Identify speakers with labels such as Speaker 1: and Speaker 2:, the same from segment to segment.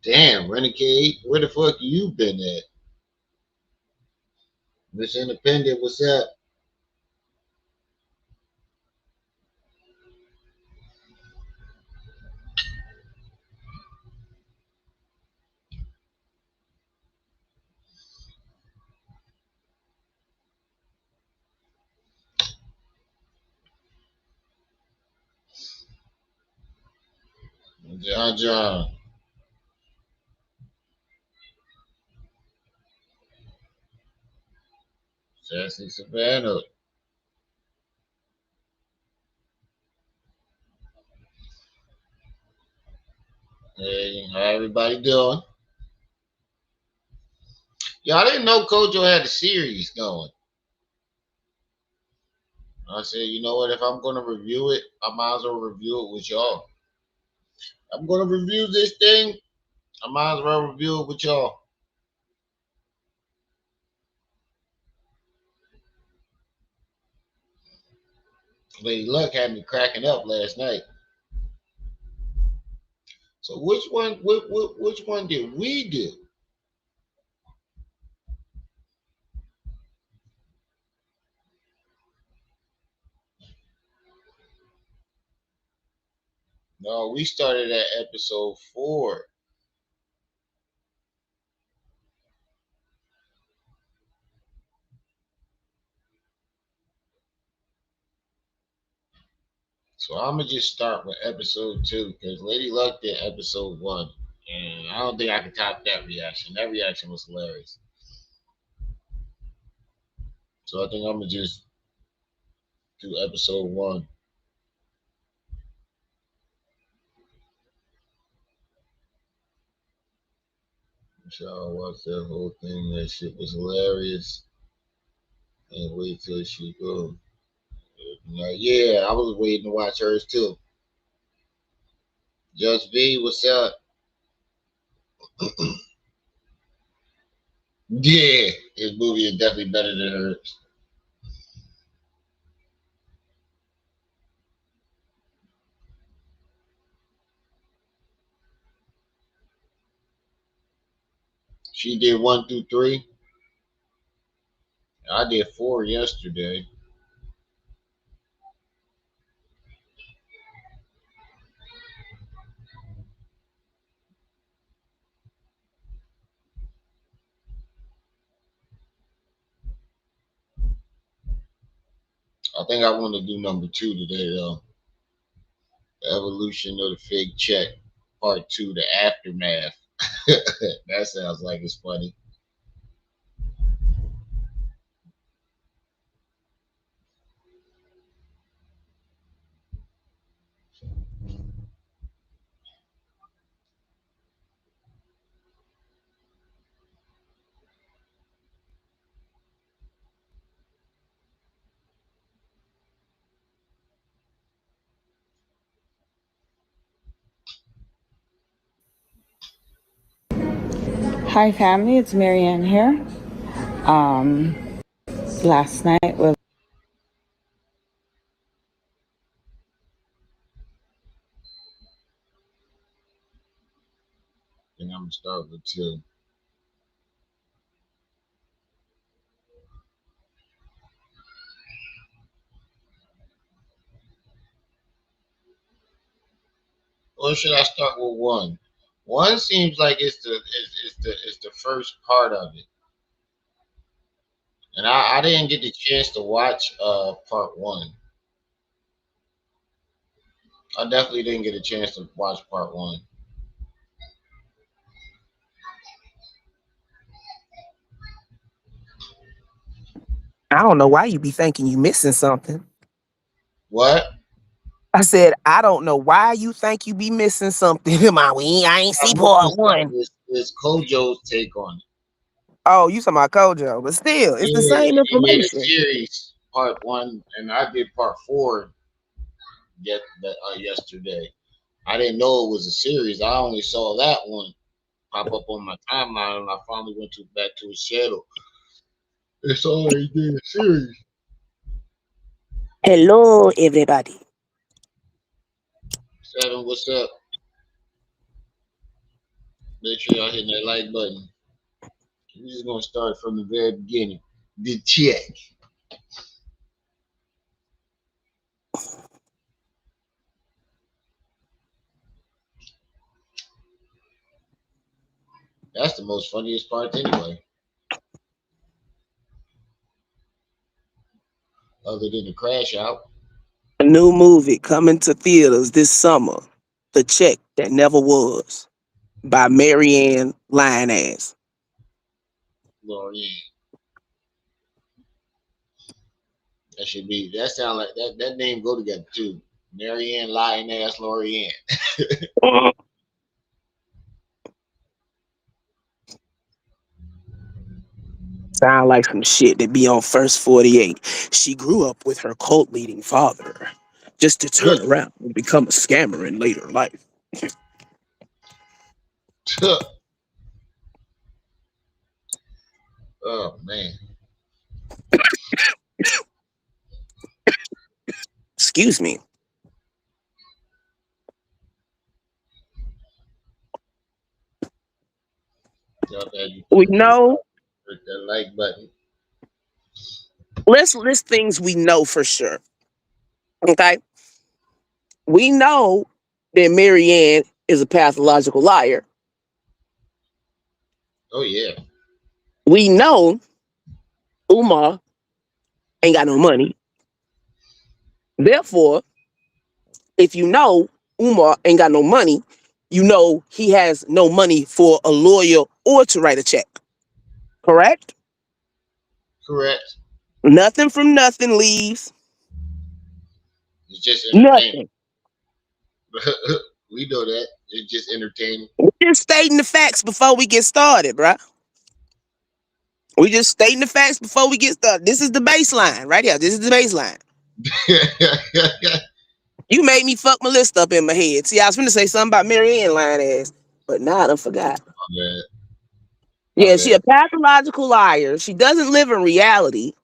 Speaker 1: Damn, Renegade, where the fuck you been at? Miss Independent, what's up? John, Sassy Savannah. Hey, how everybody doing? Y'all didn't know Kojo had a series going. I said, you know what? If I'm gonna review it, I might as well review it with y'all. I'm gonna review this thing. I might as well review it with y'all. Lady Luck had me cracking up last night. So which one? Which one did we do? No, we started at episode 4. So I'm gonna just start with episode 2 because Lady Luck did episode 1, and I don't think I can top that reaction. That reaction was hilarious. So I think I'm gonna just do episode 1. Y'all watch that whole thing. That shit was hilarious. And wait till she go. Yeah, I was waiting to watch hers too. Just V, what's up? Yeah, his movie is definitely better than hers. She did 1 through 3. I did 4 yesterday. I think I want to do number 2 today though. The Evolution of the Fake Check, Part 2, the aftermath. That sounds like it's funny.
Speaker 2: Hi, family. It's Marianne here. Um, Last night was
Speaker 1: And I'm gonna start with 2. Or should I start with 1? 1 seems like it's the first part of it, and I didn't get the chance to watch part 1. I definitely didn't get a chance to watch part 1.
Speaker 3: I don't know why you be thinking you missing something.
Speaker 1: What?
Speaker 3: I said, I don't know why you think you be missing something. I ain't see
Speaker 1: I'm missing
Speaker 3: part
Speaker 1: something.
Speaker 3: one.
Speaker 1: It's Kojo's take on it.
Speaker 3: Oh, you talking about Kojo, but still, it's the
Speaker 1: Yeah,
Speaker 3: same
Speaker 1: he made a
Speaker 3: information.
Speaker 1: series part 1, and I did part 4 yesterday. I didn't know it was a series. I only saw that one pop up on my timeline, and I finally went back to his shadow. It's already did a series.
Speaker 3: Hello, everybody.
Speaker 1: 7, what's up? Make sure y'all hitting that like button. We're just gonna start from the very beginning. The check. That's the most funniest part anyway. Other than the crash out.
Speaker 3: A new movie coming to theaters this summer. The Check That Never Was by Marianne Lioness.
Speaker 1: Lorient. That should be that sound like that name go together too. Marianne Lion Ass Lorient.
Speaker 3: Sound like some shit that be on First 48. She grew up with her cult leading father, just to turn around and become a scammer in later life.
Speaker 1: Oh man.
Speaker 3: Excuse me.
Speaker 1: Y'all glad you
Speaker 3: We
Speaker 1: put
Speaker 3: know,
Speaker 1: that like button.
Speaker 3: let's list things we know for sure. Okay? We know that Marianne is a pathological liar.
Speaker 1: Oh yeah.
Speaker 3: We know Umar ain't got no money. Therefore, if you know Umar ain't got no money, you know he has no money for a lawyer or to write a check. Correct?
Speaker 1: Correct.
Speaker 3: Nothing from nothing leaves.
Speaker 1: It's just entertainment.
Speaker 3: Nothing.
Speaker 1: We know that. It's just entertainment.
Speaker 3: We're just stating the facts before we get started, bruh. We just stating the facts before we get started. This is the baseline right here. This is the baseline. You made me fuck my list up in my head. See, I was finna say something about Marianne lying ass, but now I done forgot.
Speaker 1: Man, my
Speaker 3: Yeah, she
Speaker 1: bad.
Speaker 3: a pathological liar. She doesn't live in reality.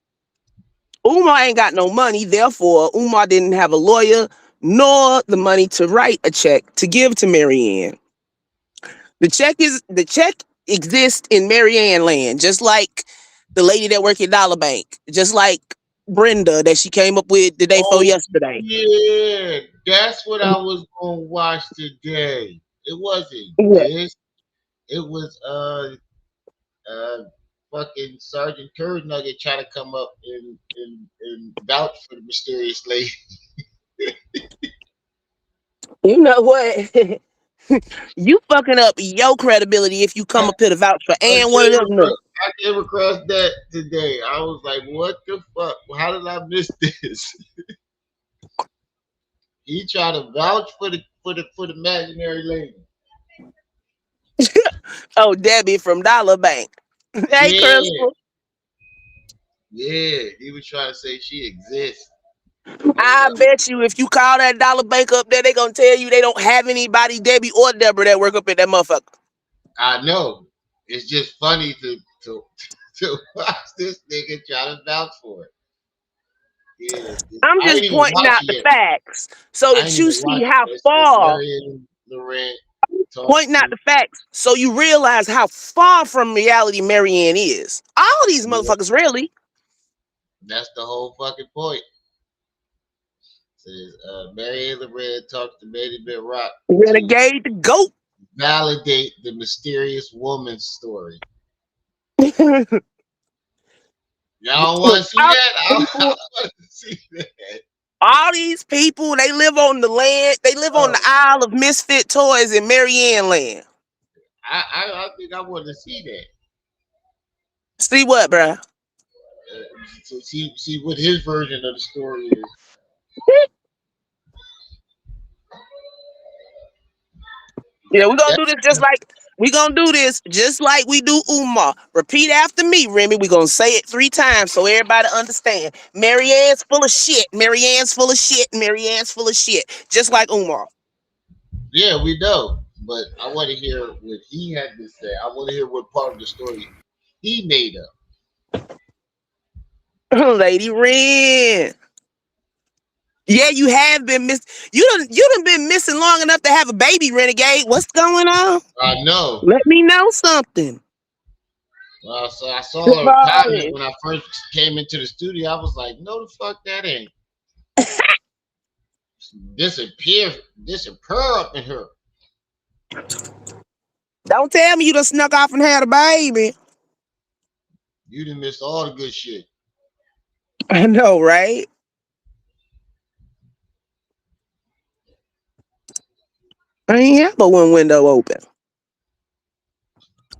Speaker 3: Umar ain't got no money, therefore Umar didn't have a lawyer nor the money to write a check to give to Marianne. The check exists in Marianne land, just like the lady that worked at Dollar Bank, just like Brenda that she came up with the day before
Speaker 1: Oh
Speaker 3: yesterday.
Speaker 1: yeah, that's what I was gonna watch today. It wasn't
Speaker 3: Yeah.
Speaker 1: this. It was fucking Sergeant Turd Nugget trying to come up and vouch for the mysterious lady.
Speaker 3: You know what? You fucking up your credibility if you come
Speaker 1: I,
Speaker 3: up here to vouch for
Speaker 1: I
Speaker 3: and one of
Speaker 1: came
Speaker 3: them.
Speaker 1: across, I came across that today. I was like, what the fuck? How did I miss this? He tried to vouch for the imaginary lady.
Speaker 3: Oh, Debbie from Dollar Bank. Hey,
Speaker 1: Yeah,
Speaker 3: Crystal.
Speaker 1: yeah. He was trying to say she exists.
Speaker 3: I
Speaker 1: Yeah,
Speaker 3: bet you if you call that Dollar Bank up there, they gonna tell you they don't have anybody, Debbie or Deborah, that work up at that motherfucker.
Speaker 1: I know. It's just funny to to watch this nigga try to vouch for it. Yeah,
Speaker 3: I'm
Speaker 1: I
Speaker 3: just
Speaker 1: ain't even
Speaker 3: pointing
Speaker 1: watched
Speaker 3: out
Speaker 1: it
Speaker 3: the
Speaker 1: yet.
Speaker 3: facts so
Speaker 1: I
Speaker 3: that
Speaker 1: ain't
Speaker 3: you
Speaker 1: even
Speaker 3: see
Speaker 1: watched
Speaker 3: how
Speaker 1: it. It's
Speaker 3: far.
Speaker 1: Marion Laurent talks
Speaker 3: Pointing out
Speaker 1: to.
Speaker 3: the facts so you realize how far from reality Marianne is. All these
Speaker 1: Yeah,
Speaker 3: motherfuckers really.
Speaker 1: that's the whole fucking point. Says Marion Laurent talks to Lady Bit Rock to
Speaker 3: Renegade the goat.
Speaker 1: validate the mysterious woman's story. Y'all want to see
Speaker 3: All
Speaker 1: that?
Speaker 3: these
Speaker 1: I
Speaker 3: people,
Speaker 1: want to see that.
Speaker 3: all these people, they live on the land. They live on the
Speaker 1: Oh,
Speaker 3: Isle of Misfit Toys in Marianne land.
Speaker 1: I think I want to see that.
Speaker 3: See what, bruh?
Speaker 1: To see what his version of the story is.
Speaker 3: Yeah, we're gonna
Speaker 1: That,
Speaker 3: do this just like we do Umar. Repeat after me, Remy. We're gonna say it 3 times so everybody understand. Marianne's full of shit. Marianne's full of shit. Marianne's full of shit. Just like Umar.
Speaker 1: yeah, we know. But I want to hear what he had to say. I want to hear what part of the story he made up.
Speaker 3: Lady Ren. Yeah, you have been miss. You done been missing long enough to have a baby, Renegade. What's going on?
Speaker 1: I know.
Speaker 3: Let me know something.
Speaker 1: Well, so I saw her comment
Speaker 3: Goodbye.
Speaker 1: when I first came into the studio. I was like, no, the fuck that ain't. Disappear up in her.
Speaker 3: Don't tell me you done snuck off and had a baby.
Speaker 1: You done missed all the good shit.
Speaker 3: I know, right? I ain't have but one window open.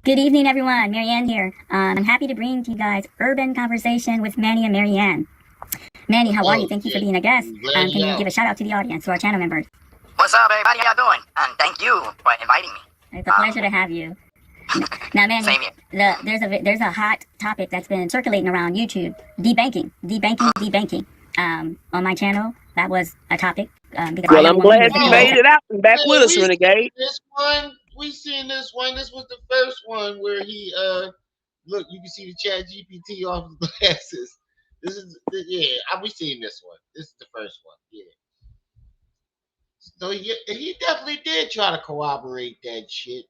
Speaker 4: Good evening, everyone. Marianne here. I'm happy to bring to you guys Urban Conversation with Manny and Marianne. Manny, how are you?
Speaker 1: Oh,
Speaker 4: Thank you for
Speaker 1: yeah.
Speaker 4: being a guest.
Speaker 1: I'm glad
Speaker 4: Can
Speaker 1: you
Speaker 4: you give
Speaker 1: out.
Speaker 4: a shout out to the audience, to our channel members?
Speaker 5: What's up, everybody? How y'all doing? And thank you for inviting me.
Speaker 4: It's a pleasure to have you. Now, Manny,
Speaker 5: Same here.
Speaker 4: there's a hot topic that's been circulating around YouTube: debanking. On my channel, that was a topic because I
Speaker 3: Well,
Speaker 4: am a
Speaker 3: I'm
Speaker 4: woman who is
Speaker 3: glad
Speaker 4: a
Speaker 3: you
Speaker 1: Oh,
Speaker 3: made
Speaker 4: creator.
Speaker 3: it out and back with
Speaker 1: man,
Speaker 3: us,
Speaker 1: we
Speaker 3: Renegade.
Speaker 1: this one. We seen this one. This was the first one where he look. You can see the Chat GPT off his glasses. Yeah. We seen this one. This is the first one. Yeah. So he definitely did try to corroborate that shit,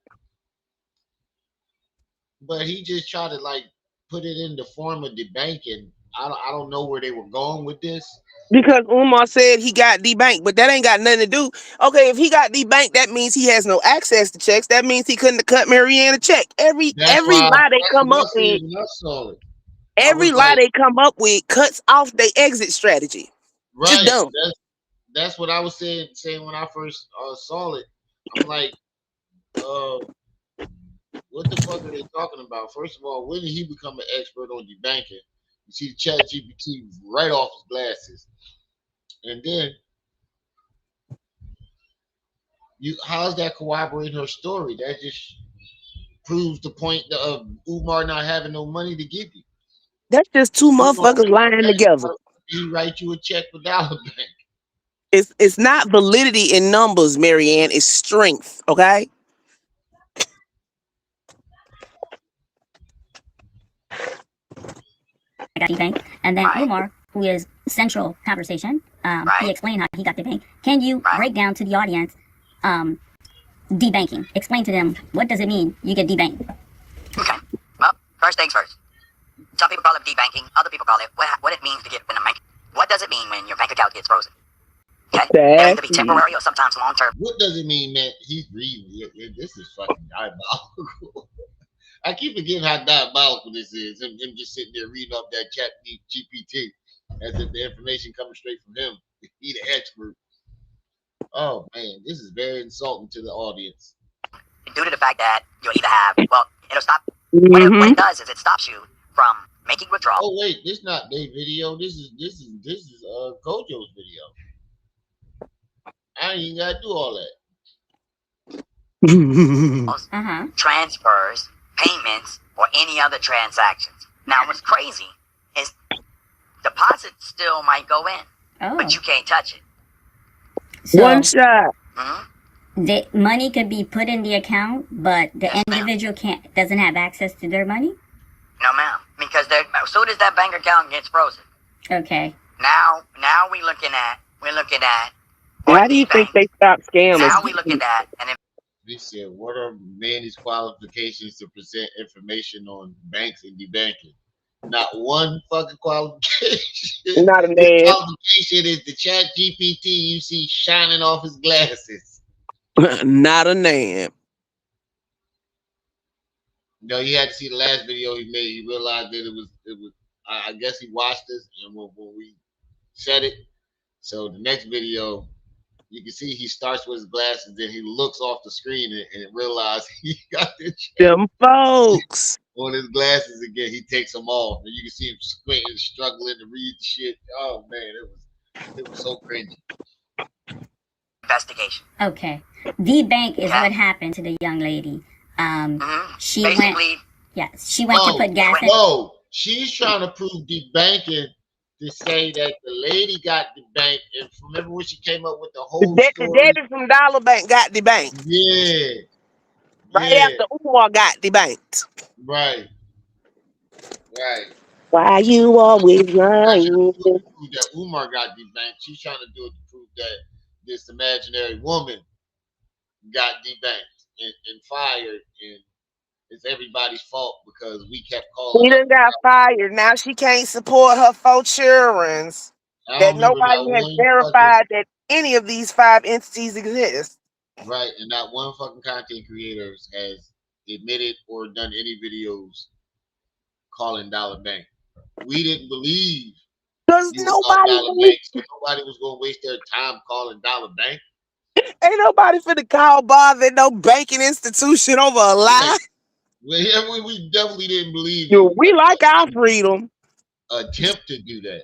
Speaker 1: but he just tried to like put it in the form of debanking. I don't know where they were going with this.
Speaker 3: Because Umar said he got debanked, but that ain't got nothing to do. Okay, if he got debanked, that means he has no access to checks. That means he couldn't have cut Marianne a check.
Speaker 1: That's
Speaker 3: Every
Speaker 1: why
Speaker 3: lie they
Speaker 1: that's
Speaker 3: come
Speaker 1: what I
Speaker 3: up
Speaker 1: said
Speaker 3: with,
Speaker 1: when I saw it. I
Speaker 3: every
Speaker 1: was
Speaker 3: lie
Speaker 1: like,
Speaker 3: they come up with cuts off their exit strategy. Just
Speaker 1: right.
Speaker 3: dumb.
Speaker 1: That's what I was saying when I first saw it. I'm like, uh, what the fuck are they talking about? First of all, when did he become an expert on debanking? You see the Chat GPT right off his glasses, and then how's that corroborating her story? That just proves the point of Umar not having no money to give you.
Speaker 3: That's just two
Speaker 1: You don't
Speaker 3: motherfuckers
Speaker 1: pay no
Speaker 3: lying
Speaker 1: bank.
Speaker 3: together.
Speaker 1: Why did he write you a check without a bank?
Speaker 3: It's not validity in numbers, Marianne. It's strength. Okay.
Speaker 4: I got debanked, and then
Speaker 5: Right,
Speaker 4: Umar, who is central conversation, he
Speaker 5: right,
Speaker 4: explained how he got debanked. Can you
Speaker 5: right.
Speaker 4: break down to the audience debanking? Explain to them what does it mean you get debanked.
Speaker 5: Okay. Well, first things first. Some people call it debanking. Other people call it what it means to get in a bank. What does it mean when your bank account gets frozen? Okay. They'll either be
Speaker 3: Exactly.
Speaker 5: temporary or sometimes long term.
Speaker 1: What does it mean, man? He's reading. This is fucking diabolical. I keep forgetting how diabolical this is. Him just sitting there reading off that Chat GPT as if the information coming straight from him. He the expert. Oh man, this is very insulting to the audience.
Speaker 5: Due to the fact that you'll either have, well, it'll stop. What
Speaker 3: Mm-hmm.
Speaker 5: it does is it stops you from making withdrawals.
Speaker 1: Oh wait, this not their video. This is Kojo's video. I ain't even gotta do all that.
Speaker 5: Transfers, payments, or any other transactions. Now, what's crazy is deposits still might go in, but you can't touch it.
Speaker 3: One
Speaker 4: So
Speaker 3: shot.
Speaker 4: the money could be put in the account, but the
Speaker 5: Yes, ma'am.
Speaker 4: individual doesn't have access to their money.
Speaker 5: No, ma'am, because as soon as that bank account gets frozen,
Speaker 4: Okay.
Speaker 5: now we're looking at
Speaker 3: How do you think they stop scammers?
Speaker 5: now we looking at an
Speaker 1: They said, "What are Manny's qualifications to present information on banks and debanking?" Not one fucking qualification.
Speaker 3: Not a
Speaker 1: His
Speaker 3: man.
Speaker 1: qualification is the Chat GPT you see shining off his glasses.
Speaker 3: Not a name.
Speaker 1: No, you had to see the last video he made. He realized that it was. I guess he watched this, and when we said it, so the next video you can see he starts with his glasses, then he looks off the screen and realizes he got the Chat
Speaker 3: Them folks.
Speaker 1: on his glasses again. He takes them off, and you can see him squinting, struggling to read the shit. Oh man, it was so cringy.
Speaker 5: investigation.
Speaker 4: Okay. The bank is
Speaker 5: Okay.
Speaker 4: what happened to the young lady. She
Speaker 5: Basically,
Speaker 4: she went to
Speaker 1: Oh,
Speaker 4: put gas in.
Speaker 1: no, she's trying to prove debanking to say that the lady got the bank. And remember when she came up with the
Speaker 3: The,
Speaker 1: whole
Speaker 3: de- the
Speaker 1: story?
Speaker 3: daddy from Dollar Bank got debanked.
Speaker 1: Yeah,
Speaker 3: Right
Speaker 1: yeah,
Speaker 3: after Umar got debanked.
Speaker 1: right, right.
Speaker 3: Why you always lying?
Speaker 1: prove that Umar got debanked. She's trying to do it to prove that this imaginary woman got debanked and fired, and it's everybody's fault because we kept
Speaker 3: He
Speaker 1: calling up.
Speaker 3: done got fired. Now she can't support her 4 children.
Speaker 1: I
Speaker 3: That
Speaker 1: don't remember
Speaker 3: nobody
Speaker 1: not
Speaker 3: has
Speaker 1: one fucking
Speaker 3: verified that any of these 5 entities exist.
Speaker 1: right, and not one fucking content creators has admitted or done any videos calling Dollar Bank. We didn't believe
Speaker 3: Because
Speaker 1: you was off
Speaker 3: nobody
Speaker 1: Dollar
Speaker 3: really,
Speaker 1: Bank, so nobody was gonna waste their time calling Dollar Bank.
Speaker 3: ain't nobody finna call bother no banking institution over a
Speaker 1: Right.
Speaker 3: lie.
Speaker 1: Well, yeah, we definitely didn't believe
Speaker 3: Yo,
Speaker 1: you
Speaker 3: we like our freedom.
Speaker 1: attempt to do that.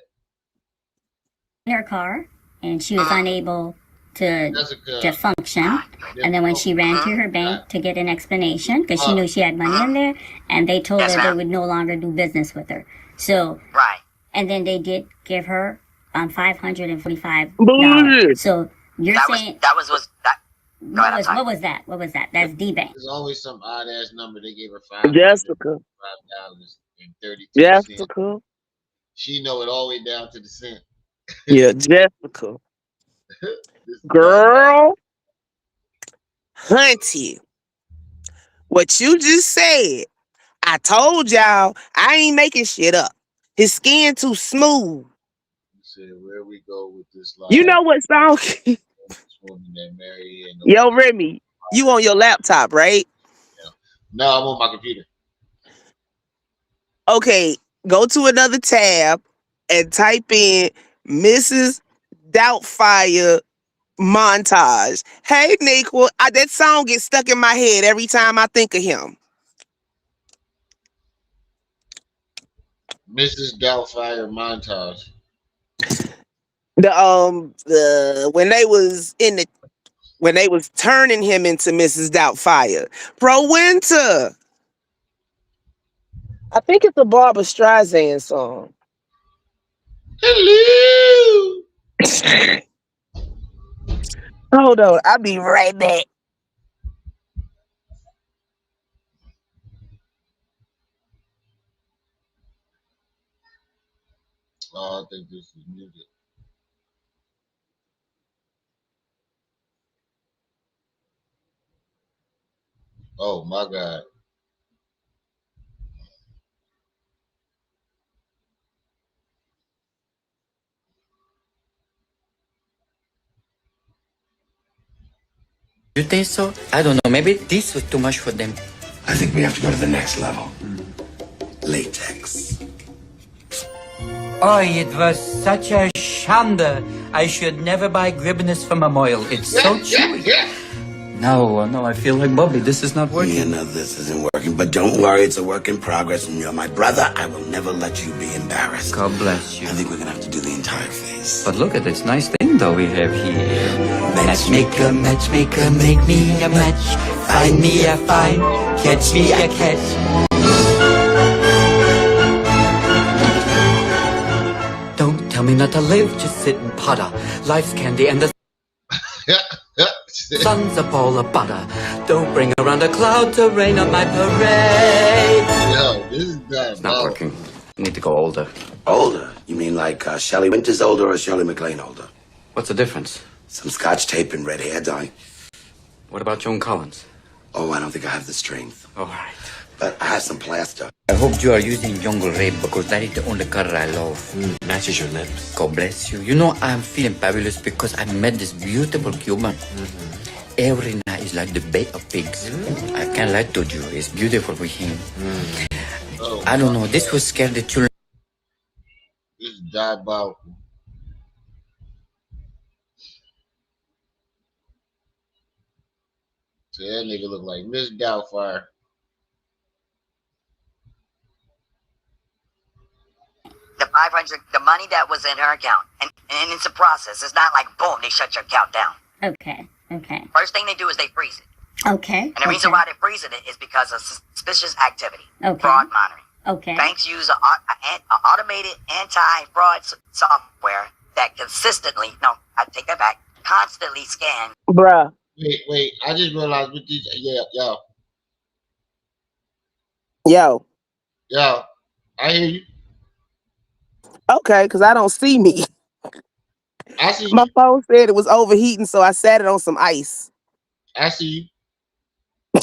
Speaker 4: In her car, and she was unable to
Speaker 1: Jessica,
Speaker 4: function. And then when she ran to her bank to get an explanation, because she knew she had money in there, and they told her they would no longer do business with her. So, and then they did give her $545. So you're saying
Speaker 5: that was that.
Speaker 4: what was that? What was that? That's D-Bank.
Speaker 1: there's always some odd ass number. They gave her $505
Speaker 3: Jessica.
Speaker 1: and 32 cents.
Speaker 3: Jessica.
Speaker 1: She know it all the way down to the cent.
Speaker 3: Yeah, Jessica.
Speaker 1: This
Speaker 3: Girl, Hunty. What you just said, I told y'all I ain't making shit up. His skin too smooth.
Speaker 1: You said where we go with this live.
Speaker 3: You know what song?
Speaker 1: This woman that married and
Speaker 3: Yo, Remy, you on your laptop, right?
Speaker 1: Yeah. No, I'm on my computer.
Speaker 3: Okay, go to another tab and type in Mrs. Doubtfire montage. Hey, Nick, well, that song gets stuck in my head every time I think of him.
Speaker 1: Mrs. Doubtfire montage.
Speaker 3: The when they was turning him into Mrs. Doubtfire. Pro Winter. I think it's a Barbara Streisand song.
Speaker 1: Hello.
Speaker 3: Hold on, I'll be right back.
Speaker 1: Oh, I think this is muted. Oh my God.
Speaker 6: You think so? I don't know. Maybe this was too much for them.
Speaker 7: I think we have to go to the next level. Latex.
Speaker 6: Oh, it was such a shanda. I should never buy Gribnus from a moil. It's so chewy. No, I feel like Bobby. This is not working.
Speaker 7: Yeah, no, this isn't working. But don't worry, it's a work in progress. And you're my brother. I will never let you be embarrassed.
Speaker 6: God bless you.
Speaker 7: I think we're gonna have to do the entire face.
Speaker 6: But look at this nice thing though we have here. Matchmaker, matchmaker, make me a match. Find me a find, catch me a catch. Don't tell me not to live, just sit and putter. Life's candy and the sun's a ball of butter. Don't bring around a cloud to rain on my parade.
Speaker 1: Yo, this is
Speaker 6: It's not working. You need to go older.
Speaker 7: Older? You mean like Shelley Winters older or Shirley MacLaine older?
Speaker 6: What's the difference?
Speaker 7: Some scotch tape and red hair dye.
Speaker 6: What about Joan Collins?
Speaker 7: Oh, I don't think I have the strength.
Speaker 6: All right.
Speaker 7: But I have some plaster.
Speaker 6: I hope you are using jungle rape because that is the only color I love.
Speaker 7: Matches your lips.
Speaker 6: God bless you. You know, I'm feeling fabulous because I met this beautiful Cuban. Every night is like the Bay of Pigs. I can't lie to you. It's beautiful with him.
Speaker 1: Oh,
Speaker 6: I don't know. This will scare the children.
Speaker 1: this is diabolical. So that nigga look like Miss Doubtfire.
Speaker 5: The 500, the money that was in her account, and it's a process. It's not like boom, they shut your account down.
Speaker 4: Okay.
Speaker 5: First thing they do is they freeze it.
Speaker 4: Okay.
Speaker 5: And the reason why they freeze it is because of suspicious activity,
Speaker 4: Okay.
Speaker 5: fraud monitoring.
Speaker 4: Okay.
Speaker 5: Banks use an automated anti-fraud software that consistently, no, I take that back, constantly scan.
Speaker 3: Bruh.
Speaker 1: Wait. I just realized with these. Yeah,
Speaker 3: Yo.
Speaker 1: I hear you.
Speaker 3: Okay, because I don't see me.
Speaker 1: I see
Speaker 3: My
Speaker 1: you.
Speaker 3: phone said it was overheating, so I sat it on some ice.
Speaker 1: I see you.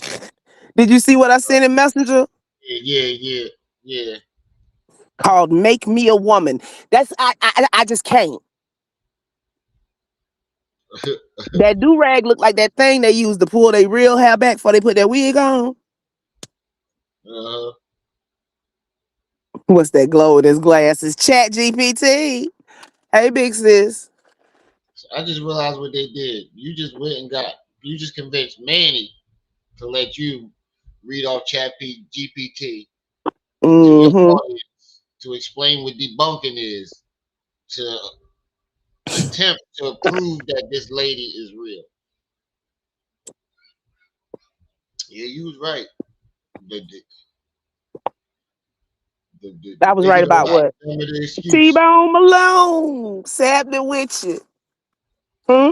Speaker 3: Did you see what I sent in Messenger?
Speaker 1: Yeah.
Speaker 3: Called "Make Me a Woman." That's I just can't. That do rag look like that thing they use to pull their real hair back before they put their wig on.
Speaker 1: uh,
Speaker 3: What's that glow in his glasses? Chat GPT. Hey, big sis.
Speaker 1: I just realized what they did. You just went and got. You just convinced Manny to let you read off Chat GPT to your
Speaker 3: Mm-hmm.
Speaker 1: audience to explain what debunking is to attempt to prove that this lady is real. Yeah, you was right. The the, the
Speaker 3: I was
Speaker 1: bigger
Speaker 3: right
Speaker 1: the
Speaker 3: about
Speaker 1: lie,
Speaker 3: what?
Speaker 1: the dumber the excuse.
Speaker 3: T-Bone Malone. Sapped with you. Hmm?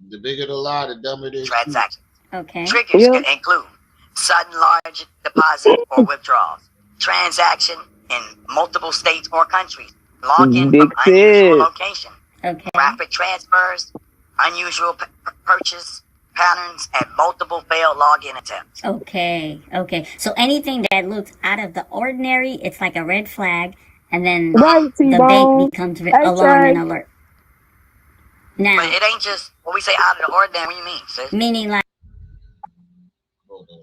Speaker 1: The bigger the lie, the dumber the excuse.
Speaker 5: Transactions.
Speaker 4: Okay.
Speaker 5: Triggers
Speaker 3: Yeah.
Speaker 5: could include sudden large deposit or withdrawals, transaction in multiple states or countries, login from
Speaker 3: Big
Speaker 5: unusual
Speaker 3: sis.
Speaker 5: location,
Speaker 4: Okay.
Speaker 5: rapid transfers, unusual purchase patterns, and multiple failed login attempts.
Speaker 4: Okay. Okay. So anything that looks out of the ordinary, it's like a red flag, and then
Speaker 3: Right,
Speaker 4: the bank
Speaker 3: T-Bone.
Speaker 4: becomes
Speaker 3: Hey,
Speaker 4: alarm and
Speaker 3: Trey.
Speaker 4: alert.
Speaker 5: But
Speaker 4: Now,
Speaker 5: it ain't just what we say out of the ordinary. What do you mean, sis?
Speaker 4: meaning
Speaker 1: Hold on.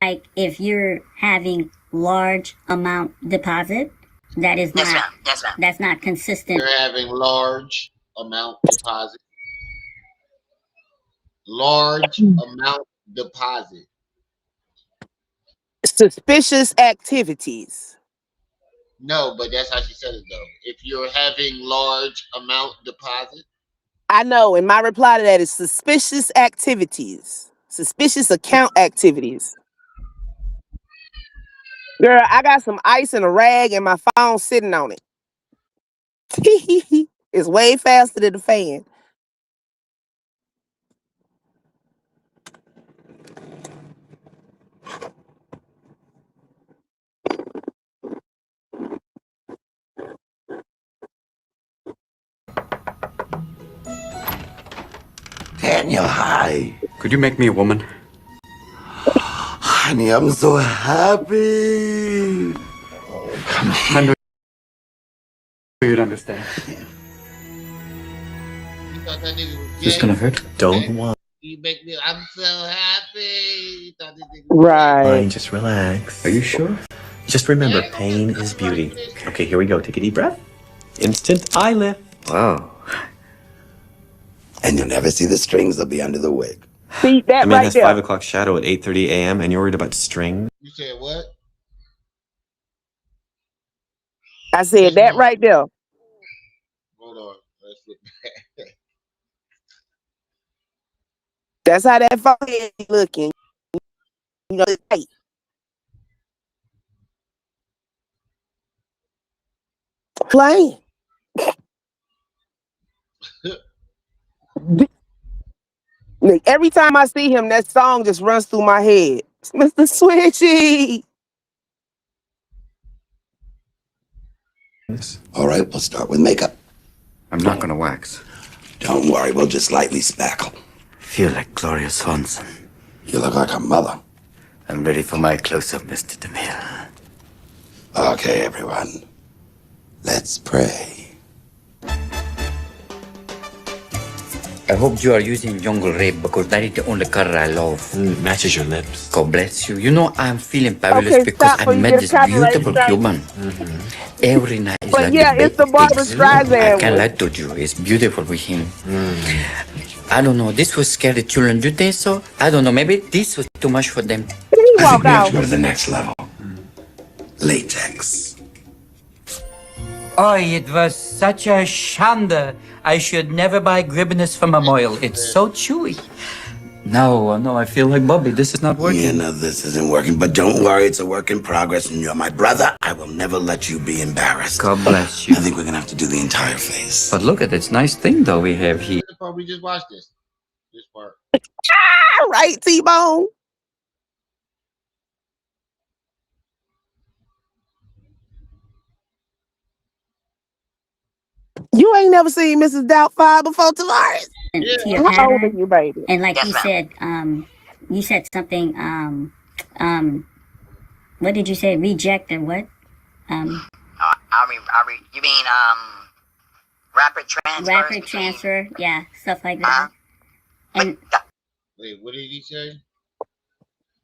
Speaker 4: like if you're having large amount deposit, that is
Speaker 5: Yes,
Speaker 4: not
Speaker 5: ma'am. Yes, ma'am.
Speaker 4: that's not consistent.
Speaker 1: You're having large amount deposit. Large amount deposit.
Speaker 3: Suspicious activities.
Speaker 1: No, but that's how she said it though. If you're having large amount deposit,
Speaker 3: I know, and my reply to that is suspicious activities. Suspicious account activities. Girl, I got some ice and a rag and my phone sitting on it. It's way faster than the fan.
Speaker 7: Daniel, hi.
Speaker 6: Could you make me a woman?
Speaker 7: Honey, I'm so happy.
Speaker 6: I know you'd understand.
Speaker 1: you thought that nigga was
Speaker 6: Is this
Speaker 1: gay.
Speaker 6: gonna hurt?
Speaker 8: Don't worry,
Speaker 1: You make me. I'm so happy. You thought this nigga was
Speaker 3: Right.
Speaker 8: just relax.
Speaker 6: Are you sure?
Speaker 8: Just remember,
Speaker 1: gay.
Speaker 8: pain is beauty. Okay, here we go. Take a deep breath. Instant eye lift. Wow.
Speaker 7: And you'll never see the strings, they'll be under the wig.
Speaker 3: See
Speaker 8: The
Speaker 3: that
Speaker 8: man
Speaker 3: right
Speaker 8: has
Speaker 3: there.
Speaker 8: 5 o'clock shadow at 8:30 a.m. and you're worried about strings?
Speaker 1: You said what?
Speaker 3: I said that right there.
Speaker 1: Hold on. Let's look.
Speaker 3: That's how that phone is looking. You know, it's tight. Playing. Like, every time I see him, that song just runs through my head. It's Mr. Switchy.
Speaker 7: All right, we'll start with makeup.
Speaker 6: I'm not gonna wax.
Speaker 7: Don't worry, we'll just lightly spackle.
Speaker 6: Feel like Gloria Swanson.
Speaker 7: You look like a mother.
Speaker 6: I'm ready for my close-up, Mr. DeMille.
Speaker 7: Okay, everyone. Let's pray.
Speaker 6: I hope you are using jungle rape because that is the only color I love.
Speaker 8: Matches your lips.
Speaker 6: God bless you. You know I'm feeling fabulous
Speaker 3: Okay,
Speaker 6: because
Speaker 3: stop
Speaker 6: I
Speaker 3: before you
Speaker 6: met
Speaker 3: get
Speaker 6: this
Speaker 3: copyright
Speaker 6: beautiful
Speaker 3: strike.
Speaker 6: Cuban. Every night is
Speaker 3: But
Speaker 6: like
Speaker 3: yeah,
Speaker 6: the
Speaker 3: it's the
Speaker 6: baked
Speaker 3: Barbara
Speaker 6: eggs. I
Speaker 3: Streisand
Speaker 6: can't
Speaker 3: one.
Speaker 6: lie to you. It's beautiful with him. I don't know. This will scare the children. Do you think so? I don't know. Maybe this was too much for them.
Speaker 3: Then he
Speaker 7: I think
Speaker 3: walk
Speaker 7: we have
Speaker 3: out.
Speaker 7: to go to the next level. Latex.
Speaker 6: Oh, it was such a shanda. I should never buy Gribbinus from a moil. It's so chewy. No, I feel like Bobby. This is not working.
Speaker 7: Yeah, no, this isn't working, but don't worry, it's a work in progress, and you're my brother. I will never let you be embarrassed.
Speaker 6: God bless you.
Speaker 7: I think we're gonna have to do the entire face.
Speaker 6: But look at this nice thing, though, we have here.
Speaker 1: The part we just watched this. This part.
Speaker 3: Ah, right, T-Bone. You ain't never seen Mrs. Doubtfire before, Tavares?
Speaker 1: Yeah.
Speaker 4: To your
Speaker 3: How old are
Speaker 4: pattern.
Speaker 3: you, baby?
Speaker 4: And like
Speaker 5: Yes,
Speaker 4: you
Speaker 5: ma'am.
Speaker 4: said, you said something, what did you say? Reject or what?
Speaker 5: You mean rapid transfers?
Speaker 4: Rapid transfer, yeah, stuff like that. And
Speaker 1: Wait, what did he say?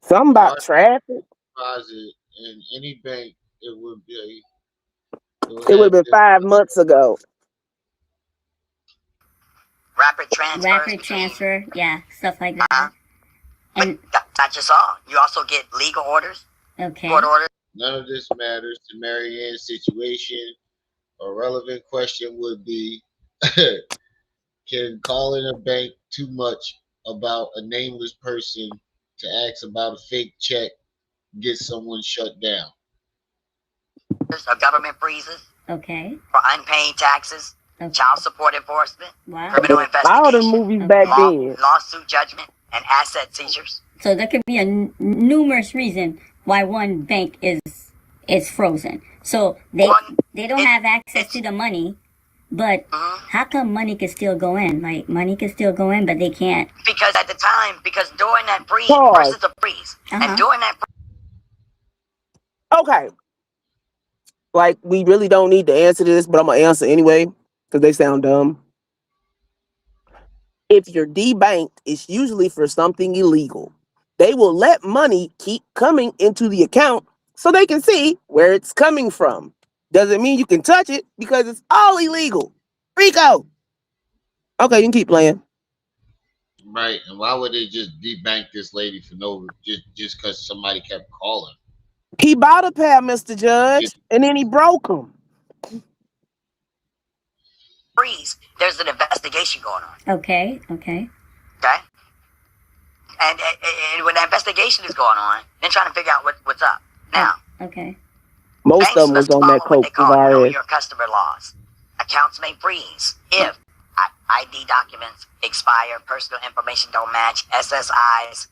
Speaker 3: Something about
Speaker 1: Large
Speaker 3: traffic.
Speaker 1: deposit in any bank, it would be. It would
Speaker 3: It would
Speaker 1: have
Speaker 3: have been
Speaker 1: this
Speaker 3: 5 months ago.
Speaker 5: rapid transfers.
Speaker 4: rapid transfer, yeah, stuff like that. And
Speaker 5: Not just all. You also get legal orders,
Speaker 4: okay,
Speaker 5: court orders.
Speaker 1: None of this matters to Marianne's situation. A relevant question would be can calling a bank too much about a nameless person to ask about a fake check get someone shut down?
Speaker 5: Of government freezes
Speaker 4: okay,
Speaker 5: for unpaid taxes,
Speaker 4: okay.
Speaker 5: child support enforcement,
Speaker 4: Wow.
Speaker 5: criminal
Speaker 3: All the
Speaker 5: investigation,
Speaker 3: movies back then.
Speaker 5: lawsuit judgment, and asset seizures.
Speaker 4: So there could be a numerous reason why one bank is frozen. So they don't have access to the money, but how come money could still go in? Like money could still go in, but they can't.
Speaker 5: Because at the time, during that freeze,
Speaker 3: Pause.
Speaker 5: first it's a freeze, and during that
Speaker 3: Okay. Like, we really don't need to answer this, but I'm going to answer anyway because they sound dumb. If you're debanked, it's usually for something illegal. They will let money keep coming into the account so they can see where it's coming from. Doesn't mean you can touch it because it's all illegal. Rico. Okay, you can keep playing.
Speaker 1: Right. And why would they just debank this lady for no just because somebody kept calling?
Speaker 3: He bought a pair, Mr. Judge, and then he broke them.
Speaker 5: freeze, there's an investigation going on.
Speaker 4: Okay.
Speaker 5: Okay? And when that investigation is going on, they're trying to figure out what's up. Now,
Speaker 4: Okay.
Speaker 3: Most of them was on that
Speaker 5: what they
Speaker 3: coke
Speaker 5: call know
Speaker 3: virus.
Speaker 5: your customer laws. Accounts may freeze if ID documents expire, personal information don't match, SSIs,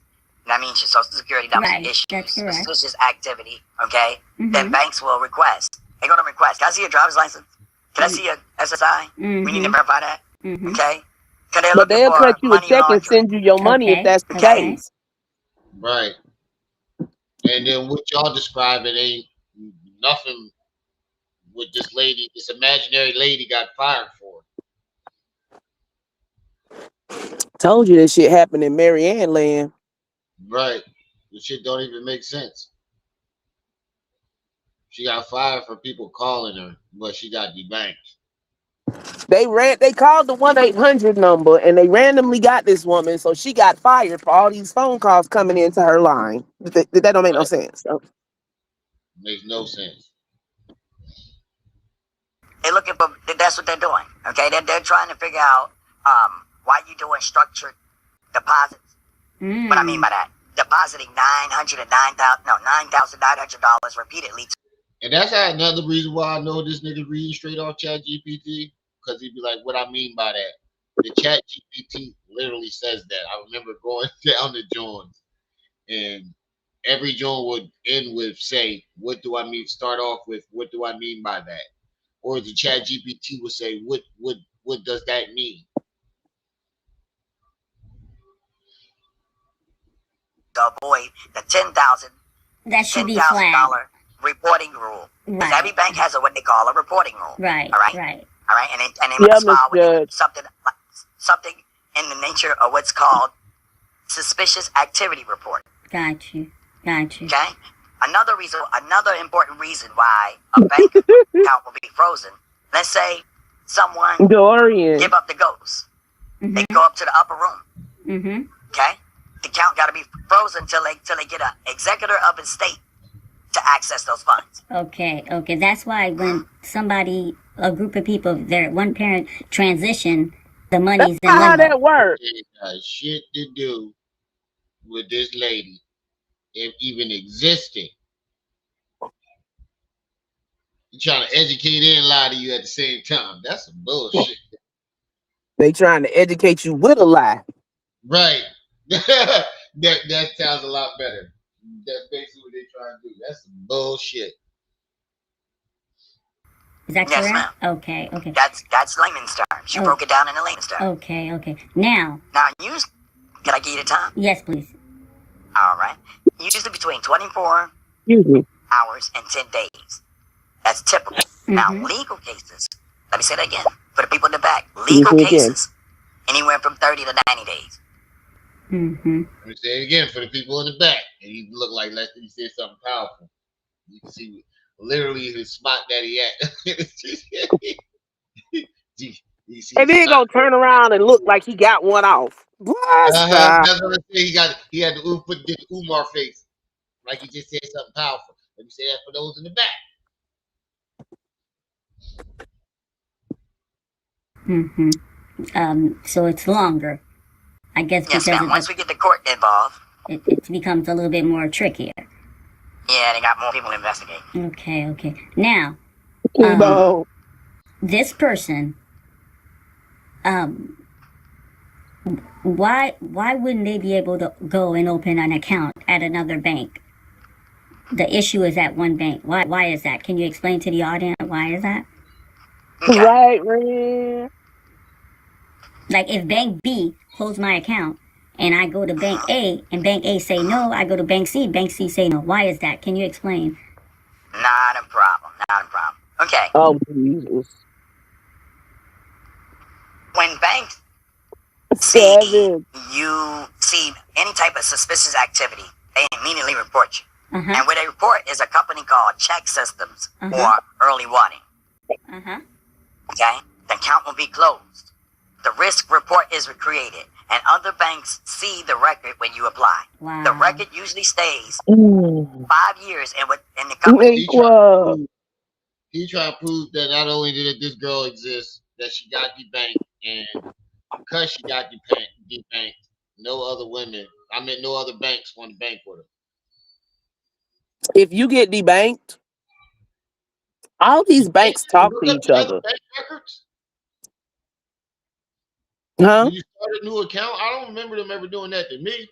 Speaker 5: that means your social security number issues, suspicious activity, okay? Then banks will request. They go to request. Can I see your driver's license? Can I see your SSI? We need to verify that, okay?
Speaker 3: But they'll cut you a check and send you your money if that's the case.
Speaker 1: Right. And then what y'all describing ain't nothing with this lady, this imaginary lady got fired for.
Speaker 3: Told you this shit happened in Marianne land.
Speaker 1: Right. This shit don't even make sense. She got fired for people calling her, but she got debanked.
Speaker 3: They called the 1-800 number and they randomly got this woman, so she got fired for all these phone calls coming into her line. That don't make no sense.
Speaker 1: Makes no sense.
Speaker 5: They're looking for, that's what they're doing, okay? They're trying to figure out why you doing structured deposits. What I mean by that, depositing $9,900 repeatedly.
Speaker 1: And that's another reason why I know this nigga reading straight off Chat GPT, because he'd be like, what I mean by that. The Chat GPT literally says that. I remember going down the joints, and every joint would end with say, what do I mean? Start off with, what do I mean by that? Or the Chat GPT would say, what does that mean?
Speaker 5: To avoid the $10,000 reporting rule. Because every bank has what they call a reporting rule.
Speaker 4: Right.
Speaker 5: All right. And they must file with something in the nature of what's called suspicious activity report.
Speaker 4: Got you.
Speaker 5: Okay. Another important reason why a bank account will be frozen. Let's say someone
Speaker 3: Lorient
Speaker 5: give up the ghost. They go up to the upper room. Okay. The account got to be frozen till they get an executor of estate to access those funds.
Speaker 4: Okay. That's why when a group of people, their one parent transition, the money's in limbo.
Speaker 3: How that works?
Speaker 1: It got shit to do with this lady, if even existing. You're trying to educate and lie to you at the same time. That's some bullshit.
Speaker 3: They trying to educate you with a lie.
Speaker 1: Right. that sounds a lot better. That's basically what they trying to do. That's some bullshit.
Speaker 4: Is that
Speaker 5: Yes,
Speaker 4: correct?
Speaker 5: ma'am.
Speaker 4: Okay.
Speaker 5: That's layman's terms. She broke it down in a layman's terms.
Speaker 4: Okay. Now,
Speaker 5: can I give you the time?
Speaker 4: yes, please.
Speaker 5: All right. Usually between 24 hours and 10 days. That's typical. Now, legal cases, let me say that again for the people in the back. Legal cases, anywhere from 30 to 90 days.
Speaker 1: Let me say it again for the people in the back. And he look like he said something powerful. You can see literally the spot that he at.
Speaker 3: And then gonna turn around and look like he got one off. Stop.
Speaker 1: That's what I say. He had the put the Umar face. Like he just said something powerful. Let me say that for those in the back.
Speaker 4: So it's longer. I guess
Speaker 5: Yes,
Speaker 4: because
Speaker 5: ma'am. Once we get the court involved,
Speaker 4: it becomes a little bit more trickier.
Speaker 5: Yeah, they got more people to investigate.
Speaker 4: Okay. Now, this person, why wouldn't they be able to go and open an account at another bank? The issue is at one bank. Why is that? Can you explain to the audience why is that?
Speaker 5: Okay.
Speaker 3: Right, man.
Speaker 4: Like if Bank B holds my account and I go to Bank A and Bank A say no, I go to Bank C say no. Why is that? Can you explain?
Speaker 5: Not a problem. Okay.
Speaker 3: Oh, Jesus.
Speaker 5: When banks see you see any type of suspicious activity, they immediately report you. And what they report is a company called Check Systems or Early Warning. Okay? The account will be closed. The risk report is created, and other banks see the record when you apply.
Speaker 4: Wow.
Speaker 5: The record usually stays 5 years in the company.
Speaker 1: He trying to prove that not only did this girl exist, that she got debanked, and because she got debanked, no other banks want to bank with her.
Speaker 3: If you get debanked, all these banks talk to each other.
Speaker 1: Bank records?
Speaker 3: Huh?
Speaker 1: When you start a new account, I don't remember them ever doing that to me,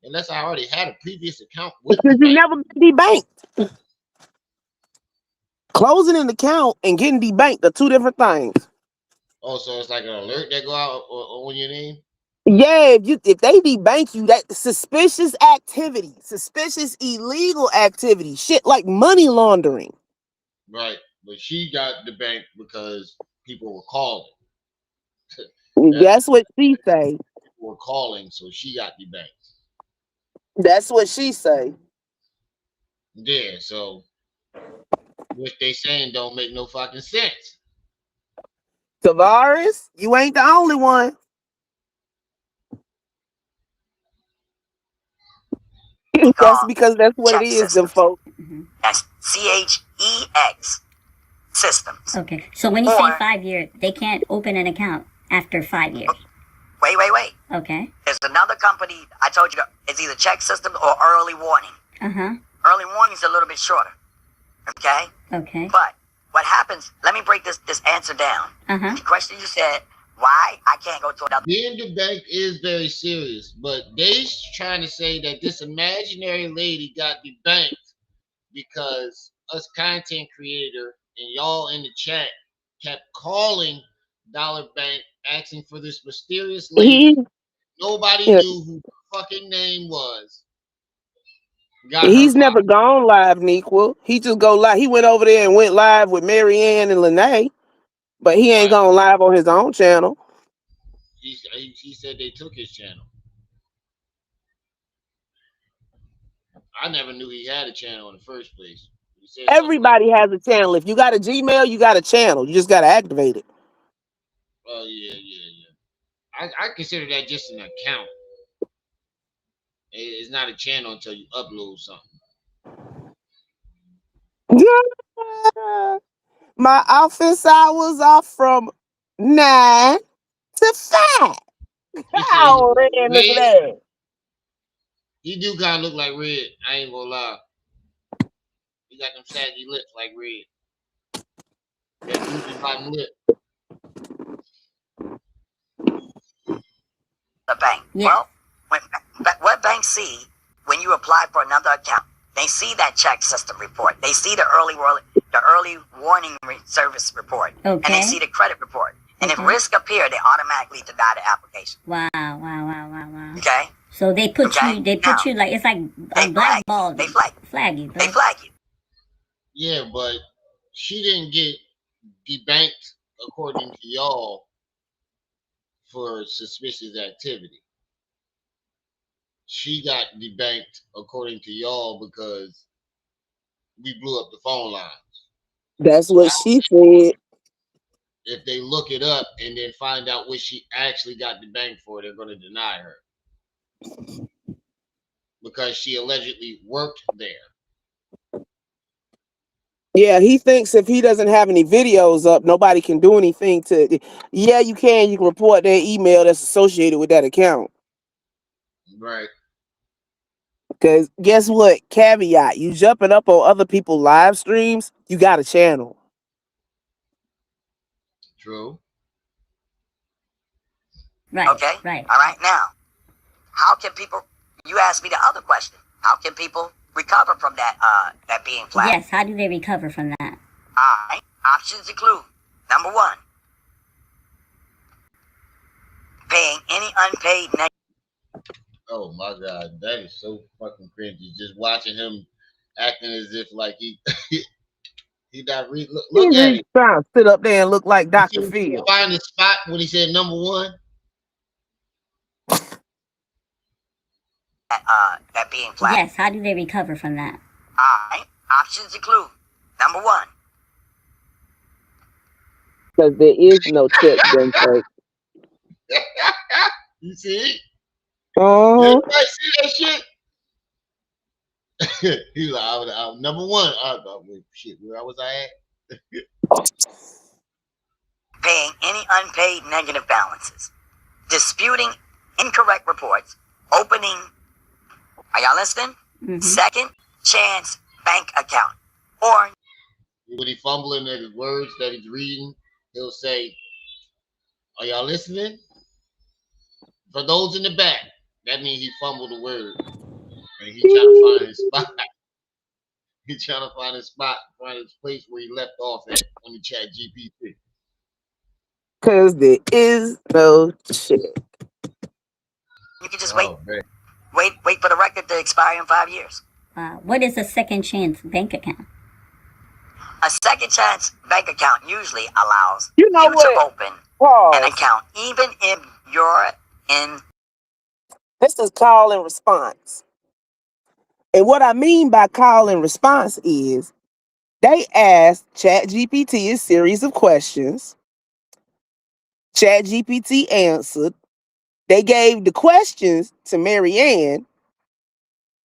Speaker 1: unless I already had a previous account with
Speaker 3: Because
Speaker 1: the
Speaker 3: you
Speaker 1: bank.
Speaker 3: never been debanked. Closing an account and getting debanked are two different things.
Speaker 1: Oh, so it's like an alert that go out on your name?
Speaker 3: Yeah, if they debank you, that suspicious activity, suspicious illegal activity, shit like money laundering.
Speaker 1: Right, but she got debanked because people were calling.
Speaker 3: That's what she say.
Speaker 1: People were calling, so she got debanked.
Speaker 3: That's what she say.
Speaker 1: Yeah, so what they saying don't make no fucking sense.
Speaker 3: Tavares, you ain't the only one. That's because that's what it is, them folks.
Speaker 5: That's CHEX Systems.
Speaker 4: Okay, so when you say 5 years, they can't open an account after 5 years.
Speaker 5: Wait.
Speaker 4: Okay.
Speaker 5: There's another company, I told you, it's either Check Systems or Early Warning. Early Warning is a little bit shorter. Okay? But what happens, let me break this answer down. The question you said, why I can't go to another.
Speaker 1: Being debanked is very serious, but they trying to say that this imaginary lady got debanked because us content creator and y'all in the chat kept calling Dollar Bank asking for this mysterious lady. Nobody knew who the fucking name was.
Speaker 3: He's never gone live, Nequel. He just go live. He went over there and went live with Marianne and Lene, but he ain't gone live on his own channel.
Speaker 1: He said they took his channel. I never knew he had a channel in the first place.
Speaker 3: Everybody has a channel. If you got a Gmail, you got a channel. You just got to activate it.
Speaker 1: Oh, yeah. I consider that just an account. It's not a channel until you upload something.
Speaker 3: My office hours are from 9 to 5. Oh, man, look at that.
Speaker 1: He do kind of look like Red. I ain't gonna lie. He got them saggy lips like Red. That droopy bottom lip.
Speaker 5: The bank. Yeah. Well, what banks see when you apply for another account, they see that check system report. They see the early the early warning service report.
Speaker 4: Okay.
Speaker 5: And they see the credit report. And if risk appear, they automatically deny the application.
Speaker 4: Wow.
Speaker 5: Okay?
Speaker 4: So they put you like, it's like a blackball.
Speaker 5: They flag you.
Speaker 1: Yeah, but she didn't get debanked according to y'all for suspicious activity. She got debanked according to y'all because we blew up the phone lines.
Speaker 3: That's what she said.
Speaker 1: If they look it up and then find out what she actually got debanked for, they're going to deny her because she allegedly worked there.
Speaker 3: Yeah, he thinks if he doesn't have any videos up, nobody can do anything to. Yeah, you can. You can report their email that's associated with that account.
Speaker 1: Right.
Speaker 3: Because guess what? Caveat: you jumping up on other people's live streams, you got a channel.
Speaker 1: True.
Speaker 4: Right.
Speaker 5: Okay?
Speaker 4: Right.
Speaker 5: All right. Now, how can people, you asked me the other question. How can people recover from that being flagged?
Speaker 4: Yes, how do they recover from that?
Speaker 5: All right. Options include, number one, paying any unpaid
Speaker 1: Oh my God, that is so fucking cringy. Just watching him acting as if like he not read. Look at
Speaker 3: He's
Speaker 1: it.
Speaker 3: trying to sit up there and look like Dr. Phil.
Speaker 1: Find the spot when he said number one.
Speaker 5: that being flagged.
Speaker 4: Yes, how do they recover from that?
Speaker 5: All right. Options include, number one,
Speaker 3: Because there is no check done first.
Speaker 1: You see?
Speaker 3: Oh,
Speaker 1: Everybody see that shit? He's like, I'm number one. Wait, shit, where was I at?
Speaker 5: paying any unpaid negative balances, disputing incorrect reports, opening, are y'all listening?
Speaker 4: Mm-hmm.
Speaker 5: Second chance bank account. Or
Speaker 1: When he fumbling at his words that he's reading, he'll say, "Are y'all listening?" For those in the back, that means he fumbled a word, and he trying to find his spot. He's trying to find his spot, find his place where he left off at on the chat GPT.
Speaker 3: because there is no check.
Speaker 5: you can just wait for the record to expire in 5 years.
Speaker 4: What is a second chance bank account?
Speaker 5: A second chance bank account usually allows
Speaker 3: You know
Speaker 5: to
Speaker 3: what?
Speaker 5: open
Speaker 3: Pause.
Speaker 5: an account even if you're in.
Speaker 3: This is call and response. And what I mean by call and response is they asked ChatGPT a series of questions. ChatGPT answered. They gave the questions to Marianne,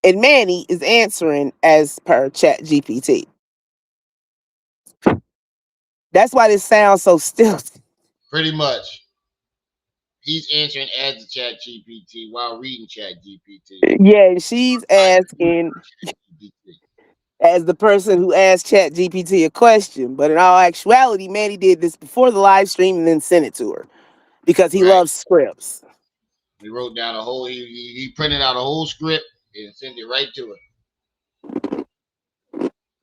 Speaker 3: and Manny is answering as per ChatGPT. That's why this sounds so stilted.
Speaker 1: Pretty much. He's answering as the chat GPT while reading chat GPT.
Speaker 3: Yeah, she's asking as the person who asked ChatGPT a question. But in all actuality, Manny did this before the live stream and then sent it to her because he loves scripts.
Speaker 1: He wrote down a whole, he printed out a whole script and sent it right to her.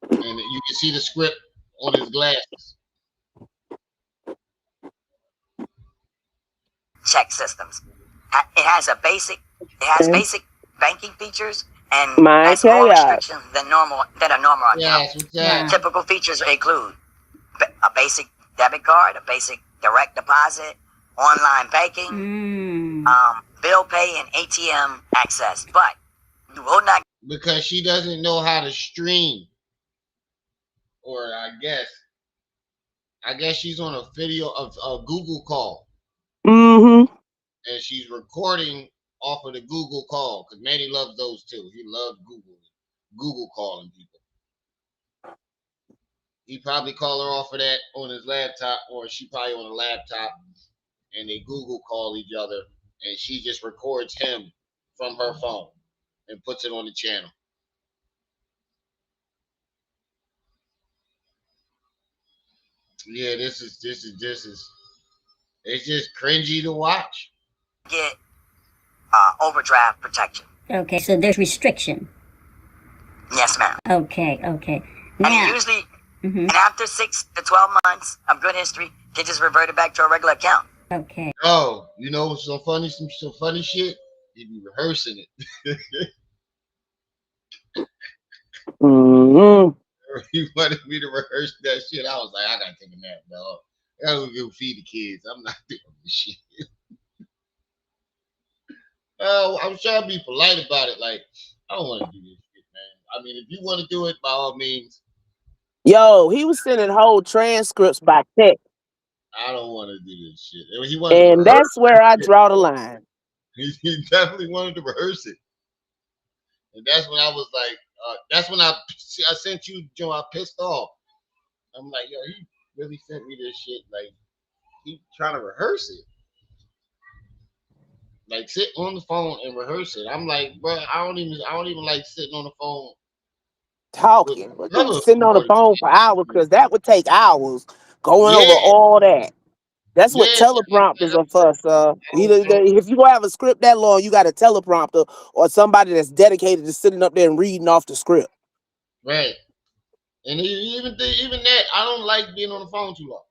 Speaker 1: And you can see the script on his glasses.
Speaker 5: Check systems. It has basic banking features and has more restrictions than a normal account. Typical features include a basic debit card, a basic direct deposit, online banking, bill pay, and ATM access. But you will not,
Speaker 1: because she doesn't know how to stream. Or I guess she's on a video of a Google call.
Speaker 3: Mm-hmm.
Speaker 1: And she's recording off of the Google call because Manny loves those too. He loves Google calling people. He probably call her off of that on his laptop, or she probably on a laptop, and they Google call each other, and she just records him from her phone and puts it on the channel. Yeah, this is it's just cringy to watch.
Speaker 5: get overdraft protection.
Speaker 4: Okay, so there's restriction.
Speaker 5: Yes, ma'am.
Speaker 4: Okay.
Speaker 5: And
Speaker 4: Now,
Speaker 5: usually And after 6 to 12 months of good history, they just reverted back to a regular account.
Speaker 4: Okay.
Speaker 1: Oh, you know some funny shit. He be rehearsing it.
Speaker 3: Mm-hmm.
Speaker 1: He wanted me to rehearse that shit. I was like, I gotta take a nap, dog. I gotta go feed the kids. I'm not doing this shit. I was trying to be polite about it. Like, I don't want to do this shit, man. I mean, if you want to do it, by all means.
Speaker 3: Yo, he was sending whole transcripts by text.
Speaker 1: I don't want to do this shit. And he wanted to
Speaker 3: And
Speaker 1: rehearse
Speaker 3: that's where I draw the line.
Speaker 1: he definitely wanted to rehearse it. And that's when I was like, that's when I sent you, Joe. I pissed off. I'm like, yo, he really sent me this shit. Like, he trying to rehearse it. Like, sit on the phone and rehearse it. I'm like, bro, I don't even like sitting on the phone with
Speaker 3: Talking.
Speaker 1: my
Speaker 3: But you
Speaker 1: brother
Speaker 3: sitting on the
Speaker 1: more than
Speaker 3: phone for hours because that would take hours going over
Speaker 1: yeah,
Speaker 3: all that. That's what
Speaker 1: yeah.
Speaker 3: teleprompters are for, sir.
Speaker 1: I
Speaker 3: If you gonna have a script that long, you got a teleprompter or somebody that's dedicated to sitting up there and reading off the script.
Speaker 1: right. And even that, I don't like being on the phone too long.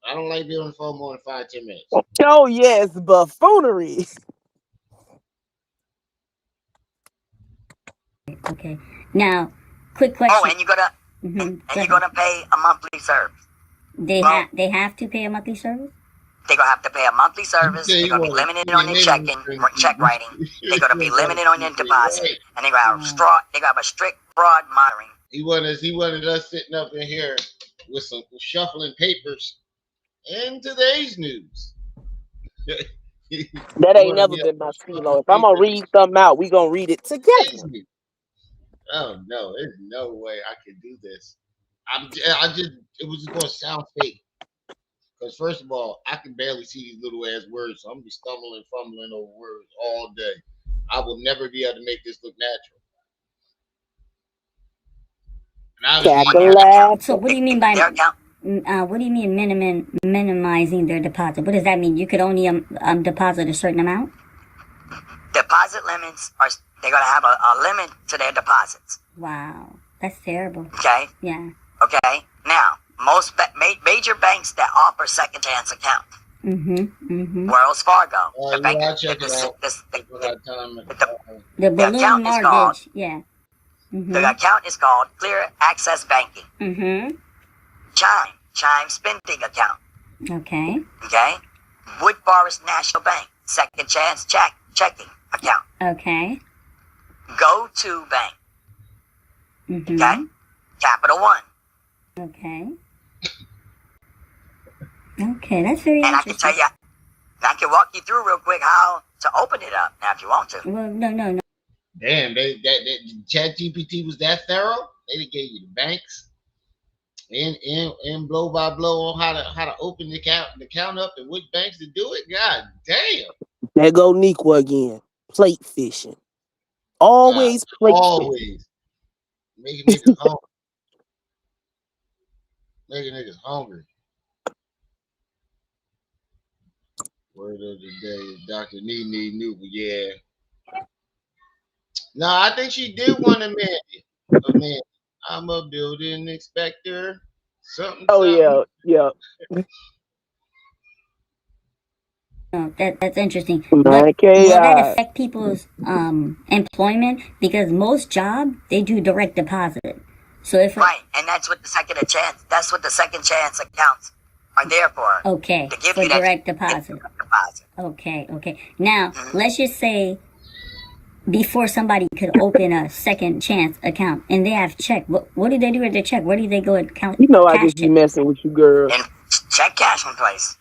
Speaker 1: I don't like being on the phone more than 5-10 minutes.
Speaker 3: Oh yes, buffoonery.
Speaker 4: Okay. Now, quick question.
Speaker 5: Oh, and you gotta you gotta pay a monthly service.
Speaker 4: They have to pay a monthly service?
Speaker 5: They're gonna have to pay a monthly service. They're gonna be limited on their check writing. They're gonna be limited on their deposit, and they're gonna have a strict fraud monitoring.
Speaker 1: He wanted us sitting up in here with some shuffling papers in today's news.
Speaker 3: That
Speaker 1: He
Speaker 3: ain't
Speaker 1: wanted
Speaker 3: never
Speaker 1: me up
Speaker 3: been my
Speaker 1: shuffling
Speaker 3: stilo. If I'm gonna
Speaker 1: papers
Speaker 3: read something out, we gonna read it
Speaker 1: in
Speaker 3: together.
Speaker 1: today's news. Oh no, there's no way I could do this. It was just gonna sound fake. Because first of all, I can barely see these little ass words, so I'm gonna be stumbling, fumbling over words all day. I will never be able to make this look natural. And obviously,
Speaker 3: Cackle
Speaker 5: Their account.
Speaker 4: So
Speaker 3: laughter.
Speaker 4: what do you mean by
Speaker 5: Their account.
Speaker 4: what do you mean minimizing their deposit? What does that mean? You could only deposit a certain amount?
Speaker 5: Deposit limits are they're gonna have a limit to their deposits.
Speaker 4: Wow, that's terrible.
Speaker 5: Okay.
Speaker 4: Yeah.
Speaker 5: Okay. Now, most major banks that offer second chance accounts. Wells Fargo. The bank.
Speaker 1: I'll check it out.
Speaker 4: The balloon
Speaker 5: account is
Speaker 4: mortgage.
Speaker 5: called.
Speaker 4: Yeah.
Speaker 5: The account is called Clear Access Banking. Chime Spending Account.
Speaker 4: Okay.
Speaker 5: Okay. Wood Forest National Bank Second Chance Checking Account.
Speaker 4: Okay.
Speaker 5: Go To Bank. Okay. Capital One.
Speaker 4: Okay. Okay, that's very
Speaker 5: And I
Speaker 4: interesting.
Speaker 5: can tell you, I can walk you through real quick how to open it up now if you want to.
Speaker 4: Well, no.
Speaker 1: Damn, that Chat GPT was that thorough. They gave you the banks and blow by blow on how to open the account up and which banks to do it. God damn.
Speaker 3: There go Niqua again. Plate fishing. Always plate fishing.
Speaker 1: Always making niggas hungry. Making niggas hungry. Word of the day is Dr. Nee New, but yeah. No, I think she did want a man. I'm a building inspector. Something.
Speaker 3: Oh yeah.
Speaker 4: No, that's interesting.
Speaker 3: My
Speaker 4: But will that
Speaker 3: chaos.
Speaker 4: affect people's employment? Because most jobs they do direct deposit. So if
Speaker 5: Right, and that's what the second chance. That's what the second chance accounts are there for.
Speaker 4: okay,
Speaker 5: To give
Speaker 4: for
Speaker 5: you that
Speaker 4: direct deposit.
Speaker 5: deposit.
Speaker 4: Okay. Now let's just say before somebody could open a second chance account and they have check. What do they do with their check? Where do they go and count?
Speaker 3: You know I
Speaker 4: cash
Speaker 3: just be
Speaker 4: it?
Speaker 3: messing with you, girl.
Speaker 5: And check cash in place.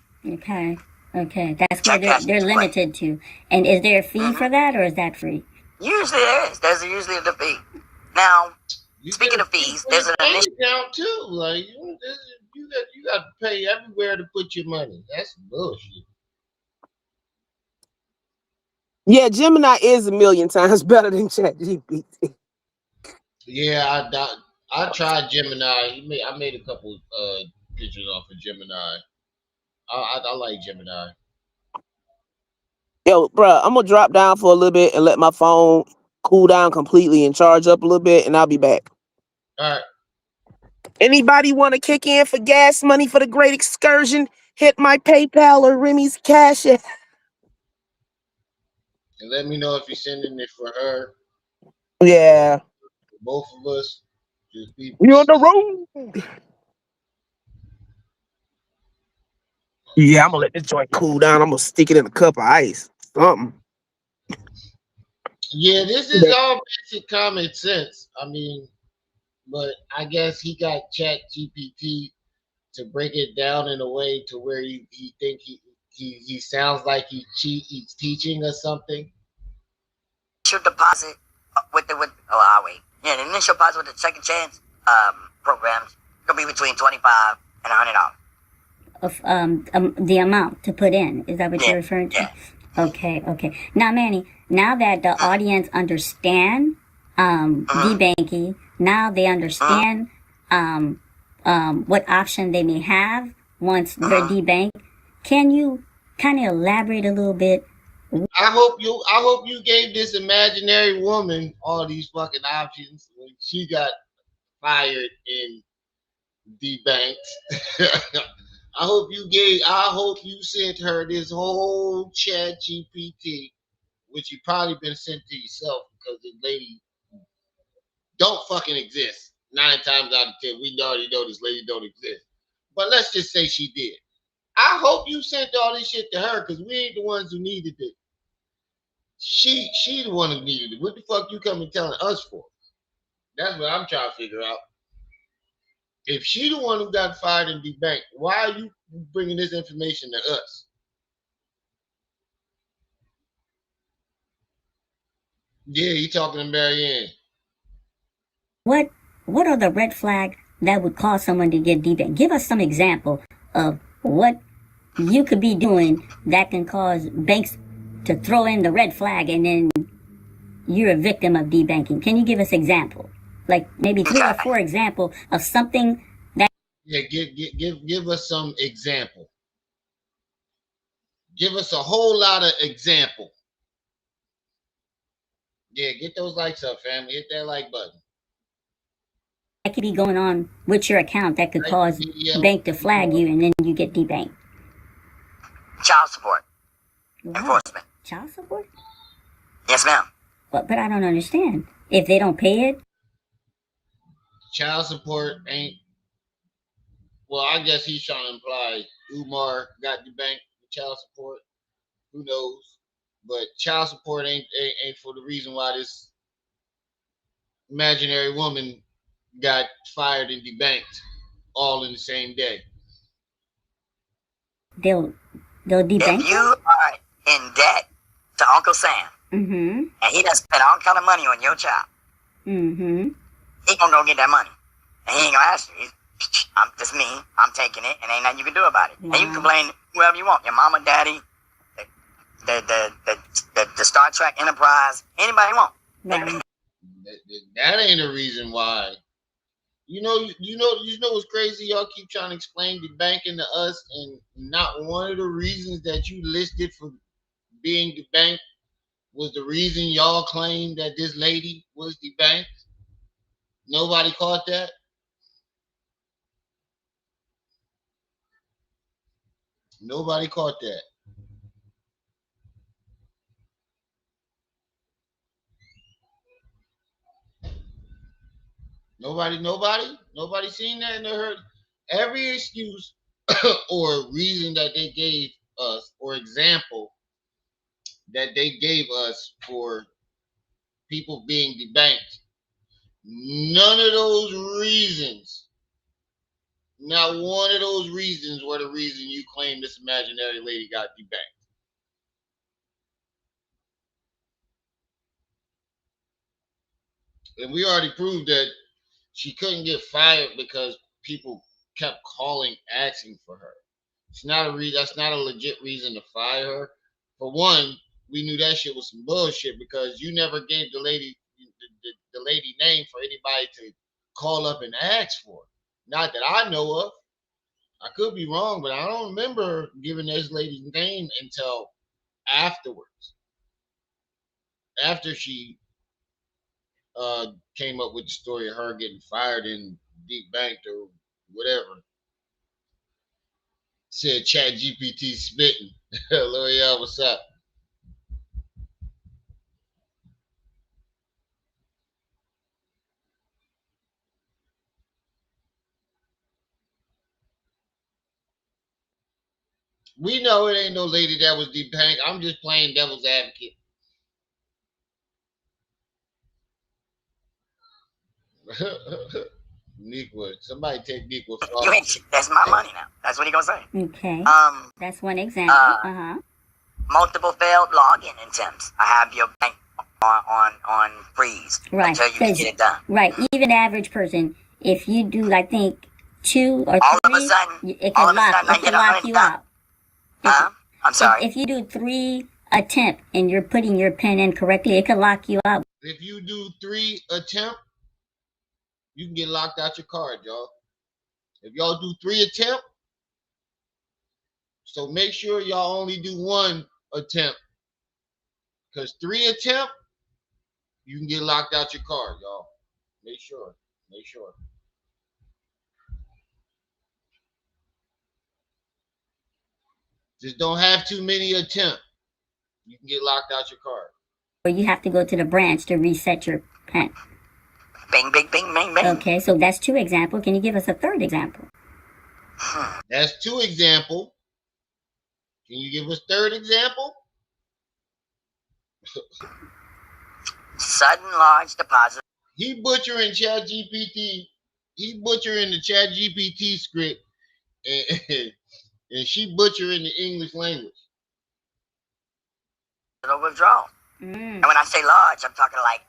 Speaker 4: Okay. That's
Speaker 5: Check
Speaker 4: what
Speaker 5: cash
Speaker 4: they're
Speaker 5: in place.
Speaker 4: limited to. And is there a fee for that, or is that free?
Speaker 5: Usually there is. There's usually the fee. Now, speaking of fees, there's an
Speaker 1: bank
Speaker 5: initial.
Speaker 1: account too. Like you got to pay everywhere to put your money. That's bullshit.
Speaker 3: Yeah, Gemini is a million times better than ChatGPT.
Speaker 1: Yeah, I tried Gemini. I made a couple pictures off of Gemini. I like Gemini.
Speaker 3: Yo, bro, I'm gonna drop down for a little bit and let my phone cool down completely and charge up a little bit, and I'll be back.
Speaker 1: All right.
Speaker 3: Anybody want to kick in for gas money for the great excursion? Hit my PayPal or Remy's Cash App.
Speaker 1: And let me know if you're sending it for her,
Speaker 3: Yeah.
Speaker 1: for both of us. Just be
Speaker 3: We on the road. Yeah, I'm gonna let this joint cool down. I'm gonna stick it in a cup of ice. Something.
Speaker 1: Yeah, this is all basic common sense. I mean, but I guess he got Chat GPT to break it down in a way to where he think he sounds like he's teaching us something.
Speaker 5: Initial deposit I'll wait. Yeah, the initial deposit with the second chance programs could be between $25 and $100.
Speaker 4: Of the amount to put in. Is that what you're referring to?
Speaker 5: Yeah.
Speaker 4: Okay. Now, Manny, now that the audience understand debanking, now they understand what option they may have once they're debanked. Can you kind of elaborate a little bit?
Speaker 1: I hope you gave this imaginary woman all these fucking options when she got fired and debanked. I hope you sent her this whole Chat GPT, which you probably been sent to yourself because this lady don't fucking exist. 9 times out of 10, we already know this lady don't exist. But let's just say she did. I hope you sent all this shit to her because we ain't the ones who needed it. She the one who needed it. What the fuck you coming telling us for? That's what I'm trying to figure out. If she the one who got fired and debanked, why are you bringing this information to us? Yeah, you talking to Marianne.
Speaker 4: What are the red flags that would cause someone to get debanked? Give us some example of what you could be doing that can cause banks to throw in the red flag and then you're a victim of debanking. Can you give us example? Like maybe 3 or 4 example of something that...
Speaker 1: Yeah, give us some example. Give us a whole lot of example. Yeah, get those likes up, family. Hit that like button.
Speaker 4: that could be going on with your account that could cause bank to flag you and then you get debanked.
Speaker 5: Child support.
Speaker 4: Wow.
Speaker 5: Enforcement.
Speaker 4: Child support?
Speaker 5: Yes, ma'am.
Speaker 4: But I don't understand. If they don't pay it?
Speaker 1: Child support ain't... Well, I guess he's trying to imply Umar got debanked with child support. Who knows? But child support ain't for the reason why this imaginary woman got fired and debanked all in the same day.
Speaker 4: They'll debank.
Speaker 5: If you are in debt to Uncle Sam, and he done spent all kind of money on your child, he gonna go get that money, and he ain't gonna ask you. This me. I'm taking it, and ain't nothing you can do about it. Wow. And you can complain whoever you want, your mama, daddy, the Star Trek Enterprise, anybody you want.
Speaker 4: Wow.
Speaker 1: That ain't a reason why. You know what's crazy? Y'all keep trying to explain the banking to us, and not one of the reasons that you listed for being debanked was the reason y'all claimed that this lady was debanked. Nobody caught that. Nobody caught that. Nobody seen that and heard every excuse or reason that they gave us or example that they gave us for people being debanked. None of those reasons, not one of those reasons were the reason you claim this imaginary lady got debanked. And we already proved that she couldn't get fired because people kept calling, asking for her. It's not a that's not a legit reason to fire her. For one, we knew that shit was some bullshit because you never gave the lady name for anybody to call up and ask for. Not that I know of. I could be wrong, but I don't remember giving this lady's name until afterwards. After she came up with the story of her getting fired and debanked or whatever. Said Chat GPT spitting. L'Oreal, what's up? We know it ain't no lady that was debanked. I'm just playing devil's advocate. Nequa, somebody take Nequa.
Speaker 5: You ain't shit. That's my money now. That's what he gonna say.
Speaker 4: Okay. That's one example.
Speaker 5: Multiple failed login attempts. I have your bank on freeze until you can get it done.
Speaker 4: Right. Even the average person, if you do, I think, 2 or 3,
Speaker 5: all of a sudden,
Speaker 4: it can lock you out.
Speaker 5: I'm sorry.
Speaker 4: If you do 3 attempts and you're putting your PIN in correctly, it can lock you out.
Speaker 1: If you do 3 attempts, you can get locked out your card, y'all. If y'all do 3 attempts, so make sure y'all only do 1 attempt. Because 3 attempts, you can get locked out your card, y'all. Make sure. Make sure. Just don't have too many attempts. You can get locked out your card.
Speaker 4: Or you have to go to the branch to reset your PIN.
Speaker 5: Bing, bing, bing, bing, bing.
Speaker 4: Okay, so that's 2 examples. Can you give us a 3rd example?
Speaker 1: That's 2 examples. Can you give us 3rd example?
Speaker 5: Sudden large deposit.
Speaker 1: He butchering ChatGPT. He butchering the ChatGPT script, and she butchering the English language.
Speaker 5: Withdrawal. And when I say large, I'm talking like,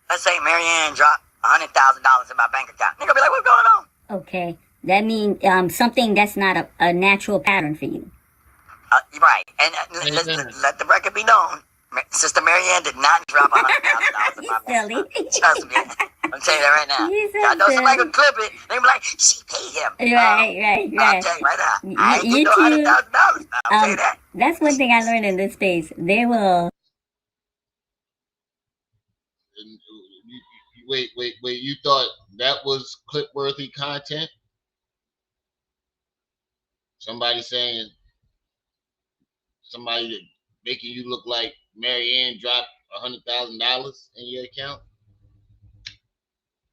Speaker 5: let's say Marianne dropped $100,000 in my bank account. Nigga be like, what's going on?
Speaker 4: Okay, that means something that's not a natural pattern for you.
Speaker 5: Right, and let the record be known. Sister Marianne did not drop $100,000 in my bank account. Trust me. I'm telling you that right now. I know somebody could clip it. They be like, she paid him.
Speaker 4: Right.
Speaker 5: I'll tell you right now. I ain't get no $100,000. I'll tell you that.
Speaker 4: That's one thing I learned in this space. They will.
Speaker 1: Wait. You thought that was clip-worthy content? Somebody saying, somebody making you look like Marianne dropped $100,000 in your account?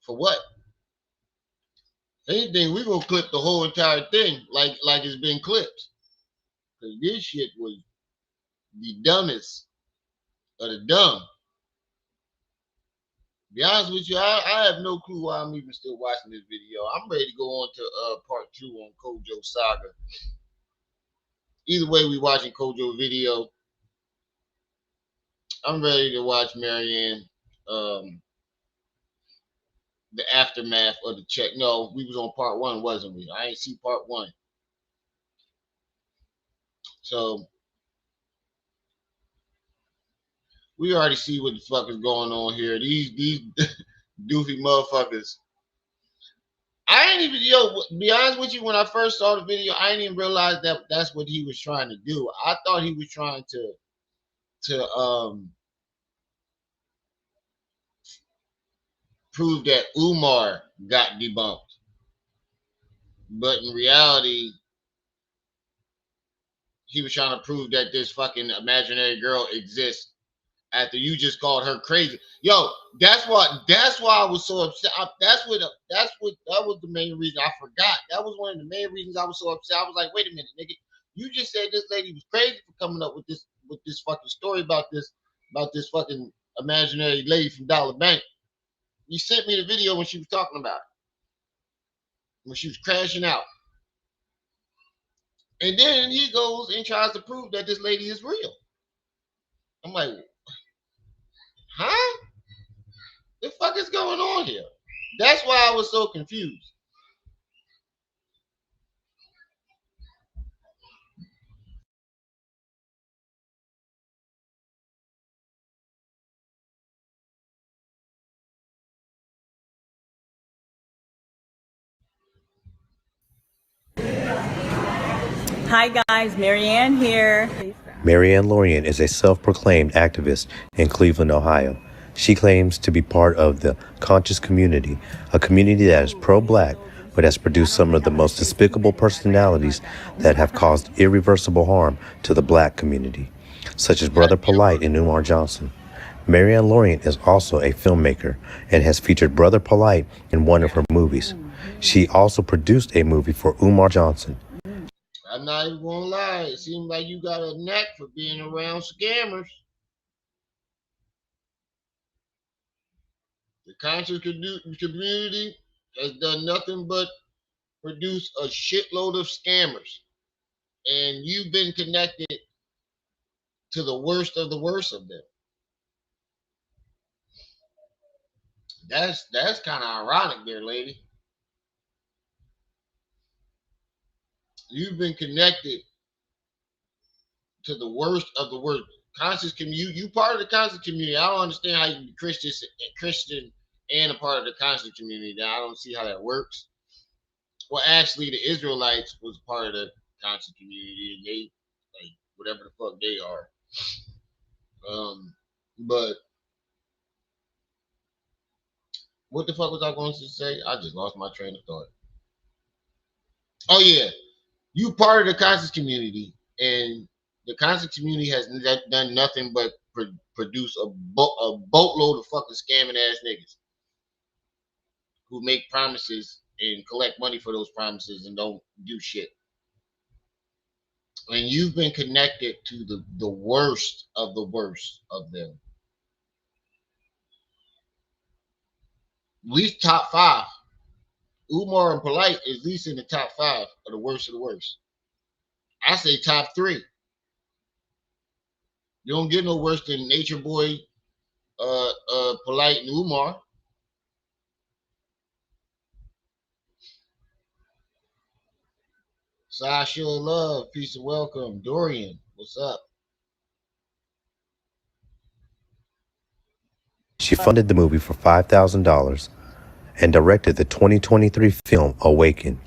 Speaker 1: For what? If anything, we're gonna clip the whole entire thing like it's been clipped. Because this shit was the dumbest of the dumb. To be honest with you, I have no clue why I'm even still watching this video. I'm ready to go on to part 2 on COGO Saga. Either way, we watching COGO video. I'm ready to watch Marianne, the aftermath of the check. No, we was on part 1, wasn't we? I ain't see part 1. So we already see what the fuck is going on here. These doofy motherfuckers. I ain't even, to be honest with you, when I first saw the video, I didn't even realize that that's what he was trying to do. I thought he was trying to prove that Umar got debunked. But in reality, he was trying to prove that this fucking imaginary girl exists after you just called her crazy. That's why I was so upset. That was the main reason. I forgot. That was one of the main reasons I was so upset. I was like, wait a minute, nigga. You just said this lady was crazy for coming up with this fucking story about this fucking imaginary lady from Dollar Bank. You sent me the video when she was talking about it. When she was crashing out. And then he goes and tries to prove that this lady is real. I'm like, huh? The fuck is going on here? That's why I was so confused.
Speaker 2: Hi guys, Marianne here.
Speaker 8: Marianne Lorient is a self-proclaimed activist in Cleveland, Ohio.
Speaker 9: She claims to be part of the conscious community, a community that is pro-black, but has produced some of the most despicable personalities that have caused irreversible harm to the black community, such as Brother Polite and Umar Johnson. Marianne Lorient is also a filmmaker and has featured Brother Polite in one of her movies. She also produced a movie for Umar Johnson.
Speaker 1: I'm not even gonna lie. It seems like you got a knack for being around scammers. The conscious community has done nothing but produce a shitload of scammers, and you've been connected to the worst of them. That's kind of ironic, there, lady. You've been connected to the worst of the worst. Conscious community. You part of the conscious community. I don't understand how you be Christian and a part of the conscious community. Now I don't see how that works. Well, actually, the Israelites was part of the conscious community, and they like whatever the fuck they are. But what the fuck was I going to say? I just lost my train of thought. Oh yeah, you part of the conscious community, and the conscious community has done nothing but produce a boatload of fucking scamming ass niggas who make promises and collect money for those promises and don't do shit. And you've been connected to the worst of the worst of them. At least top 5. Umar and Polite is at least in the top 5 of the worst of the worst. I say top 3. You don't get no worse than Nature Boy, Polite, and Umar. Sasha Love, peace and welcome. Dorian, what's up?
Speaker 9: She funded the movie for $5,000 and directed the 2023 film Awaken.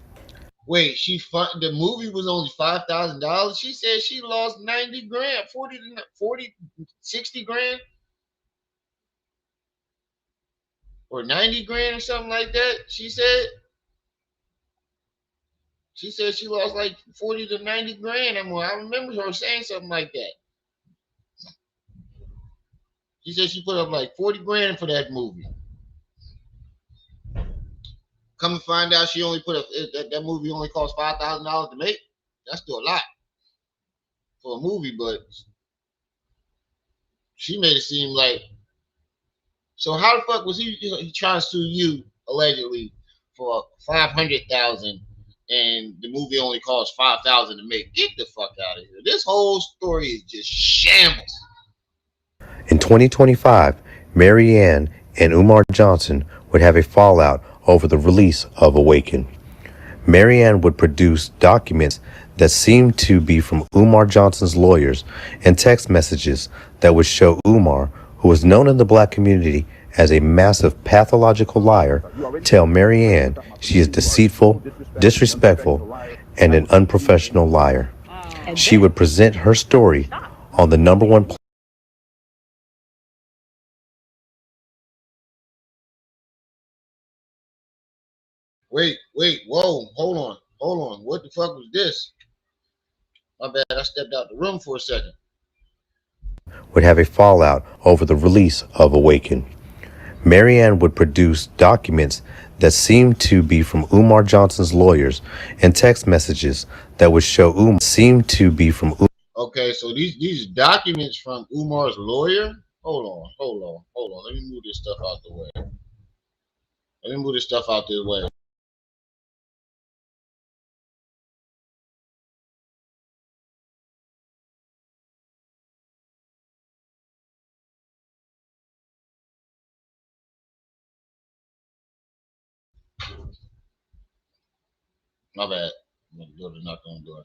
Speaker 1: Wait, the movie was only $5,000. She said she lost 90 grand, 60 grand, or 90 grand or something like that. She said she lost like 40 to 90 grand. I remember her saying something like that. She said she put up like 40 grand for that movie. Come to find out, she only put up that movie only cost $5,000 to make. That's still a lot for a movie, but she made it seem like. So how the fuck was he trying to sue you allegedly for 500,000, and the movie only cost 5,000 to make? Get the fuck out of here! This whole story is just shambles.
Speaker 9: In 2025, Marianne and Umar Johnson would have a fallout over the release of Awaken. Marianne would produce documents that seemed to be from Umar Johnson's lawyers and text messages that would show Umar, who was known in the black community as a massive pathological liar, tell Marianne she is deceitful, disrespectful, and an unprofessional liar. She would present her story on the #1
Speaker 1: Wait, whoa, hold on. What the fuck was this? My bad, I stepped out the room for a second.
Speaker 9: Would have a fallout over the release of Awaken. Marianne would produce documents that seemed to be from Umar Johnson's lawyers and text messages that would show
Speaker 1: Okay, so these documents from Umar's lawyer. Hold on. Let me move this stuff out the way. My bad. I'm gonna go to knock on the door.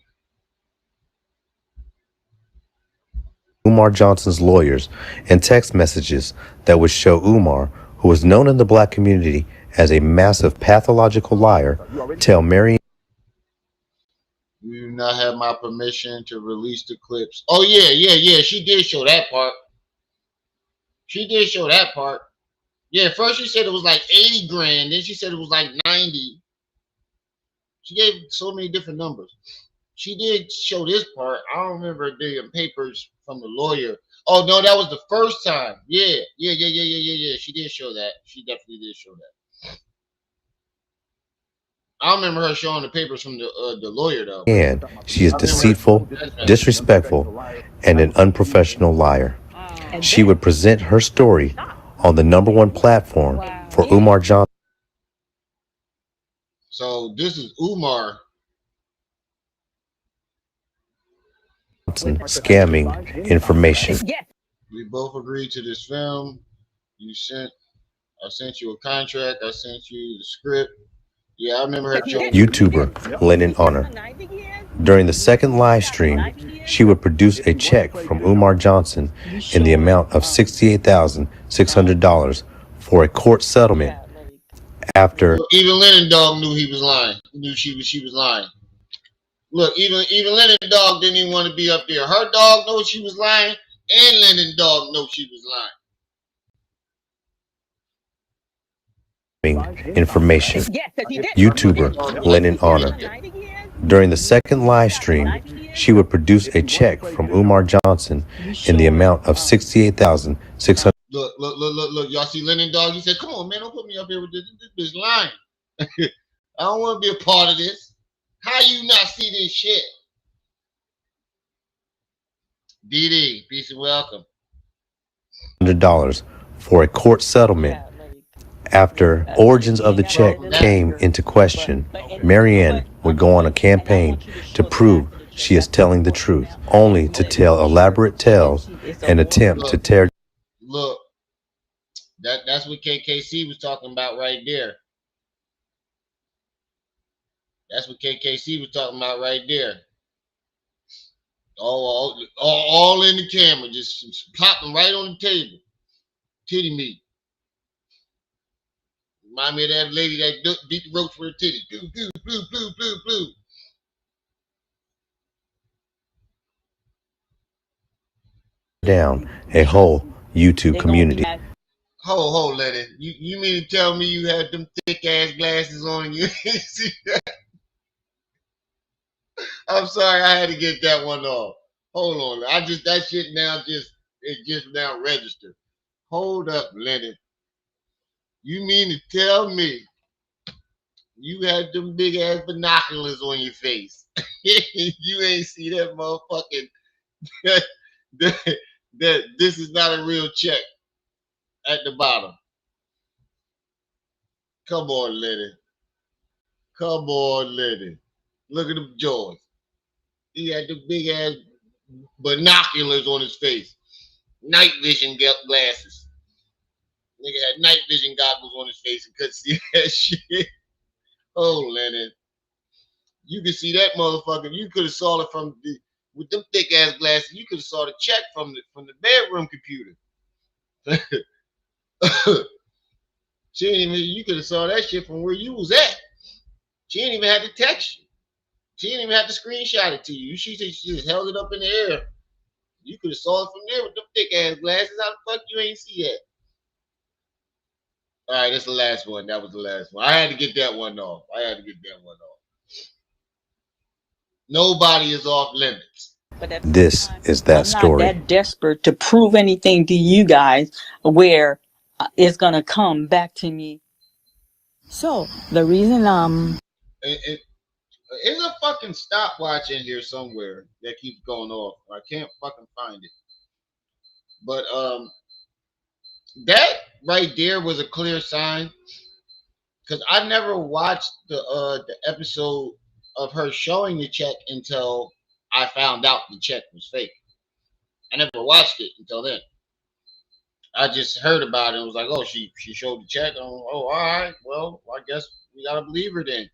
Speaker 9: Umar Johnson's lawyers and text messages that would show Umar, who was known in the black community as a massive pathological liar, tell Marianne.
Speaker 1: You do not have my permission to release the clips. Oh yeah. She did show that part. She did show that part. Yeah, first she said it was like 80 grand. Then she said it was like 90. She gave so many different numbers. She did show this part. I don't remember the papers from the lawyer. Oh no, that was the first time. Yeah. She did show that. She definitely did show that. I remember her showing the papers from the lawyer though.
Speaker 9: And she is deceitful, disrespectful, and an unprofessional liar. She would present her story on the #1 platform for Umar Johnson.
Speaker 1: So this is Umar
Speaker 9: Scamming information.
Speaker 1: we both agreed to this film. I sent you a contract. I sent you the script. Yeah, I remember her showing
Speaker 9: YouTuber Lennon Honor. During the second live stream, she would produce a check from Umar Johnson in the amount of $68,600 for a court settlement after
Speaker 1: even Lennon Dog knew he was lying. He knew she was lying. Look, even Lennon Dog didn't even want to be up there. Her dog knows she was lying, and Lennon Dog knows she was lying.
Speaker 9: information. YouTuber Lennon Honor. During the second live stream, she would produce a check from Umar Johnson in the amount of $68,600.
Speaker 1: Look. Y'all see Lennon Dog? He said, come on, man, don't put me up here with this bitch lying. I don't want to be a part of this. How you not see this shit? DD, peace and welcome.
Speaker 9: $100 for a court settlement. After origins of the check came into question, Marianne would go on a campaign to prove she is telling the truth, only to tell elaborate tales and attempt to tear.
Speaker 1: Look, that's what KKC was talking about right there. That's what KKC was talking about right there. All in the camera, just plopping right on the table. Titty meat. Remind me of that lady that beat the ropes with her titty. Blue.
Speaker 9: Down a whole YouTube community.
Speaker 1: Hold, Lennon. You mean to tell me you had them thick ass glasses on and you ain't see that? I'm sorry, I had to get that one off. Hold on. That shit now just now registered. Hold up, Lennon. You mean to tell me you had them big ass binoculars on your face? You ain't see that motherfucking that this is not a real check at the bottom. Come on, Lennon. Look at them jaws. He had the big ass binoculars on his face. Night vision glasses. Nigga had night vision goggles on his face and couldn't see that shit. Oh, Lennon. You could see that motherfucker. You could have saw it with them thick ass glasses. You could have saw the check from the bedroom computer. You could have saw that shit from where you was at. She didn't even have to text you. She didn't even have to screenshot it to you. She just held it up in the air. You could have saw it from there with them thick ass glasses. How the fuck you ain't see that? All right, that's the last one. That was the last one. I had to get that one off. Nobody is off limits.
Speaker 9: This is that story.
Speaker 2: I'm not that desperate to prove anything to you guys where it's gonna come back to me. So the reason
Speaker 1: There's a fucking stopwatch in here somewhere that keeps going off. I can't fucking find it. But that right there was a clear sign, because I never watched the episode of her showing the check until I found out the check was fake. I never watched it until then. I just heard about it and was like, oh, she showed the check. Oh, all right. Well, I guess we gotta believe her then.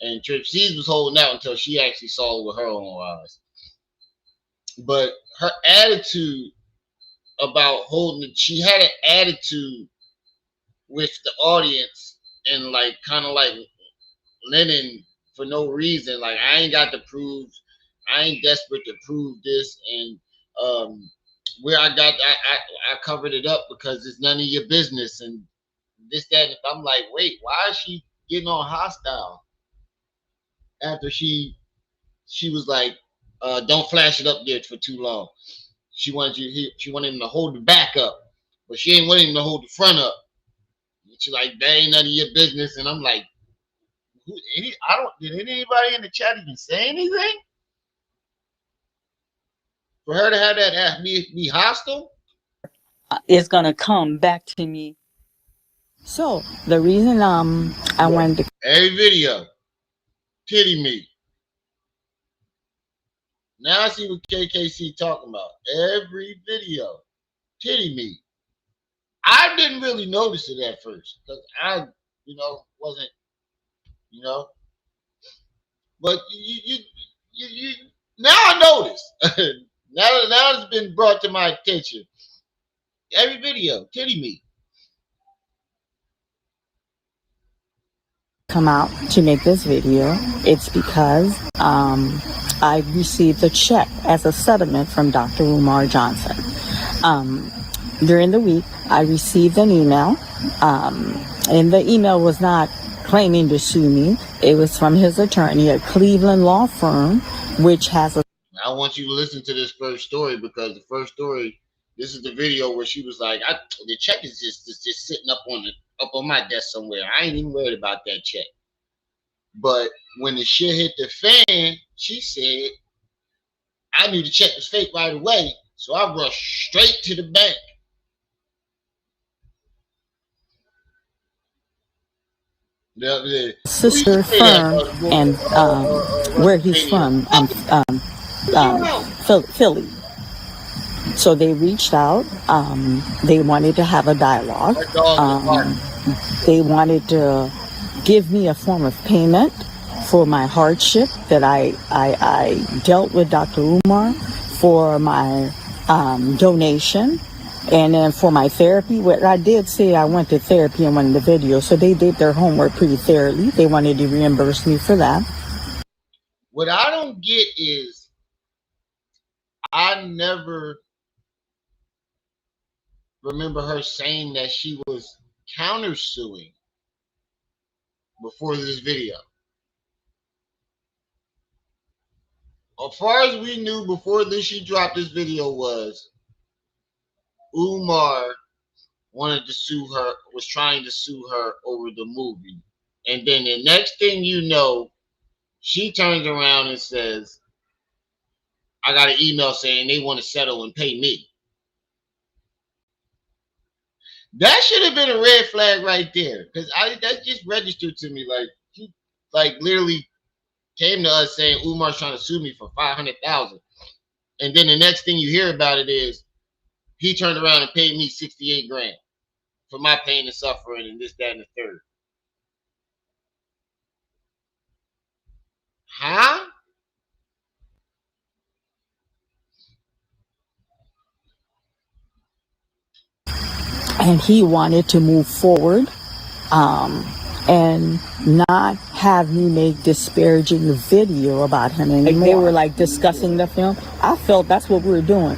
Speaker 1: And Trip C's was holding out until she actually saw it with her own eyes. But her attitude about she had an attitude with the audience and like kind of like Lennon for no reason. Like, I ain't got to prove, I ain't desperate to prove this. And where I covered it up because it's none of your business and this, that, and I'm like, wait, why is she getting all hostile after she was like, don't flash it up there for too long. She wanted him to hold the back up, but she ain't wanting him to hold the front up. She like, that ain't none of your business. And I'm like, did anybody in the chat even say anything? For her to have that be hostile?
Speaker 2: It's gonna come back to me. So the reason I wanted to
Speaker 1: every video, titty me. Now I see what KKC talking about. Every video, titty me. I didn't really notice it at first because I, wasn't, but you now I notice. now it's been brought to my attention. Every video, titty me.
Speaker 2: come out to make this video. It's because I received a check as a settlement from Dr. Umar Johnson. During the week, I received an email, and the email was not claiming to sue me. It was from his attorney at Cleveland law firm, which has a...
Speaker 1: I want you to listen to this first story because the first story, this is the video where she was like, the check is just sitting up on my desk somewhere. I ain't even worried about that check. But when the shit hit the fan, she said, I knew the check was fake right away, so I rushed straight to the bank. The
Speaker 2: sister firm and where he's from, Philly. So they reached out. They wanted to have a dialogue. They wanted to give me a form of payment for my hardship that I dealt with Dr. Umar, for my donation, and then for my therapy. Where I did say I went to therapy in one of the videos, so they did their homework pretty thoroughly. They wanted to reimburse me for that.
Speaker 1: What I don't get is I never remember her saying that she was countersuing before this video. As far as we knew before she dropped this video was Umar wanted to sue her, was trying to sue her over the movie. And then the next thing you know, she turns around and says, I got an email saying they want to settle and pay me. That should have been a red flag right there. Because that just registered to me. Like, he literally came to us saying Umar's trying to sue me for $500,000. And then the next thing you hear about it is he turned around and paid me $68,000 for my pain and suffering and this, that, and the third. Huh?
Speaker 2: And he wanted to move forward and not have me make disparaging video about him anymore. They were discussing the film. I felt that's what we were doing.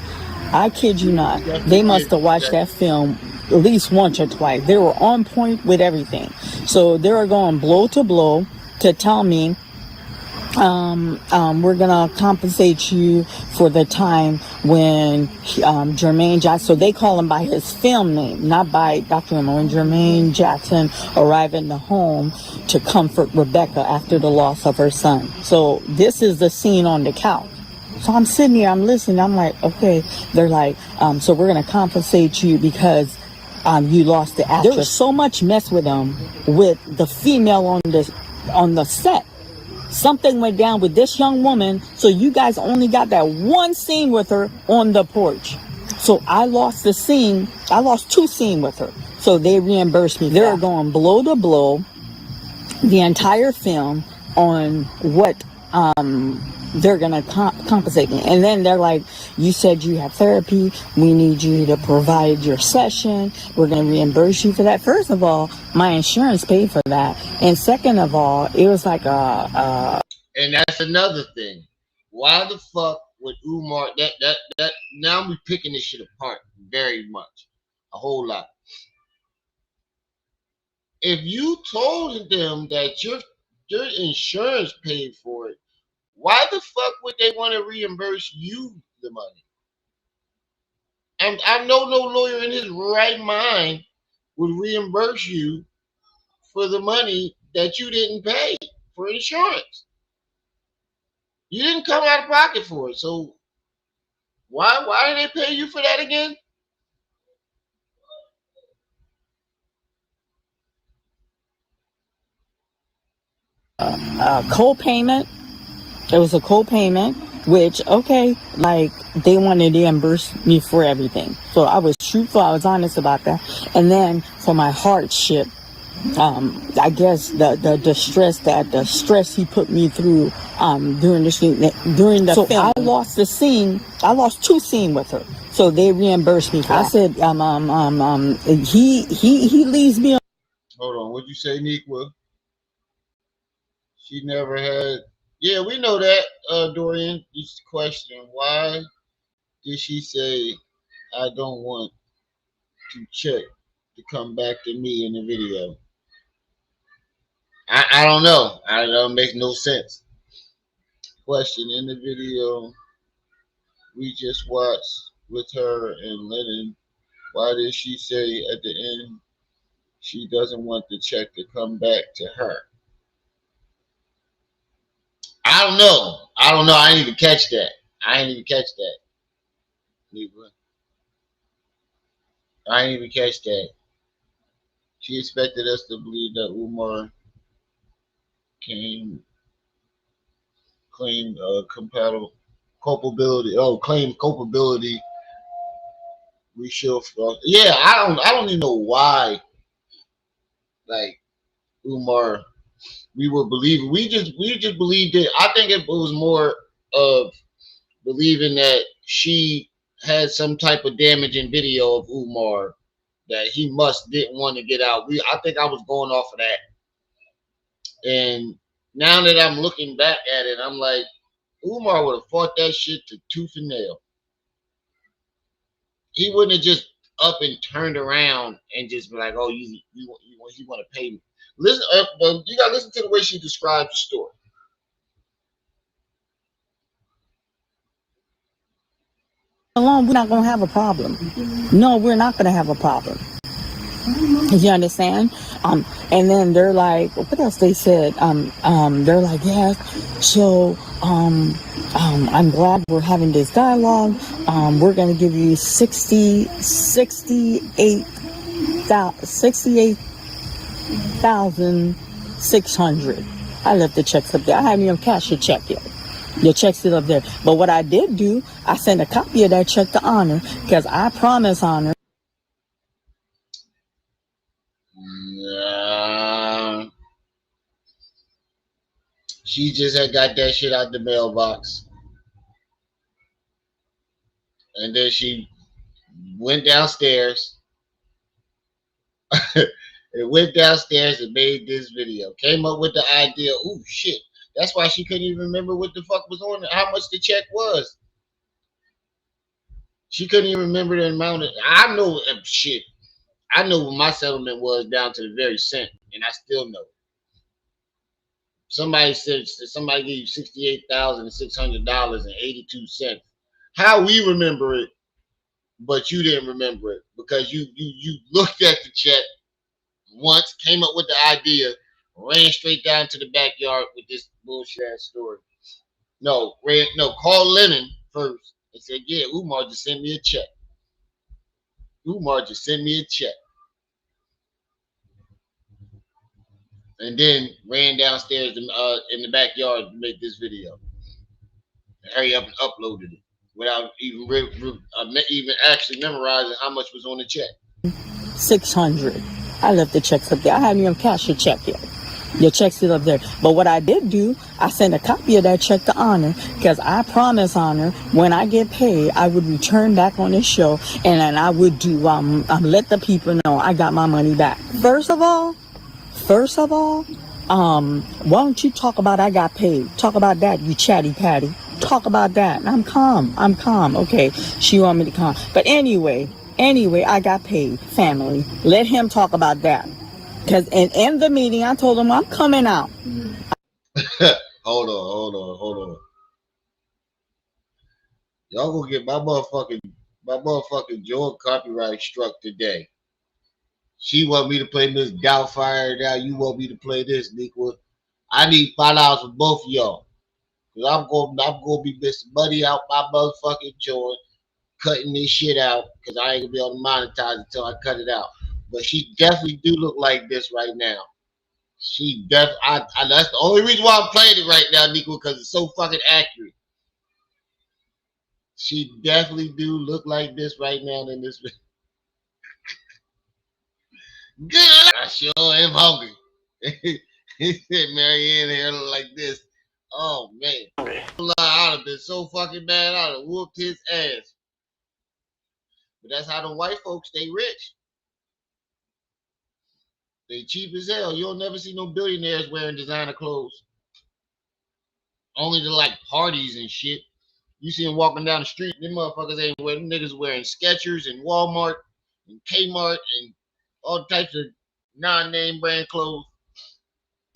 Speaker 2: I kid you not. They must have watched that film at least once or twice. They were on point with everything. So they were going blow to blow to tell me, we're gonna compensate you for the time when Jermaine Jackson, so they call him by his film name, not by Dr. Umar. When Jermaine Jackson arrived in the home to comfort Rebecca after the loss of her son. So this is the scene on the couch. So I'm sitting here, I'm listening, I'm like, okay. They're like, so we're gonna compensate you because you lost the actress. There was so much mess with them, with the female on the set. Something went down with this young woman, so you guys only got that one scene with her on the porch. So I lost the scene. I lost 2 scenes with her. So they reimbursed me. They're going blow to blow the entire film on what they're going to compensate me. And then they're like, you said you have therapy. We need you to provide your session. We're going to reimburse you for that. First of all, my insurance paid for that. And second of all, it was like
Speaker 1: and that's another thing. Why the fuck with Umar, that now we picking this shit apart very much, a whole lot. If you told them that your insurance paid for it, why the fuck would they want to reimburse you the money? And I know no lawyer in his right mind would reimburse you for the money that you didn't pay for insurance. You didn't come out of pocket for it, so why did they pay you for that again?
Speaker 2: Co-payment. It was a co-payment, which, okay, like, they wanted to reimburse me for everything. So I was truthful, I was honest about that. And then for my hardship, I guess the stress he put me through during the film. I lost the scene. I lost 2 scenes with her. So they reimbursed me for that. I said, he leaves me.
Speaker 1: Hold on, what'd you say, Nequa? She never had. Yeah, we know that, Dorian. This question: why did she say, "I don't want to check to come back to me in the video"? I don't know. I don't make no sense. Question: in the video we just watched with her and Lennon, why did she say at the end she doesn't want the check to come back to her? I don't know. I didn't even catch that. I didn't even catch that. She expected us to believe that Umar claimed culpability. Oh, claimed culpability. We should. Yeah, I don't even know why. Like Umar, we were believing. We just believed it. I think it was more of believing that she had some type of damaging video of Umar that he didn't want to get out. I think I was going off of that. And now that I'm looking back at it, I'm like, Umar would have fought that shit to tooth and nail. He wouldn't have just up and turned around and just be like, "Oh, you want to pay me?" Listen, but you gotta listen to the way she describes the story.
Speaker 2: Alone, we're not gonna have a problem. No, we're not gonna have a problem. You understand? And then they're like, what else they said? They're like, yeah, so, I'm glad we're having this dialogue. We're going to give you 68,600. I left the checks up there. I haven't even cashed your check yet. Your check's still up there. But what I did do, I sent a copy of that check to Honor, because I promised Honor.
Speaker 1: She just had got that shit out the mailbox. And then she went downstairs. It went downstairs and made this video. Came up with the idea. Oh, shit. That's why she couldn't even remember what the fuck was on it, how much the check was. She couldn't even remember the amount of. I know shit. I know what my settlement was down to the very cent, and I still know. Somebody said somebody gave you $68,600.82. How we remember it, but you didn't remember it because you looked at the check once, came up with the idea, ran straight down to the backyard with this bullshit ass story. Called Lennon first and said, "Yeah, Umar just sent me a check. Umar just sent me a check." And then ran downstairs in the backyard to make this video. And hurry up and uploaded it without even actually memorizing how much was on the check.
Speaker 2: 600. I left the checks up there. I haven't even cashed your check yet. Your check's still up there. But what I did do, I sent a copy of that check to Honor, because I promised Honor when I get paid, I would return back on this show and I would do let the people know I got my money back. First of all, why don't you talk about I got paid? Talk about that, you chatty patty. talk about that. And I'm calm. Okay, she want me to calm. But anyway, I got paid. Family, let him talk about that. Because in the meeting, I told him I'm coming out.
Speaker 1: Hold on. Y'all gonna get my motherfucking Jordan copyright struck today. She want me to play Miss Doubtfire. Now you want me to play this, Niqua. I need $5 from both of y'all. Cause I'm gonna be missing money out my motherfucking joint, cutting this shit out, cause I ain't gonna be able to monetize until I cut it out. But she definitely do look like this right now. That's the only reason why I'm playing it right now, Niqua, because it's so fucking accurate. She definitely do look like this right now in this. Good. I sure am hungry. He said Marianne hair look like this. Oh man. I'd have been so fucking mad. I'd have whooped his ass. But that's how the white folks stay rich. They cheap as hell. You'll never see no billionaires wearing designer clothes. Only to like parties and shit. You see them walking down the street, them motherfuckers ain't wearing, them niggas wearing Skechers and Walmart and Kmart and all types of non-name brand clothes.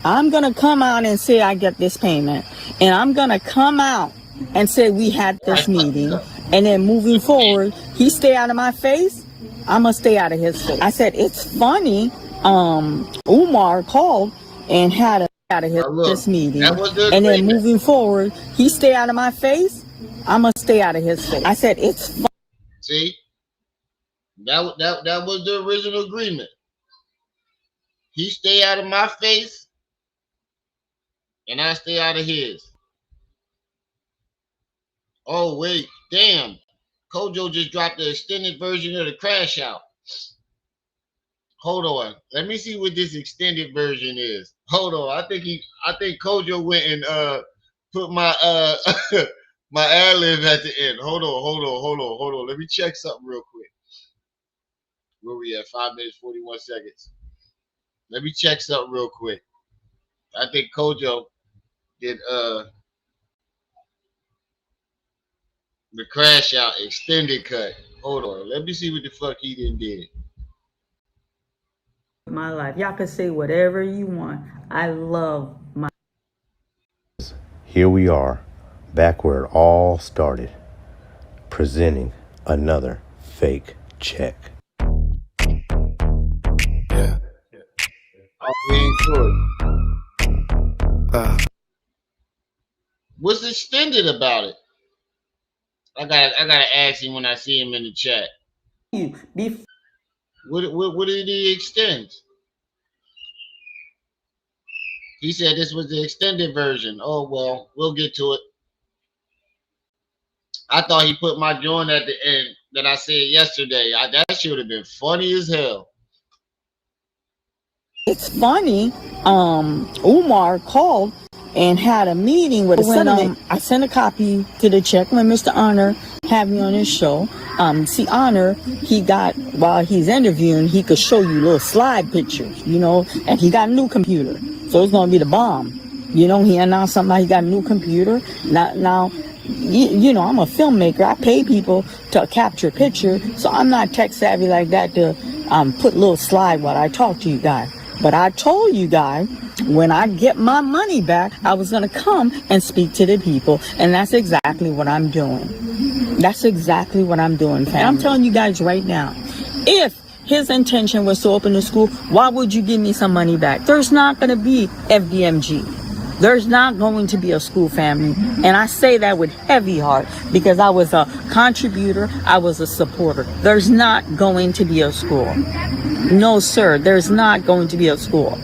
Speaker 2: I'm going to come out and say I get this payment. And I'm going to come out and say we had this meeting. And then moving forward, he stay out of my face, I'm going to stay out of his face. I said, it's funny. Umar called and had out of this meeting. And then moving forward, he stay out of my face, I'm going to stay out of his face. I said, it's funny.
Speaker 1: See? That was the original agreement. He stay out of my face, and I stay out of his. Oh, wait. Damn. COGO just dropped the extended version of the Crash Out. Hold on. Let me see what this extended version is. Hold on. I think COGO went and put my my ad lib at the end. Hold on. Let me check something real quick. Where we at? 5 minutes, 41 seconds. Let me check something real quick. I think COGO did the Crash Out extended cut. Hold on. Let me see what the fuck he did.
Speaker 2: My life. Y'all can say whatever you want. I love my.
Speaker 9: Here we are, back where it all started, presenting another fake check.
Speaker 1: Yeah. What's extended about it? I gotta ask him when I see him in the chat. What did he extend? He said this was the extended version. Oh well, we'll get to it. I thought he put my joint at the end that I said yesterday. That should have been funny as hell.
Speaker 2: It's funny. Umar called and had a meeting with I sent a copy to the check when Mr. Honor had me on his show. See, Honor, he got, while he's interviewing, he could show you little slide pictures, and he got a new computer. So it's going to be the bomb. He announced something like he got a new computer. Now, I'm a filmmaker. I pay people to capture picture. So I'm not tech savvy like that to put a little slide while I talk to you guys. But I told you guys, when I get my money back, I was going to come and speak to the people. And that's exactly what I'm doing. Family. And I'm telling you guys right now, if his intention was to open the school, why would you give me some money back? There's not going to be FDMG. There's not going to be a school, family. And I say that with heavy heart because I was a contributor. I was a supporter. There's not going to be a school. No, sir, there's not going to be a school.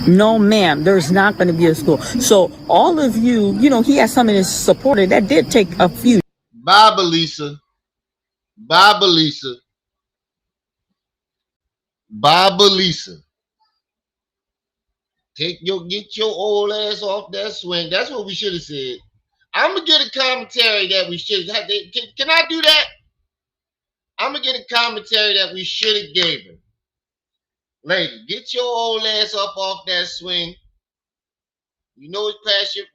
Speaker 2: No, ma'am, there's not going to be a school. So all of you, he has some of his supporters that did take a few.
Speaker 1: Bye, Belisa. Get your old ass off that swing. That's what we should have said. I'm gonna get a commentary that we should have. Can I do that? I'm gonna get a commentary that we should have gave her. Lady, get your old ass up off that swing You know it's past your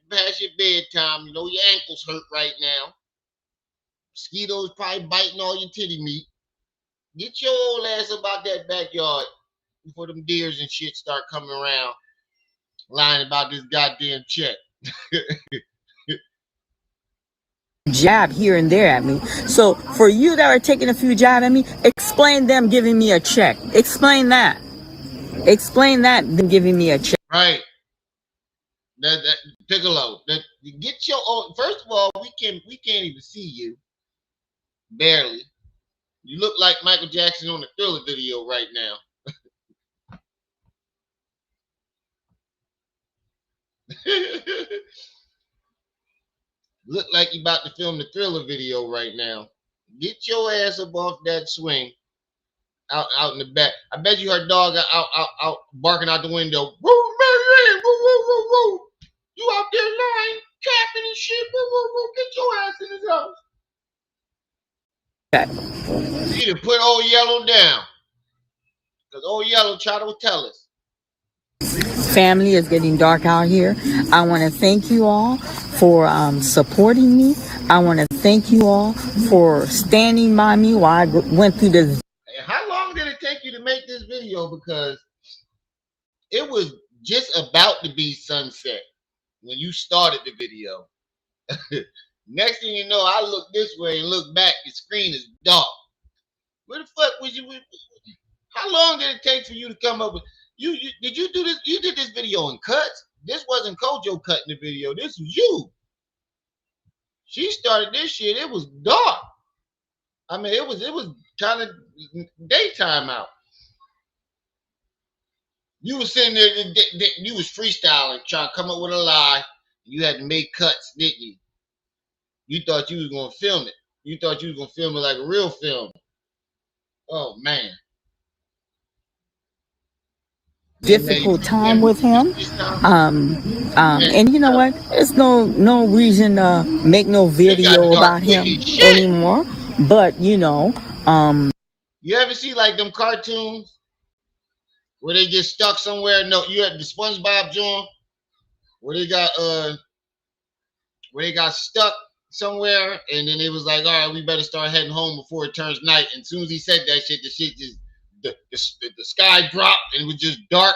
Speaker 1: bedtime. You know your ankles hurt right now. Mosquitoes probably biting all your titty meat. Get your old ass about that backyard before them deers and shit start coming around lying about this goddamn check.
Speaker 2: jab here and there at me. So for you that are taking a few jab at me, explain them giving me a check. Explain that. Explain that them giving me a check.
Speaker 1: Right. That Piccolo. That get your own. First of all, we can't even see you. Barely. You look like Michael Jackson on the Thriller video right now. Look like you about to film the Thriller video right now. Get your ass up off that swing. Out in the back. I bet you her dog out barking out the window. Woo, Marianne, woo, woo, woo, woo. You out there lying, capping and shit. Woo, woo, woo. Get your ass in his house. You need to put Old Yellow down. Because Old Yellow tried to tell us.
Speaker 2: Family, is getting dark out here. I want to thank you all for supporting me. I want to thank you all for standing by me while I went through this.
Speaker 1: How long did it take you to make this video? Because it was just about to be sunset when you started the video. Next thing you know, I look this way and look back, the screen is dark. Where the fuck was you? How long did it take for you to come up with did you do this? You did this video in cuts. This wasn't COGO cutting the video. This was you. She started this shit. It was dark. I mean, it was kind of daytime out. You was sitting there, you was freestyling, trying to come up with a lie. You had to make cuts, didn't you? You thought you was gonna film it. You thought you was gonna film it like a real film. Oh man.
Speaker 2: Difficult time with him. And you know what? There's no reason to make no video about him anymore. But you know,
Speaker 1: you ever see like them cartoons where they get stuck somewhere? No, you had the SpongeBob joint where they got stuck somewhere, and then it was like, all right, we better start heading home before it turns night. And as soon as he said that shit, the shit just the sky dropped and it was just dark.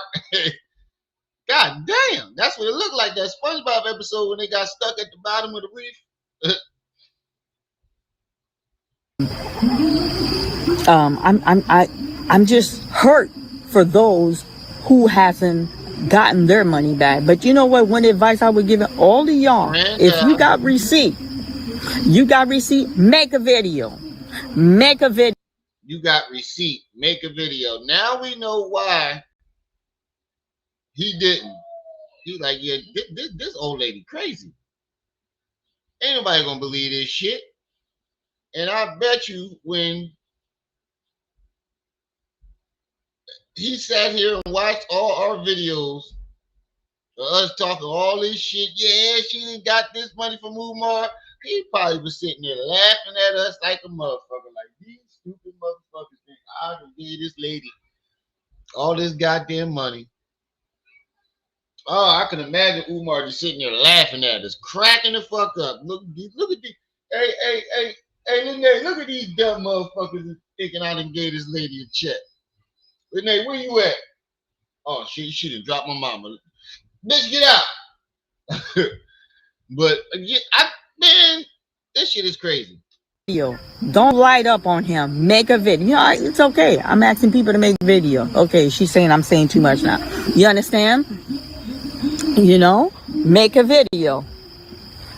Speaker 1: God damn, that's what it looked like, that SpongeBob episode when they got stuck at the bottom of the reef.
Speaker 2: I'm just hurt for those who hasn't gotten their money back. But you know what? One advice I would give all of y'all: if you got receipt, make a video. Make a video.
Speaker 1: You got receipt, make a video. Now we know why he didn't. He like, yeah, this old lady crazy. Ain't nobody gonna believe this shit. And I bet you when he sat here and watched all our videos of us talking all this shit, yeah, she didn't got this money from Umar, he probably was sitting there laughing at us like a motherfucker. Like, these stupid motherfuckers think I can give this lady all this goddamn money. Oh, I can imagine Umar just sitting there laughing at us, cracking the fuck up. Look at these. Hey, Lene, look at these dumb motherfuckers thinking I done gave this lady a check. Lene, where you at? Oh, she done dropped my mama. Bitch, get out. But man, this shit is crazy.
Speaker 2: Don't light up on him. Make a video. You know, it's okay. I'm asking people to make a video. Okay, she's saying I'm saying too much now. You understand? You know, make a video.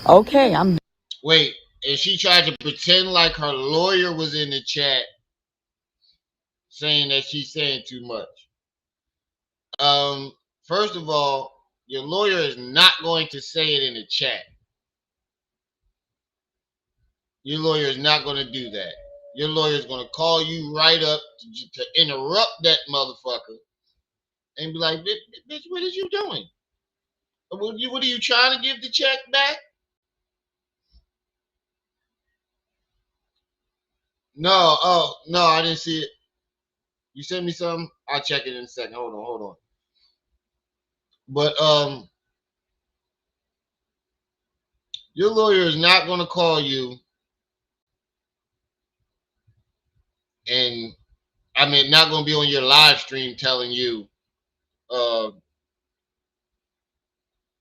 Speaker 2: Okay, I'm.
Speaker 1: Wait, and she tried to pretend like her lawyer was in the chat saying that she's saying too much. First of all, your lawyer is not going to say it in the chat. Your lawyer is not going to do that. Your lawyer is going to call you right up to interrupt that motherfucker and be like, bitch, what is you doing? What are you trying to give the check back? No, I didn't see it. You sent me something? I'll check it in a second. Hold on. But Your lawyer is not going to call you and not going to be on your live stream telling you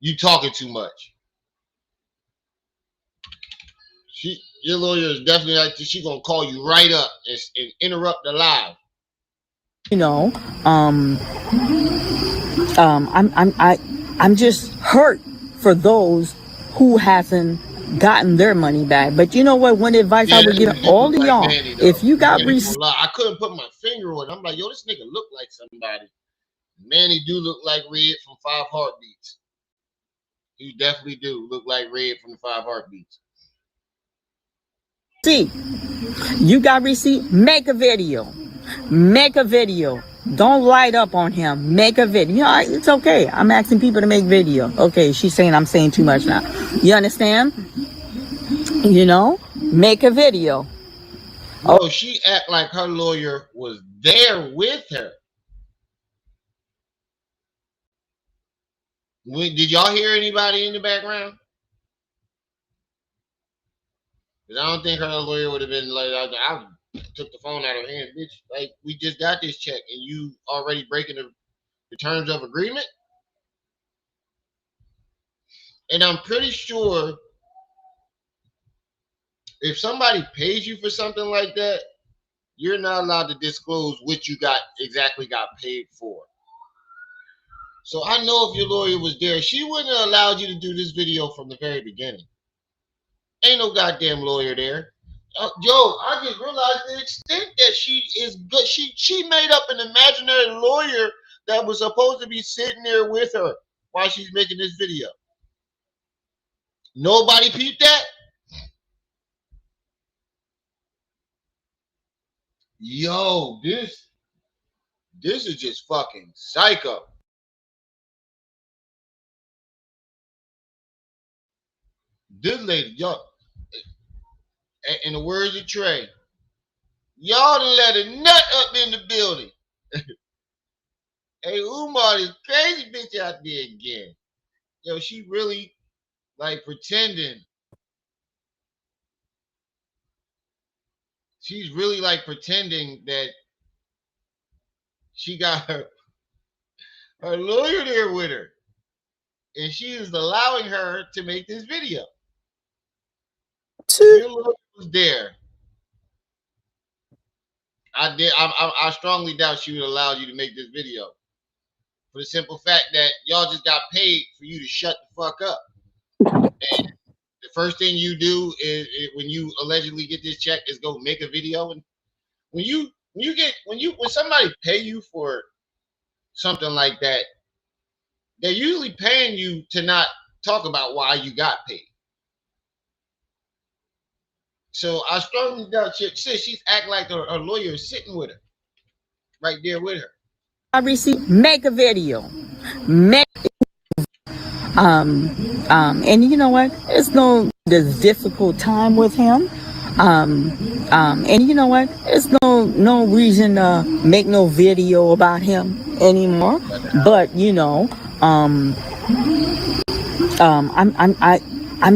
Speaker 1: you talking too much. Your lawyer is definitely like she going to call you right up and interrupt the live.
Speaker 2: I'm just hurt for those who hasn't gotten their money back. But you know what? One advice I would give all of y'all, if you got
Speaker 1: I couldn't put my finger on it. I'm like, yo, this nigga look like somebody. Manny do look like Red from 5 Heartbeats. He definitely do look like Red from the 5 Heartbeats.
Speaker 2: See, you got receipt, make a video. Make a video. Don't light up on him. Make a video. You know, it's okay. I'm asking people to make video. Okay, she's saying I'm saying too much now. You understand? You know, make a video.
Speaker 1: Oh, she act like her lawyer was there with her. Did y'all hear anybody in the background? Because I don't think her lawyer would have been like, I took the phone out of her hands, bitch. Like, we just got this check and you already breaking the terms of agreement. And I'm pretty sure if somebody pays you for something like that, you're not allowed to disclose what you exactly got paid for. So I know if your lawyer was there, she wouldn't have allowed you to do this video from the very beginning. Ain't no goddamn lawyer there. I just realized the extent that she is good. She made up an imaginary lawyer that was supposed to be sitting there with her while she's making this video. Nobody peeped that? Yo, this is just fucking psycho. This lady, y'all, in the words of Trey, y'all done let a nut up in the building. Hey, Umar, this crazy bitch out there again. Yo, she really like pretending. She's really like pretending that she got her lawyer there with her. And she is allowing her to make this video. If your lawyer was there, I strongly doubt she would allow you to make this video. For the simple fact that y'all just got paid for you to shut the fuck up. And the first thing you do is when you allegedly get this check is go make a video. And when somebody pay you for something like that, they're usually paying you to not talk about why you got paid. So I strongly doubt she's acting like her lawyer is sitting with her, right there with her.
Speaker 2: I receive, make a video. And you know what? It's no this difficult time with him. And you know what? It's no reason to make no video about him anymore. But you know, I'm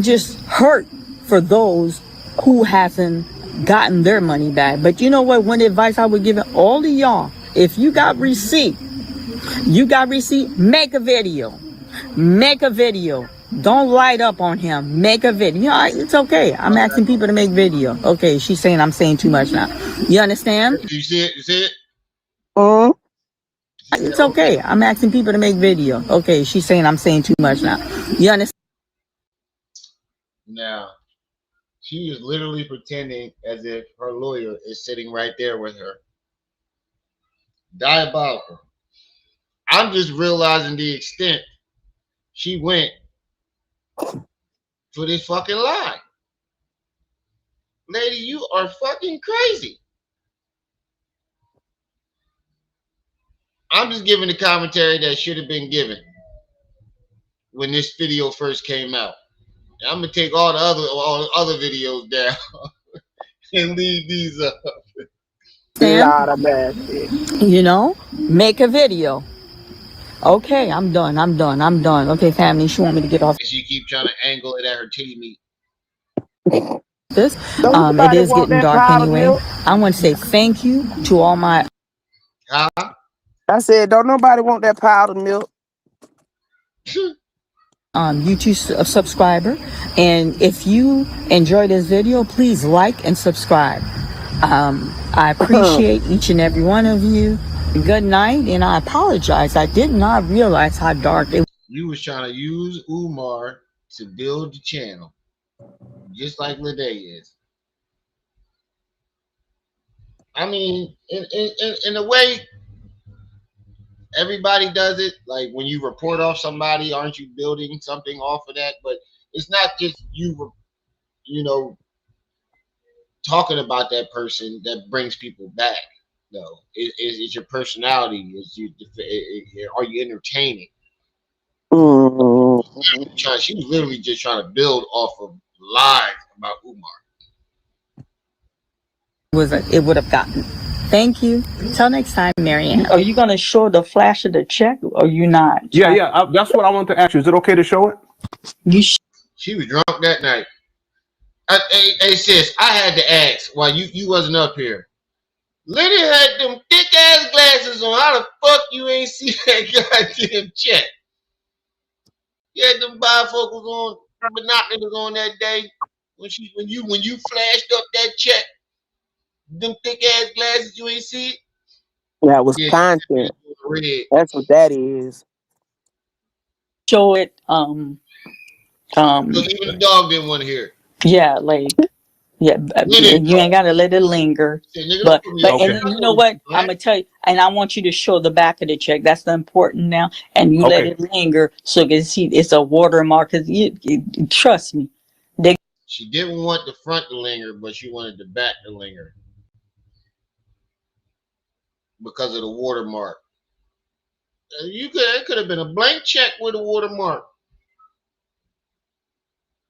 Speaker 2: just hurt for those who hasn't gotten their money back. But you know what? One advice I would give all of y'all: if you got receipt, make a video. Make a video. Don't light up on him. Make a video. You know, it's okay. I'm asking people to make video. Okay, she's saying I'm saying too much now. You understand?
Speaker 1: You see it? You see it?
Speaker 2: It's okay. I'm asking people to make video. Okay, she's saying I'm saying too much now. You understand?
Speaker 1: Now, she is literally pretending as if her lawyer is sitting right there with her. Diabolical. I'm just realizing the extent she went for this fucking lie. Lady, you are fucking crazy. I'm just giving the commentary that should have been given when this video first came out. And I'm gonna take all the other videos down and leave these up.
Speaker 3: A lot of bad shit.
Speaker 2: You know, make a video. Okay, I'm done. Okay, family, she want me to get off.
Speaker 1: And she keep trying to angle it at her titty meat.
Speaker 2: this.
Speaker 3: Don't
Speaker 2: It
Speaker 3: nobody
Speaker 2: is
Speaker 3: want
Speaker 2: getting
Speaker 3: that
Speaker 2: dark
Speaker 3: powdered
Speaker 2: anyway.
Speaker 3: milk.
Speaker 2: I want to say thank you to all my
Speaker 1: Huh?
Speaker 3: I said, don't nobody want that powdered milk.
Speaker 2: YouTube subscriber. And if you enjoy this video, please like and subscribe. I appreciate each and every one of you. Good night, and I apologize. I did not realize how dark it was.
Speaker 1: You was trying to use Umar to build the channel, just like Lede is. I mean, in a way, everybody does it. Like when you report off somebody, aren't you building something off of that? But it's not just you, you know, talking about that person that brings people back. No, it's your personality. Are you entertaining?
Speaker 3: Mm-hmm.
Speaker 1: She was literally just trying to build off of lies about Umar.
Speaker 2: It would have gotten. Thank you. Till next time, Marianne. Are you going to show the flash of the check, or you not?
Speaker 10: Yeah. That's what I wanted to ask you. Is it okay to show it?
Speaker 1: She was drunk that night. Hey sis, I had to ask why you wasn't up here. Liddy had them thick ass glasses on. How the fuck you ain't see that goddamn check? You had them bifocals on, binoculars on that day when you flashed up that check. Them thick ass glasses, you ain't see it.
Speaker 3: That was
Speaker 1: Yeah,
Speaker 3: content.
Speaker 1: red.
Speaker 3: That's what that is.
Speaker 2: Show it.
Speaker 1: Look, even the dog didn't want to hear it.
Speaker 2: Yeah, like. Yeah, you ain't gotta let it linger. But and then you know what? I'm gonna tell you, and I want you to show the back of the check. That's the important now, and you let it linger so you can see it's a watermark. Cause trust me,
Speaker 1: she didn't want the front to linger, but she wanted the back to linger because of the watermark. It could have been a blank check with a watermark.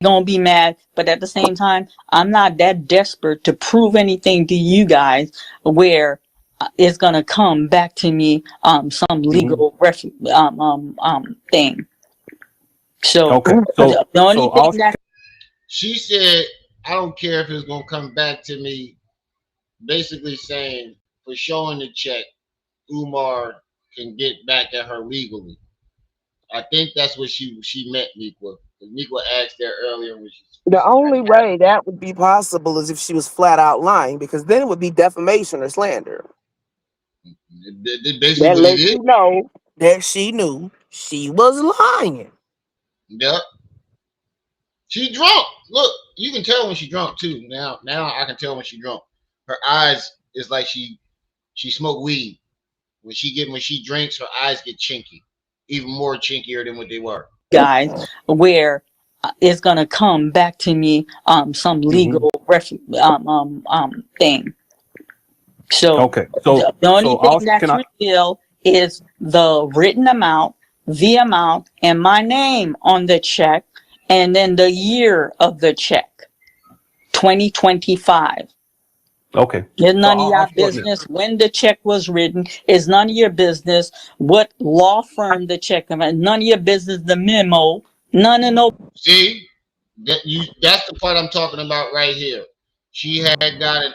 Speaker 2: gonna be mad, but at the same time, I'm not that desperate to prove anything to you guys where it's gonna come back to me some legal thing. So the only thing that
Speaker 1: she said, I don't care if it's gonna come back to me, basically saying for showing the check, Umar can get back at her legally. I think that's what she meant, Nikwa. Nikwa asked that earlier when
Speaker 3: The only way that would be possible is if she was flat out lying, because then it would be defamation or slander.
Speaker 1: Basically
Speaker 3: that
Speaker 1: what
Speaker 3: lets
Speaker 1: it is.
Speaker 3: you know that she knew she was lying.
Speaker 1: Yep. She drunk. Look, you can tell when she drunk too. Now I can tell when she drunk. Her eyes is like she smoked weed. When she drinks, her eyes get chinky, even more chinkier than what they were.
Speaker 2: guys where it's gonna come back to me some legal thing. So the only thing that's real is the written amount, the amount, and my name on the check, and then the year of the check, 2025.
Speaker 10: Okay.
Speaker 2: It's none of your business when the check was written. It's none of your business what law firm the check. None of your business the memo. None of no.
Speaker 1: See, that's the part I'm talking about right here. She had got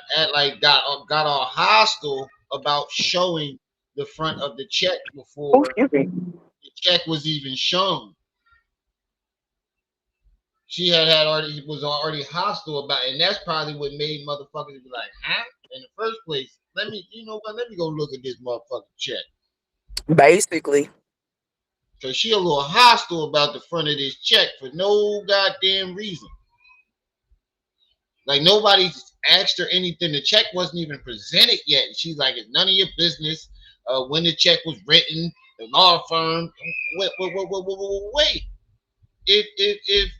Speaker 1: all hostile about showing the front of the check before the check was even shown. She was already hostile about it, and that's probably what made motherfuckers be like, huh? In the first place, let me go look at this motherfucking check.
Speaker 3: Basically.
Speaker 1: Cause she a little hostile about the front of this check for no goddamn reason. Like nobody asked her anything. The check wasn't even presented yet. She's like, it's none of your business when the check was written, the law firm. Wait. If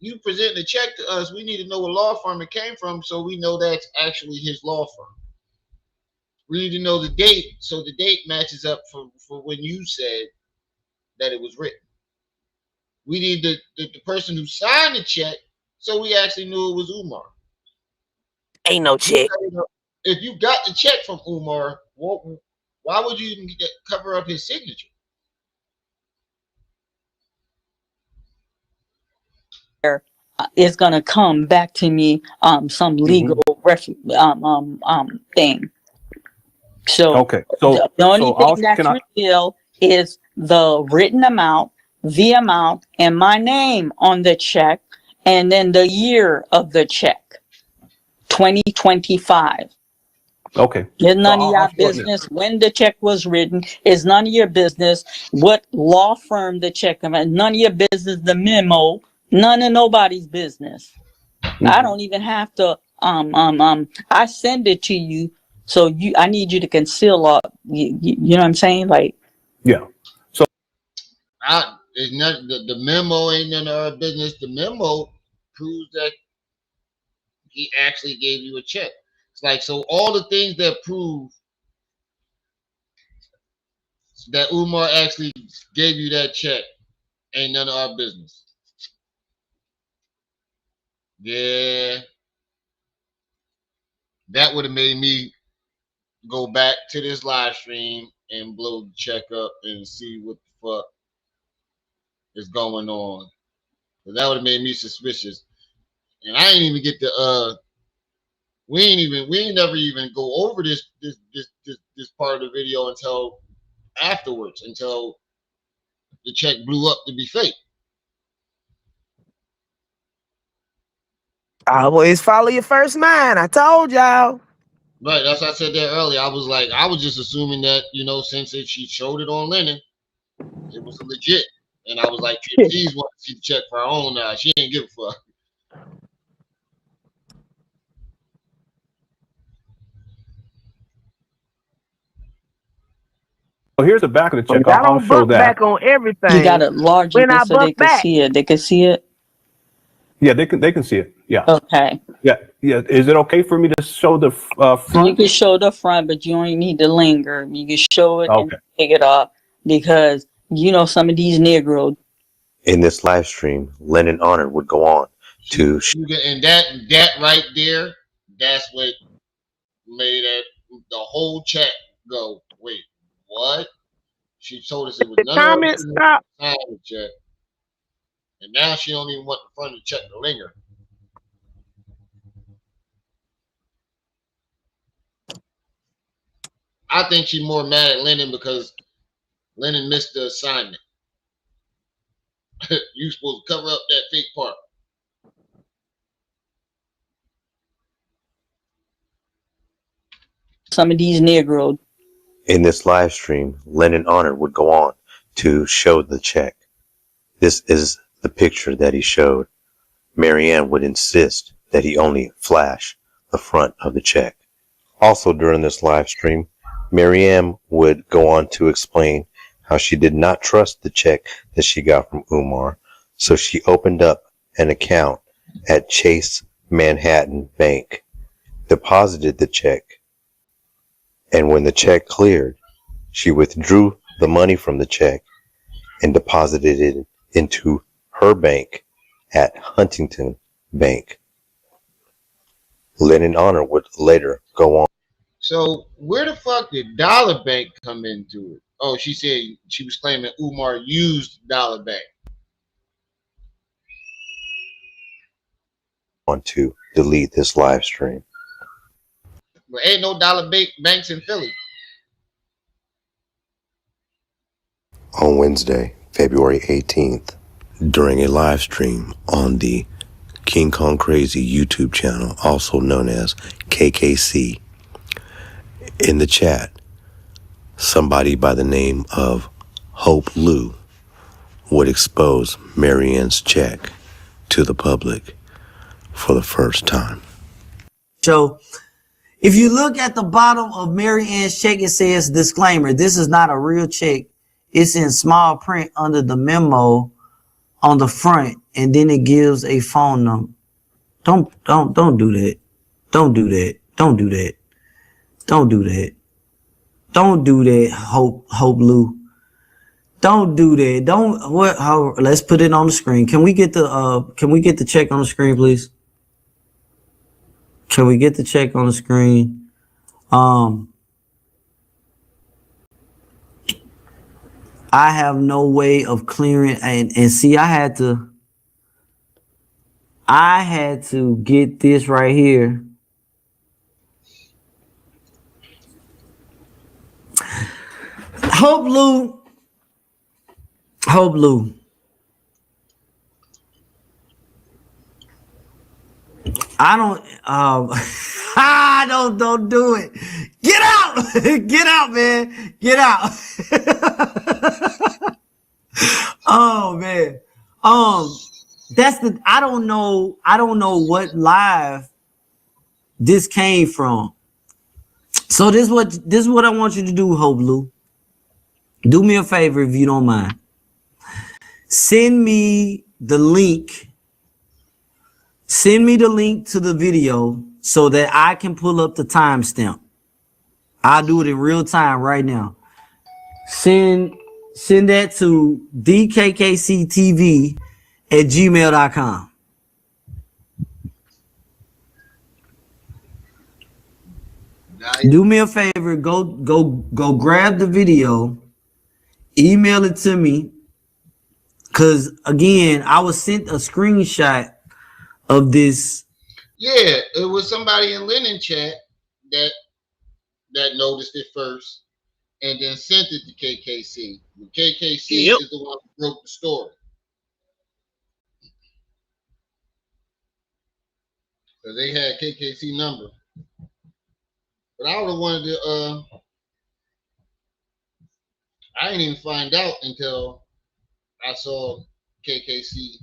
Speaker 1: you present the check to us, we need to know what law firm it came from so we know that's actually his law firm. We need to know the date so the date matches up for when you said that it was written. We need the person who signed the check so we actually knew it was Umar.
Speaker 3: Ain't no check.
Speaker 1: If you got the check from Umar, why would you even cover up his signature?
Speaker 2: is gonna come back to me some legal thing. So
Speaker 10: Okay. So
Speaker 2: the only
Speaker 10: so
Speaker 2: thing
Speaker 10: I'll
Speaker 2: that's
Speaker 10: can I
Speaker 2: revealed is the written amount, the amount, and my name on the check, and then the year of the check, 2025.
Speaker 10: okay.
Speaker 2: It's
Speaker 10: So
Speaker 2: none of
Speaker 10: I'll
Speaker 2: your
Speaker 10: shorten it.
Speaker 2: business when the check was written. It's none of your business what law firm the check came from. None of your business the memo. None of nobody's business. I don't even have to I send it to you, so I need you to conceal all you know what I'm saying? Like,
Speaker 10: Yeah. So
Speaker 1: It's not the memo ain't none of our business. The memo proves that he actually gave you a check. It's like, so all the things that prove that Umar actually gave you that check ain't none of our business. Yeah, that would have made me go back to this live stream and blow the check up and see what the fuck is going on. But that would have made me suspicious. And I ain't even get the we ain't never even go over this part of the video until afterwards, until the check blew up to be fake.
Speaker 3: Always follow your first mind. I told y'all.
Speaker 1: Right, that's what I said there earlier. I was just assuming that, since she showed it on Lennon, it was legit. And I was like, please want to see the check for her own now. She ain't give a fuck.
Speaker 10: here's the back of the check.
Speaker 3: I
Speaker 10: I'll
Speaker 3: don't
Speaker 10: show
Speaker 3: buck
Speaker 10: that.
Speaker 3: back on
Speaker 2: you
Speaker 3: everything.
Speaker 2: gotta largen
Speaker 3: When I
Speaker 2: it so
Speaker 3: buck
Speaker 2: they can
Speaker 3: back,
Speaker 2: see it. They can see it.
Speaker 10: Yeah, they can see it. Yeah.
Speaker 2: Okay.
Speaker 10: Yeah. Yeah. Is it okay for me to show the
Speaker 2: You
Speaker 10: front?
Speaker 2: can show the front, but you only need to linger. You can show it and
Speaker 10: Okay.
Speaker 2: take it off because some of these Negroes.
Speaker 9: In this live stream, Lennon Honor would go on to
Speaker 1: And that right there, that's what made the whole chat go, wait, what? She told us it was
Speaker 3: the
Speaker 1: none of her
Speaker 3: comments
Speaker 1: business
Speaker 3: stop.
Speaker 1: to sign the check. And now she don't even want the front of the check to linger. I think she's more mad at Lennon because Lennon missed the assignment. You supposed to cover up that fake part.
Speaker 2: Some of these Negroes.
Speaker 9: In this live stream, Lennon Honor would go on to show the check. This is the picture that he showed. Marianne would insist that he only flash the front of the check. Also during this live stream, Marianne would go on to explain how she did not trust the check that she got from Umar, so she opened up an account at Chase Manhattan Bank, deposited the check, and when the check cleared, she withdrew the money from the check and deposited it into her bank at Huntington Bank. Lennon Honor would later go on.
Speaker 1: So where the fuck did Dollar Bank come into it? Oh, she said she was claiming Umar used Dollar Bank.
Speaker 9: On to delete this live stream.
Speaker 1: But ain't no Dollar Banks in Philly.
Speaker 9: On Wednesday, February 18th, during a live stream on the King Kong Crazy YouTube channel, also known as KKC, in the chat, somebody by the name of Hope Lou would expose Marianne's check to the public for the first time.
Speaker 11: So if you look at the bottom of Marianne's check, it says disclaimer. This is not a real check. It's in small print under the memo on the front, and then it gives a phone number. Don't do that. Don't do that. Don't do that. Don't do that. Don't do that, Hope Lou. Don't do that. Let's put it on the screen. Can we get the check on the screen, please? Can we get the check on the screen? I have no way of clearing and see I had to I had to get this right here. Hope Lou. Hope Lou. I don't I don't do it. Get out. Get out, man. Get out. Oh man. That's the I don't know what live this came from. So this is what I want you to do, Hope Lou. Do me a favor if you don't mind. Send me the link. Send me the link to the video so that I can pull up the timestamp. I'll do it in real time right now. Send that to dkkctv@gmail.com. Do me a favor, go grab the video, email it to me. Cause again, I was sent a screenshot of this.
Speaker 1: Yeah, it was somebody in Lennon chat that noticed it first and then sent it to KKC. KKC is the one who broke the story. So they had KKC number. But I would have wanted to I didn't even find out until I saw KKC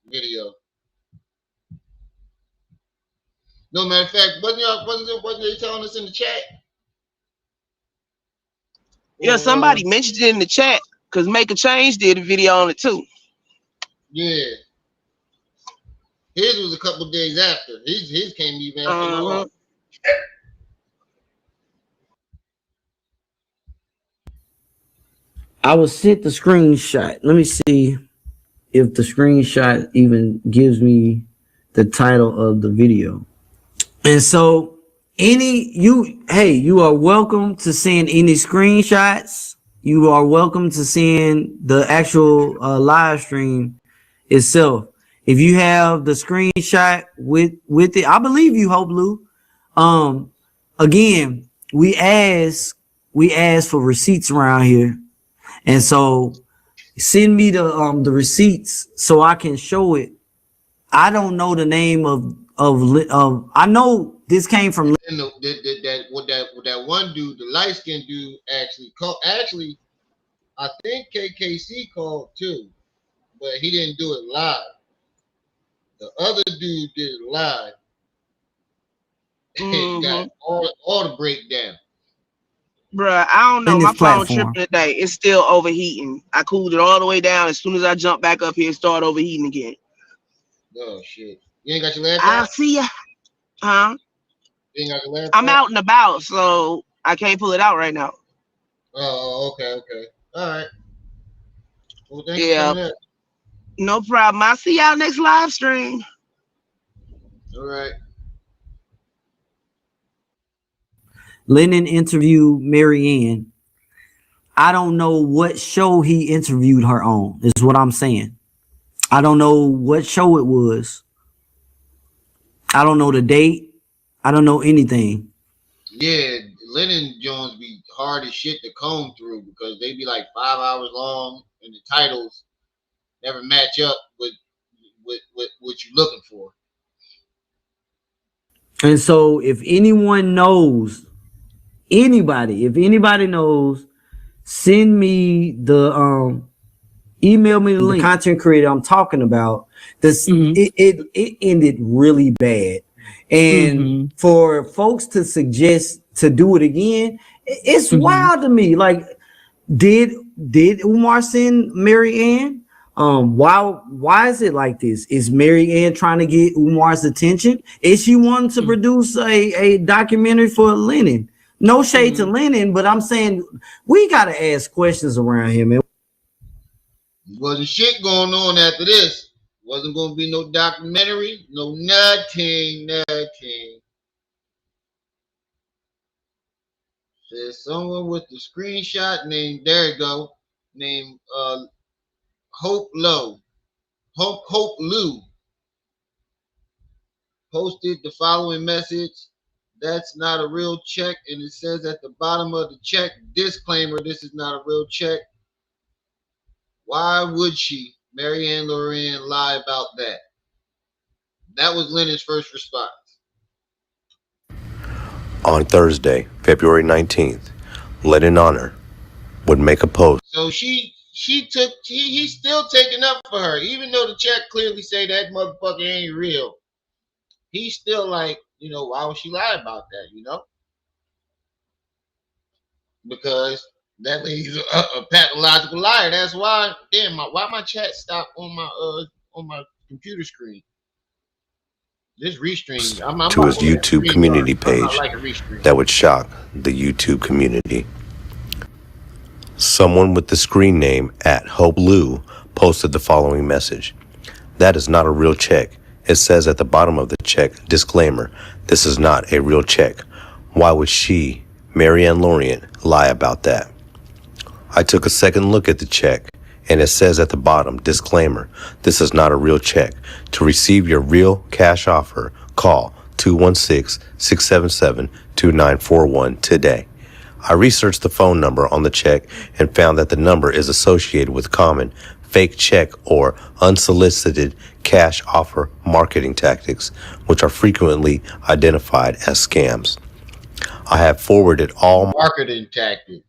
Speaker 1: video. No matter of fact, wasn't they telling us in the chat?
Speaker 3: Yeah, somebody mentioned it in the chat because Make a Change did a video on it too.
Speaker 1: Yeah. His was a couple days after. His came even after mine.
Speaker 11: I was sent the screenshot. Let me see if the screenshot even gives me the title of the video. And so you are welcome to send any screenshots. You are welcome to send the actual live stream itself. If you have the screenshot with it, I believe you, Hope Lou. Again, we ask for receipts around here. And so send me the receipts so I can show it. I don't know the name of I know this came from
Speaker 1: that one dude, the light skinned dude actually called. Actually, I think KKC called too, but he didn't do it live. The other dude did it live. Got all the breakdown.
Speaker 3: Bruh, I don't know. My phone tripping today. It's still overheating. I cooled it all the way down. As soon as I jump back up here, it started overheating again.
Speaker 1: Oh shit! You ain't got your laptop?
Speaker 3: I'll see ya. Huh?
Speaker 1: You ain't got your laptop?
Speaker 3: I'm out and about, so I can't pull it out right now.
Speaker 1: Oh, okay. All right. Well, thanks
Speaker 3: yeah.
Speaker 1: for coming up.
Speaker 3: No problem. I'll see y'all next live stream.
Speaker 1: All right.
Speaker 11: Lennon interviewed Marianne. I don't know what show he interviewed her on, is what I'm saying. I don't know what show it was. I don't know the date. I don't know anything.
Speaker 1: Yeah, Lennon Jones be hard as shit to comb through because they be like 5 hours long and the titles never match up with what you're looking for.
Speaker 11: And so if anyone knows, if anybody knows, send me the email me the link. The content creator I'm talking about. This it ended really bad. And for folks to suggest to do it again, it's wild to me. Like, did Umar send Marianne? Why is it like this? Is Marianne trying to get Umar's attention? Is she wanting to produce a documentary for Lennon? No shade to Lennon, but I'm saying we gotta ask questions around here, man.
Speaker 1: Wasn't shit going on after this. Wasn't gonna be no documentary, no nothing. There's someone with the screenshot named, there you go, named Hope Lou. posted the following message. That's not a real check. And it says at the bottom of the check, disclaimer, this is not a real check. Why would she, Marianne Lorient, lie about that? That was Lennon's first response.
Speaker 9: On Thursday, February 19th, Lennon Honor would make a post.
Speaker 1: So he's still taking up for her, even though the check clearly say that motherfucker ain't real. He's still like, why would she lie about that, Because that lady's a pathological liar. That's why, why my chat stopped on my computer screen. This restream, I'm
Speaker 9: to his YouTube community page that would shock the YouTube community. Someone with the screen name @HopeLou posted the following message. That is not a real check. It says at the bottom of the check, disclaimer, this is not a real check. Why would she, Marianne Lorient, lie about that? I took a second look at the check, and it says at the bottom, disclaimer, this is not a real check. To receive your real cash offer, call 216-677-2941 today. I researched the phone number on the check and found that the number is associated with common fake check or unsolicited cash offer marketing tactics, which are frequently identified as scams. I have forwarded all
Speaker 1: marketing tactics.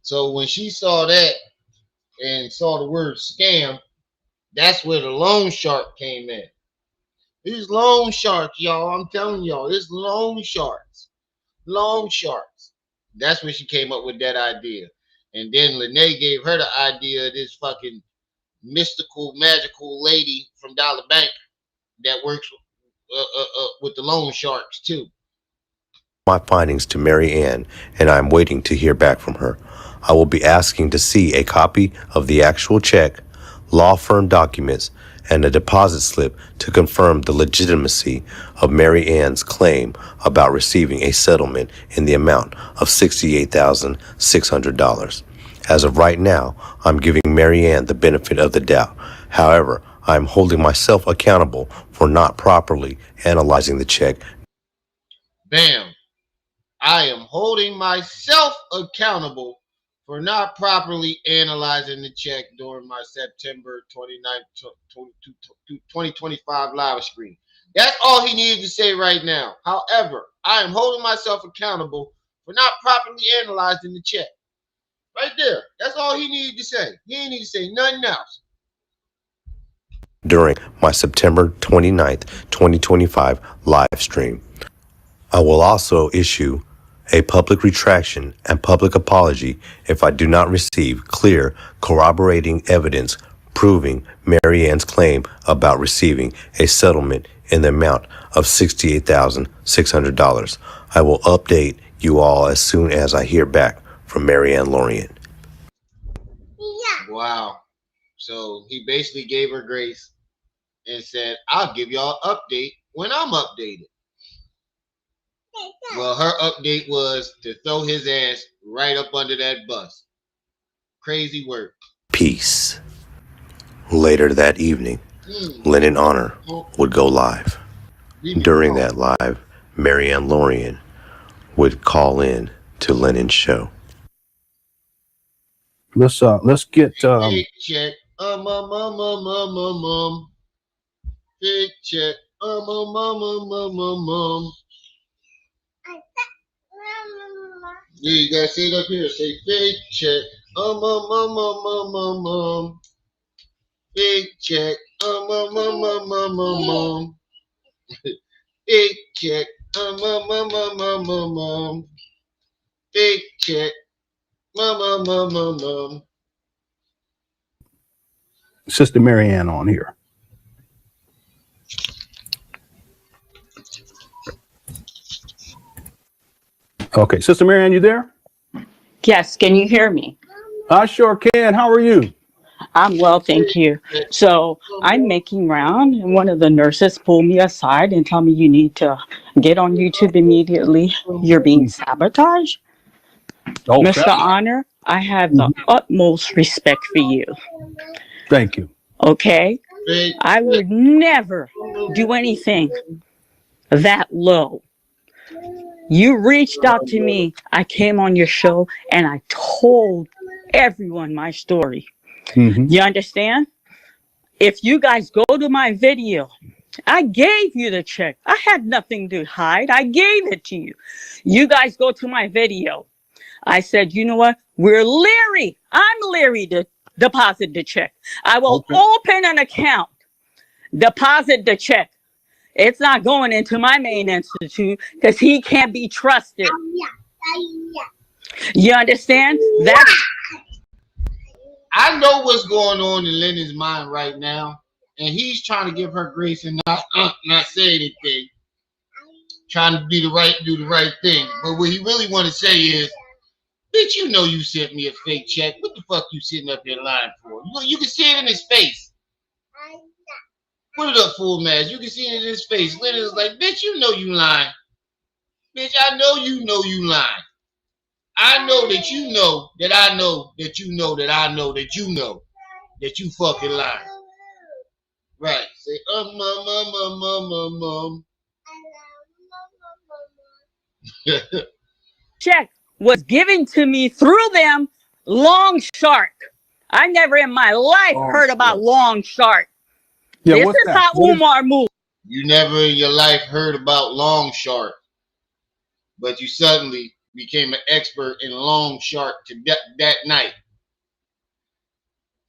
Speaker 1: So when she saw that and saw the word scam, that's where the loan shark came in. These loan sharks, y'all, I'm telling y'all, it's loan sharks. Loan sharks. That's when she came up with that idea. And then Lene gave her the idea of this fucking mystical, magical lady from Dollar Bank that works with the loan sharks too.
Speaker 9: My findings to Marianne, and I'm waiting to hear back from her. I will be asking to see a copy of the actual check, law firm documents, and a deposit slip to confirm the legitimacy of Marianne's claim about receiving a settlement in the amount of $68,600. As of right now, I'm giving Marianne the benefit of the doubt. However, I'm holding myself accountable for not properly analyzing the check.
Speaker 1: Bam. I am holding myself accountable for not properly analyzing the check during my September 29th, 2025 live stream. That's all he needed to say right now. However, I am holding myself accountable for not properly analyzing the check. Right there. That's all he needed to say. He didn't need to say nothing else.
Speaker 9: During my September 29th, 2025 live stream, I will also issue a public retraction and public apology if I do not receive clear corroborating evidence proving Marianne's claim about receiving a settlement in the amount of $68,600. I will update you all as soon as I hear back from Marianne Lorient.
Speaker 1: Wow. So he basically gave her grace and said, I'll give y'all an update when I'm updated. Well, her update was to throw his ass right up under that bus. Crazy work.
Speaker 9: Peace. Later that evening, Lennon Honor would go live. During that live, Marianne Lorient would call in to Lennon's show.
Speaker 10: Let's get
Speaker 1: Big check. Big check. Yeah, you gotta say it up here. Say big check. Big check. Big check. Big check.
Speaker 10: Sister Marianne on here. Okay, Sister Marianne, you there?
Speaker 2: Yes, can you hear me?
Speaker 10: I sure can. How are you?
Speaker 2: I'm well, thank you. So I'm making round, and one of the nurses pulled me aside and told me you need to get on YouTube immediately. You're being sabotaged.
Speaker 10: Oh,
Speaker 2: Mr. Honor, I have the utmost respect for you.
Speaker 10: Thank you.
Speaker 2: Okay? I would never do anything that low. You reached out to me. I came on your show and I told everyone my story.
Speaker 10: Mm-hmm.
Speaker 2: You understand? If you guys go to my video, I gave you the check. I had nothing to hide. I gave it to you. You guys go to my video. I said, you know what? We're leery. I'm leery to deposit the check. I will open an account, deposit the check. It's not going into my main institute because he can't be trusted. You understand?
Speaker 1: I know what's going on in Lennon's mind right now, and he's trying to give her grace and not say anything, trying to do the right thing. But what he really want to say is, bitch, you know you sent me a fake check. What the fuck you sitting up here lying for? You can see it in his face. Put it up, full mask. You can see it in his face. Lennon's like, bitch, you know you lying. Bitch, I know you lying. I know that you know that I know that you know that I know that you know that you fucking lying. Right. Say,
Speaker 2: Check was given to me through them, Long Shark. I never in my life heard about Long Shark.
Speaker 10: Yeah,
Speaker 2: this is how Umar moves.
Speaker 1: You never in your life heard about Long Shark, but you suddenly became an expert in Long Shark that night.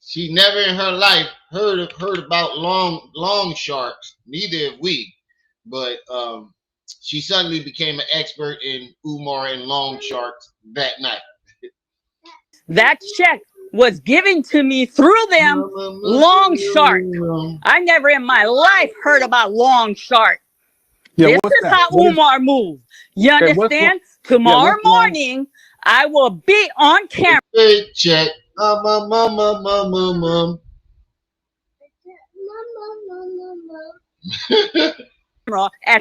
Speaker 1: She never in her life heard about long sharks. Neither have we, but she suddenly became an expert in Umar and long sharks that night.
Speaker 2: That check was given to me through them, Long Shark. I never in my life heard about Long Shark.
Speaker 10: Yeah,
Speaker 2: this is how Umar moves. You understand? Tomorrow morning, I will be on camera.
Speaker 1: Fake check.
Speaker 2: At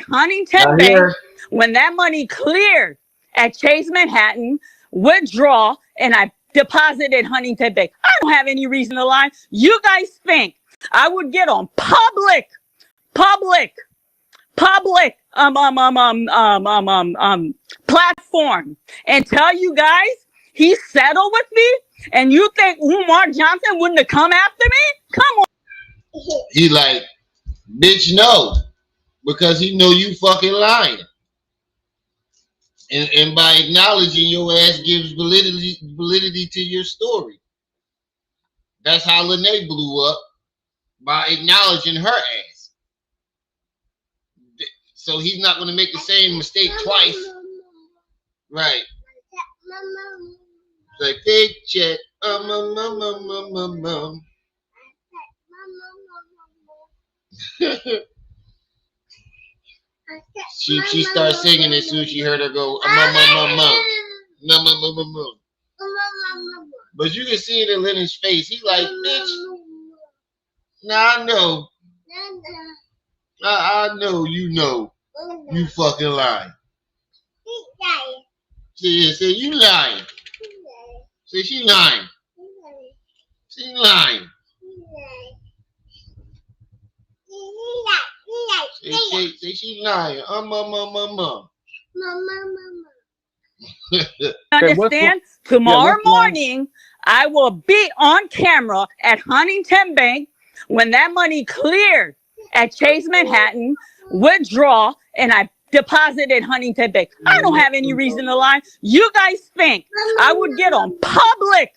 Speaker 2: Huntington Bank, when that money cleared at Chase Manhattan, withdraw, and I deposited Huntington Bank. I don't have any reason to lie. You guys think I would get on public platform and tell you guys he settled with me, and you think Umar Johnson wouldn't have come after me? Come on.
Speaker 1: He like, bitch, no, because he know you fucking lying. And by acknowledging your ass gives validity to your story. That's how Lene blew up, by acknowledging her ass. So he's not going to make the same mistake twice. Right. Like, big check. She started singing as soon as she heard her go, but you can see it in Lennon's face. He like, bitch, nah, I know. I know you know. You fucking lying. Say you lying. Say she lying. She lying. Say she lying.
Speaker 2: Understand? Tomorrow morning, I will be on camera at Huntington Bank when that money cleared at Chase Manhattan, withdraw, and I deposited Huntington Bank. I don't have any reason to lie. You guys think I would get on public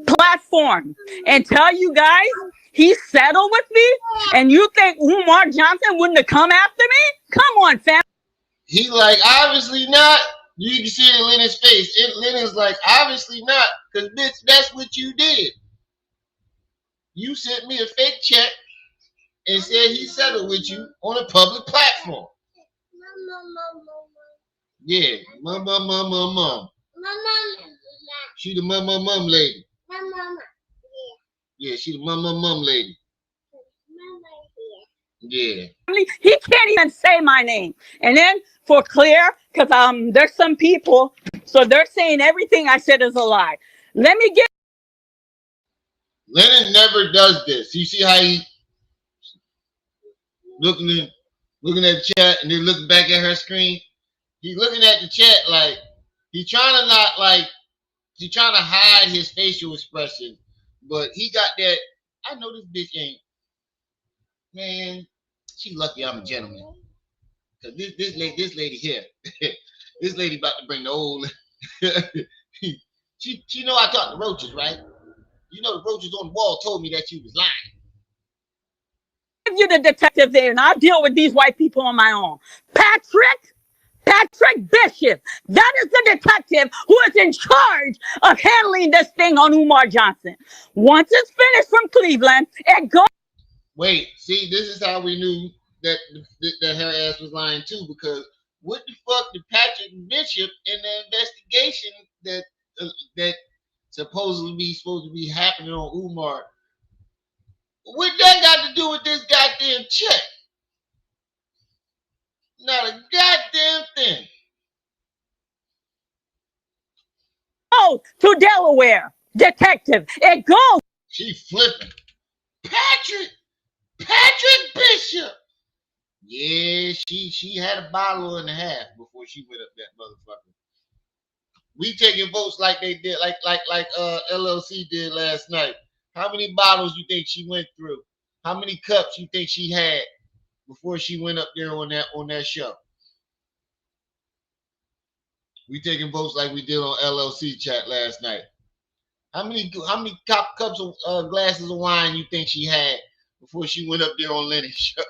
Speaker 2: platform and tell you guys he settled with me, and you think Umar Johnson wouldn't have come after me? Come on, fam.
Speaker 1: He like, obviously not. You can see it in Lennon's face. Lennon's like, obviously not, because bitch, that's what you did. You sent me a fake check and said he settled with you on a public platform. Yeah, mom. She the mom lady. Yeah, she the mom lady. Yeah.
Speaker 2: He can't even say my name. And then for clear, because there's some people, so they're saying everything I said is a lie. Let me get
Speaker 1: Lennon never does this. You see how he looking at the chat and then looking back at her screen? He's looking at the chat like he's trying to not like he's trying to hide his facial expression, but he got that. I know this bitch ain't man. She lucky I'm a gentleman because this lady here, this lady about to bring the old. she know I talked to roaches, right? You know the roaches on the wall told me that you was lying.
Speaker 2: You the detective there, and I'll deal with these white people on my own. Patrick Bishop. That is the detective who is in charge of handling this thing on Umar Johnson. Once it's finished from Cleveland, it goes.
Speaker 1: Wait, see, this is how we knew that her ass was lying too, because what the fuck did Patrick Bishop in the investigation that supposedly supposed to be happening on Umar? What that got to do with this goddamn check? Not a goddamn thing.
Speaker 2: Oh, to Delaware, detective. It goes.
Speaker 1: She flipping. Patrick Bishop. Yeah, she had a bottle and a half before she went up that motherfucker. We taking votes like they did, like LLC did last night. How many bottles you think she went through? How many cups you think she had before she went up there on that show? We taking votes like we did on LLC chat last night. How many cups of glasses of wine you think she had before she went up there on Lenny's show?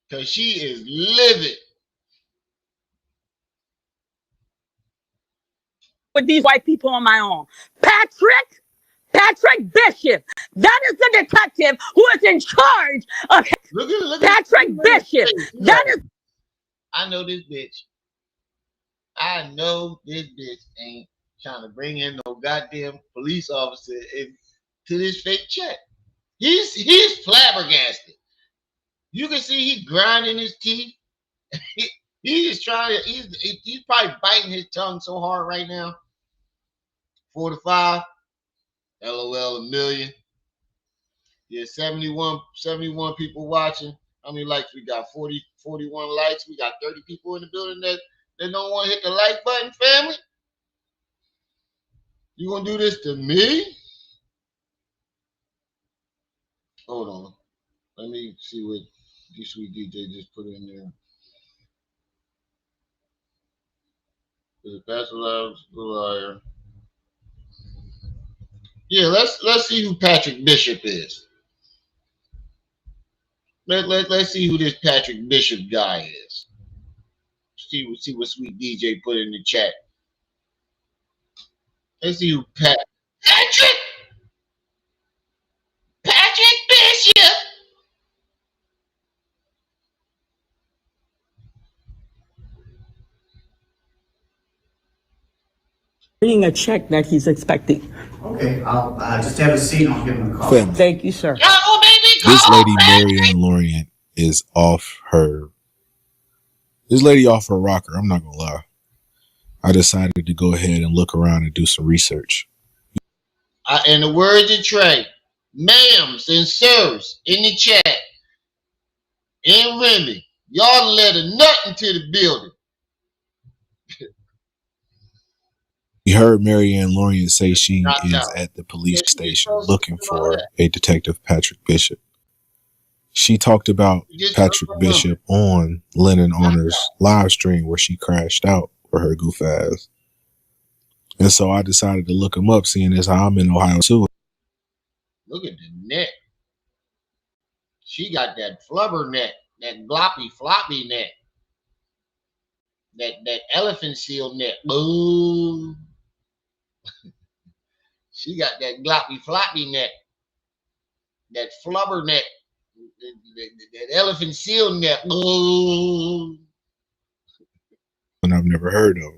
Speaker 1: Because she is livid.
Speaker 2: With these white people on my own. Patrick Bishop. That is the detective who is in charge of Patrick Bishop. That is.
Speaker 1: I know this bitch. I know this bitch ain't trying to bring in no goddamn police officer to this fake check. He's flabbergasted. You can see he grinding his teeth. He's trying to. He's probably biting his tongue so hard right now. 4 to 5. LOL, a million. Yeah, 71 people watching. How many likes we got? 41 likes. We got 30 people in the building that don't want to hit the like button, family. You gonna do this to me? Hold on. Let me see what this sweet DJ just put in there. Is it Pastor Loud the liar? Yeah, let's see who Patrick Bishop is. Let's see who this Patrick Bishop guy is. See what sweet DJ put in the chat. Let's see who Patrick Bishop.
Speaker 2: Bringing a check that he's expecting.
Speaker 12: Okay, I'll just have a seat. I'll give him a call.
Speaker 2: Thank you, sir.
Speaker 13: This lady, Marianne Lorient, is off her. This lady off her rocker. I'm not gonna lie. I decided to go ahead and look around and do some research.
Speaker 1: In the words of Trey, ma'ams and sirs in the chat, and Remy, y'all let a nut into the building.
Speaker 13: We heard Marianne Lorient say she is at the police station looking for a detective Patrick Bishop. She talked about Patrick Bishop on Lennon Honor's live stream where she crashed out for her goof ass. And so I decided to look him up, seeing as how I'm in Ohio too.
Speaker 1: Look at the neck. She got that flubber neck, that gloppy floppy neck, that elephant seal neck. Boom. She got that gloppy floppy neck, that flubber neck, that elephant seal neck. Boom.
Speaker 13: And I've never heard of.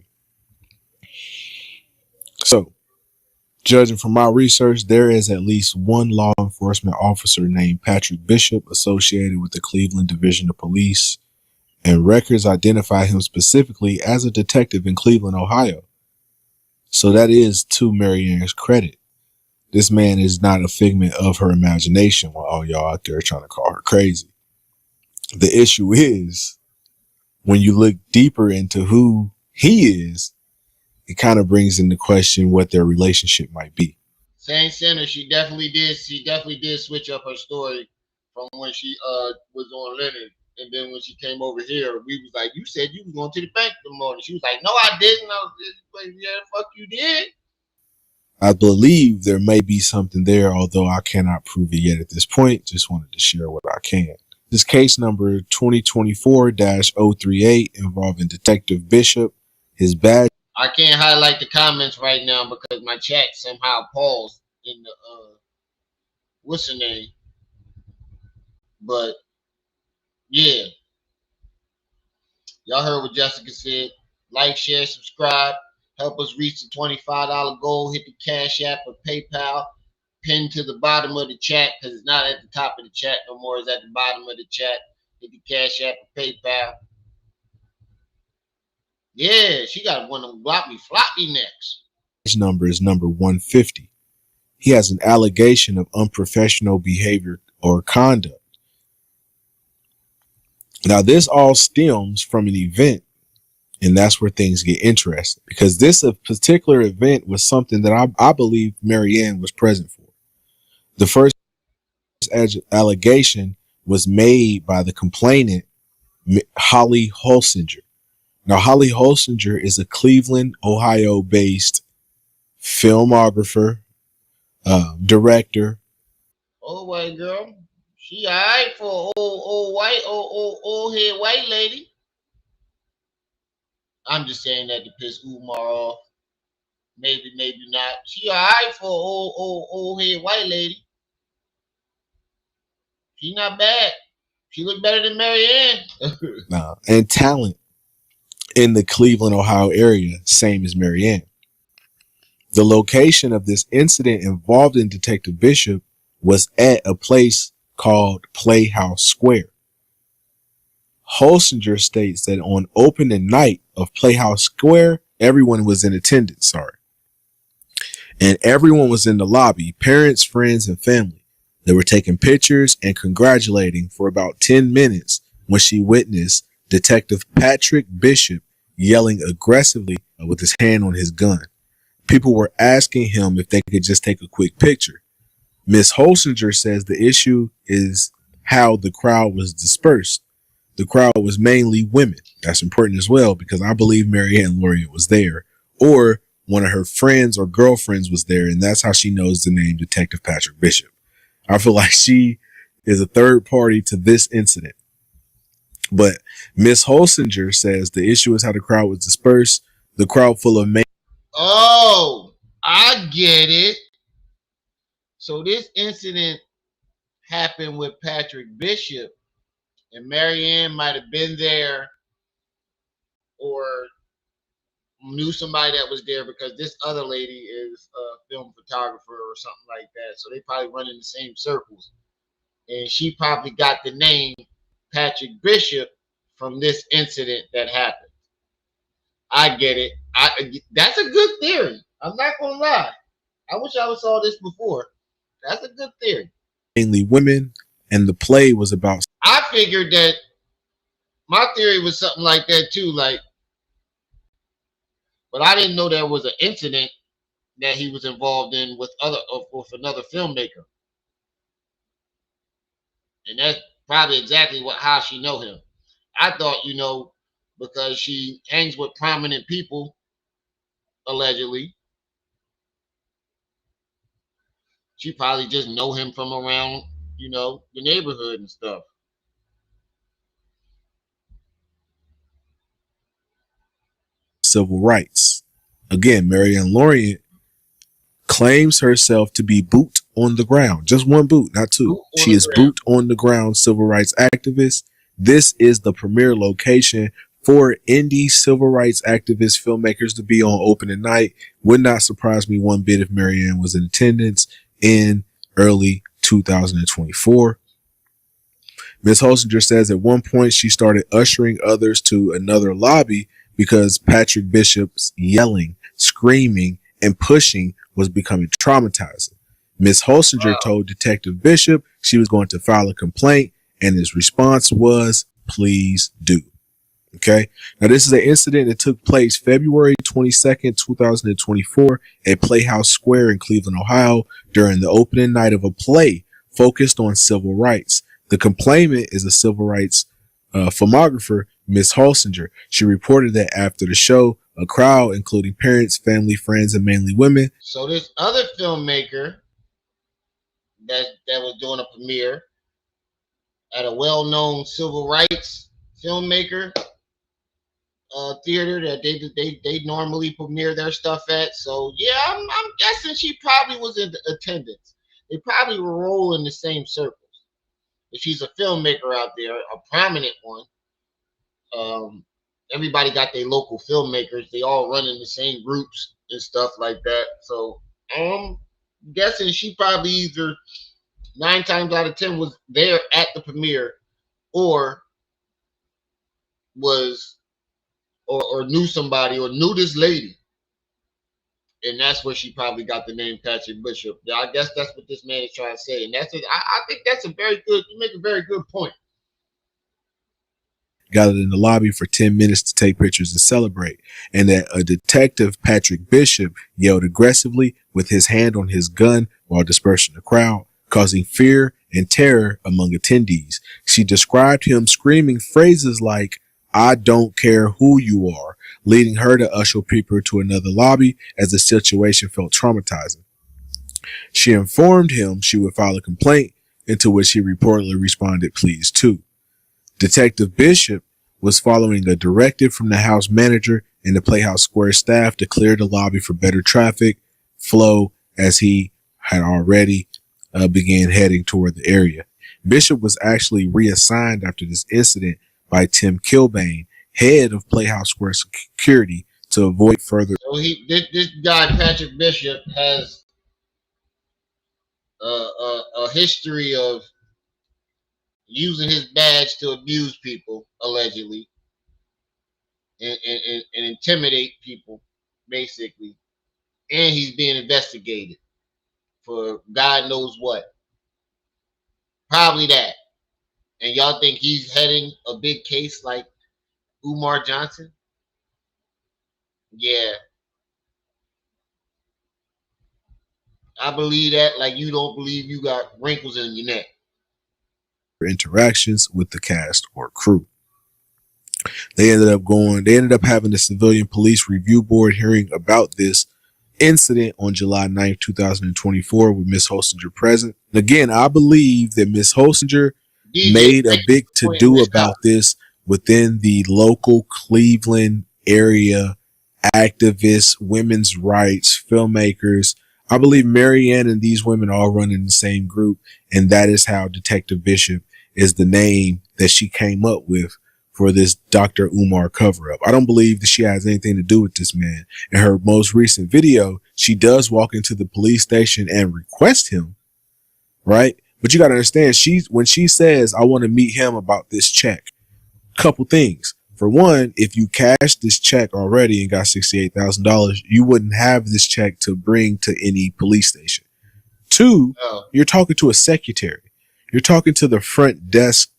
Speaker 13: So, judging from my research, there is at least one law enforcement officer named Patrick Bishop associated with the Cleveland Division of Police, and records identify him specifically as a detective in Cleveland, Ohio. So that is to Marianne's credit. This man is not a figment of her imagination while all y'all out there trying to call her crazy. The issue is when you look deeper into who he is, it kind of brings into question what their relationship might be.
Speaker 1: Same center, she definitely did. She definitely did switch up her story from when she was on Leonard, and then when she came over here, we was like, "You said you was going to the bank in the morning." She was like, "No, I didn't." I was like, "Yeah, fuck, you did."
Speaker 13: I believe there may be something there, although I cannot prove it yet at this point. Just wanted to share what I can. This case number 2024-038 involving Detective Bishop. His badge.
Speaker 1: I can't highlight the comments right now because my chat somehow paused in the what's her name? But yeah, y'all heard what Jessica said. Like, share, subscribe. Help us reach the $25 goal. Hit the Cash App or PayPal. Pinned to the bottom of the chat because it's not at the top of the chat no more. It's at the bottom of the chat. Hit the Cash App or PayPal. Yeah, she got one of them floppy necks.
Speaker 13: Number is number 150. He has an allegation of unprofessional behavior or conduct. Now, this all stems from an event, and that's where things get interesting, because this particular event was something that I believe Marianne was present for. The first allegation was made by the complainant, Holly Holsinger. Now, Holly Holsinger is a Cleveland, Ohio-based filmographer, director.
Speaker 1: Oh, white girl. She all right for old head white lady. I'm just saying that to piss Umar off. Maybe not. She all right for old head white lady. She not bad. She look better than Marianne.
Speaker 13: And talent in the Cleveland, Ohio area, same as Marianne. The location of this incident involving Detective Bishop was at a place called Playhouse Square. Holsinger states that on opening night of Playhouse Square, everyone was in attendance, and everyone was in the lobby, parents, friends, and family. They were taking pictures and congratulating for about 10 minutes when she witnessed Detective Patrick Bishop yelling aggressively with his hand on his gun. People were asking him if they could just take a quick picture. Miss Holsinger says the issue is how the crowd was dispersed. The crowd was mainly women. That's important as well, because I believe Marianne Lorient was there, or one of her friends or girlfriends was there, and that's how she knows the name Detective Patrick Bishop. I feel like she is a third party to this incident. But Miss Holsinger says the issue is how the crowd was dispersed. The crowd full of men.
Speaker 1: Oh, I get it. So this incident happened with Patrick Bishop, and Marianne might have been there or knew somebody that was there because this other lady is a film photographer or something like that. So they probably run in the same circles. And she probably got the name Patrick Bishop from this incident that happened. I get it. That's a good theory. I'm not gonna lie. I wish I saw this before. That's a good theory.
Speaker 13: Mainly women, and the play was about.
Speaker 1: I figured that my theory was something like that too, but I didn't know there was an incident that he was involved in with another filmmaker, and that's probably exactly how she know him. I thought, because she hangs with prominent people, allegedly, she probably just know him from around, the neighborhood and stuff.
Speaker 13: Civil rights. Again, Marianne Lorient claims herself to be boot on the ground. Just one boot, not two. She is boot on the ground civil rights activist. This is the premier location for indie civil rights activist filmmakers to be on opening night. Would not surprise me one bit if Marianne was in attendance in early 2024. Ms. Holsinger says at one point she started ushering others to another lobby because Patrick Bishop's yelling, screaming, and pushing was becoming traumatizing. Miss Holsinger told Detective Bishop she was going to file a complaint, and his response was, "Please do." Okay. Now, this is an incident that took place February 22nd, 2024 at Playhouse Square in Cleveland, Ohio, during the opening night of a play focused on civil rights. The complainant is a civil rights filmographer, Miss Holsinger. She reported that after the show, a crowd, including parents, family, friends, and mainly women.
Speaker 1: So this other filmmaker that was doing a premiere at a well-known civil rights filmmaker theater that they normally premiere their stuff at. So yeah, I'm guessing she probably was in attendance. They probably were rolling the same circles. If she's a filmmaker out there, a prominent one, everybody got their local filmmakers. They all run in the same groups and stuff like that. So I'm guessing she probably either 9 times out of 10 was there at the premiere, or was or knew somebody or knew this lady, and that's where she probably got the name Patrick Bishop. Yeah, I guess that's what this man is trying to say, and that's it. I think that's a very good. You make a very good point.
Speaker 13: Gathered in the lobby for 10 minutes to take pictures and celebrate, and that a detective, Patrick Bishop, yelled aggressively with his hand on his gun while dispersing the crowd, causing fear and terror among attendees. She described him screaming phrases like, "I don't care who you are," leading her to usher people to another lobby as the situation felt traumatizing. She informed him she would file a complaint, into which he reportedly responded, "Please too." Detective Bishop was following a directive from the house manager and the Playhouse Square staff to clear the lobby for better traffic flow, as he had already began heading toward the area. Bishop was actually reassigned after this incident by Tim Kilbane, head of Playhouse Square security, to avoid further.
Speaker 1: So this guy Patrick Bishop has a history of using his badge to abuse people, allegedly, and intimidate people, basically. And he's being investigated for God knows what. Probably that. And y'all think he's heading a big case like Umar Johnson? Yeah. I believe that like you don't believe you got wrinkles in your neck.
Speaker 13: Interactions with the cast or crew. They ended up having the civilian police review board hearing about this incident on July 9th, 2024, with Miss Holsinger present. Again, I believe that Miss Holsinger made a big to-do about this within the local Cleveland area activists, women's rights, filmmakers. I believe Marianne and these women all run in the same group, and that is how Detective Bishop is the name that she came up with for this Dr. Umar cover-up. I don't believe that she has anything to do with this man. In her most recent video, she does walk into the police station and request him, right? But you got to understand, when she says, "I want to meet him about this check," couple things. For one, if you cashed this check already and got $68,000, you wouldn't have this check to bring to any police station. Two, you're talking to a secretary. You're talking to the front desk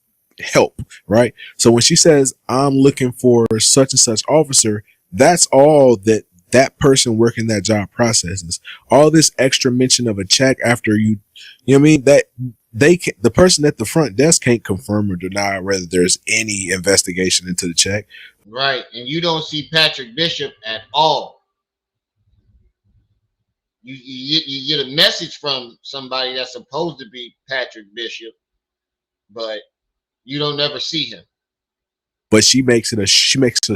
Speaker 13: help, right? So when she says, "I'm looking for such and such officer," that's all that person working that job processes. All this extra mention of a check after you know what I mean? That the person at the front desk can't confirm or deny whether there's any investigation into the check.
Speaker 1: Right. And you don't see Patrick Bishop at all. You get a message from somebody that's supposed to be Patrick Bishop, but you don't ever see him.
Speaker 13: But she makes a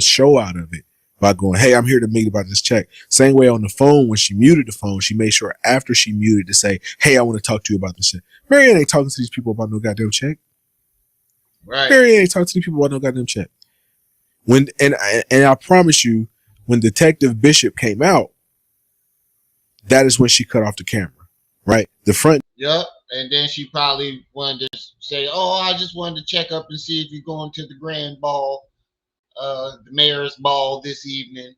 Speaker 13: show out of it by going, "Hey, I'm here to meet about this check." Same way on the phone, when she muted the phone, she made sure after she muted to say, "Hey, I want to talk to you about this check." Marianne ain't talking to these people about no goddamn check.
Speaker 1: Right.
Speaker 13: Marianne ain't talking to these people about no goddamn check. And I promise you, when Detective Bishop came out, that is when she cut off the camera, right? The front.
Speaker 1: Yep. And then she probably wanted to say, "Oh, I just wanted to check up and see if you're going to the grand ball the mayor's ball this evening,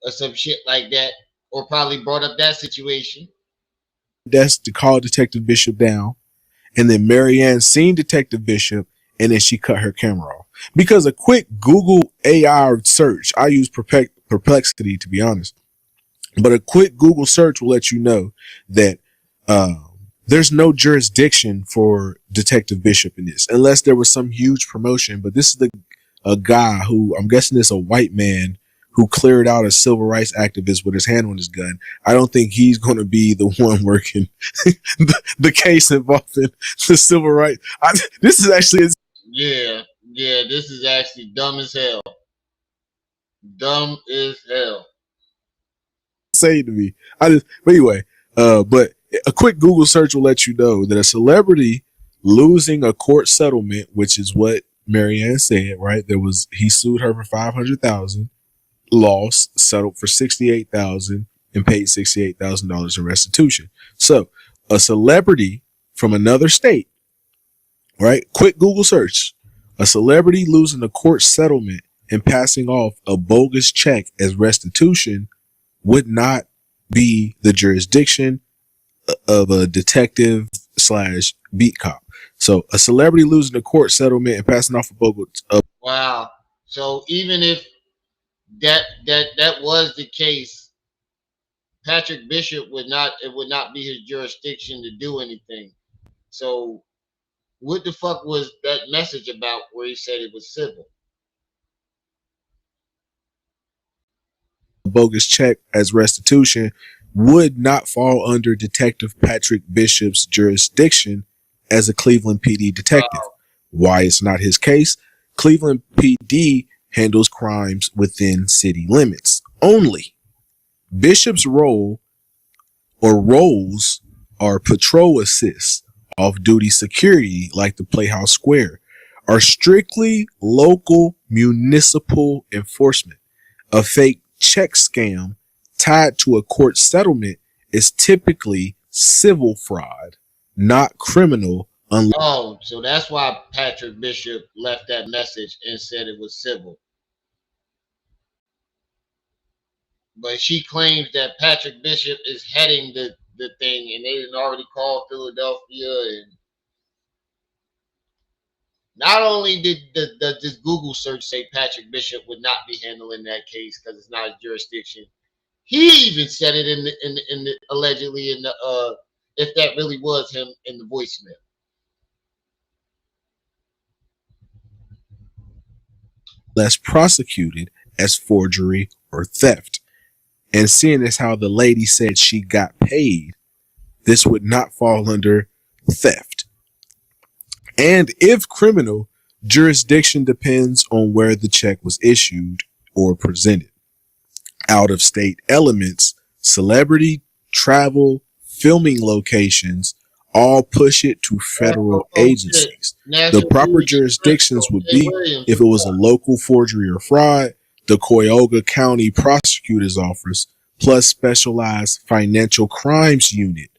Speaker 1: or some shit like that, or probably brought up that situation.
Speaker 13: Desk to call Detective Bishop down, and then Marianne seen Detective Bishop, and then she cut her camera off. Because a quick Google AI search, I use Perplexity to be honest, but a quick Google search will let you know that there's no jurisdiction for Detective Bishop in this, unless there was some huge promotion. But this is a guy who I'm guessing is a white man who cleared out a civil rights activist with his hand on his gun. I don't think he's going to be the one working the case involving the civil rights. This is actually
Speaker 1: yeah, this is actually dumb as hell. Dumb as hell.
Speaker 13: Say to me. But anyway, but a quick Google search will let you know that a celebrity losing a court settlement, which is what Marianne said, right? He sued her for $500,000, lost, settled for $68,000, and paid $68,000 in restitution. So a celebrity from another state, right? Quick Google search. A celebrity losing a court settlement and passing off a bogus check as restitution would not be the jurisdiction of a detective / beat cop. So a celebrity losing a court settlement and passing off a bogus.
Speaker 1: Wow. So even if that was the case, Patrick Bishop it would not be his jurisdiction to do anything. So what the fuck was that message about where he said it was civil?
Speaker 13: Bogus check as restitution would not fall under Detective Patrick Bishop's jurisdiction as a Cleveland PD detective. Why it's not his case? Cleveland PD handles crimes within city limits only. Bishop's role or roles are patrol assists, off-duty security like the Playhouse Square, are strictly local municipal enforcement. A fake check scam tied to a court settlement is typically civil fraud, not criminal.
Speaker 1: Oh, so that's why Patrick Bishop left that message and said it was civil. But she claims that Patrick Bishop is heading the thing, and they didn't already call Philadelphia. And not only did this Google search say Patrick Bishop would not be handling that case because it's not his jurisdiction, he even said it in the allegedly in the if that really was him in the voicemail.
Speaker 13: Less prosecuted as forgery or theft. And seeing as how the lady said she got paid, this would not fall under theft. And if criminal, jurisdiction depends on where the check was issued or presented. Out of state elements, celebrity, travel, filming locations, all push it to federal agencies. The proper jurisdictions would be if it was a local forgery or fraud, the Cuyahoga County Prosecutor's Office, plus specialized financial crimes unit.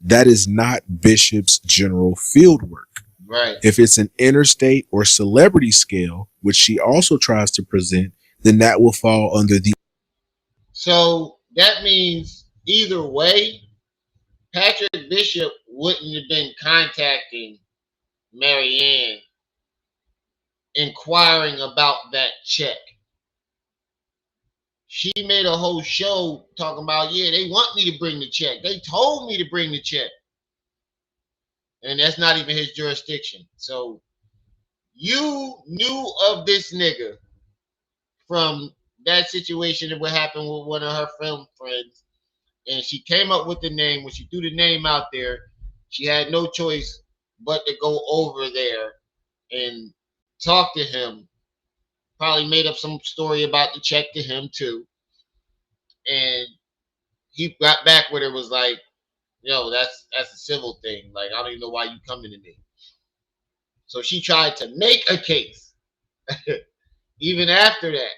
Speaker 13: That is not Bishop's general field work.
Speaker 1: Right.
Speaker 13: If it's an interstate or celebrity scale, which she also tries to present, then that will fall under the.
Speaker 1: So that means either way, Patrick Bishop wouldn't have been contacting Marianne inquiring about that check. She made a whole show talking about, yeah, they want me to bring the check. They told me to bring the check. And that's not even his jurisdiction. So you knew of this nigga from that situation that what happened with one of her film friends. And she came up with the name. When she threw the name out there, she had no choice but to go over there and talk to him. Probably made up some story about the check to him too. And he got back with her, was like, yo, that's a civil thing. Like, I don't even know why you coming to me. So she tried to make a case even after that.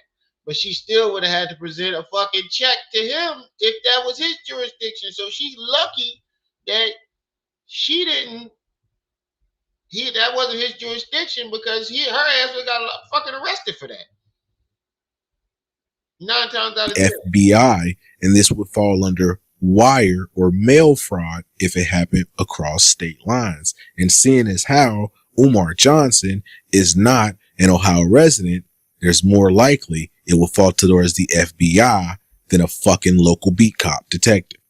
Speaker 1: But she still would have had to present a fucking check to him if that was his jurisdiction. So she's lucky that she didn't that wasn't his jurisdiction because her ass would got fucking arrested for that. 9 times out of 10.
Speaker 13: FBI, and this would fall under wire or mail fraud if it happened across state lines. And seeing as how Umar Johnson is not an Ohio resident, there's more likely it will fall towards the FBI than a fucking local beat cop detective.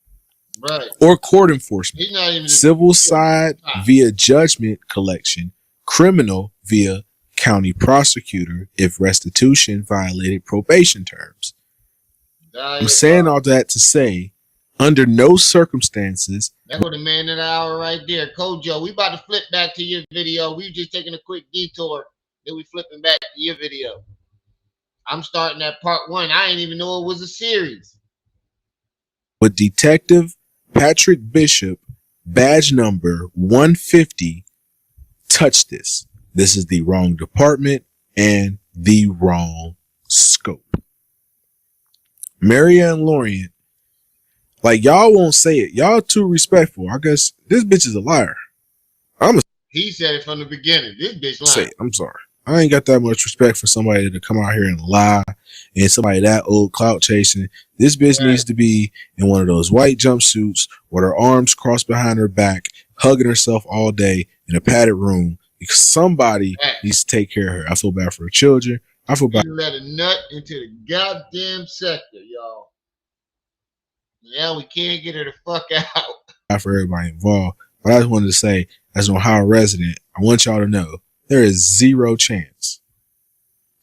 Speaker 1: Right.
Speaker 13: Or court enforcement.
Speaker 1: He's not even
Speaker 13: civil side via judgment collection, criminal via county prosecutor if restitution violated probation terms. I'm saying all that to say, under no circumstances.
Speaker 1: That was the man of the hour right there. COGO, we about to flip back to your video. We just taking a quick detour. Then we flipping back to your video. I'm starting at part 1. I didn't even know it was a series.
Speaker 13: With Detective Patrick Bishop, badge number 150, touch this. This is the wrong department and the wrong scope. Marianne Lorient, like y'all won't say it. Y'all too respectful. I guess this bitch is a liar.
Speaker 1: He said it from the beginning. This bitch lying.
Speaker 13: Say it. I'm sorry. I ain't got that much respect for somebody to come out here and lie, and somebody that old clout chasing. This bitch needs to be in one of those white jumpsuits with her arms crossed behind her back, hugging herself all day in a padded room because somebody needs to take care of her. I feel bad for her children. I feel bad.
Speaker 1: You let a nut into the goddamn sector, y'all. Now we can't get her the fuck out.
Speaker 13: For everybody involved. But I just wanted to say, as an Ohio resident, I want y'all to know there is zero chance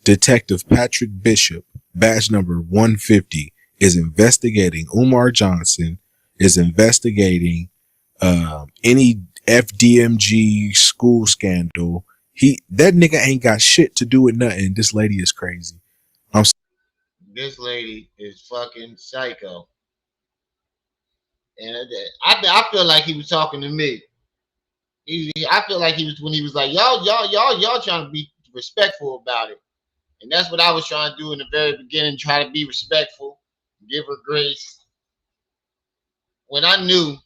Speaker 13: Detective Patrick Bishop, badge number 150, is investigating Umar Johnson, is investigating any FDMG school scandal. That nigga ain't got shit to do with nothing. This lady is crazy.
Speaker 1: This lady is fucking psycho. And I feel like he was talking to me. I feel like he was when he was like, y'all trying to be respectful about it. And that's what I was trying to do in the very beginning, try to be respectful, give her grace. When I knew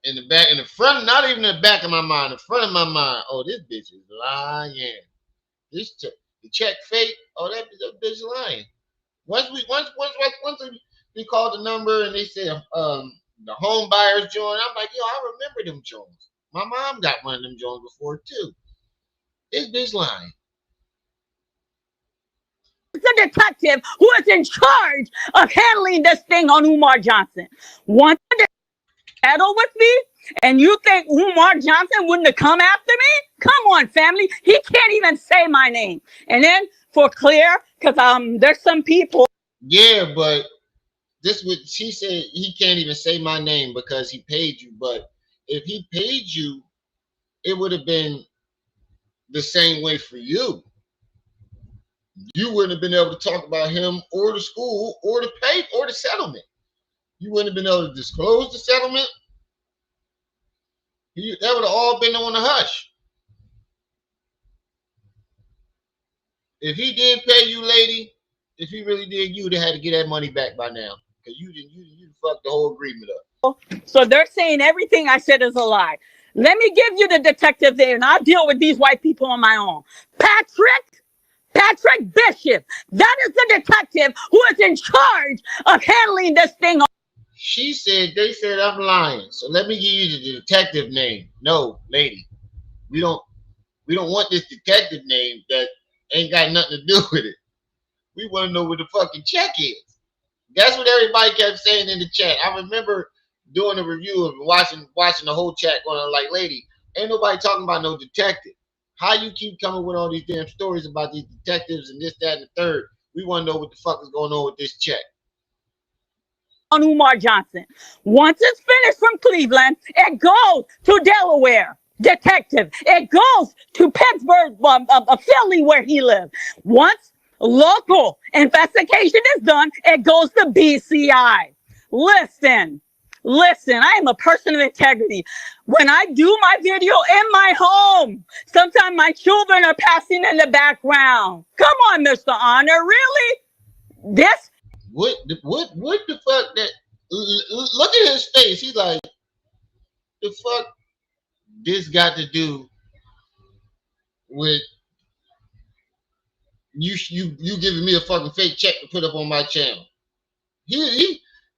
Speaker 1: in the front, not even in the back of my mind, the front of my mind, oh, this bitch is lying. The check fake, oh, that bitch lying. Once we called the number and they said the home buyers joint, I'm like, yo, I remember them joints. My mom got one of them joints before too. This bitch lying.
Speaker 2: The detective who is in charge of handling this thing on Umar Johnson wants to settle with me, and you think Umar Johnson wouldn't have come after me? Come on, family. He can't even say my name. And then for clear, because there's some people.
Speaker 1: Yeah, but this would she said he can't even say my name because he paid you. But if he paid you, it would have been the same way for you. You wouldn't have been able to talk about him or the school or the pay or the settlement. You wouldn't have been able to disclose the settlement. That would have all been on the hush. If he did pay you, lady, if he really did, you would have had to get that money back by now. Because you fucked the whole agreement up.
Speaker 2: So they're saying everything I said is a lie. Let me give you the detective there, and I'll deal with these white people on my own. Patrick Bishop. That is the detective who is in charge of handling this thing.
Speaker 1: They said I'm lying. So let me give you the detective name. No, lady. We don't want this detective name that ain't got nothing to do with it. We want to know what the fucking check is. That's what everybody kept saying in the chat. I remember doing a review of watching the whole chat going on like, lady, ain't nobody talking about no detective. How you keep coming with all these damn stories about these detectives and this, that, and the third? We want to know what the fuck is going on with this check.
Speaker 2: On Umar Johnson. Once it's finished from Cleveland, it goes to Delaware. Detective. It goes to Pittsburgh, Philly, where he lives. Once local investigation is done, it goes to BCI. Listen, I am a person of integrity. When I do my video in my home, sometimes my children are passing in the background. Come on, Mr. Honor, really? This?
Speaker 1: What the fuck that? Look at his face. He's like, the fuck this got to do with you giving me a fucking fake check to put up on my channel.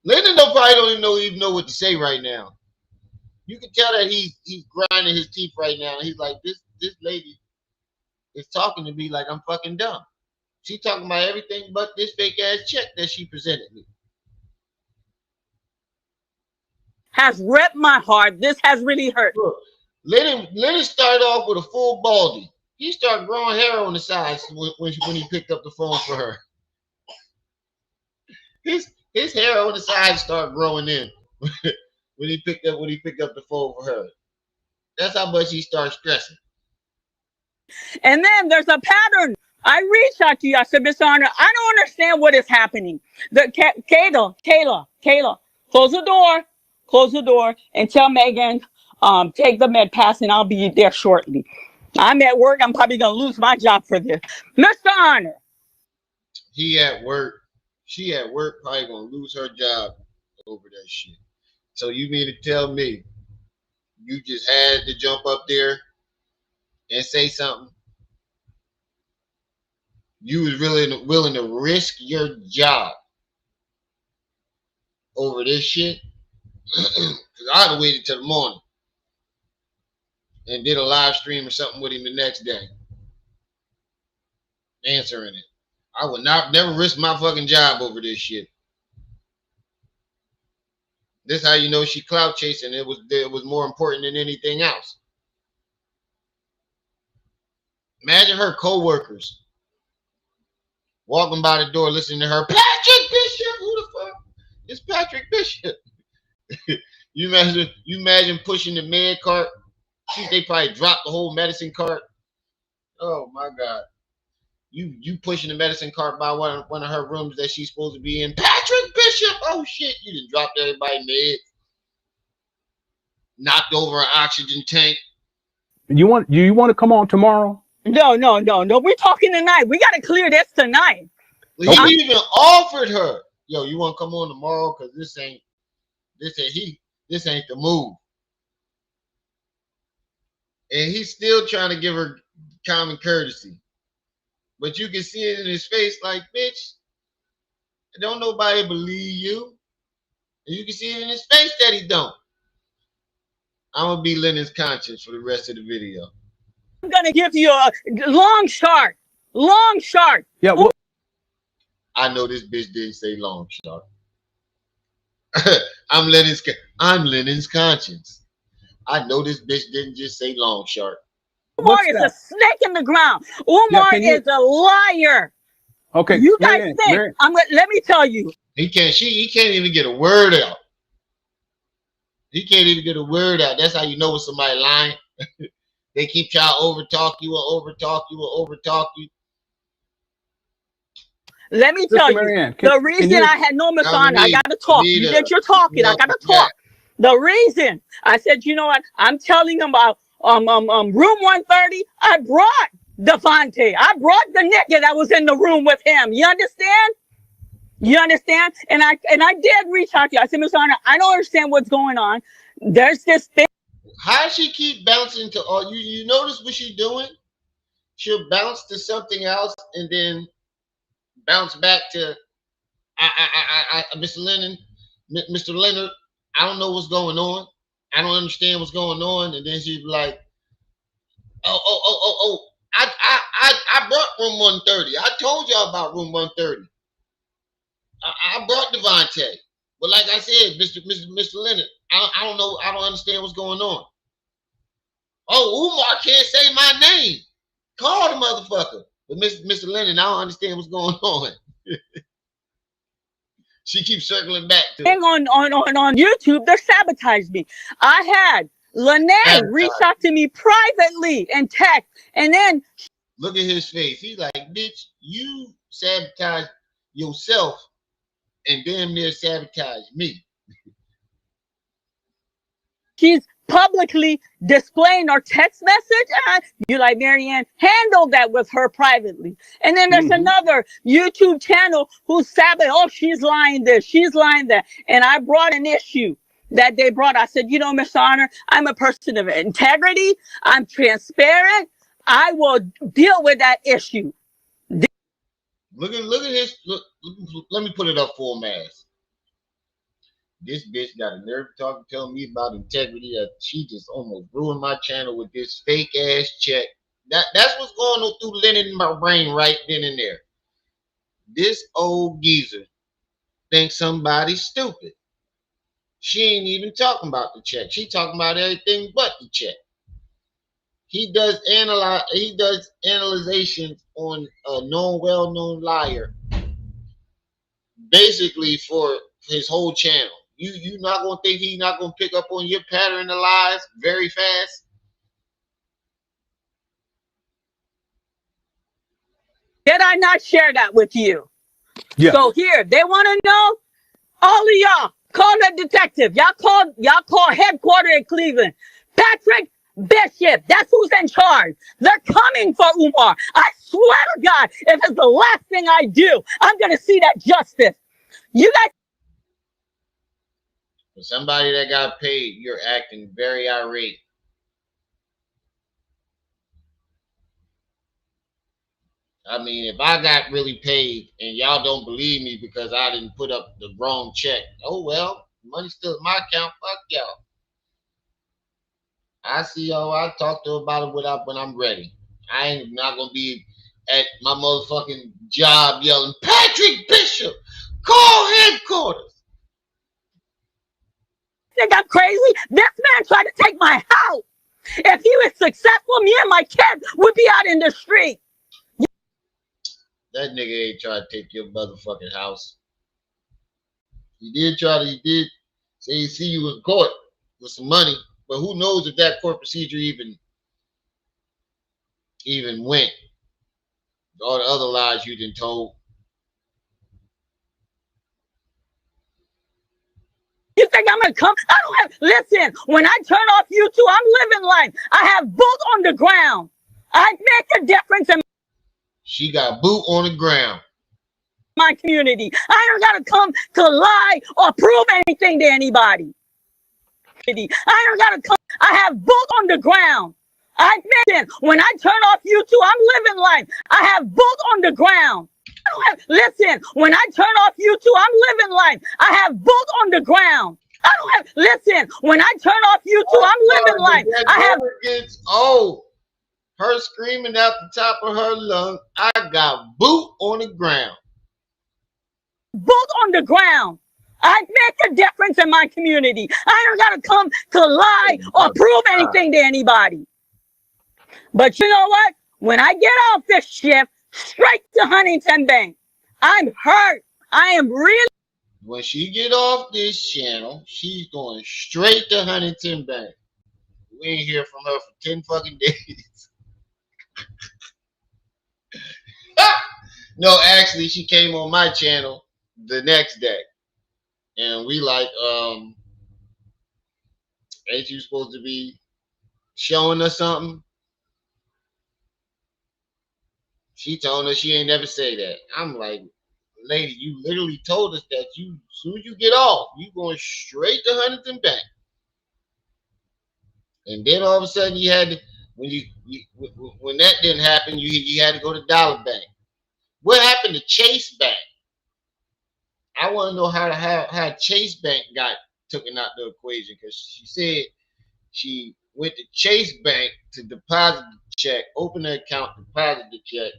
Speaker 1: Lennon probably don't even know what to say right now. You can tell that he's grinding his teeth right now. He's like, this lady is talking to me like I'm fucking dumb. She talking about everything but this fake ass check that she presented me.
Speaker 2: Has ripped my heart. This has really hurt.
Speaker 1: Look, Lennon started off with a full baldy. He started growing hair on the sides when he picked up the phone for her. His hair on the side started growing in when he picked up the phone for her. That's how much he started stressing.
Speaker 2: And then there's a pattern. I reached out to you. I said, Mr. Honor, I don't understand what is happening. Kayla, close the door, and tell Megan, take the med pass, and I'll be there shortly. I'm at work. I'm probably gonna lose my job for this, Mr. Honor.
Speaker 1: He at work. She at work, probably gonna lose her job over that shit. So you mean to tell me you just had to jump up there and say something? You was really willing to risk your job over this shit? Because I'd have waited till the morning and did a live stream or something with him the next day, answering it. I would never risk my fucking job over this shit. This how you know she clout chasing. It was more important than anything else. Imagine her co-workers walking by the door listening to her, Patrick Bishop, who the fuck? It's Patrick Bishop. You imagine pushing the med cart. They probably dropped the whole medicine cart. Oh my God. You pushing the medicine cart by one of her rooms that she's supposed to be in. Patrick Bishop! Oh shit, you done dropped everybody meds. Knocked over an oxygen tank.
Speaker 10: You want to come on tomorrow?
Speaker 2: No. We're talking tonight. We gotta clear this tonight.
Speaker 1: He even offered her, yo, you want to come on tomorrow? Because this ain't the move. And he's still trying to give her common courtesy. But you can see it in his face like, bitch, don't nobody believe you. And you can see it in his face that he don't. I'm going to be Lennon's conscience for the rest of the video.
Speaker 2: I'm going to give you a long shot.
Speaker 10: Yeah, well,
Speaker 1: I know this bitch didn't say long shot. I'm Lennon's conscience. I know this bitch didn't just say long shot.
Speaker 2: Umar is a snake in the ground. Umar is a liar.
Speaker 10: Okay.
Speaker 2: You guys think let me tell you.
Speaker 1: He can't even get a word out. He can't even get a word out. That's how you know when somebody lying. They keep trying to overtalk you.
Speaker 2: Let me tell you, the reason I had no Masana, I gotta talk. You get your talking, I gotta talk. The reason I said, you know what, I'm telling them about room 130. I brought Devontae. I brought the nigga that was in the room with him. You understand? And I did reach out to you. I said, Miss Honor, I don't understand what's going on. There's this thing.
Speaker 1: How she keep bouncing to all you notice what she's doing? She'll bounce to something else and then bounce back to Mr. Leonard. I don't know what's going on. I don't understand what's going on. And then she'd be like, I brought room 130. I told y'all about room 130. I brought Devontae. But like I said, Mr. Leonard, I don't know. I don't understand what's going on. Oh, Umar can't say my name. Call the motherfucker. But Mr. Leonard, I don't understand what's going on. She keeps circling back to it.
Speaker 2: On YouTube, they sabotaged me. I had Lene reach out to me privately and text, and then
Speaker 1: look at his face. He's like, bitch, you sabotaged yourself and damn near sabotaged me.
Speaker 2: She's publicly displaying our text message. You like, Marianne, handle that with her privately. And then there's another YouTube channel who's sabotaging. Oh, she's lying this, she's lying that. And I brought an issue that they brought. I said, you know, Miss Honor, I'm a person of integrity. I'm transparent. I will deal with that issue.
Speaker 1: Look at this. Look, let me put it up full mass. This bitch got a nerve to talk, tell me about integrity. She just almost ruined my channel with this fake ass check. That's what's going on through Lennon in my brain right then and there. This old geezer thinks somebody's stupid. She ain't even talking about the check. She talking about everything but the check. He does analyzations on a well-known liar, basically for his whole channel. You not gonna think he's not gonna pick up on your pattern of lies very fast?
Speaker 2: Did I not share that with you?
Speaker 10: Yeah.
Speaker 2: So here, they want to know. All of y'all, call that detective. Y'all call headquarters in Cleveland. Patrick Bishop, that's who's in charge. They're coming for Umar. I swear to God, if it's the last thing I do, I'm gonna see that justice. You guys.
Speaker 1: For somebody that got paid, you're acting very irate. I mean, if I got really paid and y'all don't believe me because I didn't put up the wrong check, oh well, money's still in my account. Fuck y'all. I see y'all. I talk to her about it when I'm ready. I ain't not gonna be at my motherfucking job yelling, Patrick Bishop, call headquarters.
Speaker 2: Think I'm crazy? This man tried to take my house. If he was successful, me and my kids would be out in the street.
Speaker 1: That nigga ain't trying to take your motherfucking house. He did say he see you in court with some money, but who knows if that court procedure even went. All the other lies you done told.
Speaker 2: You think I'm gonna come? I don't have. Listen, when I turn off YouTube, I'm living life. I have boots on the ground. I make a difference in.
Speaker 1: She got boot on the ground.
Speaker 2: My community. I don't gotta come to lie or prove anything to anybody. I don't gotta come. I have boots on the ground. I mentioned when I turn off YouTube, I'm living life. I have boots on the ground. I don't have. Listen, when I turn off YouTube, I'm living life. I have boots on the ground. I don't have. Listen, when I turn off YouTube, I'm living life. I have.
Speaker 1: Gets old. Her screaming out the top of her lungs, I got boot on the ground.
Speaker 2: Boot on the ground. I make a difference in my community. I don't gotta come to lie or prove anything to anybody. But you know what? When I get off this shift, straight to Huntington Bank, I'm hurt. I am really.
Speaker 1: When she get off this channel, she's going straight to Huntington Bank. We ain't hear from her for 10 fucking days. No, actually, she came on my channel the next day. And we like, ain't you supposed to be showing us something? She told us she ain't never say that. I'm like, lady, you literally told us that as soon as you get off, you going straight to Huntington Bank. And then all of a sudden you had to, when that didn't happen, you had to go to Dollar Bank. What happened to Chase Bank? I want to know how Chase Bank got taken out the equation, because she said she went to Chase Bank to deposit the check, open the account, deposit the check,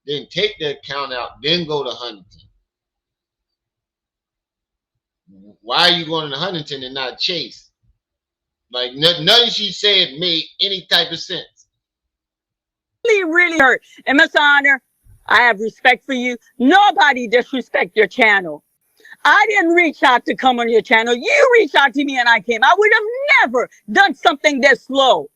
Speaker 1: then take the account out, then go to Huntington. Why are you going to Huntington and not Chase? Like nothing she said made any type of sense.
Speaker 2: Really hurt. And Mr. Honor, I have respect for you. Nobody disrespect your channel. I didn't reach out to come on your channel. You reached out to me and I came. I would have never done something this slow.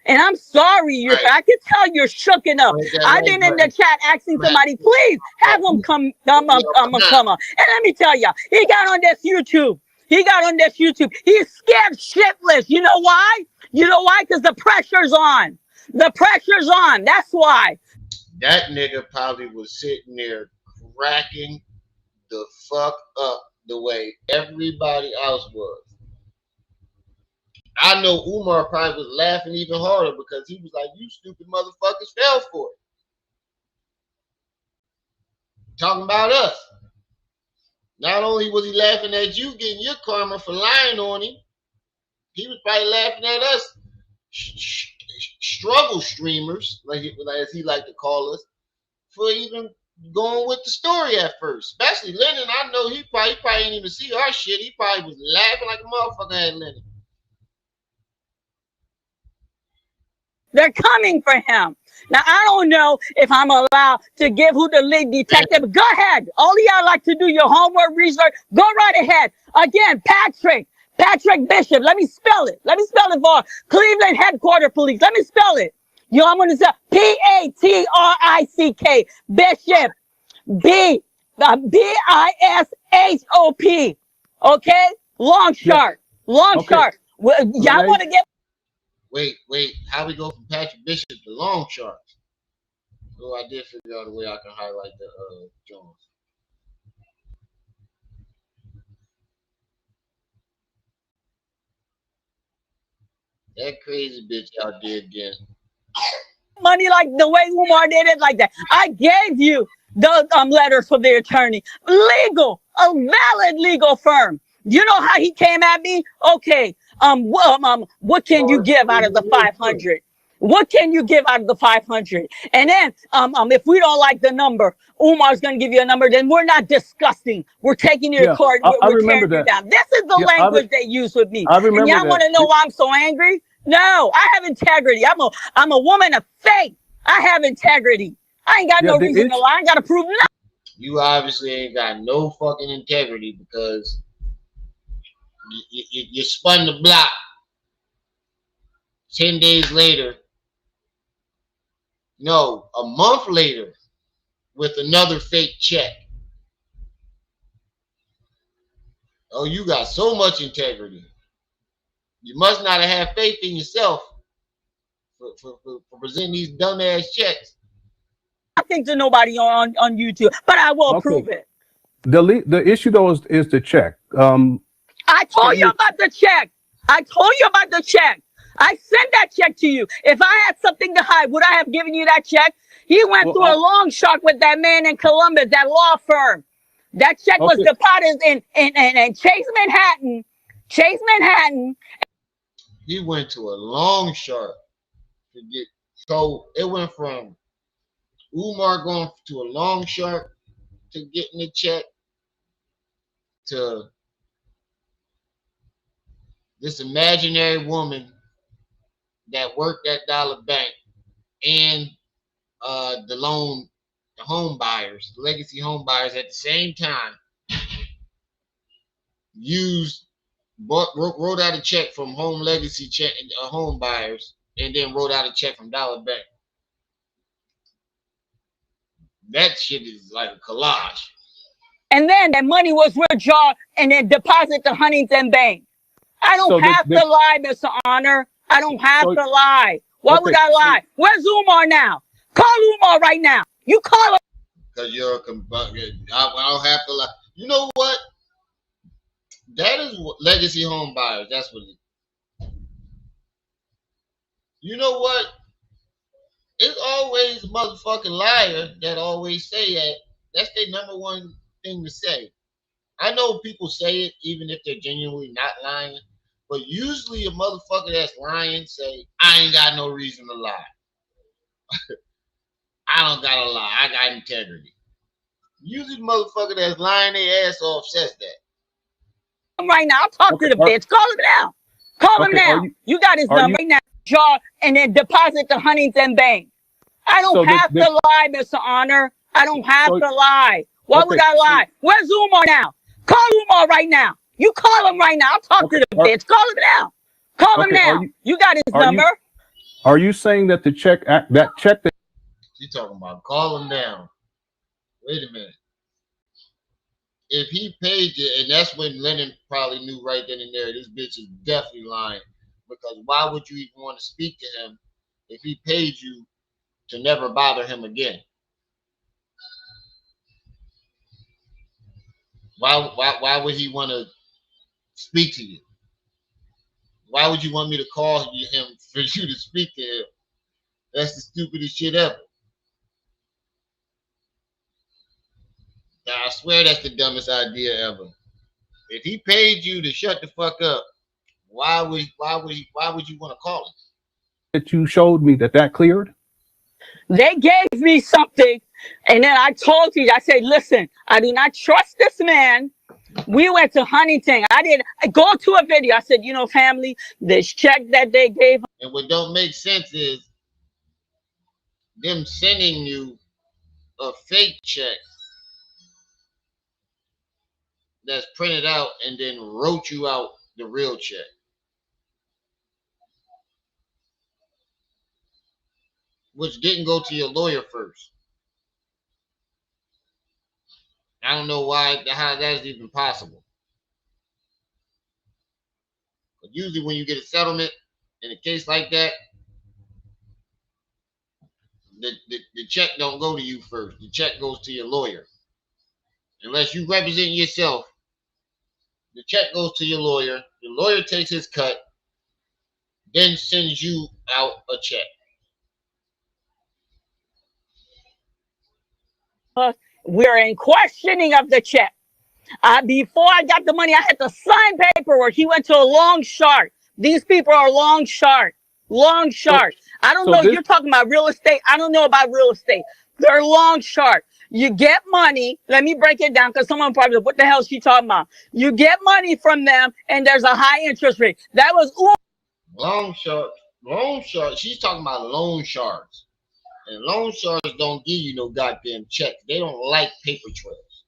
Speaker 2: And I'm sorry, right. I can tell you're shooken up. I've been in the chat asking somebody, please have him come up. And let me tell you, he got on this YouTube. He's scared shitless. You know why? Because the pressure's on. The pressure's on. That's why.
Speaker 1: That nigga probably was sitting there cracking the fuck up the way everybody else was. I know Umar probably was laughing even harder because he was like, "You stupid motherfuckers fell for it." Talking about us. Not only was he laughing at you getting your karma for lying on him, he was probably laughing at us struggle streamers, as he liked to call us, for even going with the story at first. Especially Lennon. I know he probably ain't even see our shit. He probably was laughing like a motherfucker at Lennon.
Speaker 2: They're coming for him. Now, I don't know if I'm allowed to give who the lead detective. Go ahead. All of y'all like to do your homework research. Go right ahead. Again, Patrick Bishop. Let me spell it. Let me spell it for Cleveland Headquarters Police. Let me spell it. You know, I'm going to say Patrick Bishop. Bishop. Okay? Long shark. Long shark. Y'all want to get.
Speaker 1: Wait. How we go from Patrick Bishop to Long Sharks? So I did figure out a way I can highlight the Jones. That crazy bitch out there again.
Speaker 2: Money like the way Umar did it, like that. I gave you the letters for the attorney. Legal, a valid legal firm. You know how he came at me? Okay. What can you give out of the 500? What can you give out of the 500? And then, if we don't like the number, Umar's going to give you a number. Then we're not discussing. We're taking you to court. We're tearing you down. This is the language they use with me. And y'all want to know why I'm so angry? No, I have integrity. I'm a woman of faith. I have integrity. I ain't got no reason to lie. I ain't got to prove nothing.
Speaker 1: You obviously ain't got no fucking integrity because you spun the block 10 days later. No, a month later with another fake check. Oh, you got so much integrity. You must not have had faith in yourself for presenting these dumbass checks.
Speaker 2: I think to nobody on YouTube, but I will prove it.
Speaker 10: The issue though is the check.
Speaker 2: I told you about the check. I sent that check to you. If I had something to hide, would I have given you that check? He went through a long shot with that man in Columbus, that law firm. That check was deposited in Chase Manhattan.
Speaker 1: He went to a long shot to get. So it went from Umar going to a long shot to getting the check to this imaginary woman that worked at Dollar Bank and the home buyers, the legacy home buyers at the same time wrote out a check from home legacy home buyers and then wrote out a check from Dollar Bank. That shit is like a collage.
Speaker 2: And then that money was withdrawn and then deposited to Huntington Bank. I don't have to lie, Mr. Honor. I don't have to lie. Why would I lie? Where's Umar now? Call Umar right now. You call him.
Speaker 1: Because you're a I don't have to lie. You know what? That is what legacy home buyers. That's what it is. You know what? It's always a motherfucking liar that always say that. That's their number one thing to say. I know people say it even if they're genuinely not lying, but usually a motherfucker that's lying say, I ain't got no reason to lie. I don't gotta lie. I got integrity. Usually the motherfucker that's lying their ass off says that.
Speaker 2: Right now, I'll talk to the bitch. Call him now. Call him now. You got his number right now. Jaw and then deposit to Huntington Bank. I don't have to lie, Mr. Honor. I don't have to lie. Why would I lie? Where's Umar now? Call Umar right now. You call him right now. I'll talk to the bitch. Call him now. Call him now. You got his number.
Speaker 10: Are you saying that the check that
Speaker 1: She's talking about call him down. Wait a minute. If he paid you, and that's when Lennon probably knew right then and there, this bitch is definitely lying. Because why would you even want to speak to him if he paid you to never bother him again? Why would he want to speak to you? Why would you want me to call him for you to speak to him? That's the stupidest shit ever. Now, I swear that's the dumbest idea ever. If he paid you to shut the fuck up, why would you want to call him?
Speaker 10: That you showed me that cleared?
Speaker 2: They gave me something, and then I told you, I said, listen, I do not trust this man. We went to Huntington. I go to a video. I said, family, this check that they gave.
Speaker 1: And what don't make sense is them sending you a fake check that's printed out and then wrote you out the real check. Which didn't go to your lawyer first. I don't know how that is even possible. But usually when you get a settlement in a case like that, the check don't go to you first. The check goes to your lawyer. Unless you represent yourself, the check goes to your lawyer. Your lawyer takes his cut, then sends you out a check.
Speaker 2: We're in questioning of the check. Before I got the money, I had to sign paperwork. He went to a long shark. These people are long shark. Long shark. I don't know. You're talking about real estate. I don't know about real estate. They're long shark. You get money. Let me break it down because someone probably, what the hell is she talking about? You get money from them and there's a high interest rate. That was
Speaker 1: long shark. Loan shark. She's talking about loan sharks. And loan sharks don't give you no goddamn checks. They don't like paper trails.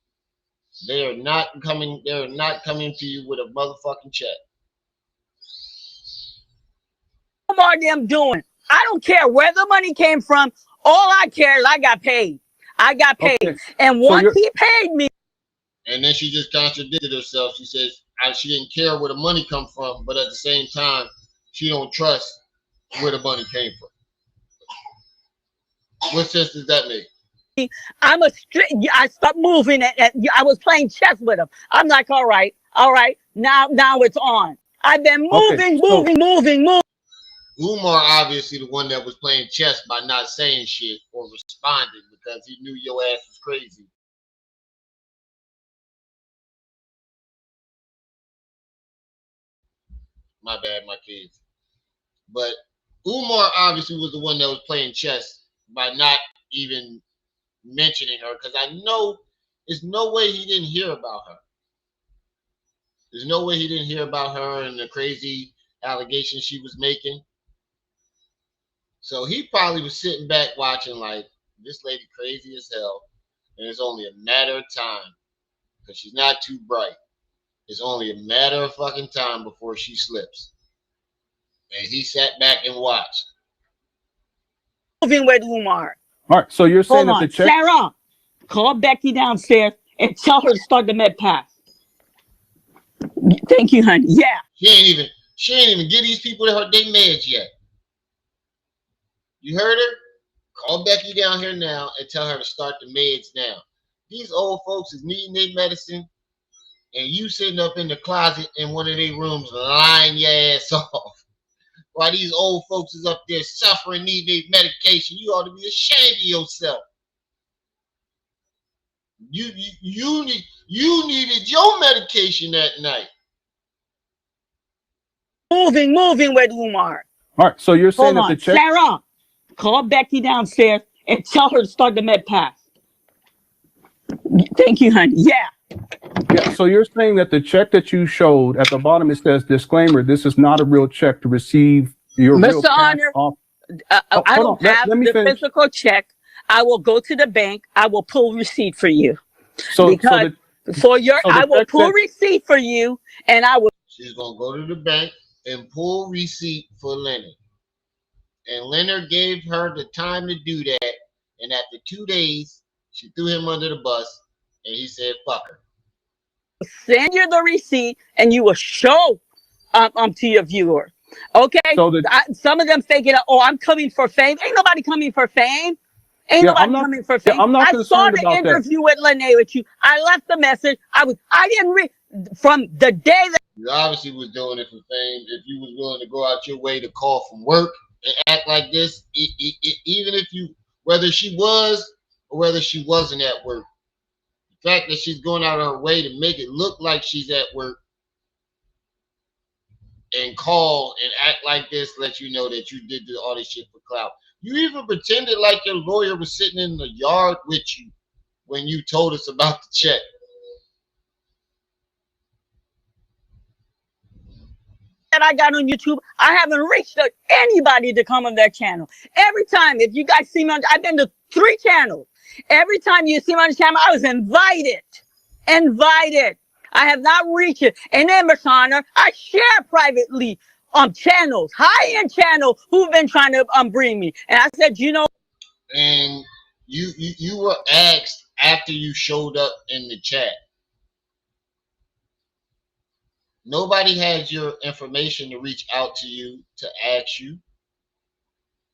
Speaker 1: They are not coming to you with a motherfucking check.
Speaker 2: What are them doing? I don't care where the money came from. All I care is I got paid. I got paid. Okay. And once he paid me.
Speaker 1: And then she just contradicted herself. She says she didn't care where the money come from, but at the same time, she don't trust where the money came from. What sense does that make?
Speaker 2: I stopped moving. I was playing chess with him. I'm like, all right. Now it's on. I've been moving.
Speaker 1: Umar obviously the one that was playing chess by not saying shit or responding because he knew your ass was crazy. My bad, my kids. But Umar obviously was the one that was playing chess by not even mentioning her because I know there's no way he didn't hear about her. There's no way he didn't hear about her and the crazy allegations she was making. So he probably was sitting back watching like, this lady crazy as hell. And it's only a matter of time because she's not too bright. It's only a matter of fucking time before she slips. And he sat back and watched.
Speaker 2: Moving with Umar.
Speaker 10: All right, so you're saying that the check...
Speaker 2: Sarah, call Becky downstairs and tell her to start the med pass. Thank you, honey. Yeah.
Speaker 1: She ain't even give these people their meds yet. You heard her? Call Becky down here now and tell her to start the meds now. These old folks is needing their medicine, and you sitting up in the closet in one of their rooms lying your ass off. While these old folks is up there suffering, needing their medication, you ought to be ashamed of yourself. You needed your medication that night.
Speaker 2: Moving with Umar.
Speaker 10: All right, so you're saying that the check...
Speaker 2: Sarah, call Becky downstairs and tell her to start the med pass. Thank you, honey. Yeah.
Speaker 10: Yeah, so you're saying that the check that you showed at the bottom, it says disclaimer, this is not a real check to receive your
Speaker 2: Mr. Honor, I don't have the physical check. I will go to the bank. I will pull receipt for you. I will pull receipt for you, and I will.
Speaker 1: She's gonna go to the bank and pull receipt for Leonard. And Leonard gave her the time to do that. And after 2 days, she threw him under the bus, and he said, "Fuck her."
Speaker 2: Send you the receipt, and you will show to your viewer. Okay. So some of them thinking, "Oh, I'm coming for fame." Ain't nobody coming for fame. Ain't nobody coming for fame.
Speaker 10: I'm not
Speaker 2: I saw the interview with Lene with you. I left the message. I didn't read. from the day that
Speaker 1: you obviously was doing it for fame. If you was willing to go out your way to call from work and act like this, even if you, whether she was or whether she wasn't at work, the fact that she's going out of her way to make it look like she's at work and call and act like this lets you know that you did all this shit for clout. You even pretended like your lawyer was sitting in the yard with you when you told us about the check.
Speaker 2: that I got on YouTube, I haven't reached anybody to come on their channel. Every time, if you guys see me on, I've been to 3 channels. Every time you see me on the channel, I was invited. Invited. I have not reached it. And then, Bashana, I share privately channels, high-end channels who've been trying to bring me. And I said, you know.
Speaker 1: And you were asked after you showed up in the chat. Nobody has your information to reach out to you to ask you.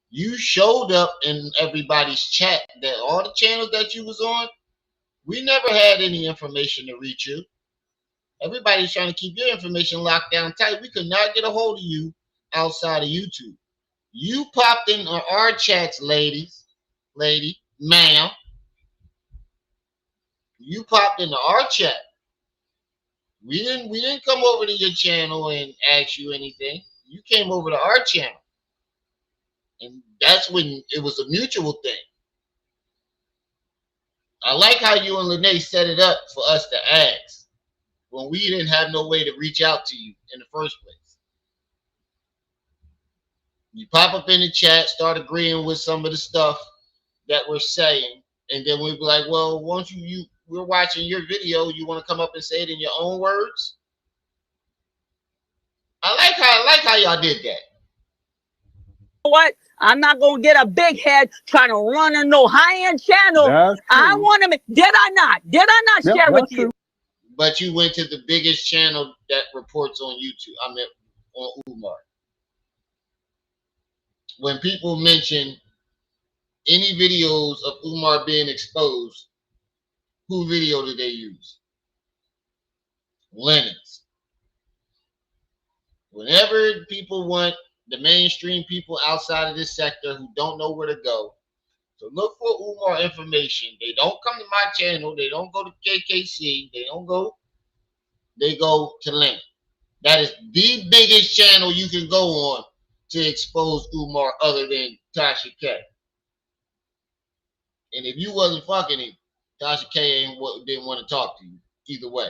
Speaker 1: You showed up in everybody's chat that all the channels that you was on, we never had any information to reach you. Everybody's trying to keep your information locked down tight. We could not get a hold of you outside of YouTube. You popped in our chats, lady, ma'am. You popped into our chat. We didn't come over to your channel and ask you anything. You came over to our channel. And that's when it was a mutual thing. I like how you and Lene set it up for us to ask when we didn't have no way to reach out to you in the first place. You pop up in the chat, start agreeing with some of the stuff that we're saying, and then we'd be like, well, once we're watching your video, you want to come up and say it in your own words? I like how y'all did that.
Speaker 2: What? I'm not gonna get a big head trying to run a no high-end channel. I want to. Did I not share with you?
Speaker 1: But you went to the biggest channel that reports on YouTube. I mean, on Umar. When people mention any videos of Umar being exposed, who video did they use? Lennon's. Whenever people want the mainstream people outside of this sector who don't know where to go, so look for Umar information. They don't come to my channel. They don't go to KKC. They go to Lennon. That is the biggest channel you can go on to expose Umar other than Tasha K. And if you wasn't fucking him, Tasha K didn't want to talk to you either way.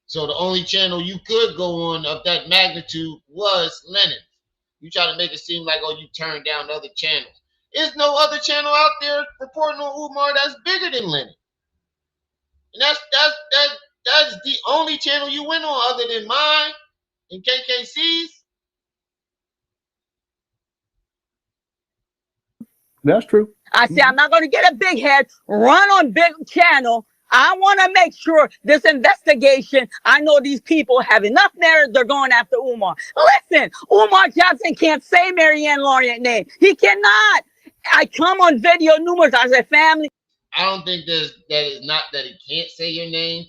Speaker 1: So the only channel you could go on of that magnitude was Lennon. You try to make it seem like, oh, you turned down other channels. There's no other channel out there reporting on Umar that's bigger than Lennon. And that's the only channel you went on other than mine and KKC's.
Speaker 10: That's true.
Speaker 2: I say I'm not going to get a big head, run on big channel. I want to make sure this investigation, I know these people have enough narrative, they're going after Umar. Listen, Umar Johnson can't say Marianne Lorient name. He cannot. I come on video numerous. I say family.
Speaker 1: I don't think that is not that he can't say your name.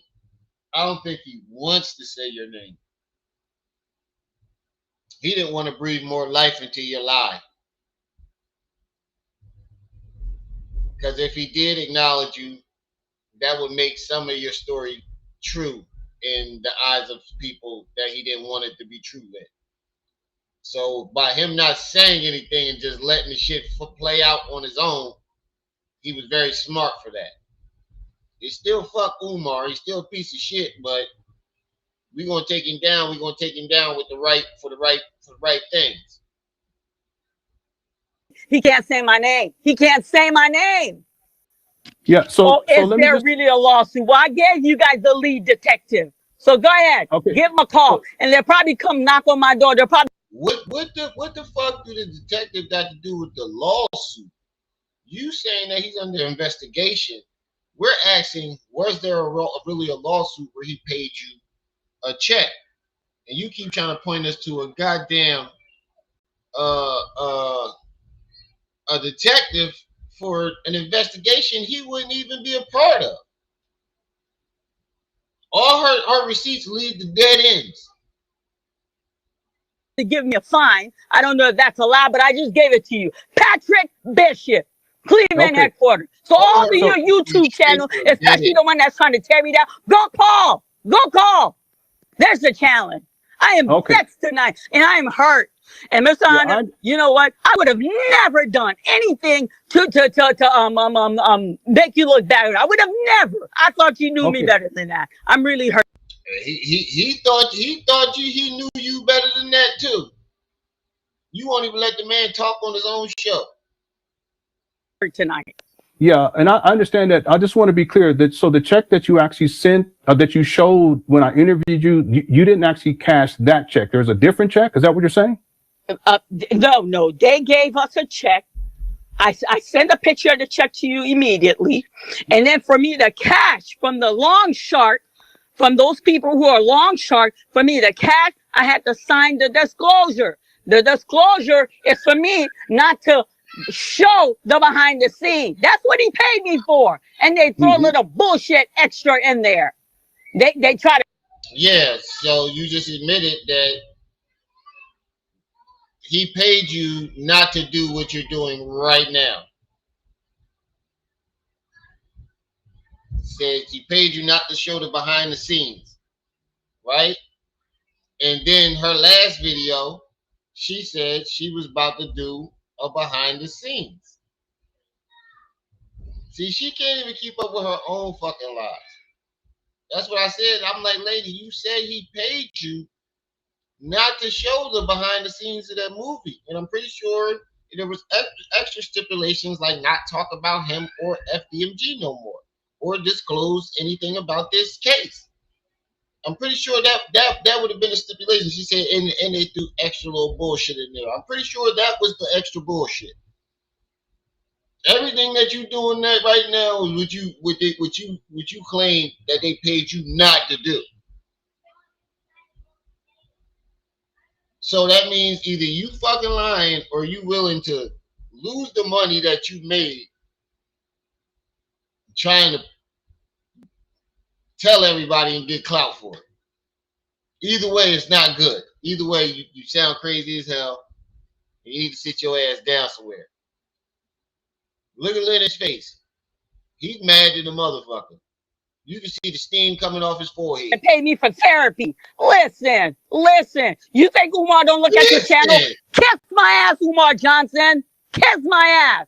Speaker 1: I don't think he wants to say your name. He didn't want to breathe more life into your lie. Because if he did acknowledge you, that would make some of your story true in the eyes of people that he didn't want it to be true with. So by him not saying anything and just letting the shit play out on his own, he was very smart for that. It's still fuck Umar. He's still a piece of shit, but we're gonna take him down. We're gonna take him down with the right things.
Speaker 2: He can't say my name. He can't say my name.
Speaker 10: Yeah. So
Speaker 2: is there really a lawsuit? Well, I gave you guys the lead detective. So go ahead. Okay. Give him a call, and they'll probably come knock on my door. They'll probably.
Speaker 1: What the fuck do the detective got to do with the lawsuit? You saying that he's under investigation? We're asking, was there really a lawsuit where he paid you a check? And you keep trying to point us to a goddamn a detective for an investigation he wouldn't even be a part of. All her receipts lead to dead ends.
Speaker 2: To give me a fine. I don't know if that's allowed, but I just gave it to you. Patrick Bishop, Cleveland headquarters. So all of your YouTube channel, especially the one that's trying to tear me down, go call. Go call. There's the challenge. I am vexed tonight, and I am hurt. And Mr. Honor, you know what? I would have never done anything to make you look bad. I would have never. I thought you knew me better than that. I'm really hurt.
Speaker 1: He thought he knew you better than that too. You won't even let the man talk on his own show
Speaker 2: tonight.
Speaker 10: Yeah, and I understand that. I just want to be clear that so the check that you actually sent, that you showed when I interviewed you, you didn't actually cash that check. There's a different check. Is that what you're saying?
Speaker 2: No. They gave us a check. I sent a picture of the check to you immediately, and then for me to cash from the long shark, from those people who are long shark, for me to cash, I had to sign the disclosure. The disclosure is for me not to show the behind the scenes. That's what he paid me for. And they throw a little bullshit extra in there. They try to.
Speaker 1: Yeah, so you just admitted that he paid you not to do what you're doing right now. Says he paid you not to show the behind the scenes, right? And then her last video, she said she was about to do a behind the scenes. See, she can't even keep up with her own fucking lies. That's what I said. I'm like, lady, you said he paid you not to show the behind the scenes of that movie. And I'm pretty sure there was extra stipulations like not talk about him or FDMG no more, or disclose anything about this case. I'm pretty sure that would have been a stipulation. She said, and they threw extra little bullshit in there. I'm pretty sure that was the extra bullshit. Everything that you're doing that right now is what you claim that they paid you not to do. So that means either you fucking lying or you willing to lose the money that you made trying to tell everybody and get clout for it. Either way, it's not good. Either way, you sound crazy as hell. You need to sit your ass down somewhere. Look at Leonard's face. He's mad to the motherfucker. You can see the steam coming off his forehead.
Speaker 2: They pay me for therapy. Listen. You think Umar don't look at your channel? Kiss my ass, Umar Johnson. Kiss my ass.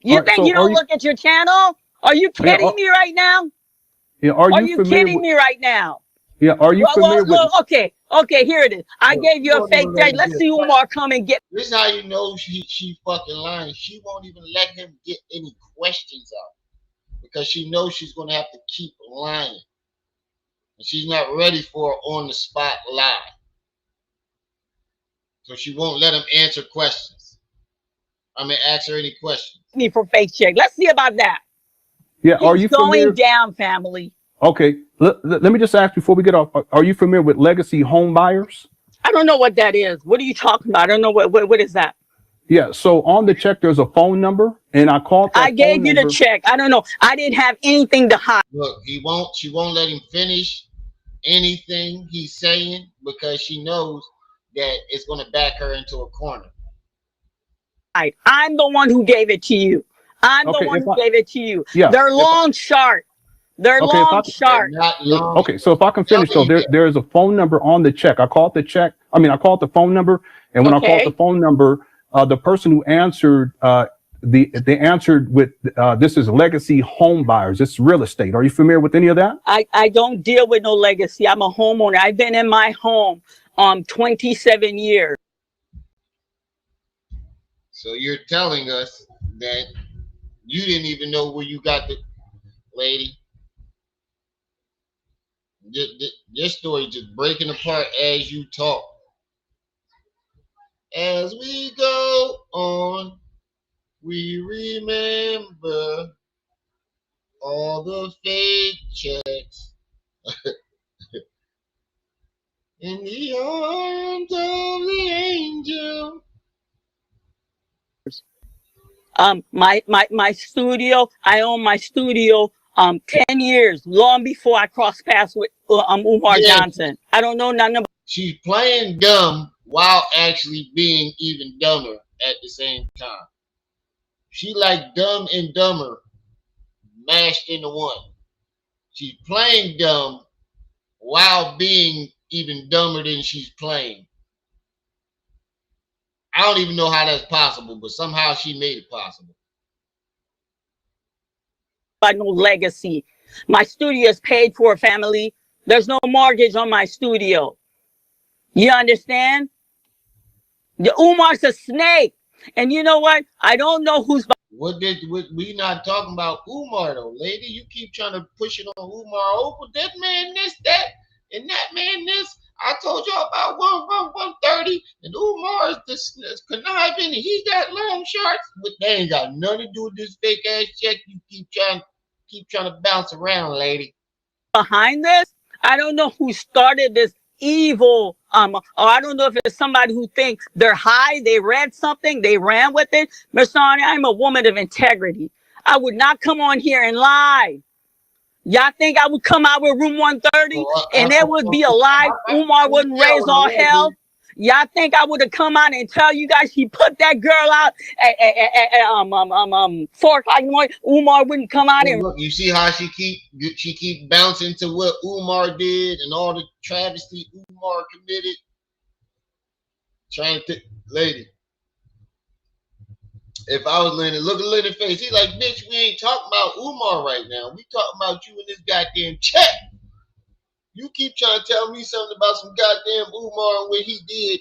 Speaker 2: You think you don't look at your channel? Are you kidding me right now?
Speaker 10: Yeah,
Speaker 2: are you kidding me right now?
Speaker 10: Yeah, are you familiar with?
Speaker 2: Okay, here it is. I gave you a fake date. Let's see Umar come and get.
Speaker 1: This is how you know she fucking lying. She won't even let him get any questions out because she knows she's gonna have to keep lying, and she's not ready for on the spot lie. So she won't let him answer questions. I mean, ask her any questions.
Speaker 2: Me for fake check. Let's see about that.
Speaker 10: Yeah, are you familiar?
Speaker 2: Going down, family.
Speaker 10: Okay, let me just ask before we get off. Are you familiar with legacy home buyers?
Speaker 2: I don't know what that is. What are you talking about? I don't know what is that.
Speaker 10: Yeah, so on the check there's a phone number, and I called.
Speaker 2: I gave you the check. I don't know. I didn't have anything to hide.
Speaker 1: Look, she won't let him finish anything he's saying because she knows that it's going to back her into a corner.
Speaker 2: I'm the one who gave it to you. Gave it to you.
Speaker 10: Yeah,
Speaker 2: they're long sharp. They're long sharp.
Speaker 10: Okay, so if I can finish, so there is a phone number on the check. I called the phone number, and when I called the phone number, the person who answered, they answered with, this is legacy home buyers. It's real estate. Are you familiar with any of that?
Speaker 2: I don't deal with no legacy. I'm a homeowner. I've been in my home 27 years.
Speaker 1: So you're telling us that you didn't even know where you got the lady. This story just breaking apart as you talk. As we go on, we remember all the fake checks in the arms of the angel.
Speaker 2: My studio, I own my studio 10 years, long before I crossed paths with Umar Johnson. I don't know nothing about.
Speaker 1: She's playing dumb while actually being even dumber at the same time. She like Dumb and Dumber mashed into one. She's playing dumb while being even dumber than she's playing. I don't even know how that's possible, but somehow she made it possible.
Speaker 2: No legacy. My studio is paid for, family. There's no mortgage on my studio. You understand? The Umar's a snake. And you know what? I don't know who's.
Speaker 1: We not talking about Umar though, lady. You keep trying to push it on Umar. Oh, but that man this, that, and that man this. I told y'all about 130, and Umar is this conniving, and he got long shorts, but they ain't got nothing to do with this fake ass check. You keep trying to bounce around, lady.
Speaker 2: Behind this, I don't know who started this evil. Or I don't know if it's somebody who thinks they're high, they read something, they ran with it. Miss Arnie, I'm a woman of integrity. I would not come on here and lie. Y'all think I would come out with room 130 and there would be a lie? Umar wouldn't raise all hell. Y'all think I would have come out and tell you guys he put that girl out at 4 o'clock in the morning? Umar wouldn't come out and
Speaker 1: look. You see how she keep bouncing to what Umar did and all the travesty Umar committed. Trying to, lady. If I was Lennon, look at Lennon's face. He like, bitch, we ain't talking about Umar right now. We talking about you and this goddamn check. You keep trying to tell me something about some goddamn Umar and what he did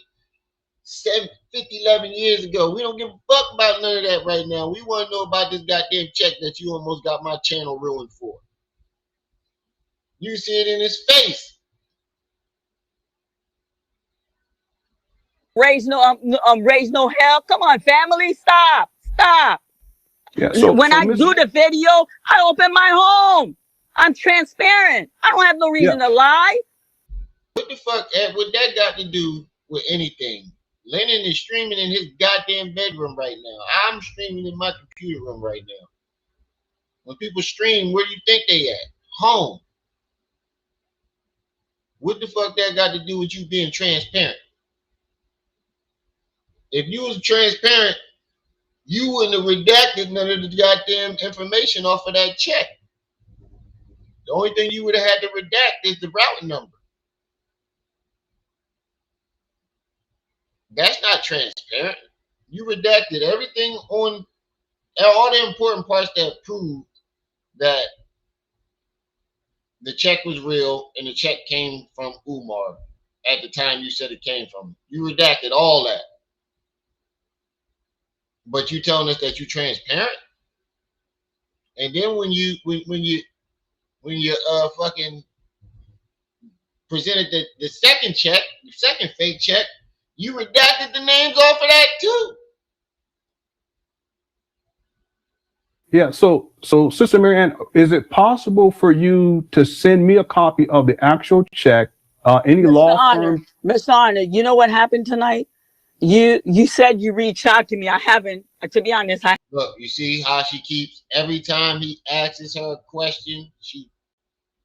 Speaker 1: 11 years ago. We don't give a fuck about none of that right now. We want to know about this goddamn check that you almost got my channel ruined for. You see it in his face.
Speaker 2: raise no hell. Come on, family, stop.
Speaker 10: Yeah,
Speaker 2: when I do the video, I open my home. I'm transparent. I don't have no reason to lie.
Speaker 1: What the fuck what that got to do with anything? Lennon is streaming in his goddamn bedroom right now. I'm streaming in my computer room right now. When people stream, where do you think they at? Home. What the fuck that got to do with you being transparent? If you was transparent, you wouldn't have redacted none of the goddamn information off of that check. The only thing you would have had to redact is the routing number. That's not transparent. You redacted everything on all the important parts that proved that the check was real and the check came from Umar at the time you said it came from. You redacted all that. But you telling us that you're transparent? And then when you fucking presented the second check, the second fake check, you redacted the names off of that too.
Speaker 10: Yeah, so Sister Marianne, is it possible for you to send me a copy of the actual check? Any law firm?
Speaker 2: Miss Honor, you know what happened tonight? You said you reached out to me. I haven't. To be honest,
Speaker 1: Look, you see how she keeps, every time he asks her a question, she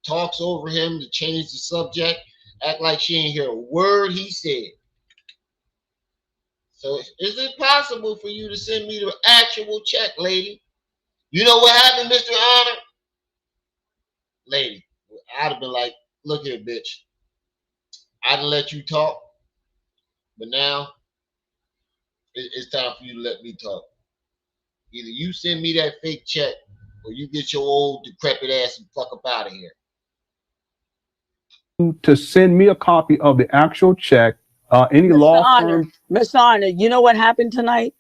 Speaker 1: talks over him to change the subject, act like she ain't hear a word he said. So is it possible for you to send me the actual check, lady? You know what happened, Mr. Honor? Lady, I'd have been like, look here, bitch. I'd let you talk, but now it's time for you to let me talk. Either you send me that fake check or you get your old decrepit ass and fuck up out of here.
Speaker 10: To send me a copy of the actual check, any law firm?
Speaker 2: Miss Honor, you know what happened tonight?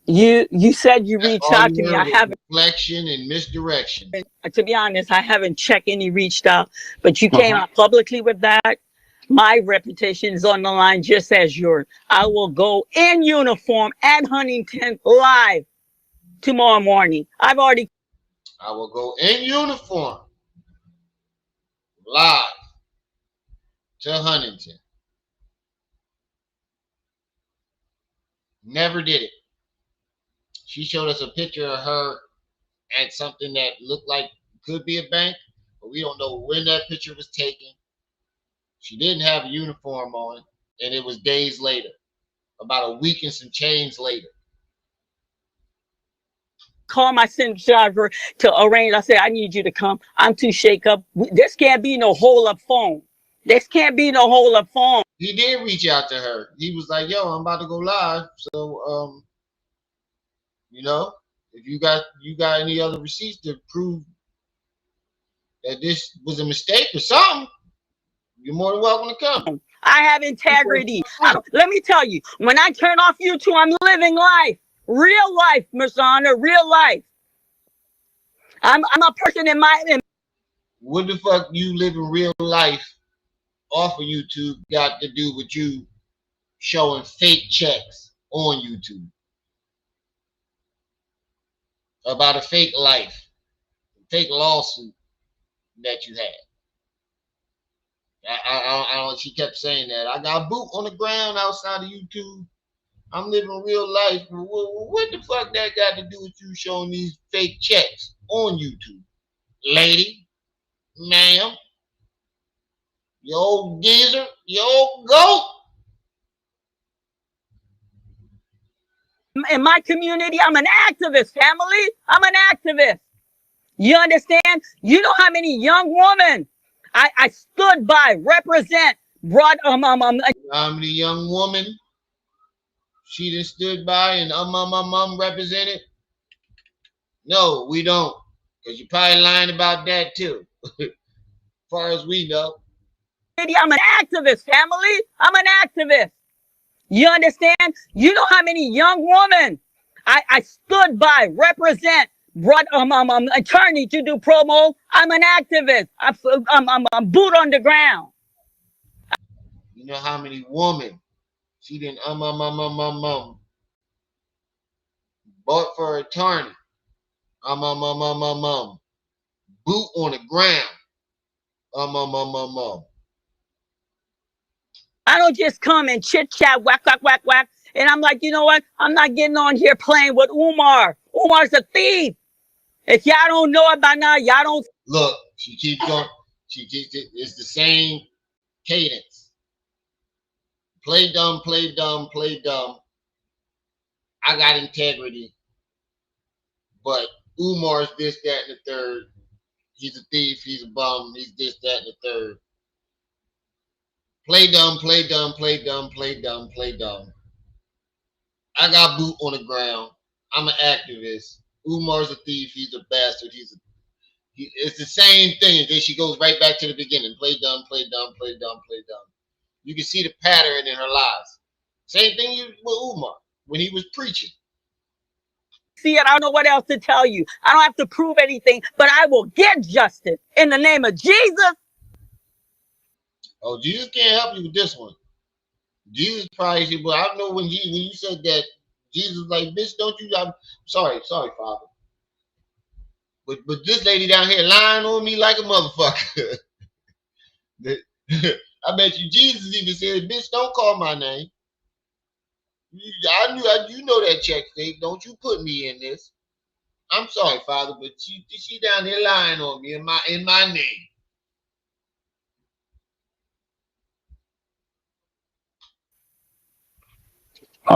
Speaker 2: You said you reached out to me. I haven't.
Speaker 1: Reflection and misdirection.
Speaker 2: To be honest, I haven't checked any reached out, but you came out publicly with that. My reputation is on the line just as yours. I will go in uniform at Huntington live tomorrow morning. I
Speaker 1: will go in uniform live to Huntington. Never did it. She showed us a picture of her at something that looked like could be a bank, but we don't know when that picture was taken. She didn't have a uniform on, and it was days later, about a week and some change later.
Speaker 2: Call my stenographer to arrange. I said, I need you to come. I'm too shake up. This can't be no hold up phone. This can't be no hold up phone.
Speaker 1: He did reach out to her. He was like, yo, I'm about to go live. So, you know, if you got any other receipts to prove that this was a mistake or something, you're more than welcome to come.
Speaker 2: I have integrity. Let me tell you, when I turn off YouTube, I'm living life. Real life, Miss Honor, real life. I'm a person in my...
Speaker 1: What the fuck you living real life off of YouTube got to do with you showing fake checks on YouTube about a fake life, fake lawsuit that you had? I don't. She kept saying that I got a boot on the ground outside of YouTube. I'm living real life. What the fuck that got to do with you showing these fake checks on YouTube, lady, ma'am, you old geezer, you old goat?
Speaker 2: In my community, I'm an activist, family. I'm an activist. You understand? You know how many young women I stood by, represent, brought
Speaker 1: how many young women she just stood by and represented? No, we don't. Because you're probably lying about that too. As far as we know.
Speaker 2: I'm an activist, family. I'm an activist. You understand? You know how many young women I stood by, represent, brought attorney to do promo. I'm an activist. I'm boot on the ground.
Speaker 1: You know how many women she didn't bought for attorney. Boot on the ground.
Speaker 2: I don't just come and chit chat, whack, whack, whack, whack. And I'm like, you know what? I'm not getting on here playing with Umar. Umar's a thief. If y'all don't know it by now, y'all don't.
Speaker 1: Look, she keeps going. It's the same cadence. Play dumb, play dumb, play dumb. I got integrity. But Umar's this, that, and the third. He's a thief. He's a bum. He's this, that, and the third. Play dumb, play dumb, play dumb, play dumb, play dumb. I got boot on the ground. I'm an activist. Umar's a thief. He's a bastard. It's the same thing. And then she goes right back to the beginning. Play dumb, play dumb, play dumb, play dumb. You can see the pattern in her lies. Same thing with Umar when he was preaching.
Speaker 2: See it. I don't know what else to tell you. I don't have to prove anything, but I will get justice in the name of Jesus.
Speaker 1: Oh, Jesus can't help you with this one. Jesus probably said, well, I know when you said that, Jesus was like, bitch, don't you? I'm sorry, Father. But this lady down here lying on me like a motherfucker. I bet you Jesus even said, bitch, don't call my name. You know that check fake. Don't you put me in this. I'm sorry, Father, but she down here lying on me in my name.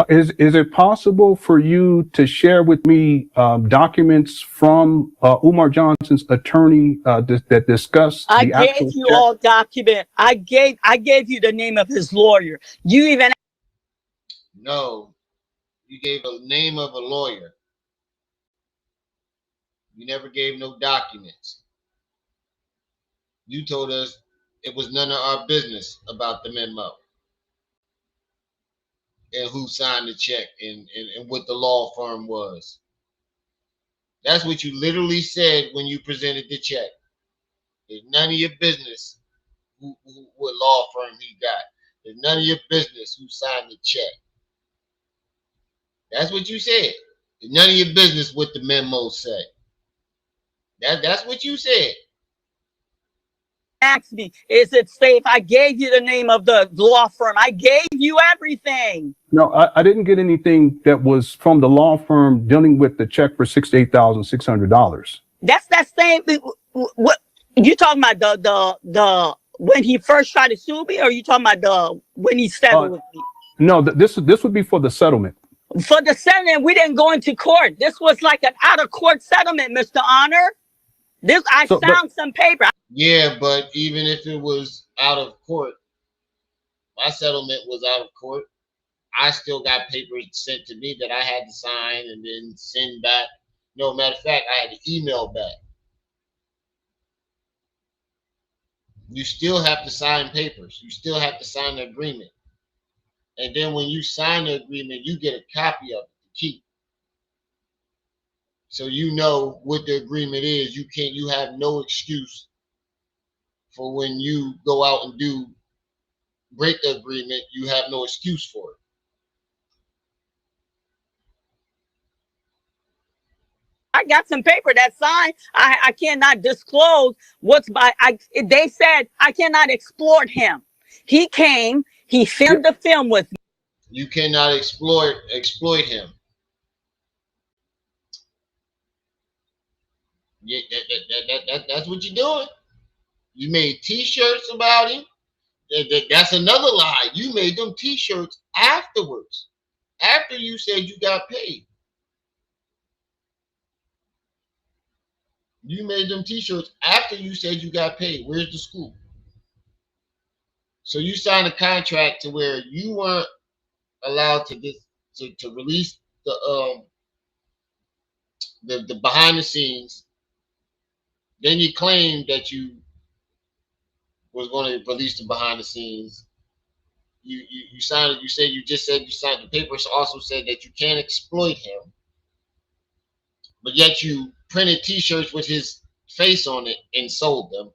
Speaker 10: Is it possible for you to share with me documents from Umar Johnson's attorney that discuss the actual
Speaker 2: I gave you all document. I gave you the name of his lawyer. You even...
Speaker 1: No, you gave a name of a lawyer. You never gave no documents. You told us it was none of our business about the memo and who signed the check and what the law firm was. That's what you literally said when you presented the check. It's none of your business what law firm he got. It's none of your business who signed the check. That's what you said. It's none of your business what the memo say. That's what you said.
Speaker 2: Ask me, is it safe? I gave you the name of the law firm. I gave you everything.
Speaker 10: No, I didn't get anything that was from the law firm dealing with the check for $68,600.
Speaker 2: That's that same. What you talking about? The When he first tried to sue me, or are you talking about when he settled with me?
Speaker 10: No, this would be for the settlement.
Speaker 2: For the settlement, we didn't go into court. This was like an out of court settlement, Mr. Honor. I found some paper.
Speaker 1: Yeah, but even if it was out of court, my settlement was out of court. I still got papers sent to me that I had to sign and then send back. No, matter of fact, I had to email back. You still have to sign papers. You still have to sign the agreement. And then when you sign the agreement, you get a copy of it to keep. So you know what the agreement is. You have no excuse for when you go out and break the agreement, you have no excuse for it.
Speaker 2: I got some paper that's signed. I cannot disclose what's by. They said I cannot exploit him. He came. He filmed the film with me.
Speaker 1: You cannot exploit him. Yeah, that's what you're doing. You made T-shirts about him. That's another lie. You made them T-shirts afterwards, after you said you got paid. You made them T-shirts after you said you got paid. Where's the school? So you signed a contract to where you weren't allowed to release the behind the scenes. Then you claimed that you was going to release the behind the scenes. You signed it. You just said you signed the papers. Also said that you can't exploit him, but yet you printed T-shirts with his face on it and sold them.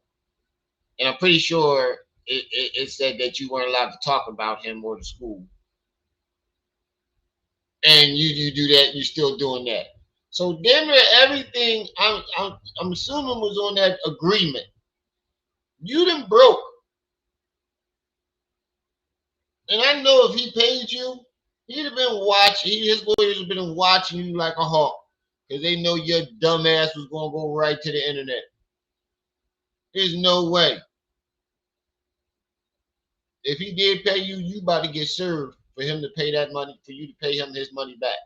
Speaker 1: And I'm pretty sure it said that you weren't allowed to talk about him or the school. And you do that. You're still doing that. So Denver, everything I'm assuming was on that agreement. You done broke. And I know if he paid you, he'd have been watching. His lawyers have been watching you like a hawk, because they know your dumb ass was gonna go right to the internet. There's no way. If he did pay you, you about to get served for him to pay that money, for you to pay him his money back.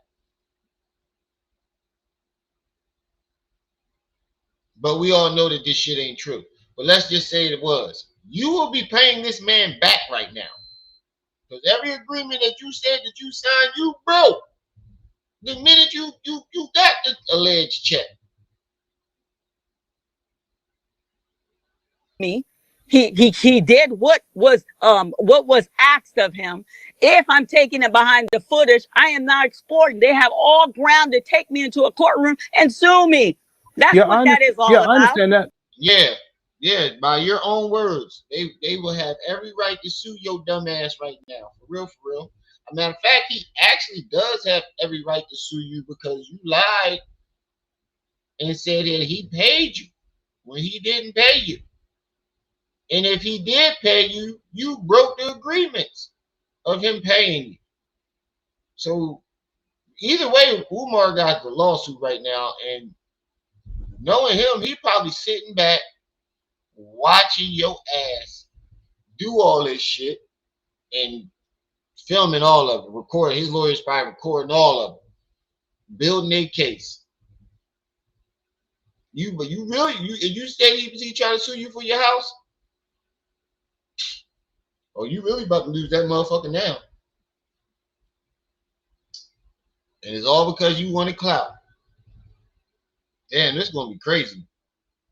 Speaker 1: But we all know that this shit ain't true. But let's just say it was. You will be paying this man back right now. Because every agreement that you said that you signed, you broke. The minute you got the alleged check.
Speaker 2: Me. He did what was asked of him. If I'm taking it behind the footage, I am not exploiting. They have all ground to take me into a courtroom and sue me. That's what that is all about.
Speaker 10: I understand that.
Speaker 1: Yeah, by your own words. They will have every right to sue your dumb ass right now. For real, for real. As a matter of fact, he actually does have every right to sue you because you lied and said that he paid you when he didn't pay you. And if he did pay you, you broke the agreements of him paying you. So either way, Umar got the lawsuit right now, and knowing him, he probably sitting back watching your ass do all this shit and filming all of it, recording. His lawyer's probably recording all of it, building a case. You said he trying to sue you for your house? Oh, you really about to lose that motherfucker now. And it's all because you wanted clout. Damn, this is gonna be crazy.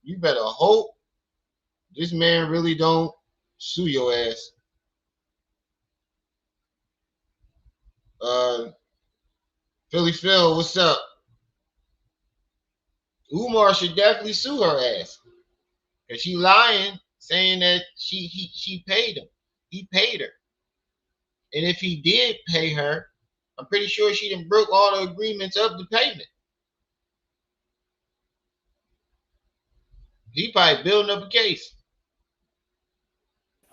Speaker 1: You better hope this man really don't sue your ass. Philly Phil, what's up? Umar should definitely sue her ass. Because she lying, saying that she paid him. He paid her. And if he did pay her, I'm pretty sure she done broke all the agreements of the payment. He probably building up a case.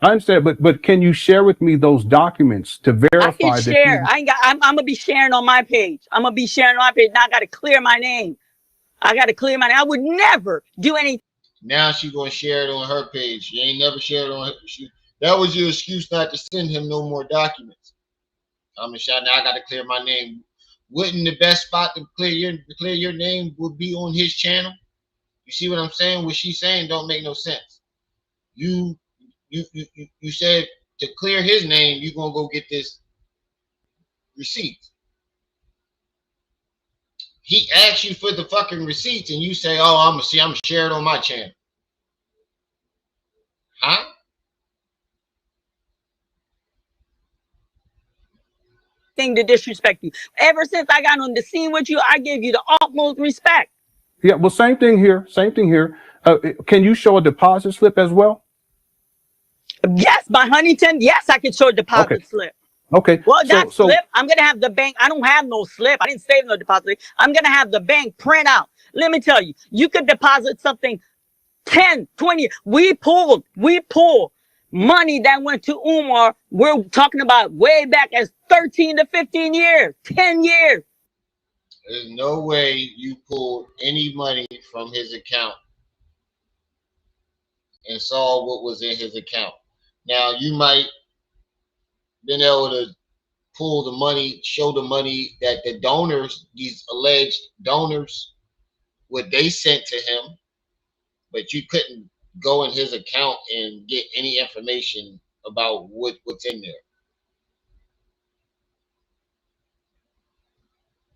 Speaker 10: I understand, but can you share with me those documents to verify
Speaker 2: I can share. I'm gonna be sharing on my page. I'm gonna be sharing on my page. Now I gotta clear my name. I would never do anything.
Speaker 1: Now she gonna share it on her page. She ain't never shared it on her. That was your excuse not to send him no more documents. I'm a shot. Now I got to clear my name. Wouldn't the best spot to clear your name would be on his channel? You see what I'm saying? What she's saying don't make no sense. You said to clear his name, you gonna go get this receipt. He asks you for the fucking receipts, and you say, "Oh, I'm gonna share it on my channel." Huh?
Speaker 2: Thing to disrespect you. Ever since I got on the scene with you, I gave you the utmost respect.
Speaker 10: Yeah, well, same thing here. Same thing here. Can you show a deposit slip as well?
Speaker 2: Yes, by Huntington. Yes, I can show a deposit slip.
Speaker 10: Okay.
Speaker 2: Well, that slip, I'm going to have the bank. I don't have no slip. I didn't save no deposit. I'm going to have the bank print out. Let me tell you, you could deposit something 10, 20. We pulled money that went to Umar. We're talking about way back as 13 to 15 years, 10 years.
Speaker 1: There's no way you pulled any money from his account and saw what was in his account. Now, you might been able to pull the money, show the money that the donors, these alleged donors, what they sent to him, but you couldn't go in his account and get any information about what's in there.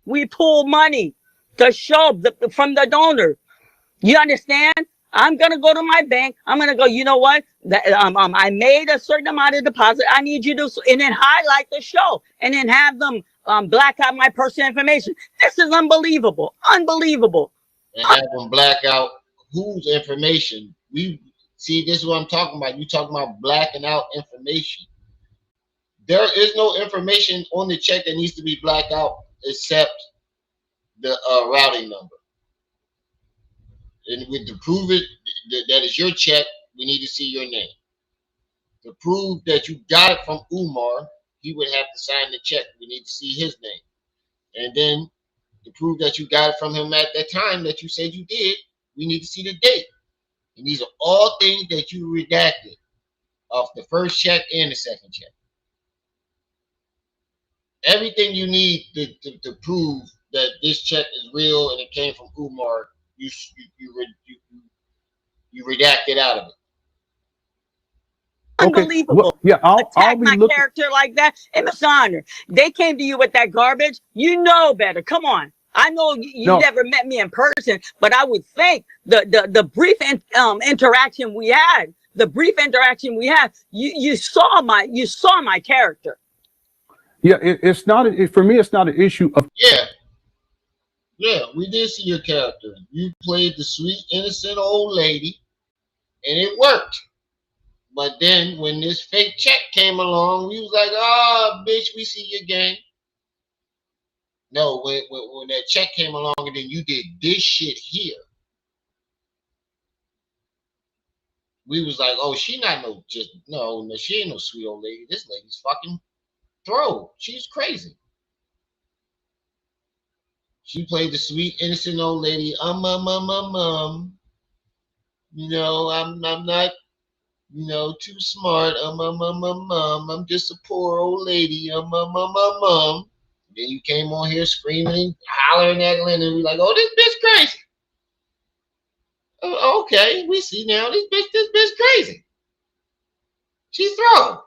Speaker 2: We pull money to show from the donor. You understand? I'm going to go to my bank. I'm going to go, you know what? I made a certain amount of deposit. I need you to, and then highlight the show and then have them black out my personal information. This is unbelievable. Unbelievable.
Speaker 1: And have them black out whose information? We see, this is what I'm talking about. You talking about blacking out information. There is no information on the check that needs to be blacked out except the routing number. And to prove it, that is your check, we need to see your name. To prove that you got it from Umar, he would have to sign the check. We need to see his name. And then to prove that you got it from him at that time that you said you did, we need to see the date. And these are all things that you redacted off the first check and the second check. Everything you need to prove that this check is real and it came from Umar, you redacted out of it.
Speaker 2: Unbelievable.
Speaker 10: Well, yeah,
Speaker 2: Attack my character like that. And Miss Honor, they came to you with that garbage. You know better. Come on. I know you never met me in person, but I would think the brief interaction we had, you saw my character.
Speaker 10: Yeah, it's not for me. It's not an issue of.
Speaker 1: Yeah, we did see your character. You played the sweet, innocent old lady, and it worked. But then when this fake check came along, we was like, "Ah, bitch, we see your game." No, when that check came along, and then you did this shit here, we was like, "Oh, she not no she ain't no sweet old lady. This lady's fucking throw. She's crazy." She played the sweet, innocent old lady. You know, I'm not, too smart. I'm just a poor old lady. Then you came on here screaming, hollering at Linda. We like, oh, this bitch crazy. Oh, okay, we see now. This bitch crazy. She's thrown,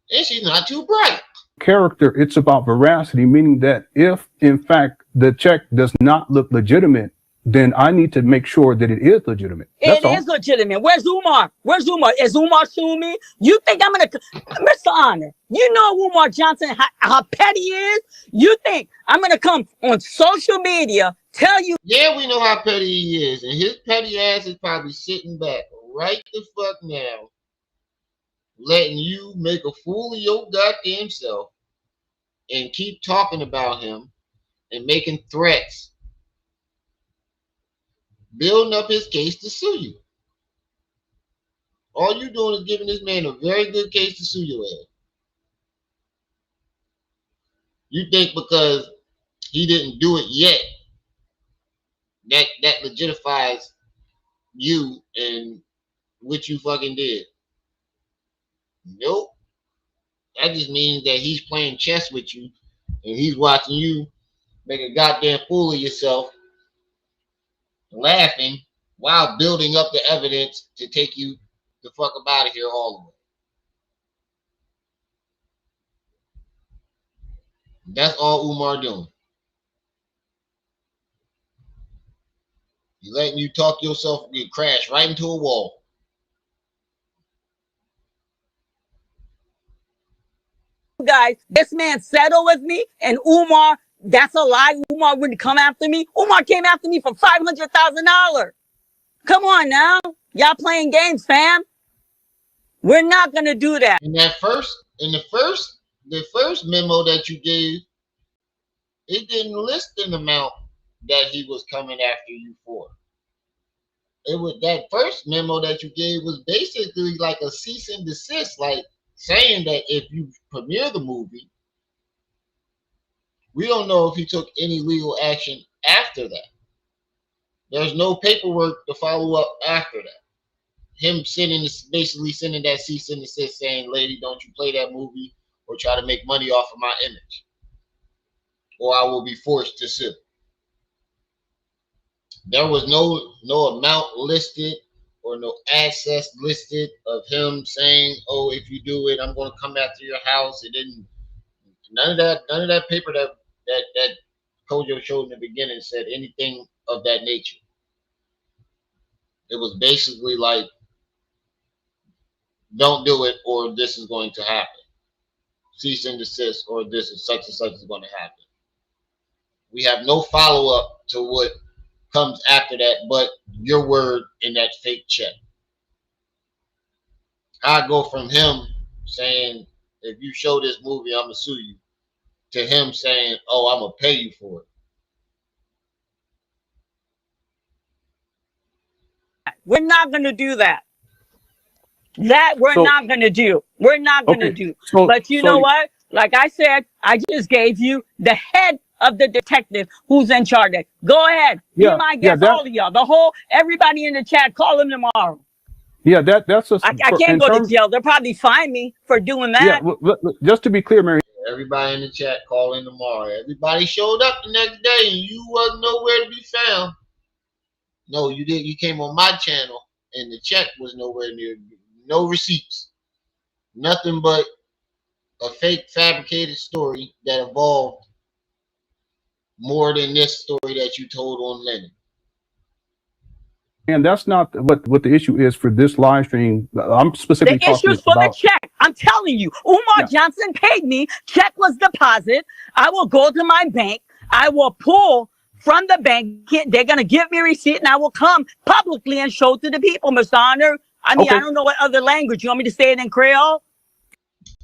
Speaker 1: and she's not too bright.
Speaker 10: Character, it's about veracity, meaning that if in fact the check does not look legitimate, then I need to make sure that it is legitimate. That's all.
Speaker 2: Is legitimate. Where's Umar? Is Umar suing me? You think I'm gonna, Mr. Honor? You know Umar Johnson, how petty he is. You think I'm gonna come on social media tell you?
Speaker 1: Yeah, we know how petty he is, and his petty ass is probably sitting back right the fuck now, letting you make a fool of your goddamn self and keep talking about him and making threats, building up his case to sue you. All you doing is giving this man a very good case to sue your ass. You think because he didn't do it yet, that legitifies you and what you fucking did. Nope. That just means that he's playing chess with you and he's watching you make a goddamn fool of yourself, laughing while building up the evidence to take you the fuck up out of here all the way. That's all Umar doing. He letting you talk yourself get crashed right into a wall.
Speaker 2: Guys, this man settled with me, and Umar, that's a lie. Umar wouldn't come after me. Umar came after me for $500,000. Come on now. Y'all playing games, fam. We're not going to do that.
Speaker 1: In the first memo that you gave, it didn't list an amount that he was coming after you for. It was that first memo that you gave was basically like a cease and desist, like saying that if you premiere the movie, we don't know if he took any legal action after that. There's no paperwork to follow up after that. Him basically sending that cease and desist saying, lady, don't you play that movie or try to make money off of my image, or I will be forced to sue. There was no amount listed or no access listed of him saying, oh, if you do it, I'm going to come after your house. It didn't, none of that paper that COGO showed in the beginning said anything of that nature. It was basically like, don't do it or this is going to happen. Cease and desist or this is such and such is going to happen. We have no follow-up to what comes after that but your word in that fake check. I go from him saying, if you show this movie, I'm going to sue you, to him saying, oh, I'm going to pay you for it.
Speaker 2: We're not going to do that. That we're not going to do. We're not going to do. But you know what? Like I said, I just gave you the head of the detective who's in charge. Go ahead. Be my guest, all of y'all. Everybody in the chat, call him tomorrow.
Speaker 10: Yeah, that's a.
Speaker 2: I can't go to jail. They'll probably fine me for doing that.
Speaker 10: Yeah, just to be clear, Mary.
Speaker 1: Everybody in the chat, call in tomorrow. Everybody showed up the next day and you wasn't nowhere to be found. No, you didn't. You came on my channel and the check was nowhere near. No receipts. Nothing but a fake fabricated story that evolved more than this story that you told on Lennon.
Speaker 10: And that's not what the issue is for this live stream. I'm specifically
Speaker 2: the issue's for the check. I'm telling you, Umar Johnson paid me. Check was deposit. I will go to my bank. I will pull from the bank. They're going to give me a receipt and I will come publicly and show to the people, Mr. Honor. I mean, I don't know what other language. You want me to say it in Creole?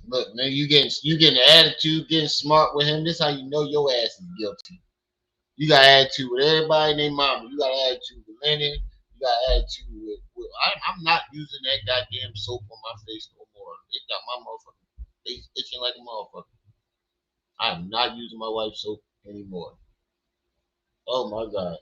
Speaker 1: Look, man, you getting an attitude, getting smart with him. This is how you know your ass is guilty. You got attitude with everybody named Mama. You got attitude with Lennon. You got attitude with I'm not using that goddamn soap on my face no more. It got my motherfucking face itching like a motherfucker. I'm not using my wife's soap anymore. Oh my God.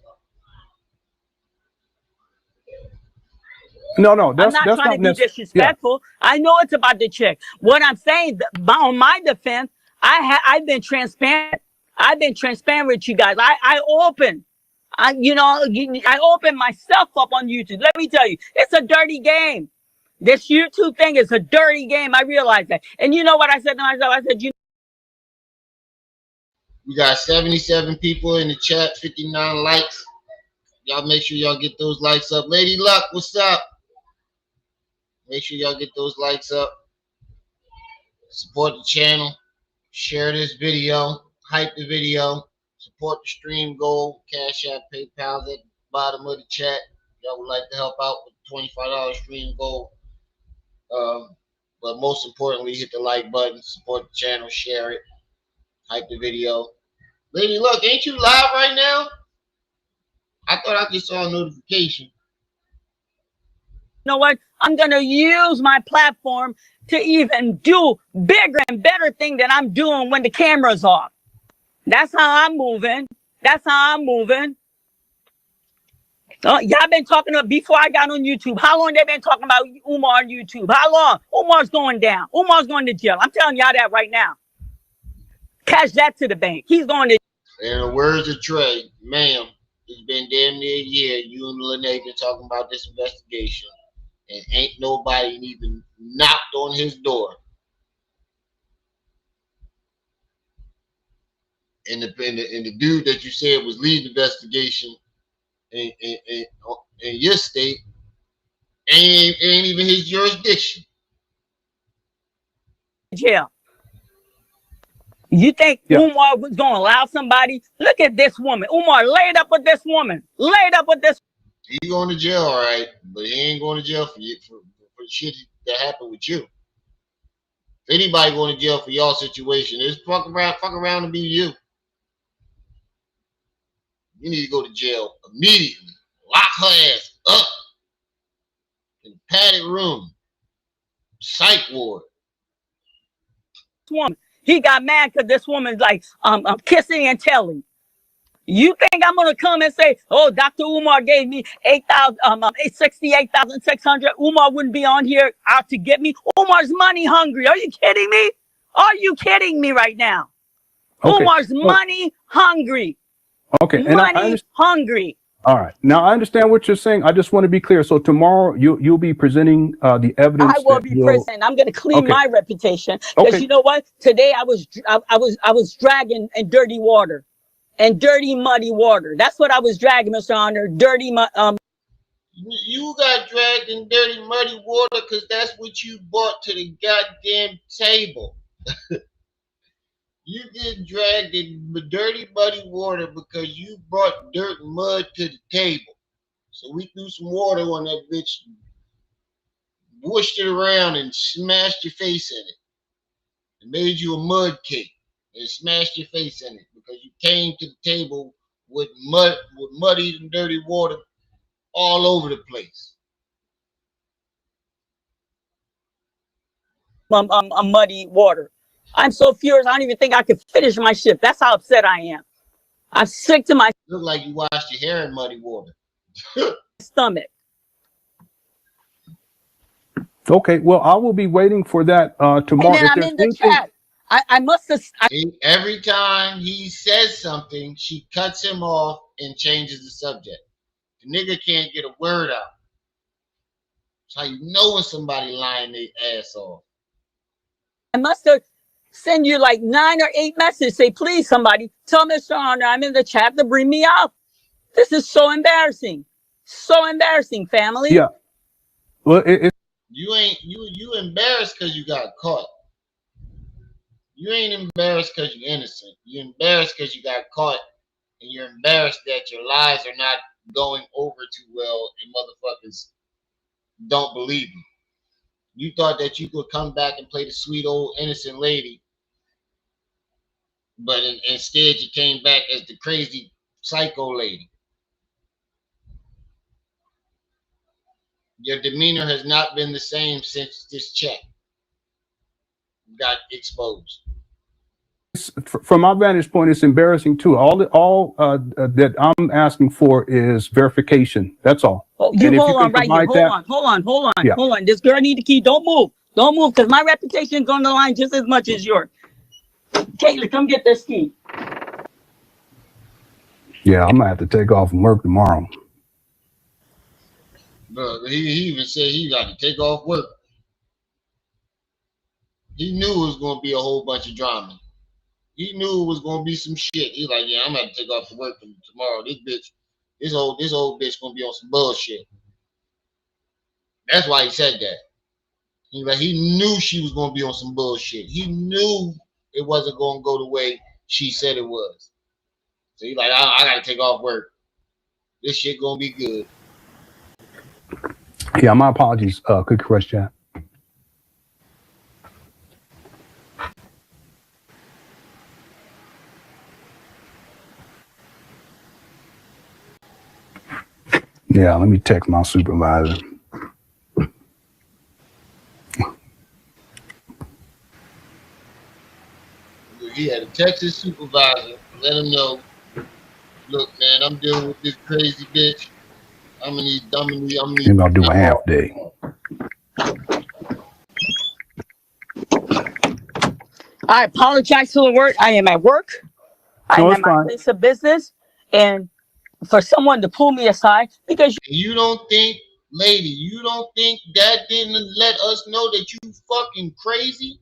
Speaker 10: No, I'm
Speaker 2: not trying to be disrespectful. I know it's about the check. What I'm saying, on my defense, I've been transparent. I've been transparent with you guys. I open myself up on YouTube. Let me tell you, it's a dirty game. This YouTube thing is a dirty game. I realize that. And you know what I said to myself? I said,
Speaker 1: we got 77 people in the chat, 59 likes. Y'all make sure y'all get those likes up. Lady Luck, what's up? Make sure y'all get those likes up. Support the channel. Share this video. Hype the video. Support the stream goal. Cash App, PayPal at the bottom of the chat. Y'all would like to help out with the $25 stream goal. But most importantly, hit the like button. Support the channel. Share it. Hype the video. Lady Luck, ain't you live right now? I thought I just saw a notification.
Speaker 2: You know what? I'm going to use my platform to even do bigger and better thing than I'm doing when the camera's off. That's how I'm moving. That's how I'm moving. Y'all been talking about before I got on YouTube. How long they been talking about Umar on YouTube? How long? Umar's going down. Umar's going to jail. I'm telling y'all that right now. Cash that to the bank. He's going to.
Speaker 1: In the words of Trey, ma'am, it's been damn near a year. You and Lene been talking about this investigation, and ain't nobody even knocked on his door. And the dude that you said was leading the investigation in your state ain't even his jurisdiction.
Speaker 2: Jail. You think Umar was going to allow somebody? Look at this woman. Umar laid up with this woman. Laid up with this.
Speaker 1: He going to jail, all right, but he ain't going to jail for shit that happened with you. If anybody going to jail for y'all situation, it's fuck around and be you. You need to go to jail immediately. Lock her ass up in a padded room. Psych ward.
Speaker 2: Woman. He got mad because this woman's like kissing and telling. You think I'm gonna come and say, "Oh, Dr. Umar gave me 68,600." Umar wouldn't be on here out to get me. Umar's money hungry. Are you kidding me? Are you kidding me right now? Okay. Umar's money hungry.
Speaker 10: Okay,
Speaker 2: money hungry.
Speaker 10: All right. Now I understand what you're saying. I just want to be clear. So tomorrow you'll be presenting the evidence.
Speaker 2: I will be presenting. I'm going to clean my reputation because you know what? Today I was dragging in dirty water, and dirty muddy water. That's what I was dragging, Mr. Honor. Dirty
Speaker 1: You got dragged in dirty muddy water because that's what you brought to the goddamn table. You get dragged in dirty, muddy water because you brought dirt and mud to the table. So we threw some water on that bitch, whooshed it around, and smashed your face in it. And made you a mud cake and smashed your face in it because you came to the table with muddy and dirty water all over the place.
Speaker 2: Muddy water. I'm so furious. I don't even think I could finish my shift. That's how upset I am. I'm sick to my.
Speaker 1: Look like you washed your hair in muddy water.
Speaker 2: Stomach.
Speaker 10: Okay, well, I will be waiting for that tomorrow.
Speaker 2: And then I'm in the chat. I must have.
Speaker 1: Every time he says something, she cuts him off and changes the subject. The nigga can't get a word out. That's how you know when somebody lying their ass off.
Speaker 2: I must have send you like 9 or 8 messages. Say, please, somebody tell Mr. Honor I'm in the chat to bring me out. This is so embarrassing. So embarrassing, family.
Speaker 10: Yeah. Well,
Speaker 1: you embarrassed because you got caught. You ain't embarrassed because you're innocent. You're embarrassed because you got caught, and you're embarrassed that your lies are not going over too well, and motherfuckers don't believe you. You thought that you could come back and play the sweet old innocent lady, but instead you came back as the crazy psycho lady. Your demeanor has not been the same since this check got exposed.
Speaker 10: From my vantage point, it's embarrassing too. All that I'm asking for is verification. That's all.
Speaker 2: Oh, you hold on right here. Hold on. This girl need the key. Don't move, because my reputation is on the line just as much as yours. Kayla, come get this key.
Speaker 10: Yeah, I'm gonna have to take off from work tomorrow.
Speaker 1: Bro, he even said he got to take off work. He knew it was gonna be a whole bunch of drama. He knew it was gonna be some shit. He's like, yeah, I'm gonna take off from work tomorrow. This old bitch gonna be on some bullshit. That's why he said that. He knew she was gonna be on some bullshit. He knew it wasn't gonna go the way she said it was. So he's like, I gotta take off work. This shit gonna be good.
Speaker 10: Yeah, my apologies, Cookie Crush Chat. Yeah, let me text my supervisor.
Speaker 1: He had to text his supervisor, let him know, look, man, I'm dealing with this crazy bitch. I'm gonna need.
Speaker 10: Maybe I'll do a half day.
Speaker 2: I apologize to the word. I am at work. I am at my place of business, and for someone to pull me aside because
Speaker 1: you don't think, lady, you don't think that didn't let us know that you fucking crazy?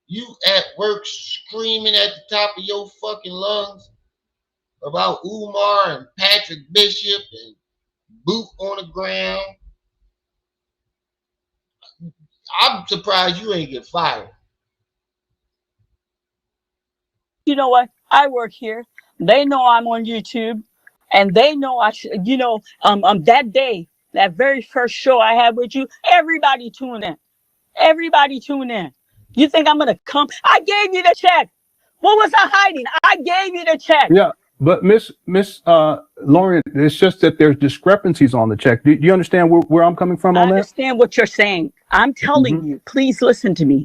Speaker 1: You at work screaming at the top of your fucking lungs about Umar and Patrick Bishop and boot on the ground. I'm surprised you ain't get fired.
Speaker 2: you know what? I work here. They know I'm on YouTube, and they know I should. That day, that very first show I had with you, everybody tuned in. Everybody tuned in. You think I'm gonna come? I gave you the check. What was I hiding? I gave you the check.
Speaker 10: Yeah, but Miss Lorient, it's just that there's discrepancies on the check. Do you understand where I'm coming from on that?
Speaker 2: I understand what you're saying. I'm telling you, please listen to me.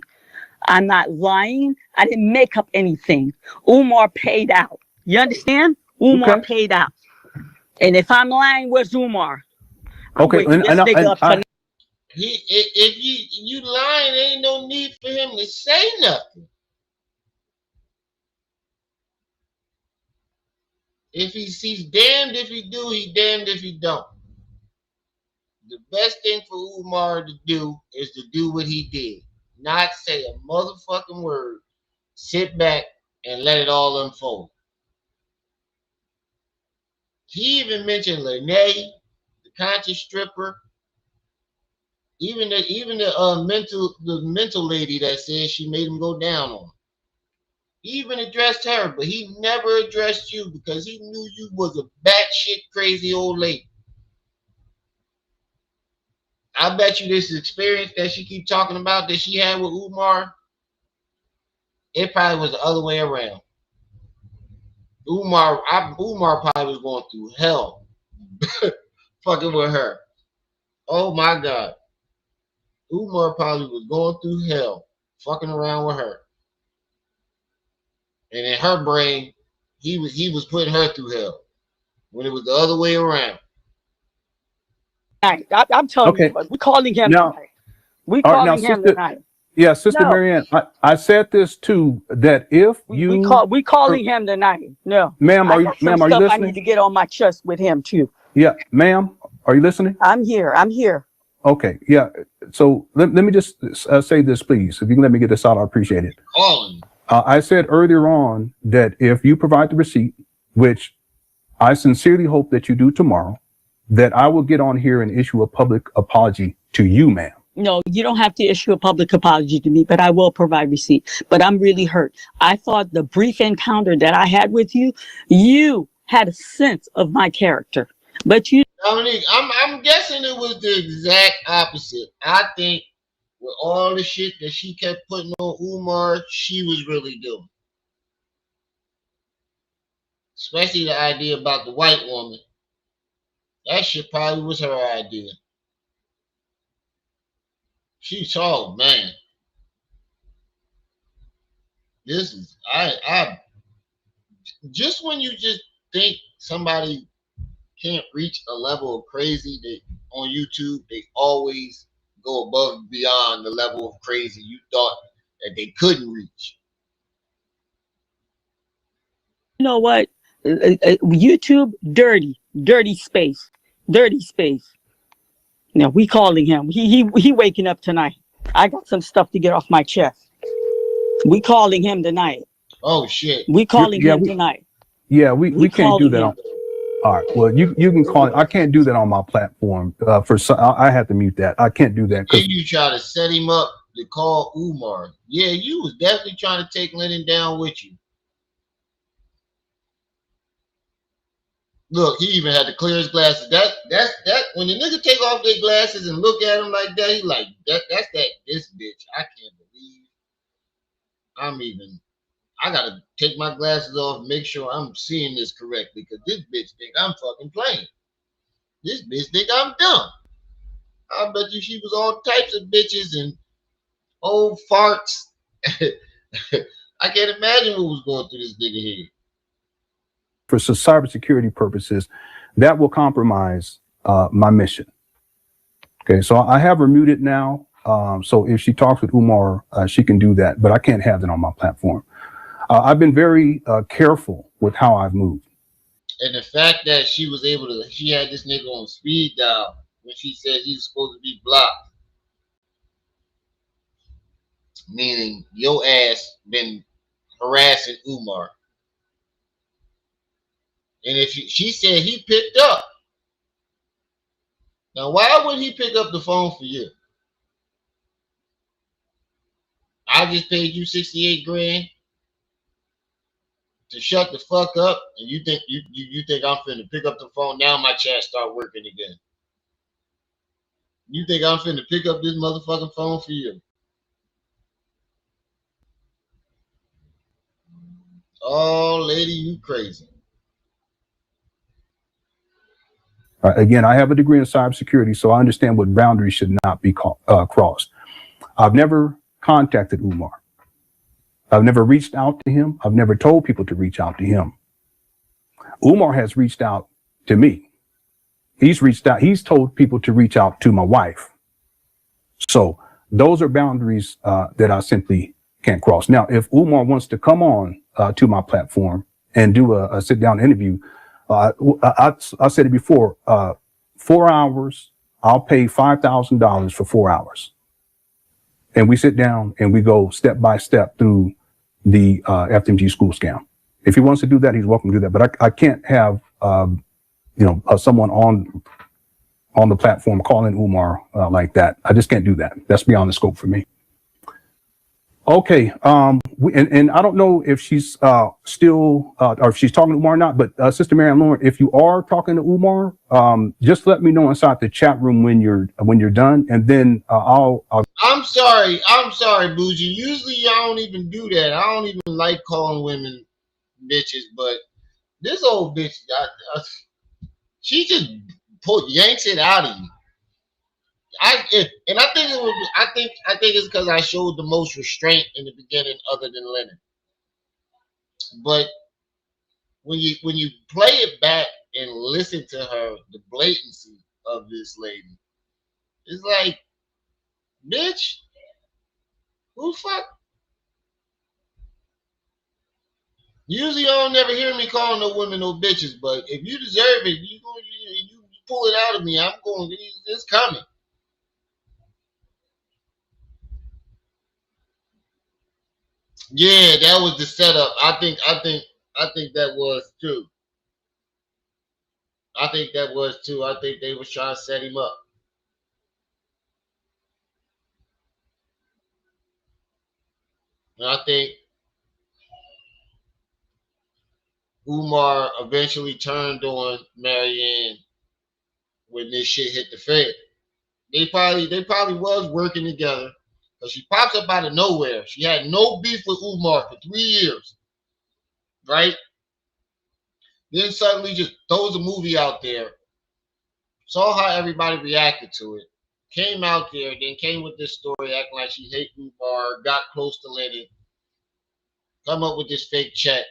Speaker 2: I'm not lying. I didn't make up anything. Umar paid out. You understand? Umar paid out. And if I'm lying, where's Umar?
Speaker 10: Okay,
Speaker 1: if you lying, ain't no need for him to say nothing. If he's damned if he do, he damned if he don't. The best thing for Umar to do is to do what he did. Not say a motherfucking word. Sit back and let it all unfold. He even mentioned Lene, the conscious stripper, even the mental lady that said she made him go down on him. He even addressed her, but he never addressed you because he knew you was a batshit crazy old lady. I bet you this experience that she keep talking about that she had with Umar, it probably was the other way around. Umar probably was going through hell fucking with her. Oh my God. Umar probably was going through hell fucking around with her. And in her brain, he was putting her through hell when it was the other way around.
Speaker 2: I'm telling you, we're calling him tonight. We're calling him tonight.
Speaker 10: Yeah, Sister Marianne, I said this too, that if
Speaker 2: we calling him tonight. No,
Speaker 10: ma'am, are you listening?
Speaker 2: I need to get on my chest with him too.
Speaker 10: Yeah, ma'am, are you listening?
Speaker 2: I'm here.
Speaker 10: Okay, yeah. So let me just say this, please. If you can let me get this out, I appreciate it. I said earlier on that if you provide the receipt, which I sincerely hope that you do tomorrow, that I will get on here and issue a public apology to you, ma'am.
Speaker 2: No, you don't have to issue a public apology to me, but I will provide receipt. But I'm really hurt. I thought the brief encounter that I had with you, you had a sense of my character. But you,
Speaker 1: Dominique, I'm guessing it was the exact opposite. I think with all the shit that she kept putting on Umar, she was really doing. Especially the idea about the white woman. That shit probably was her idea. She told, man, this is I just when you just think somebody can't reach a level of crazy that on YouTube they always go above and beyond the level of crazy you thought that they couldn't reach.
Speaker 2: You know what? YouTube, dirty space. Now we calling him. He waking up tonight. I got some stuff to get off my chest. We calling him tonight.
Speaker 1: Oh shit.
Speaker 2: We calling him tonight.
Speaker 10: Yeah, we can't do that. All right. Well, you can call it. I can't do that on my platform. I have to mute that. I can't do that.
Speaker 1: If you try to set him up to call Umar, yeah, you was definitely trying to take Lennon down with you. Look, he even had to clear his glasses. That when the nigga take off their glasses and look at him like that, he like that's this bitch. I can't believe I gotta take my glasses off and make sure I'm seeing this correctly because this bitch think I'm fucking playing. This bitch think I'm dumb. I bet you she was all types of bitches and old farts. I can't imagine what was going through this nigga head.
Speaker 10: For cybersecurity purposes, that will compromise my mission. Okay, so I have her muted now. So if she talks with Umar, she can do that, but I can't have that on my platform. I've been very careful with how I've moved.
Speaker 1: And the fact that she was able to, she had this nigga on speed dial when she said he was supposed to be blocked. Meaning your ass been harassing Umar. And if she said he picked up. Now, why would he pick up the phone for you? I just paid you 68 grand to shut the fuck up, and you think you think I'm finna pick up the phone now? My chat start working again. You think I'm finna pick up this motherfucking phone for you? Oh, lady, you crazy.
Speaker 10: Again, I have a degree in cybersecurity, so I understand what boundaries should not be crossed. I've never contacted Umar. I've never reached out to him. I've never told people to reach out to him. Umar has reached out to me. He's reached out. He's told people to reach out to my wife. So those are boundaries that I simply can't cross. Now, if Umar wants to come on to my platform and do a sit-down interview, I said it before, 4 hours, I'll pay $5,000 for 4 hours. And we sit down and we go step by step through the FMG school scam. If he wants to do that, he's welcome to do that. But I can't have, someone on the platform calling Umar like that. I just can't do that. That's beyond the scope for me. Okay, and I don't know if she's still or if she's talking to Umar or not, but Sister Mary Lorient, if you are talking to Umar, just let me know inside the chat room when you're done, and then I'll.
Speaker 1: I'm sorry, Bougie. Usually I don't even do that. I don't even like calling women bitches, but this old bitch, she just yanks it out of you. I think it's because I showed the most restraint in the beginning, other than Leonard. But when you play it back and listen to her, the blatancy of this lady, it's like, bitch, who the fuck? Usually, you don't never hear me calling no women no bitches, but if you deserve it, you pull it out of me. I'm going. It's coming. Yeah, that was the setup. I think that was too. I think that was too. I think they was trying to set him up. And I think Umar eventually turned on Marianne when this shit hit the fan. They probably was working together. Because she pops up out of nowhere. She had no beef with Umar for 3 years. Right? Then suddenly just throws a movie out there. Saw how everybody reacted to it. Came out there, then came with this story acting like she hated Umar, got close to Lennon, come up with this fake check,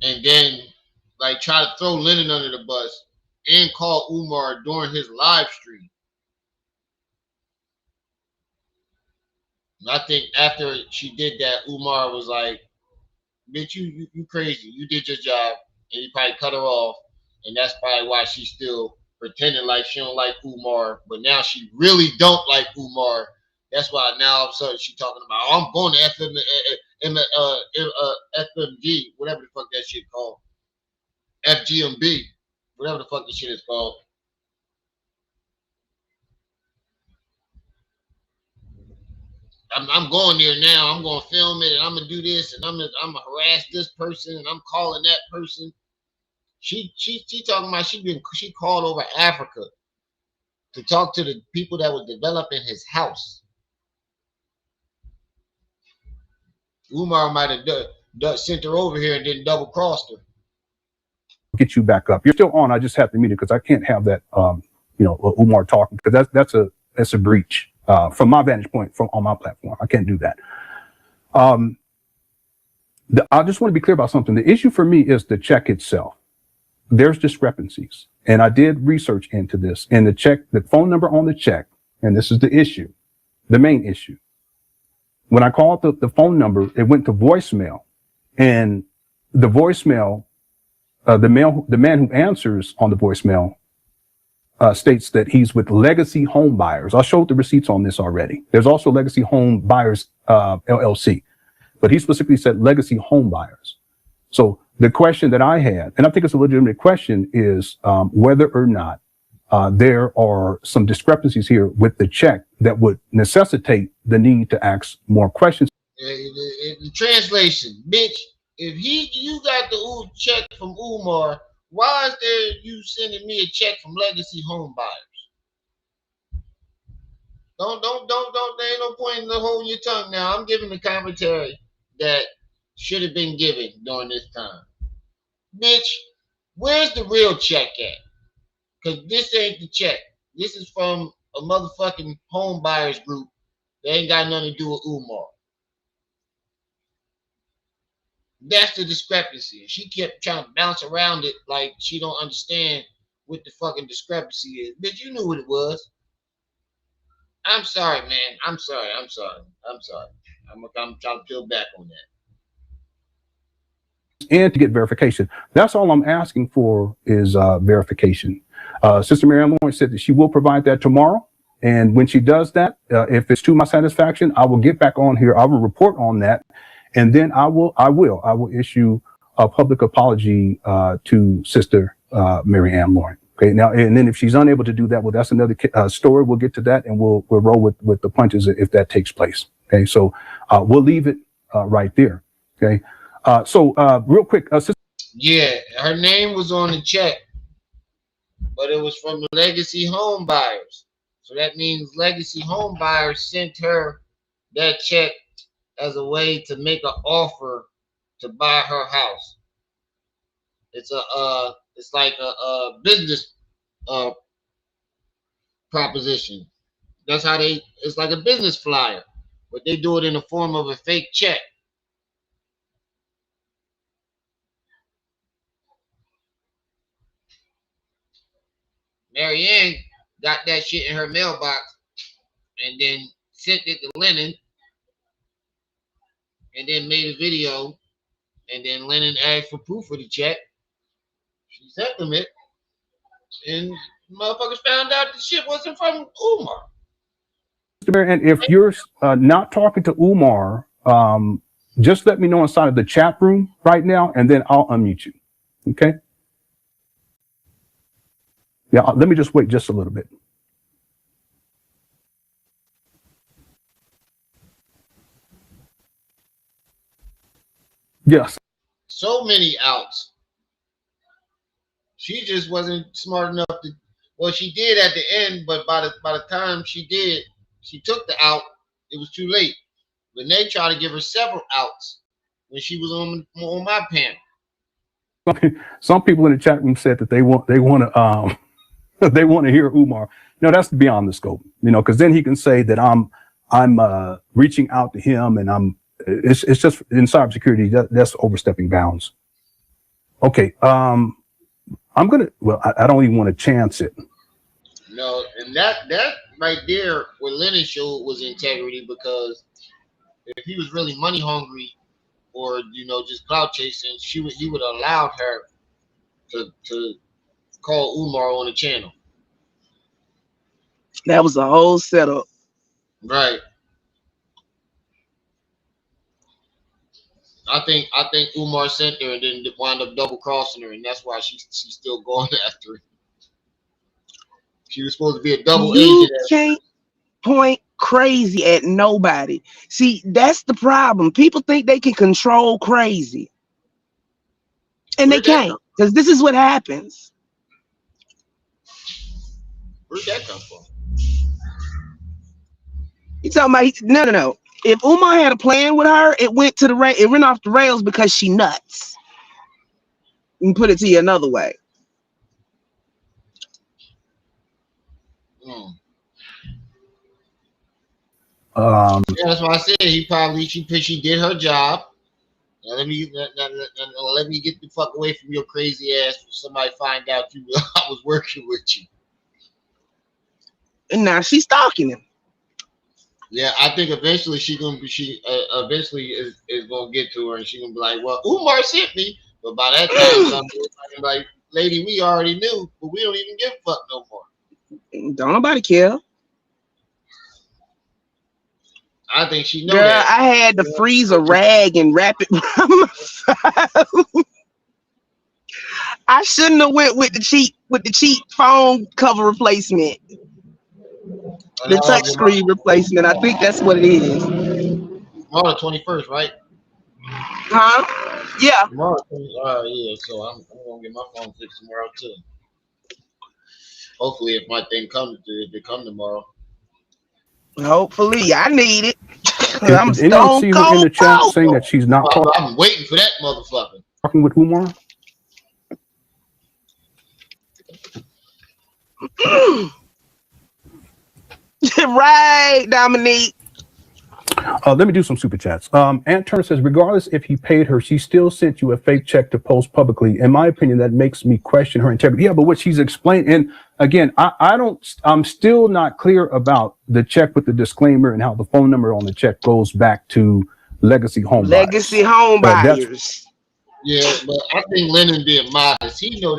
Speaker 1: and then like try to throw Lennon under the bus and call Umar during his live stream. And I think after she did that, Umar was like, bitch, you crazy. You did your job. And he probably cut her off. And that's probably why she's still pretending like she don't like Umar. But now she really don't like Umar. That's why now all of a sudden she's talking about, oh, I'm going to FMG, whatever the fuck that shit called. FGMB, whatever the fuck the shit is called. I'm going there now. I'm going to film it, and I'm gonna do this, and I'm gonna harass this person, and I'm calling that person. She talking about she called over Africa to talk to the people that were developing his house. Umar might have sent her over here and then double crossed her.
Speaker 10: Get you back up. You're still on. I just have to mute it because I can't have that. Umar talking because that's a breach. From my vantage point, on my platform, I can't do that. I just want to be clear about something. The issue for me is the check itself. there's discrepancies. And I did research into this. And the phone number on the check, and this is the issue, the main issue. When I called the phone number, it went to voicemail. And the voicemail, the man who answers on the voicemail states that he's with Legacy Home Buyers. I showed the receipts on this already. There's also Legacy Home Buyers LLC, but he specifically said Legacy Home Buyers. So the question that I had, and I think it's a legitimate question, is whether or not there are some discrepancies here with the check that would necessitate the need to ask more questions.
Speaker 1: The translation, bitch. If you got the check from Umar, why is there you sending me a check from Legacy Home Buyers? Don't. There ain't no point in holding your tongue now. I'm giving the commentary that should have been given during this time. Bitch, where's the real check at? Because this ain't the check. This is from a motherfucking home buyers group. They ain't got nothing to do with Umar. That's the discrepancy. She kept trying to bounce around it like she don't understand what the fucking discrepancy is. Bitch, you knew what it was. I'm sorry, man. I'm sorry. I'm trying to peel back on that.
Speaker 10: And to get verification. That's all I'm asking for is verification. Sister Mary Ann Lawrence said that she will provide that tomorrow. And when she does that, if it's to my satisfaction, I will get back on here. I will report on that. And then I will issue a public apology to Sister Mary Ann Lawrence. Okay. Now, and then if she's unable to do that, well, that's another story. We'll get to that, and we'll roll with the punches if that takes place. Okay. So we'll leave it right there. Okay. So real quick, Sister.
Speaker 1: Yeah, her name was on the check, but it was from the Legacy Home Buyers. So that means Legacy Home Buyers sent her that check as a way to make an offer to buy her house. It's like a business proposition. That's how it's like a business flyer, but they do it in the form of a fake check. Marianne got that shit in her mailbox and then sent it to Lennon and then made a video, and then Lennon asked for proof of the check. She sent them it, and motherfuckers found out the shit wasn't from Umar.
Speaker 10: And if you're not talking to Umar, just let me know inside of the chat room right now, and then I'll unmute you. Okay? Yeah, let me just wait just a little bit. Yes.
Speaker 1: So many outs. She just wasn't smart enough to. Well, she did at the end, but by the time she took the out. It was too late. Renee tried to give her several outs when she was on my panel.
Speaker 10: Some people in the chat room said that they want to they want to hear Umar. No, that's beyond the scope. Because then he can say that I'm reaching out to him, and it's just in cybersecurity that's overstepping bounds. Okay, I don't even want to chance it.
Speaker 1: No, and that right there, what Lennon showed was integrity, because if he was really money hungry or just clout chasing, he would have allowed her to call Umar on the channel.
Speaker 3: That was a whole setup.
Speaker 1: Right. I think Umar sent her and then wound up double crossing her, and that's why she's still going after her. She was supposed to be a double agent.
Speaker 3: You can't point crazy at nobody. See, that's the problem. People think they can control crazy, and they can't, because this is what happens.
Speaker 1: Where'd that come from?
Speaker 3: You talking about no. If Umar had a plan with her, it went off the rails because she nuts. You can put it to you another way.
Speaker 1: Yeah, that's why I said she did her job, Let me get the fuck away from your crazy ass. When somebody find out I was working with you.
Speaker 3: And now she's stalking him.
Speaker 1: Yeah, I think eventually eventually is gonna get to her, and she's gonna be like, "Well, Umar sent me," but by that time, somebody's like, "Lady, we already knew, but we don't even give a fuck no more."
Speaker 3: Don't nobody care.
Speaker 1: I think she know
Speaker 3: Girl,
Speaker 1: that.
Speaker 3: I had to freeze a rag and wrap it around my phone. I shouldn't have went with the cheap phone cover replacement. The touchscreen replacement. I think that's what it is.
Speaker 1: Tomorrow the 21st, right?
Speaker 3: Huh? Yeah.
Speaker 1: Tomorrow, yeah. So I'm gonna get my phone fixed tomorrow too. Hopefully, if my thing comes, if it come tomorrow.
Speaker 3: Hopefully, I need it. I'm
Speaker 10: Did anyone
Speaker 3: stone
Speaker 10: see her in
Speaker 3: cold
Speaker 10: the chat saying that she's not
Speaker 1: I'm waiting for that motherfucker.
Speaker 10: talking with Umar?
Speaker 3: Right, Dominique.
Speaker 10: Let me do some super chats. Aunt Turner says, regardless if he paid her, she still sent you a fake check to post publicly. In my opinion, that makes me question her integrity. Yeah, but what she's explained, and again, I'm still not clear about the check with the disclaimer and how the phone number on the check goes back to legacy home buyers.
Speaker 1: Yeah, but I think Lennon being modest. He knew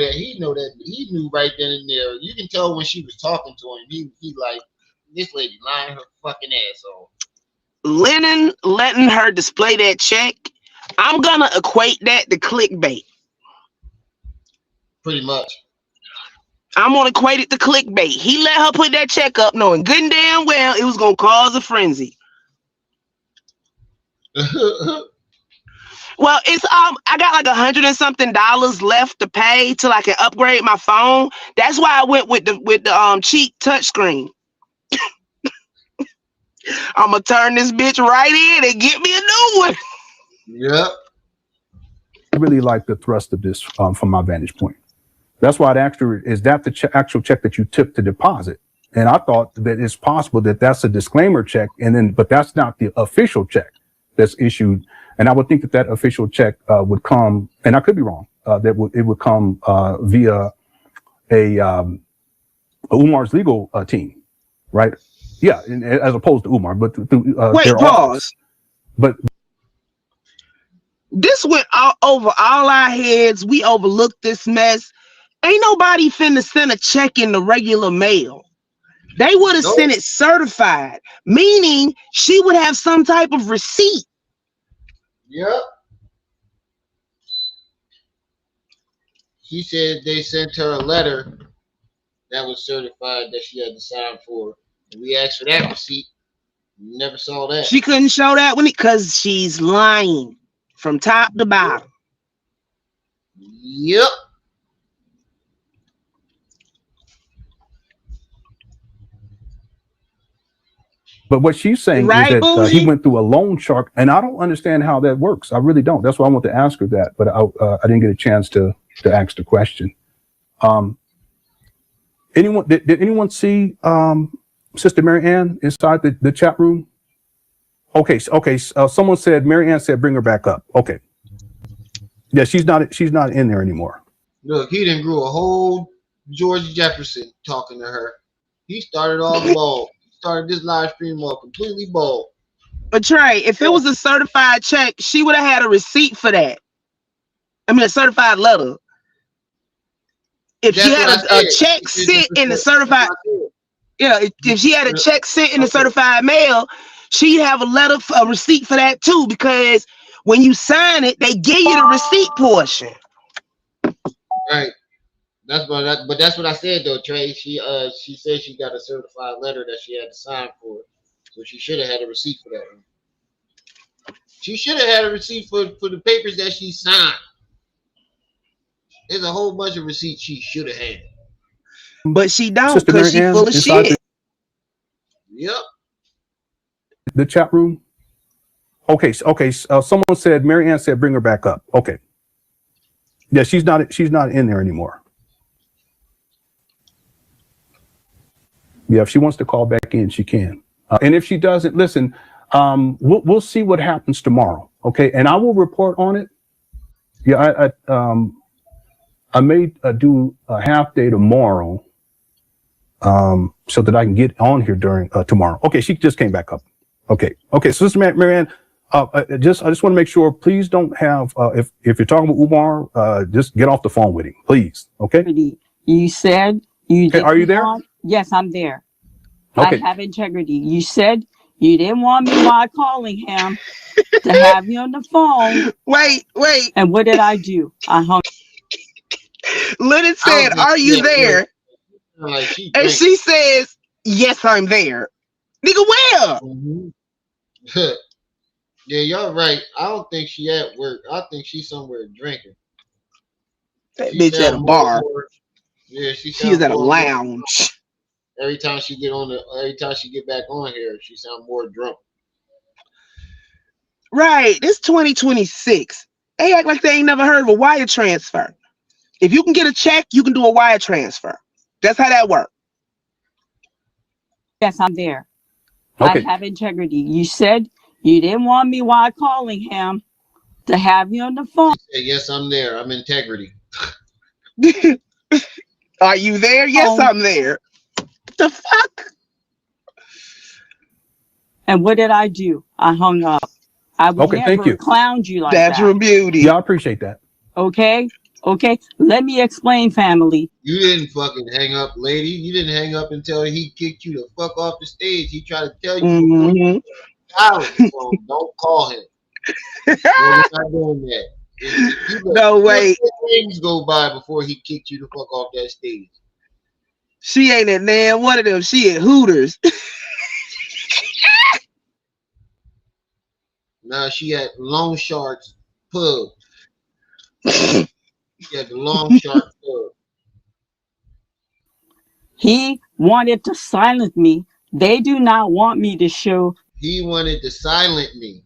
Speaker 1: right then and there. You can tell when she was talking to him. He like, this lady lying her fucking ass off.
Speaker 3: Lennon letting her display that check, I'm gonna equate that to clickbait.
Speaker 1: Pretty much.
Speaker 3: I'm gonna equate it to clickbait. He let her put that check up knowing good and damn well it was gonna cause a frenzy. Well, it's I got like $100 and something left to pay till I can upgrade my phone. That's why I went with the cheap touchscreen. I'm gonna turn this bitch right in and get me a new one.
Speaker 1: Yep.
Speaker 10: I really like the thrust of this from my vantage point. That's why I'd asked her, is that the actual check that you tipped to deposit? And I thought that it's possible that that's a disclaimer check, but that's not the official check that's issued. And I would think that official check would come, and I could be wrong, it would come via Umar's legal team, right? Yeah, as opposed to Umar, but
Speaker 3: wait, pause. But this went over all our heads. We overlooked this mess. Ain't nobody finna send a check in the regular mail. They would have sent it certified, meaning she would have some type of receipt.
Speaker 1: Yep. She said they sent her a letter that was certified that she had to sign for. And we asked for that receipt. We never saw that.
Speaker 3: She couldn't show that one because she's lying from top to bottom.
Speaker 1: Yep.
Speaker 10: But what she's saying is that he went through a loan shark, and I don't understand how that works. I really don't. That's why I want to ask her that, but I didn't get a chance to ask the question. Did anyone see Sister Mary Ann inside the chat room? Okay. Someone said Mary Ann said bring her back up. Okay. Yeah, she's not in there anymore.
Speaker 1: Look, he done grew a whole George Jefferson talking to her. He started off bald. Started this live stream off completely bald.
Speaker 3: But Trey, if it was a certified check, she would have had a receipt for that. I mean, a certified letter. If she had a check sent in the certified, if she had a check sent in the certified mail, she'd have a receipt for that too. Because when you sign it, they give you the receipt portion.
Speaker 1: Right. That's what I said though, Trey. She said she got a certified letter that she had to sign for, so she should have had a receipt for that one. She should have had a receipt for the papers that she signed. There's a whole bunch of receipts she should have had,
Speaker 3: but she don't because she's full of shit.
Speaker 1: Yep.
Speaker 10: The chat room. Okay. Someone said Mary Ann said bring her back up. Okay. Yeah, she's not in there anymore. Yeah, if she wants to call back in, she can. And if she doesn't, listen, we'll see what happens tomorrow. Okay, and I will report on it. Yeah, I may do a half day tomorrow, so that I can get on here during tomorrow. Okay, she just came back up. Okay, so Sister Marianne, I just want to make sure. Please don't have if you're talking with Umar, just get off the phone with him, please. Okay.
Speaker 2: You said you didn't
Speaker 10: are you there?
Speaker 2: Yes, I'm there.
Speaker 10: Okay.
Speaker 2: I have integrity. You said you didn't want me while calling him to have you on the phone.
Speaker 3: Wait.
Speaker 2: And what did I do? I hung.
Speaker 3: Lynette said, "Are you there?" And she says, "Yes, I'm there." Nigga, where?
Speaker 1: Mm-hmm. Yeah, y'all right. I don't think she at work. I think she's somewhere drinking.
Speaker 3: That bitch at a bar.
Speaker 1: Yeah, she
Speaker 3: is at a lounge.
Speaker 1: Every time she get back on here, she sounds more drunk.
Speaker 3: Right. It's 2026. They act like they ain't never heard of a wire transfer. If you can get a check, you can do a wire transfer. That's how that works.
Speaker 2: Yes, I'm there.
Speaker 10: Okay.
Speaker 2: I have integrity. You said you didn't want me while calling him to have you on the phone.
Speaker 1: She said, yes, I'm there. I'm integrity.
Speaker 3: Are you there? Yes, I'm there. The fuck?
Speaker 2: And what did I do? I hung up. I would never clowned you like that.
Speaker 3: Natural beauty.
Speaker 10: Yeah, I appreciate that.
Speaker 2: Okay. Let me explain, family.
Speaker 1: You didn't fucking hang up, lady. You didn't hang up until he kicked you the fuck off the stage. He tried to tell you, don't call him. We're not doing that.
Speaker 3: No way.
Speaker 1: Things go by before he kicked you the fuck off that stage.
Speaker 3: She ain't at nan one of them. She at Hooters.
Speaker 1: Now she at Long Sharks Pub. She at the Long Shark Pub.
Speaker 2: He wanted to silence me. They do not want me to show.
Speaker 1: He wanted to silence me.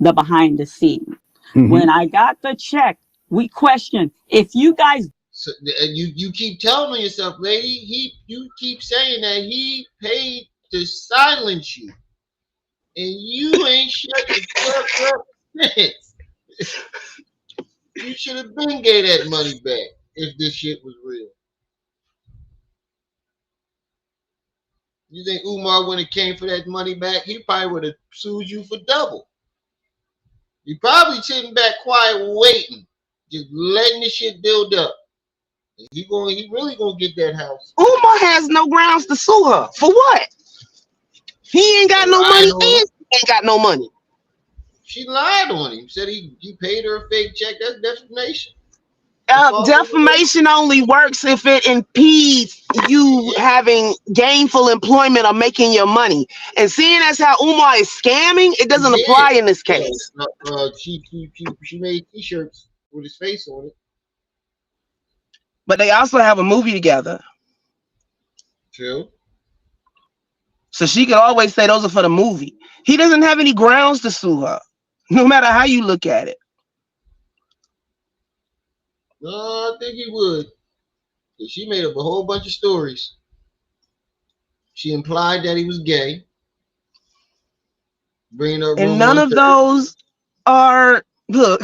Speaker 2: The behind the scene. Mm-hmm. When I got the check, we questioned if you guys.
Speaker 1: So, you keep telling yourself, lady. You keep saying that he paid to silence you, and you ain't shut the fuck up since. You should have been gave that money back if this shit was real. You think Umar, when it came for that money back, he probably would have sued you for double. You probably sitting back quiet waiting, just letting this shit build up. He really gonna get that house.
Speaker 3: Umar has no grounds to sue her. For what? He ain't got no money and he ain't got no money.
Speaker 1: She lied on him. Said he paid her a fake check. That's defamation.
Speaker 3: Defamation only works if it impedes you having gainful employment or making your money. And seeing as how Umar is scamming, it doesn't apply in this case.
Speaker 1: She made t-shirts with his face on it.
Speaker 3: But they also have a movie together.
Speaker 1: True.
Speaker 3: So she could always say those are for the movie. He doesn't have any grounds to sue her, no matter how you look at it.
Speaker 1: No, I think he would. She made up a whole bunch of stories. She implied that he was gay. Bringing up,
Speaker 3: and none of those are, look,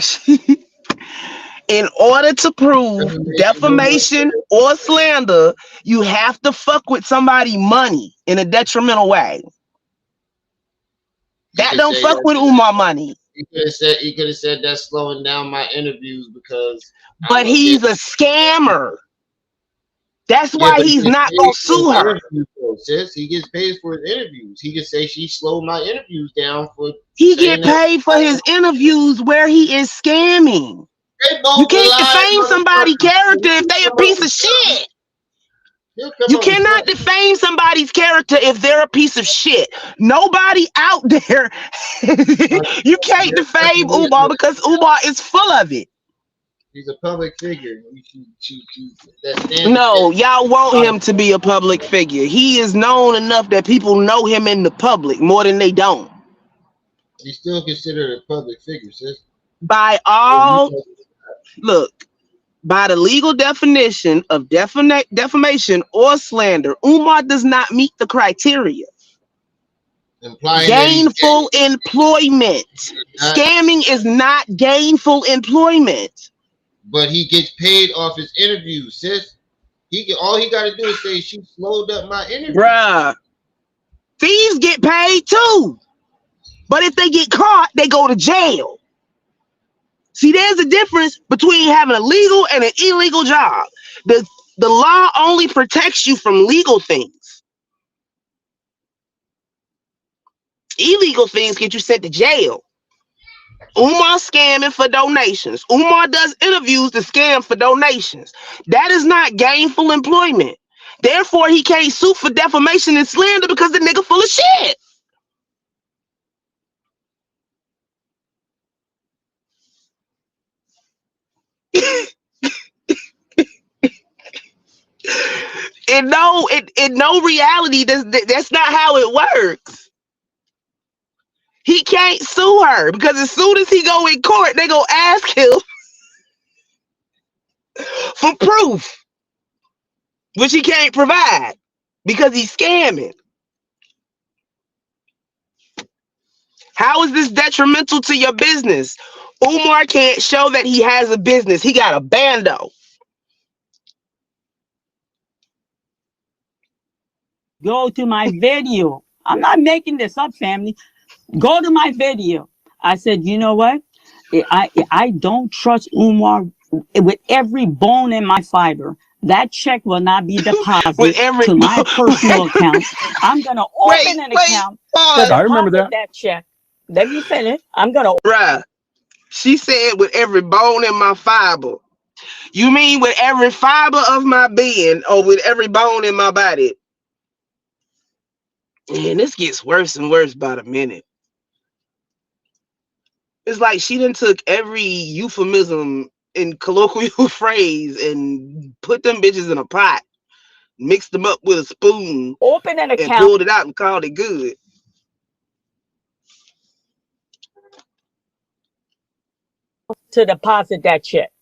Speaker 3: in order to prove defamation or slander, you have to fuck with somebody's money in a detrimental way. That don't fuck with Umar money.
Speaker 1: He could have said that's slowing down my interviews because.
Speaker 3: But he's a scammer. That's why he's not gonna sue her.
Speaker 1: Sis, he gets paid for his interviews. He could say she slowed my interviews down for.
Speaker 3: He get paid for his interviews where he is scamming. You can't defame somebody's character if they a piece of shit. You cannot defame somebody's character if they're a piece of shit. Nobody out there. You can't defame Umar because Umar is full of it.
Speaker 1: He's a public figure.
Speaker 3: No, y'all want him to be a public figure. He is known enough that people know him in the public more than they don't.
Speaker 1: He's still considered a public figure, sis.
Speaker 3: By all, look, by the legal definition of defamation or slander, Umar does not meet the criteria.
Speaker 1: implying that he's
Speaker 3: Gainful employment.
Speaker 1: not,
Speaker 3: Scamming is not gainful employment.
Speaker 1: but he gets paid off his interviews, sis. All he got to do is say she slowed up my interview.
Speaker 3: Bruh. Thieves get paid too. But if they get caught, they go to jail. See, there's a difference between having a legal and an illegal job. The law only protects you from legal things. Illegal things get you sent to jail. Umar scamming for donations. Umar does interviews to scam for donations. That is not gainful employment. Therefore, he can't sue for defamation and slander because the nigga full of shit. In no reality, that's not how it works. He can't sue her because as soon as he go in court, they gonna ask him for proof, which he can't provide because he's scamming. How is this detrimental to your business? Umar can't show that he has a business. He got a bando.
Speaker 2: Go to my video. I'm not making this up, family. Go to my video. I said, you know what? I don't trust Umar with every bone in my fiber. That check will not be deposited to my personal account. I'm going to open an account to deposit that check. Let me finish. I'm going to...
Speaker 3: Bruh, she said with every bone in my fiber. You mean with every fiber of my being or with every bone in my body? Man, this gets worse and worse by the minute. It's like she done took every euphemism in colloquial phrase and put them bitches in a pot, mixed them up with a spoon,
Speaker 2: open an account,
Speaker 3: and pulled it out and called it good.
Speaker 2: To deposit that check.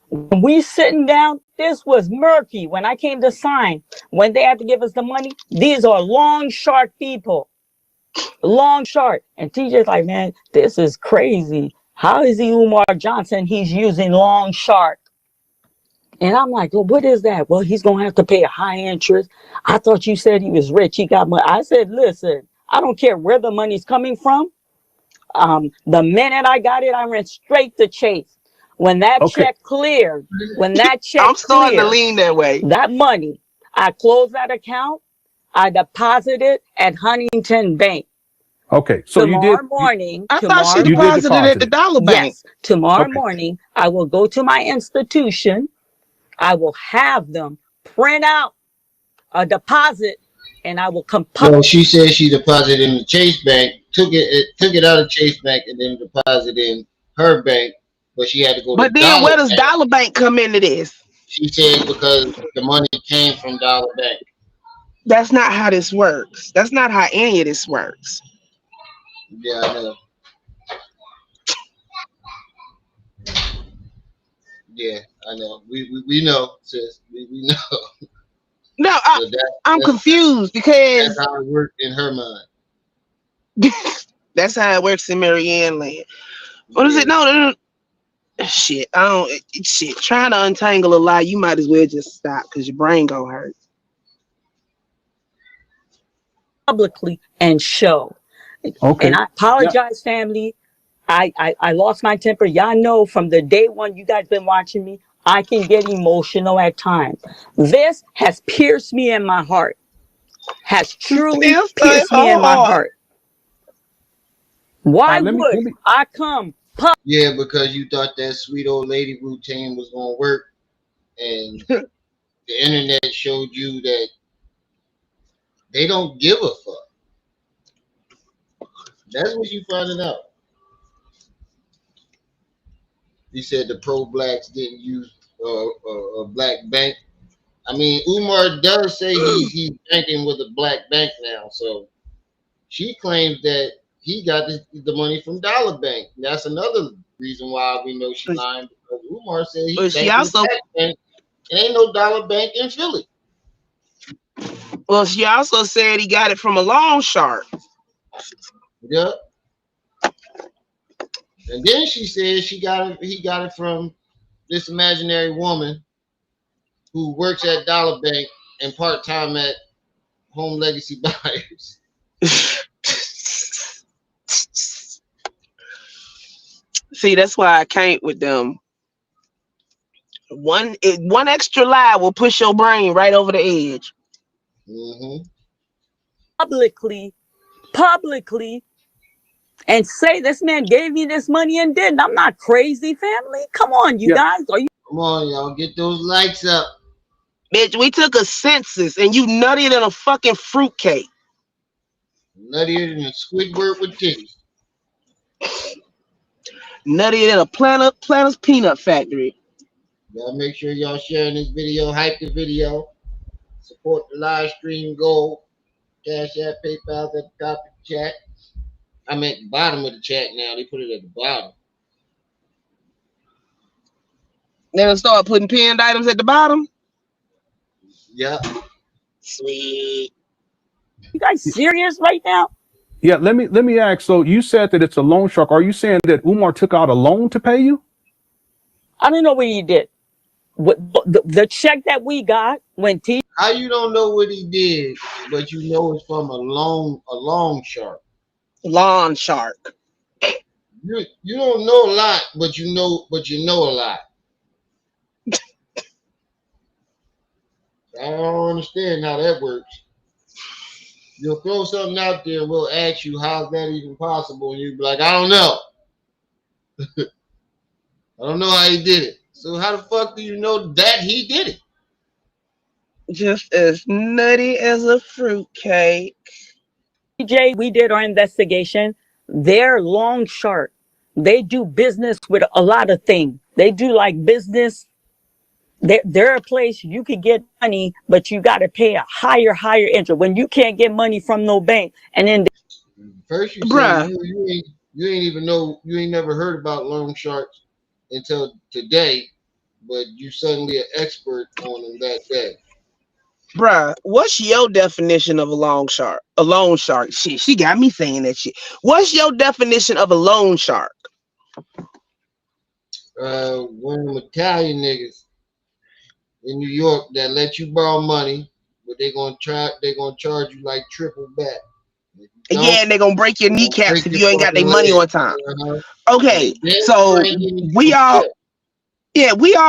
Speaker 2: When we sitting down, this was murky. When I came to sign, when they had to give us the money, these are long, sharp people. Long, sharp. And TJ's like, man, this is crazy. How is he Umar Johnson? He's using long, sharp. And I'm like, well, what is that? Well, he's going to have to pay a high interest. I thought you said he was rich. He got money. I said, listen, I don't care where the money's coming from. The minute I got it, I went straight to Chase. When that check cleared,
Speaker 3: I'm starting to lean that way.
Speaker 2: That money, I closed that account. I deposited at Huntington Bank.
Speaker 10: Okay, so
Speaker 2: tomorrow morning.
Speaker 3: I thought she deposited at the Dollar Bank.
Speaker 2: Yes, tomorrow morning, I will go to my institution. I will have them print out a deposit, and I will compile.
Speaker 1: So she said she deposited in the Chase Bank, took it out of Chase Bank, and then deposited in her bank. But she had to go.
Speaker 3: But
Speaker 1: to
Speaker 3: then, where does
Speaker 1: Bank.
Speaker 3: Dollar Bank come into this?
Speaker 1: She said because the money came from Dollar Bank.
Speaker 3: That's not how this works. That's not how any of this works.
Speaker 1: Yeah, I know. Yeah, I know. We know, sis. We know.
Speaker 3: No, I'm confused because
Speaker 1: that's how it worked in her mind.
Speaker 3: That's how it works in Marianne land. What is it? No. Shit, I don't. Shit, trying to untangle a lie, you might as well just stop because your brain gonna hurt.
Speaker 2: Publicly and show. Okay. And I apologize, family. I lost my temper. Y'all know from the day one you guys been watching me, I can get emotional at times. This has pierced me in my heart. Has truly pierced me in my heart. Why would I come?
Speaker 1: Yeah, because you thought that sweet old lady routine was gonna work, and the internet showed you that they don't give a fuck. That's what you finding out. He said the pro-blacks didn't use a black bank. I mean, Umar does say he's banking with a black bank now, so she claims that he got the money from Dollar Bank. That's another reason why we know she's lying, because Umar said he's banking with a black bank. There ain't no Dollar Bank in Philly.
Speaker 3: Well, she also said he got it from a loan shark.
Speaker 1: Yep. And then she said he got it from this imaginary woman who works at Dollar Bank and part-time at Home Legacy Buyers.
Speaker 3: See, that's why I can't with them. One extra lie will push your brain right over the edge.
Speaker 1: Mm-hmm.
Speaker 2: Publicly, and say this man gave me this money and didn't. I'm not crazy, family. Come on, you guys. Are you?
Speaker 1: Come on, y'all, get those likes up.
Speaker 3: Bitch, we took a census and you nuttier than a fucking fruitcake.
Speaker 1: Nuttier than a Squidward with titties.
Speaker 3: Nuttier than a Planters Peanut Factory.
Speaker 1: Y'all make sure y'all sharing this video, hype the video, support the live stream goal. Cash App, PayPal at the top of the chat. I'm at the bottom of the chat now. They put it at the bottom.
Speaker 3: They'll start putting pinned items at the bottom.
Speaker 1: Yep.
Speaker 3: Sweet.
Speaker 2: You guys serious right now?
Speaker 10: Yeah, let me ask. So you said that it's a loan shark. Are you saying that Umar took out a loan to pay you?
Speaker 2: I don't know what he did. The check that we got when T.
Speaker 1: How you don't know what he did, but you know it's from a long shark.
Speaker 3: Lawn shark.
Speaker 1: You don't know a lot, but you know a lot. I don't understand how that works. You'll throw something out there and we'll ask you how's that even possible, and you'll be like, I don't know. I don't know how he did it. So how the fuck do you know that he did it?
Speaker 3: Just as nutty as a fruitcake.
Speaker 2: TJ, we did our investigation. They're long shark. They do business with a lot of things. They do like business. They're a place you could get money, but you got to pay a higher interest when you can't get money from no bank. And then
Speaker 1: first you say you ain't even know, you ain't never heard about loan sharks until today, but you suddenly an expert on them that day.
Speaker 3: Bruh, what's your definition of a loan shark? A loan shark. Shit, she got me saying that shit. What's your definition of a loan shark?
Speaker 1: One of them Italian niggas in New York that let you borrow money, but they're gonna charge you like triple back.
Speaker 3: Yeah, and they're gonna break your kneecaps if you ain't got their money on time. Okay, so we all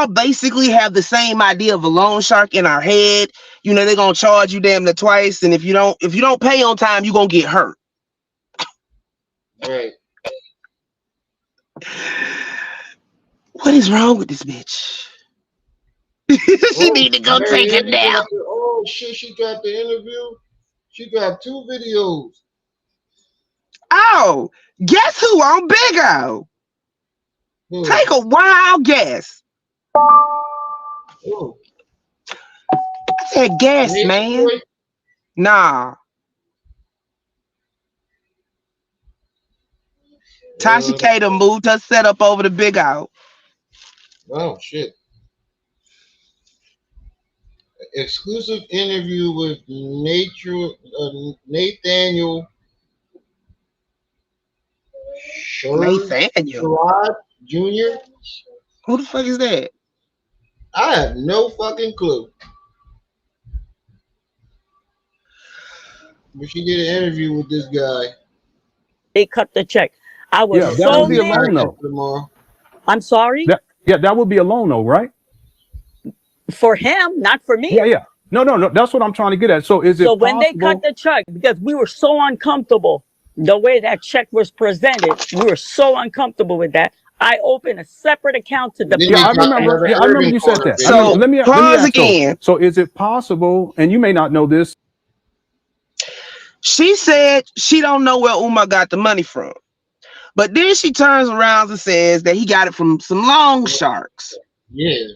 Speaker 3: basically have the same idea of a loan shark in our head. You know, they're gonna charge you damn near twice, and if you don't pay on time, you're gonna get hurt.
Speaker 1: Right.
Speaker 3: What is wrong with this bitch? She need to go take a nap.
Speaker 1: Oh shit, she got the interview. She got 2 videos.
Speaker 3: Oh, guess who on Big O? Take a wild guess.
Speaker 1: Ooh.
Speaker 3: I said guess, man. Nah. Tasha K done moved her setup over to Big O.
Speaker 1: Oh shit. Exclusive interview with Nathaniel Sherrod Jr.
Speaker 3: Who the fuck is that?
Speaker 1: I have no fucking clue. But she did an interview with this guy.
Speaker 2: They cut the check. I was
Speaker 10: that would be a loan though.
Speaker 2: I'm sorry?
Speaker 10: That would be a loan though, right?
Speaker 2: For him, not for me.
Speaker 10: Yeah. No. That's what I'm trying to get at. So is it
Speaker 2: so when they cut the check, because we were so uncomfortable, the way that check was presented, we were so uncomfortable with that. I opened a separate account to the
Speaker 10: I remember you said that.
Speaker 3: So
Speaker 10: let me
Speaker 3: pause
Speaker 10: ask
Speaker 3: again.
Speaker 10: So is it possible, and you may not know this.
Speaker 3: She said she don't know where Umar got the money from. But then she turns around and says that he got it from some loan sharks.
Speaker 1: Yeah.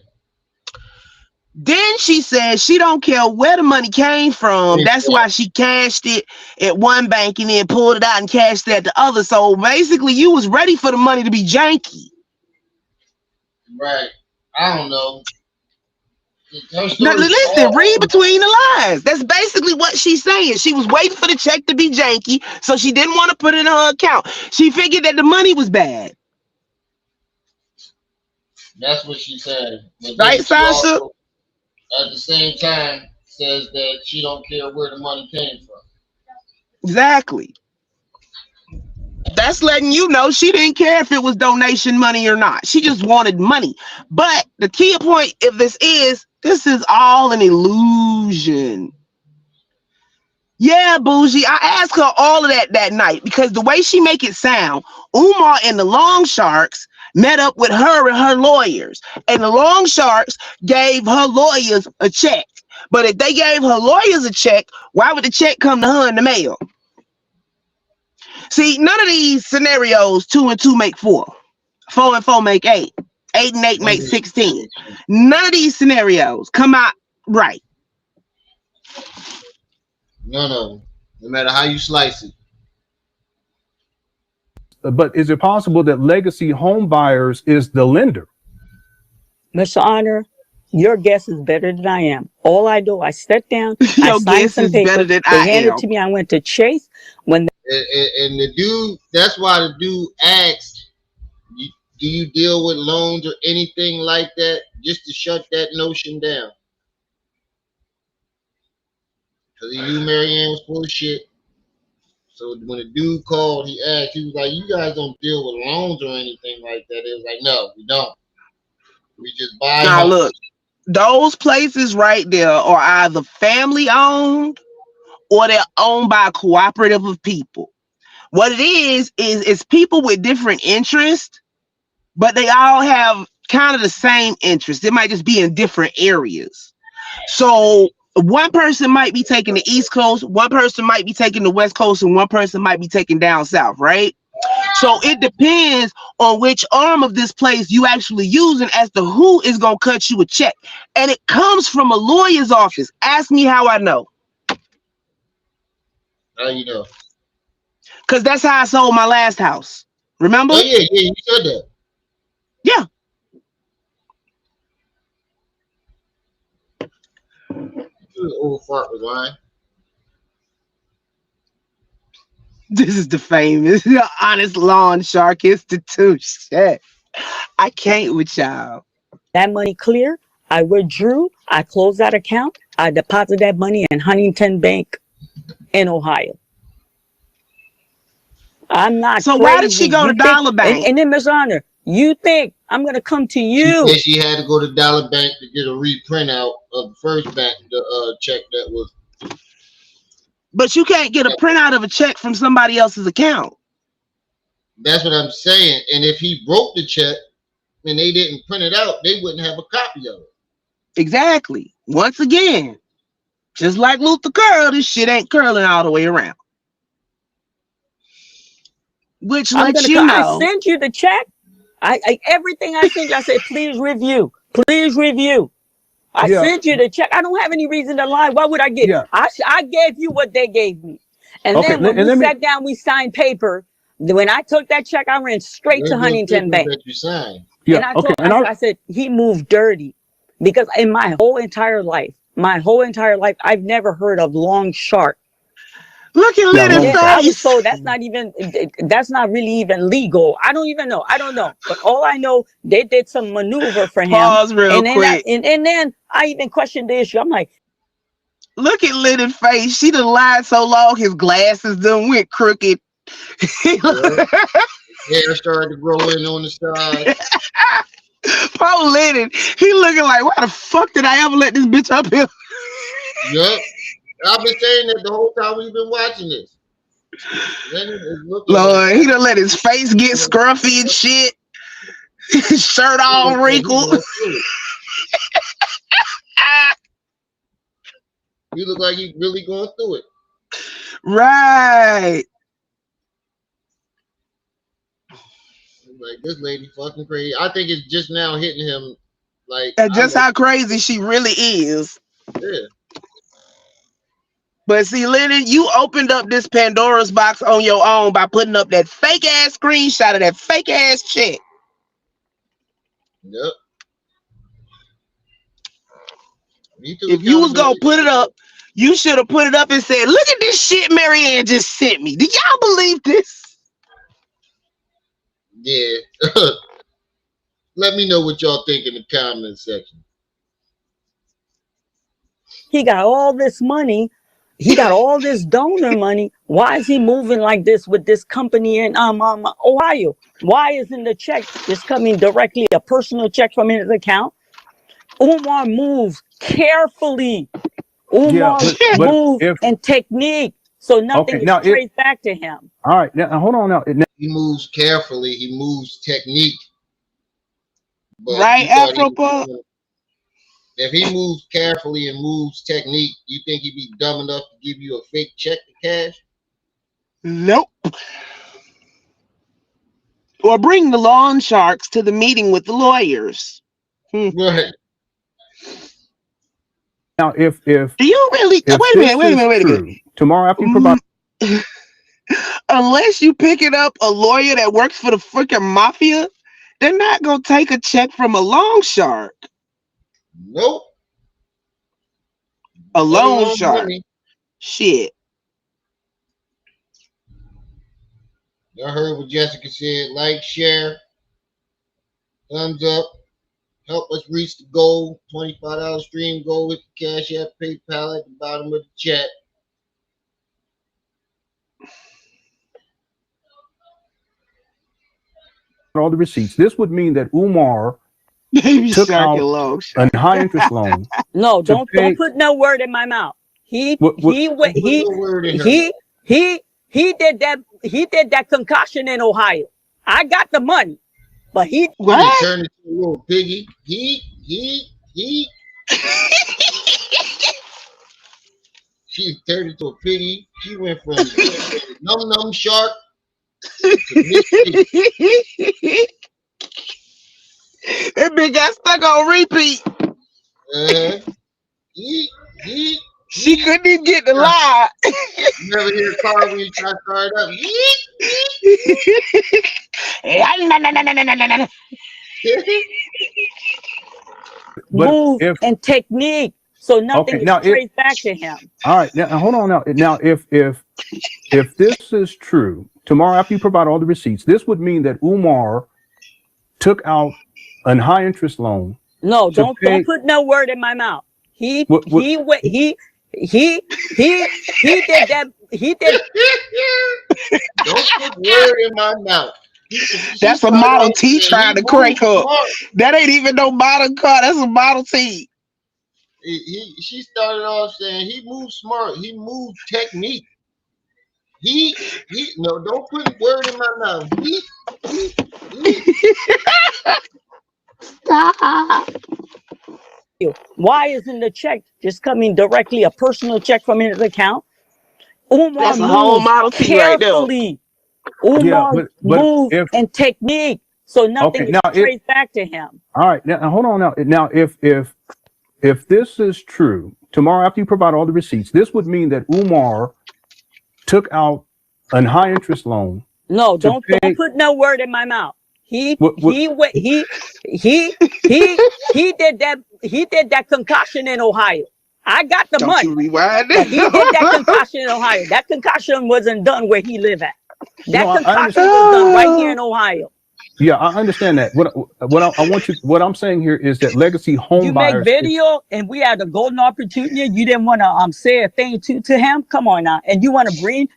Speaker 3: Then she says she don't care where the money came from. That's why she cashed it at one bank and then pulled it out and cashed it at the other. So basically, you was ready for the money to be janky.
Speaker 1: Right. I don't know.
Speaker 3: Now, listen, read between the lines. That's basically what she's saying. She was waiting for the check to be janky, so she didn't want to put it in her account. She figured that the money was bad.
Speaker 1: That's what she said. But
Speaker 3: Right,
Speaker 1: then she
Speaker 3: Sasha?
Speaker 1: also, at the same time, says that she don't care where the money came from.
Speaker 3: Exactly. That's letting you know she didn't care if it was donation money or not. She just wanted money. But the key point of this is all an illusion. Yeah, bougie. I asked her all of that night because the way she make it sound, Umar and the Long Sharks met up with her and her lawyers, and the Long Sharks gave her lawyers a check. But if they gave her lawyers a check, why would the check come to her in the mail? See, none of these scenarios, 2 and 2 make 4. 4 and 4 make 8. 8 and 8 make 16. None of these scenarios come out right.
Speaker 1: None of them. No matter how you slice it.
Speaker 10: But is it possible that Legacy Home Buyers is the lender?
Speaker 2: Mr. Honor, your guess is better than I am. All I do, I sat down, I signed some paper, they handed it to me, I went to Chase. When
Speaker 1: and the dude, that's why the dude asked, do you deal with loans or anything like that? Just to shut that notion down. Because he knew Marianne was full of shit. So when the dude called, he asked, he was like, you guys don't deal with loans or anything like that. It was like, no, we don't. We just buy
Speaker 3: now
Speaker 1: homes.
Speaker 3: Look, those places right there are either family owned or they're owned by a cooperative of people. What it is people with different interests, but they all have kind of the same interest. It might just be in different areas. So one person might be taking the East Coast, one person might be taking the West Coast, and one person might be taking down South, right? So it depends on which arm of this place you actually using as to who is going to cut you a check. And it comes from a lawyer's office. Ask me how I know.
Speaker 1: How you know?
Speaker 3: Because that's how I sold my last house. Remember?
Speaker 1: Oh, yeah, you said that.
Speaker 3: Yeah.
Speaker 1: Old fart was lying.
Speaker 3: This is the famous Honest Lawn Shark Institution. I can't with y'all.
Speaker 2: that money clear, I withdrew, I closed that account, I deposited that money in Huntington Bank in Ohio. I'm not
Speaker 3: so
Speaker 2: crazy.
Speaker 3: Why did she go to Dollar Bank?
Speaker 2: And then, Ms. Honor, you think I'm going to come to you?
Speaker 1: She said she had to go to Dollar Bank to get a reprint out of the first bank, the check that was.
Speaker 3: But you can't get a printout of a check from somebody else's account.
Speaker 1: That's what I'm saying. And if he broke the check and they didn't print it out, they wouldn't have a copy of it.
Speaker 3: Exactly. Once again, just like Luther curl, this shit ain't curling all the way around. Which lets you know.
Speaker 2: I sent you the check. I everything I sent you, I said, please review. Please review. I sent you the check. I don't have any reason to lie. Why would I get it? I gave you what they gave me. And then when we sat down, we signed paper. When I took that check, I ran straight to Huntington Bank.
Speaker 1: That you signed.
Speaker 2: And I told him, I said, he moved dirty. Because in my whole entire life, I've never heard of Long Shark.
Speaker 3: Look at little face.
Speaker 2: So that's not really even legal. I don't even know. I don't know. But all I know, they did some maneuver for him.
Speaker 3: Pause real quick.
Speaker 2: And then I even questioned the issue. I'm like,
Speaker 3: look at little face. She done lied so long, his glasses done went crooked.
Speaker 1: Hair started to grow in on the side.
Speaker 3: Poor Lennon. He looking like, why the fuck did I ever let this bitch up here?
Speaker 1: Yep. I've been saying that the whole time we've been watching this.
Speaker 3: Lord, he done let his face get scruffy and shit. His shirt all wrinkled.
Speaker 1: You look like he's really going through it.
Speaker 3: Right.
Speaker 1: Like, this lady fucking crazy. I think it's just now hitting him. Like,
Speaker 3: and just how crazy she really is.
Speaker 1: Yeah.
Speaker 3: But see, Lennon, you opened up this Pandora's box on your own by putting up that fake ass screenshot of that fake ass check.
Speaker 1: Yep.
Speaker 3: If you was gonna put it up, you should have put it up and said, "Look at this shit Marianne just sent me." Do y'all believe this?
Speaker 1: Yeah. Let me know what y'all think in the comment section.
Speaker 2: He got all this money. He got all this donor money. Why is he moving like this with this company in Ohio? Why isn't the check just coming directly, a personal check from his account? Umar moves carefully. Umar moves and technique, so nothing is traced back to him.
Speaker 10: All right, now hold on. Now
Speaker 1: he moves carefully. He moves technique. But
Speaker 3: right, Afro Pop.
Speaker 1: If he moves carefully and moves technique, you think he'd be dumb enough to give you a fake check to cash?
Speaker 3: Nope. Or bring the lawn sharks to the meeting with the lawyers.
Speaker 1: Right.
Speaker 10: Now, if
Speaker 3: do you really wait a minute.
Speaker 10: Tomorrow after you provide,
Speaker 3: unless you picking up a lawyer that works for the freaking mafia, they're not gonna take a check from a loan shark.
Speaker 1: Nope.
Speaker 3: A loan shark. Money. Shit.
Speaker 1: I heard what Jessica said. Like, share, thumbs up. Help us reach the goal. $25 stream goal with the Cash App, PayPal at the bottom of the chat.
Speaker 10: all the receipts. This would mean that Umar took out a high interest loan.
Speaker 2: No, don't put no word in my mouth. He did that concoction in Ohio. I got the money, but he
Speaker 1: turned into a little piggy. He. She turned into a piggy. She went from num shark to
Speaker 3: that bitch got stuck on repeat. She couldn't even get the lie.
Speaker 1: You never hear a car when you try to start up.
Speaker 2: Move and technique, so nothing is traced back to him.
Speaker 10: All right, now hold on. Now, if this is true, tomorrow after you provide all the receipts, this would mean that Umar took out a high interest loan.
Speaker 2: No, don't put no word in my mouth. He did that. He did.
Speaker 1: Don't put word in my mouth.
Speaker 3: That's a Model T trying to crank up. That ain't even no model car. That's a Model T.
Speaker 1: She started off saying he moved smart. He moved technique. No, don't put word in my mouth.
Speaker 2: Stop. Why isn't the check just coming directly, a personal check from his account? Umar
Speaker 3: That's a whole Model T
Speaker 2: carefully. Right there. Umar moves and technique, so nothing is traced back to him.
Speaker 10: All right, now hold on. Now, if this is true, tomorrow after you provide all the receipts, this would mean that Umar took out a high interest loan.
Speaker 2: No, don't put no word in my mouth. He did that. He did that concoction in Ohio. I got the money. He did that concoction in Ohio. That concoction wasn't done where he live at. That concoction was done right here in Ohio.
Speaker 10: Yeah, I understand that. What I'm saying here is that legacy home
Speaker 2: you
Speaker 10: buyers.
Speaker 2: You make video, and we had a golden opportunity. You didn't want to say a thing to him. Come on now, and you want to pay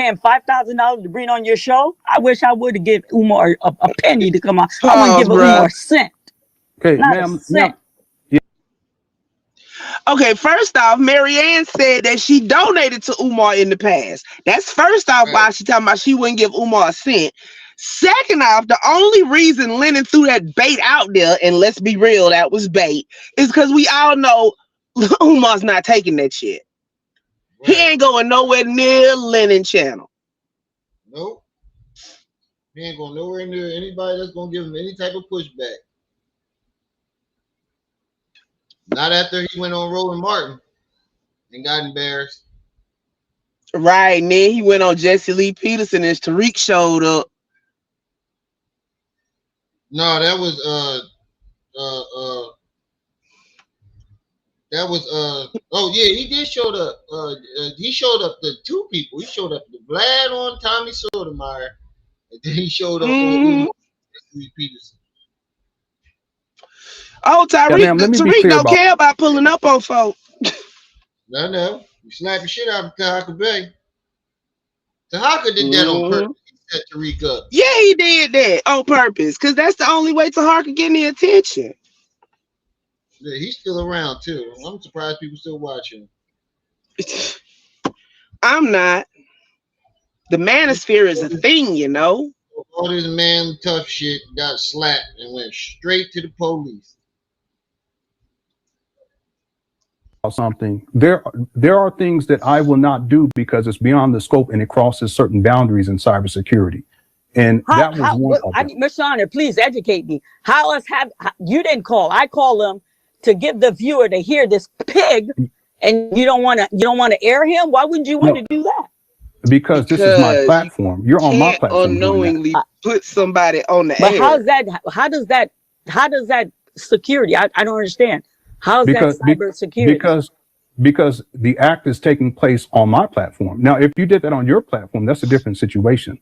Speaker 2: him $5,000 to bring on your show. I wish I would have given Umar a penny to come on. I wouldn't give Umar a cent.
Speaker 10: Okay, ma'am.
Speaker 3: Okay, first off, Marianne said that she donated to Umar in the past. That's first off why she talking about she wouldn't give Umar a cent. Second off, the only reason Lennon threw that bait out there, and let's be real, that was bait, is because we all know Umar's not taking that shit. Right. He ain't going nowhere near Lennon channel.
Speaker 1: Nope. He ain't going nowhere near anybody that's going to give him any type of pushback. Not after he went on Roland Martin and got embarrassed.
Speaker 3: Right, and then he went on Jesse Lee Peterson and Tariq showed up.
Speaker 1: No, that was That was oh yeah, he did show up. He showed up to two people. He showed up to Vlad on Tommy Sotomayor, and then he showed up on Peterson.
Speaker 3: Oh,
Speaker 10: Yeah,
Speaker 3: Tariq,
Speaker 10: ma'am. Let me be
Speaker 3: Tariq
Speaker 10: clear
Speaker 3: don't
Speaker 10: about.
Speaker 3: care about pulling up on folk.
Speaker 1: No. You slap the shit out of Tahaka Bay. Tahaka did that on purpose. He set Tariq up.
Speaker 3: Yeah, he did that on purpose, because that's the only way Tahaka could get any attention.
Speaker 1: Yeah, he's still around too. I'm surprised people still watching.
Speaker 3: I'm not. The manosphere is a thing, you know.
Speaker 1: All this man tough shit got slapped and went straight to the police.
Speaker 10: Something there are things that I will not do because it's beyond the scope and it crosses certain boundaries in cybersecurity, and that was one of them.
Speaker 2: Ms. Shawner, please educate me. You didn't call? I call them to give the viewer to hear this pig, and you don't want to air him. Why wouldn't you want to do that?
Speaker 10: Because this is my platform. You're on my platform.
Speaker 3: Unknowingly put somebody on the
Speaker 2: but
Speaker 3: air.
Speaker 2: How does that security? I don't understand. How's that cybersecurity?
Speaker 10: Because the act is taking place on my platform. Now, if you did that on your platform, that's a different situation.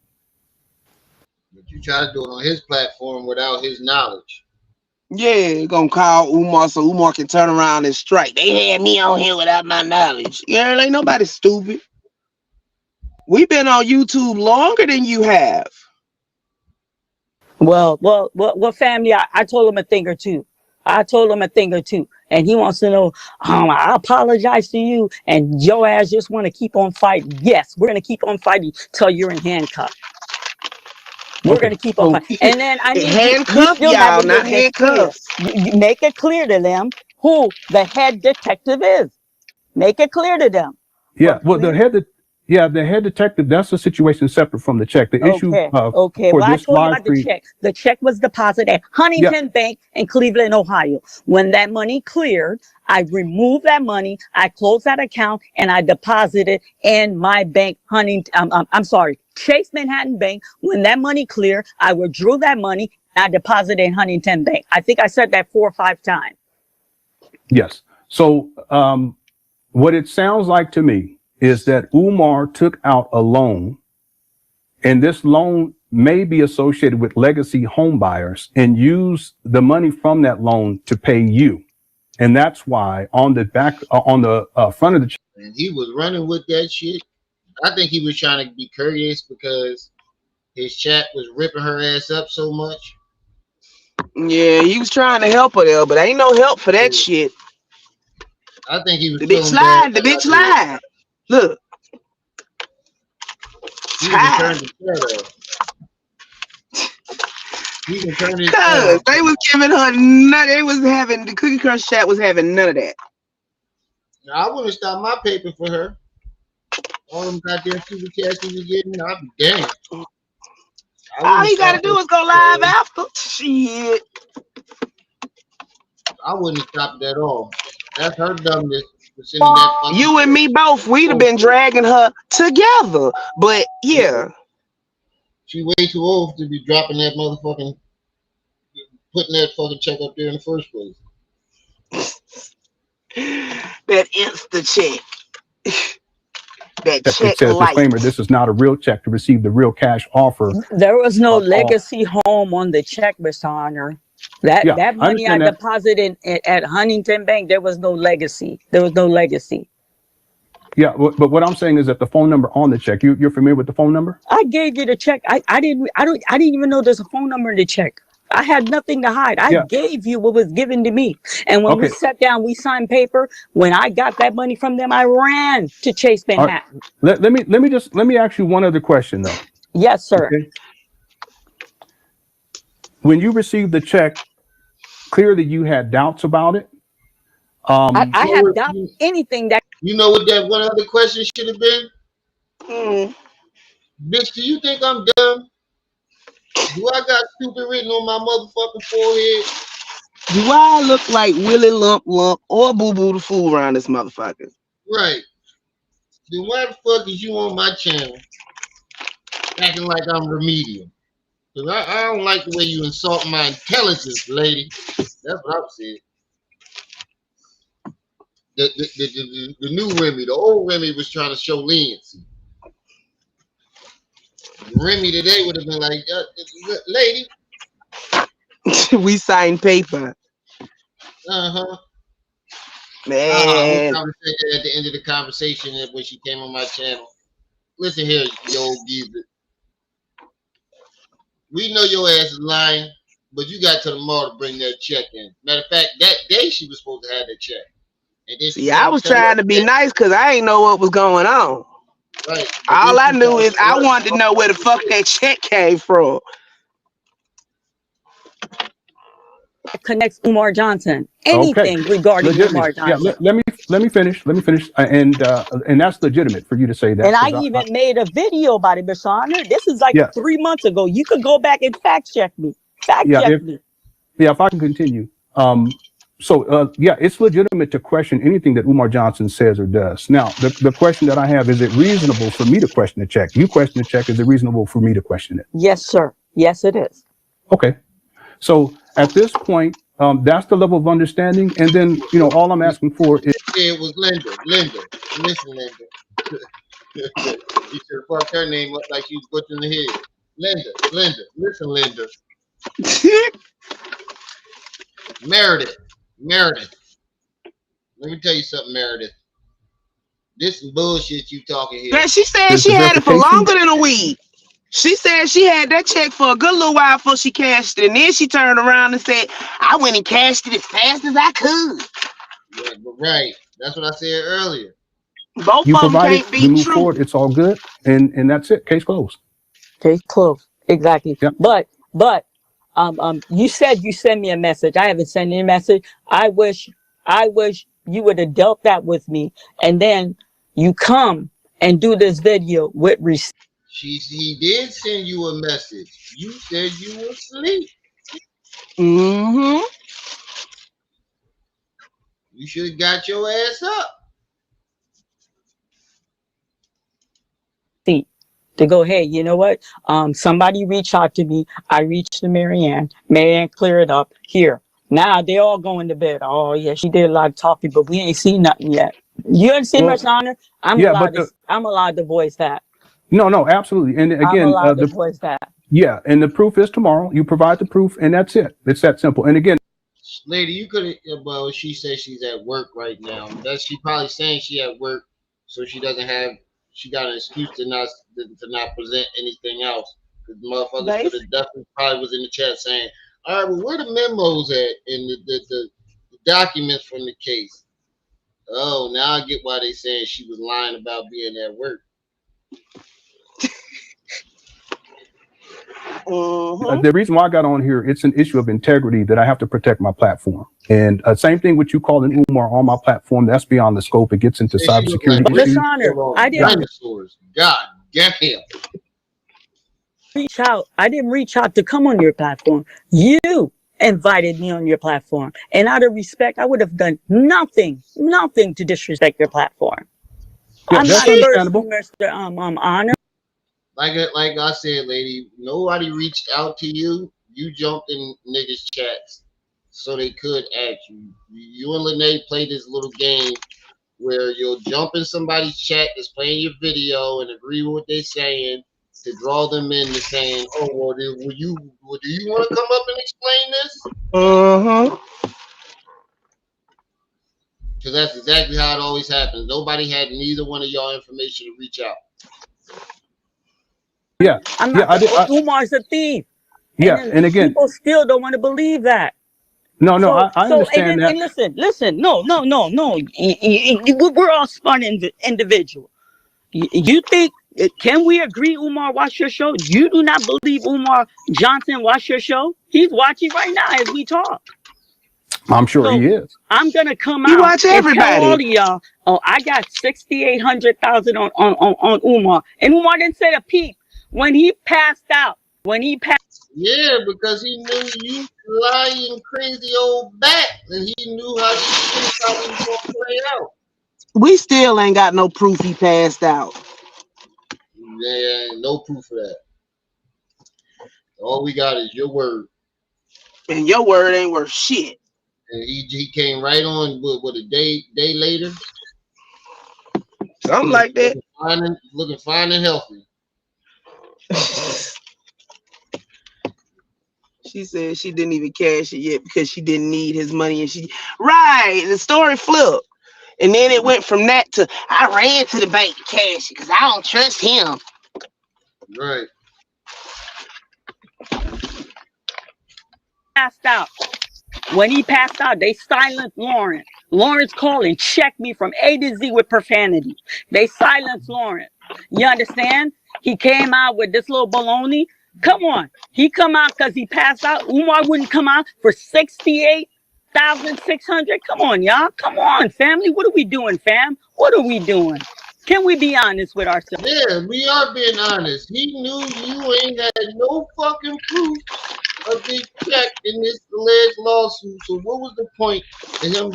Speaker 1: But you try to do it on his platform without his knowledge.
Speaker 3: Yeah, gonna call Umar so Umar can turn around and strike. They had me on here without my knowledge. Yeah, ain't nobody stupid. We've been on YouTube longer than you have.
Speaker 2: Well, family, I told him a thing or two. And he wants to know, I apologize to you, and your ass just want to keep on fighting. Yes, we're going to keep on fighting till you're in handcuffs. We're going to keep on fighting. And then I need
Speaker 3: handcuff y'all, not handcuffs.
Speaker 2: You make it clear to them who the head detective is. Make it clear to them.
Speaker 10: Yeah, well, the head detective, that's a situation separate from the check. The issue for this live stream.
Speaker 2: The check was deposited at Huntington Bank in Cleveland, Ohio. When that money cleared, I removed that money, I closed that account, and I deposited in my bank, Chase Manhattan Bank. When that money cleared, I withdrew that money, and I deposited in Huntington Bank. I think I said that 4 or 5 times.
Speaker 10: Yes. So what it sounds like to me is that Umar took out a loan, and this loan may be associated with legacy home buyers, and used the money from that loan to pay you. And that's why on the back, on the front of the check.
Speaker 1: And he was running with that shit. I think he was trying to be courteous because his chat was ripping her ass up so much.
Speaker 3: Yeah, he was trying to help her there, but ain't no help for that shit.
Speaker 1: I think he was
Speaker 3: the bitch lied. The bitch lied. Look.
Speaker 1: Cause
Speaker 3: they was giving her none. They was having the Cookie Crunch chat was having none of that.
Speaker 1: Now, I wouldn't stop my paper for her. All them goddamn super chats he was getting, I'd be damned.
Speaker 3: All he gotta do is go live after. Shit.
Speaker 1: I wouldn't have stopped it at all. That's her dumbness.
Speaker 3: You and me both, we'd have been dragging her together. But yeah.
Speaker 1: She way too old to be dropping that motherfucking, putting that fucking check up there in the first place.
Speaker 3: That Insta check. That check
Speaker 10: it says disclaimer, this is not a real check to receive the real cash offer.
Speaker 2: There was no legacy home on the check, Mr. Honor. That money I deposited at Huntington Bank, there was no legacy.
Speaker 10: Yeah, but what I'm saying is that the phone number on the check, you're familiar with the phone number?
Speaker 2: I gave you the check. I didn't even know there's a phone number in the check. I had nothing to hide. I gave you what was given to me. And when we sat down, we signed paper. When I got that money from them, I ran to Chase Manhattan.
Speaker 10: Right. Let me ask you one other question though.
Speaker 2: Yes, sir.
Speaker 10: Okay. When you received the check, clearly you had doubts about it.
Speaker 2: I have doubted anything that.
Speaker 1: You know what that one other question should have been? Bitch, do you think I'm dumb? Do I got stupid written on my motherfucking forehead?
Speaker 3: Do I look like Willie Lump or Boo Boo the Fool around this motherfucker?
Speaker 1: Right. Then why the fuck is you on my channel acting like I'm remedial? Because I don't like the way you insult my intelligence, lady. That's what I'm saying. The new Remy, the old Remy was trying to show leniency. Remy today would have been like, lady.
Speaker 3: We signed paper.
Speaker 1: Uh-huh. I wish
Speaker 3: Man.
Speaker 1: I would say that at the end of the conversation when she came on my channel. Listen here, you old geezer. We know your ass is lying, but you got to the mall to bring that check in. Matter of fact, that day she was supposed to have that check. And then she
Speaker 3: See,
Speaker 1: tried
Speaker 3: I
Speaker 1: to
Speaker 3: was
Speaker 1: come
Speaker 3: trying
Speaker 1: up
Speaker 3: to be
Speaker 1: with
Speaker 3: nice because I ain't know what was going on.
Speaker 1: right. But then
Speaker 3: All I
Speaker 1: she
Speaker 3: knew
Speaker 1: tried
Speaker 3: is
Speaker 1: to
Speaker 3: I wanted to know where the fuck that check came from.
Speaker 2: Connects Umar Johnson.
Speaker 10: Okay.
Speaker 2: Anything regarding
Speaker 10: Legitimate.
Speaker 2: Umar
Speaker 10: Yeah.
Speaker 2: Johnson.
Speaker 10: Let me finish. Let me finish. And that's legitimate for you to say that
Speaker 2: And I
Speaker 10: because
Speaker 2: even made a video about it, Bashana. This is like
Speaker 10: yeah
Speaker 2: 3 months ago. You could go back and fact check me. Fact
Speaker 10: yeah
Speaker 2: check me.
Speaker 10: if I can continue. Yeah, it's legitimate to question anything that Umar Johnson says or does. Now, the question that I have, is it reasonable for me to question the check? You question the check, is it reasonable for me to question it?
Speaker 2: Yes, sir. Yes, it is.
Speaker 10: Okay. So at this point, that's the level of understanding. And then, all I'm asking for is.
Speaker 1: it was Linda. Linda. Listen, Linda. You should have fucked her name up like she was butchering the head. Linda. Linda. Listen, Linda. Meredith. Meredith. Let me tell you something, Meredith. This is bullshit you talking here.
Speaker 3: But she said
Speaker 10: Is
Speaker 3: she
Speaker 10: the
Speaker 3: had it for
Speaker 10: verification?
Speaker 3: longer than a week. She said she had that check for a good little while before she cashed it. And then she turned around and said, I went and cashed it as fast as I could.
Speaker 1: Yeah, but right. That's what I said earlier.
Speaker 3: Both
Speaker 10: You
Speaker 3: of them
Speaker 10: provide it,
Speaker 3: can't
Speaker 10: we
Speaker 3: be
Speaker 10: move
Speaker 3: true.
Speaker 10: forward, it's all good, and that's it. Case closed.
Speaker 2: Case closed. Exactly.
Speaker 10: Yep.
Speaker 2: But you said you sent me a message. I haven't sent any message. I wish you would have dealt that with me, and then you come and do this video with receipt.
Speaker 1: He did send you a message. You said you were asleep.
Speaker 3: Mm-hmm.
Speaker 1: You should have got your ass up.
Speaker 2: To go, hey, you know what? Somebody reached out to me. I reached to Marianne. Marianne cleared it up. Here. Now they all going to bed. Oh yeah, she did a lot of talking, but we ain't seen nothing yet. You understand,
Speaker 10: Well,
Speaker 2: much honor? I'm
Speaker 10: yeah,
Speaker 2: allowed to voice that.
Speaker 10: no, absolutely. And
Speaker 2: I'm
Speaker 10: again,
Speaker 2: allowed to voice that.
Speaker 10: yeah, and the proof is tomorrow. You provide the proof, and that's it. It's that simple. And again,
Speaker 1: Lady, you could have. Well, she says she's at work right now. That's she probably saying she at work, so she doesn't have. She got an excuse to not present anything else. Because motherfuckers could have definitely probably was in the chat saying, "All right, well, where the memos at and the documents from the case?" Oh, now I get why they saying she was lying about being at work.
Speaker 10: the reason why I got on here, it's an issue of integrity that I have to protect my platform. And same thing with you calling Umar on my platform. That's beyond the scope. It gets into cybersecurity issues.
Speaker 2: Listen, honor, I didn't
Speaker 1: dinosaurs. God damn.
Speaker 2: reach out. I didn't reach out to come on your platform. You invited me on your platform, and out of respect, I would have done nothing to disrespect your platform.
Speaker 10: Yeah,
Speaker 2: I'm
Speaker 10: that's
Speaker 2: not
Speaker 10: understandable.
Speaker 2: Mr. Honor.
Speaker 1: Like I said, lady, nobody reached out to you. You jumped in niggas' chats so they could ask you. You and Lene play this little game where you'll jump in somebody's chat that's playing your video and agree with what they're saying to draw them into saying, "Oh, well, do you want to come up and explain this?" Because that's exactly how it always happens. Nobody had neither one of y'all information to reach out.
Speaker 10: Yeah,
Speaker 2: I'm not. Umar's a thief.
Speaker 10: Yeah, and again,
Speaker 2: people still don't want to believe that.
Speaker 10: No, I understand that.
Speaker 2: And listen. No. We're all smart individuals. You think? Can we agree? Umar watch your show. You do not believe Umar Johnson watch your show? He's watching right now as we talk.
Speaker 10: I'm sure he is.
Speaker 2: I'm gonna come
Speaker 3: You
Speaker 2: out
Speaker 3: watch
Speaker 2: and
Speaker 3: everybody.
Speaker 2: tell all of y'all. Oh, I got 6,800,000 on Umar, and Umar didn't say a peep when he passed out.
Speaker 1: Yeah, because he knew you lying crazy old bat, and he knew how this shit was going to play out.
Speaker 3: We still ain't got no proof he passed out.
Speaker 1: Yeah, no proof of that. All we got is your word.
Speaker 3: And your word ain't worth shit.
Speaker 1: And he came right on with a day later.
Speaker 3: Something like that.
Speaker 1: Looking fine and healthy.
Speaker 3: She said she didn't even cash it yet because she didn't need his money, and the story flipped. And then it went from that to I ran to the bank to cash it because I don't trust him.
Speaker 1: Right.
Speaker 2: Passed out. When he passed out, they silenced Lorient. Lawrence calling, check me from A to Z with profanity. They silenced Lawrence. You understand? He came out with this little baloney. Come on. He come out because he passed out. Umar wouldn't come out for 68,600. Come on, y'all. Come on, family. What are we doing, fam? What are we doing? Can we be honest with ourselves?
Speaker 1: Yeah, we are being honest. He knew you ain't had no fucking proof of this check in this alleged lawsuit. So what was the point of him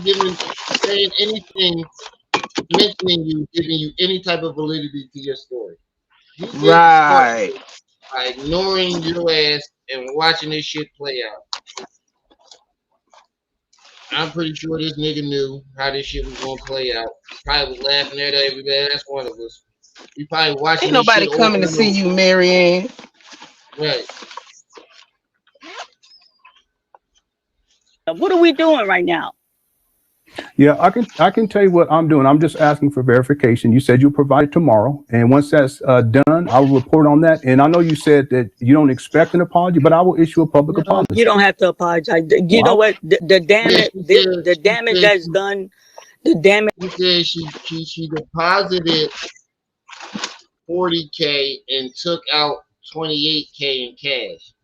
Speaker 1: saying anything, mentioning you, giving you any type of validity to your story? He did
Speaker 3: Right.
Speaker 1: by ignoring your ass and watching this shit play out. I'm pretty sure this nigga knew how this shit was gonna play out. He probably was laughing at every last one of us. He probably watching
Speaker 3: Ain't
Speaker 1: this
Speaker 3: nobody
Speaker 1: shit
Speaker 3: coming to see you, Marianne.
Speaker 1: Right.
Speaker 2: What are we doing right now?
Speaker 10: Yeah, I can tell you what I'm doing. I'm just asking for verification. You said you'll provide it tomorrow, and once that's done, I'll report on that. And I know you said that you don't expect an apology, but I will issue a public apology.
Speaker 2: You don't have to apologize. You know what? The damage that's done. The damage.
Speaker 1: She said she deposited 40K and took out 28K in cash.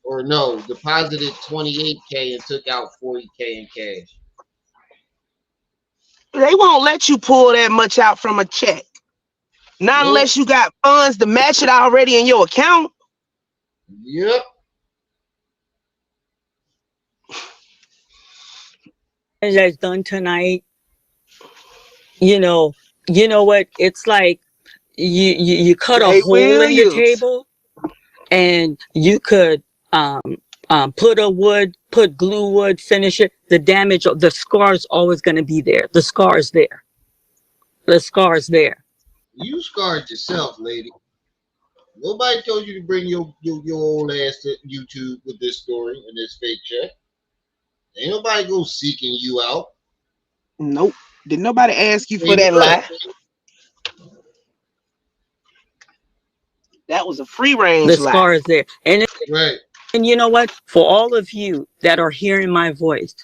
Speaker 1: Or no, deposited 28K and took out 40K in cash.
Speaker 3: They won't let you pull that much out from a check. Not unless you got funds to match it already in your account.
Speaker 1: Yep.
Speaker 2: That's done tonight. You know what? It's like you cut a hole in the table, and you could put glue wood, finish it. The damage, the scar's always going to be there. The scar's there. The scar's there.
Speaker 1: You scarred yourself, lady. Nobody told you to bring your old ass to YouTube with this story and this fake check. Ain't nobody go seeking you out.
Speaker 3: Nope. Did nobody ask you for that lie? That was a free range lie.
Speaker 2: The scar is there.
Speaker 1: Right.
Speaker 2: And you know what? For all of you that are hearing my voice,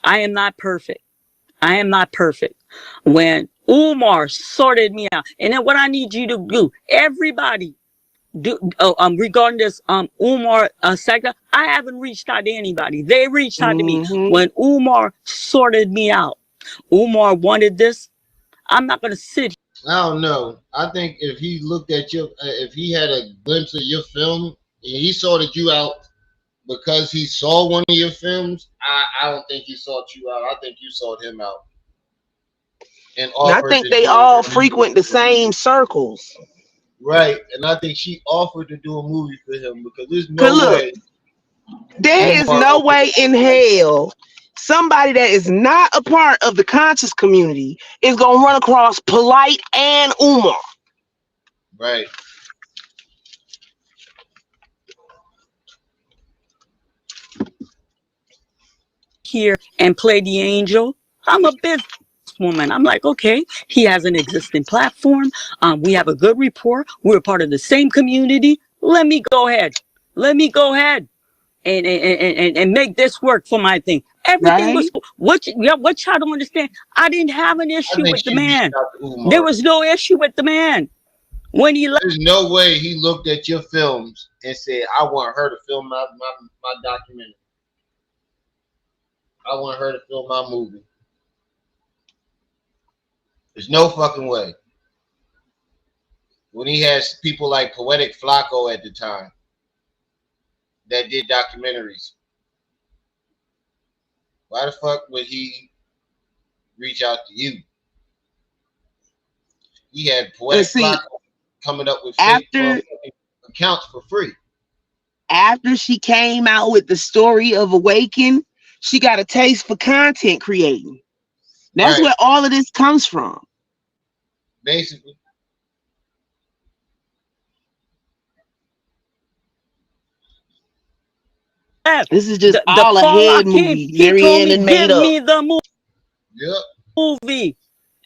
Speaker 2: I am not perfect. I am not perfect. When Umar sorted me out, and then what I need you to do, everybody, regarding this Umar Saga, I haven't reached out to anybody. They reached out to me. When Umar sorted me out, Umar wanted this. I'm not going to sit.
Speaker 1: I don't know. I think if he looked at if he had a glimpse of your film and he sorted you out because he saw one of your films, I don't think he sought you out. I think you sought him out. And I
Speaker 3: think they all frequent the same circles.
Speaker 1: Right. And I think she offered to do a movie for him because there's no way.
Speaker 3: There is no way in hell somebody that is not a part of the conscious community is going to run across Polite and Umar.
Speaker 1: Right.
Speaker 2: Here and play the angel. I'm a businesswoman. I'm like, okay, he has an existing platform. We have a good rapport. We're part of the same community. Let me go ahead and make this work for my thing. Everything was what y'all don't understand. I didn't have an issue with the man. There was no issue with the man. When he left,
Speaker 1: there's no way he looked at your films and said, I want her to film my documentary. I want her to film my movie. There's no fucking way. When he has people like Poetic Flacco at the time that did documentaries, why the fuck would he reach out to you? He had Poetic Flacco coming up with fake accounts for free.
Speaker 3: After she came out with the story of Awaken, she got a taste for content creating. That's where all of this comes from.
Speaker 1: Basically.
Speaker 3: This is just all a head movie Marianne and made up.
Speaker 2: Me the
Speaker 1: Yep.
Speaker 2: movie.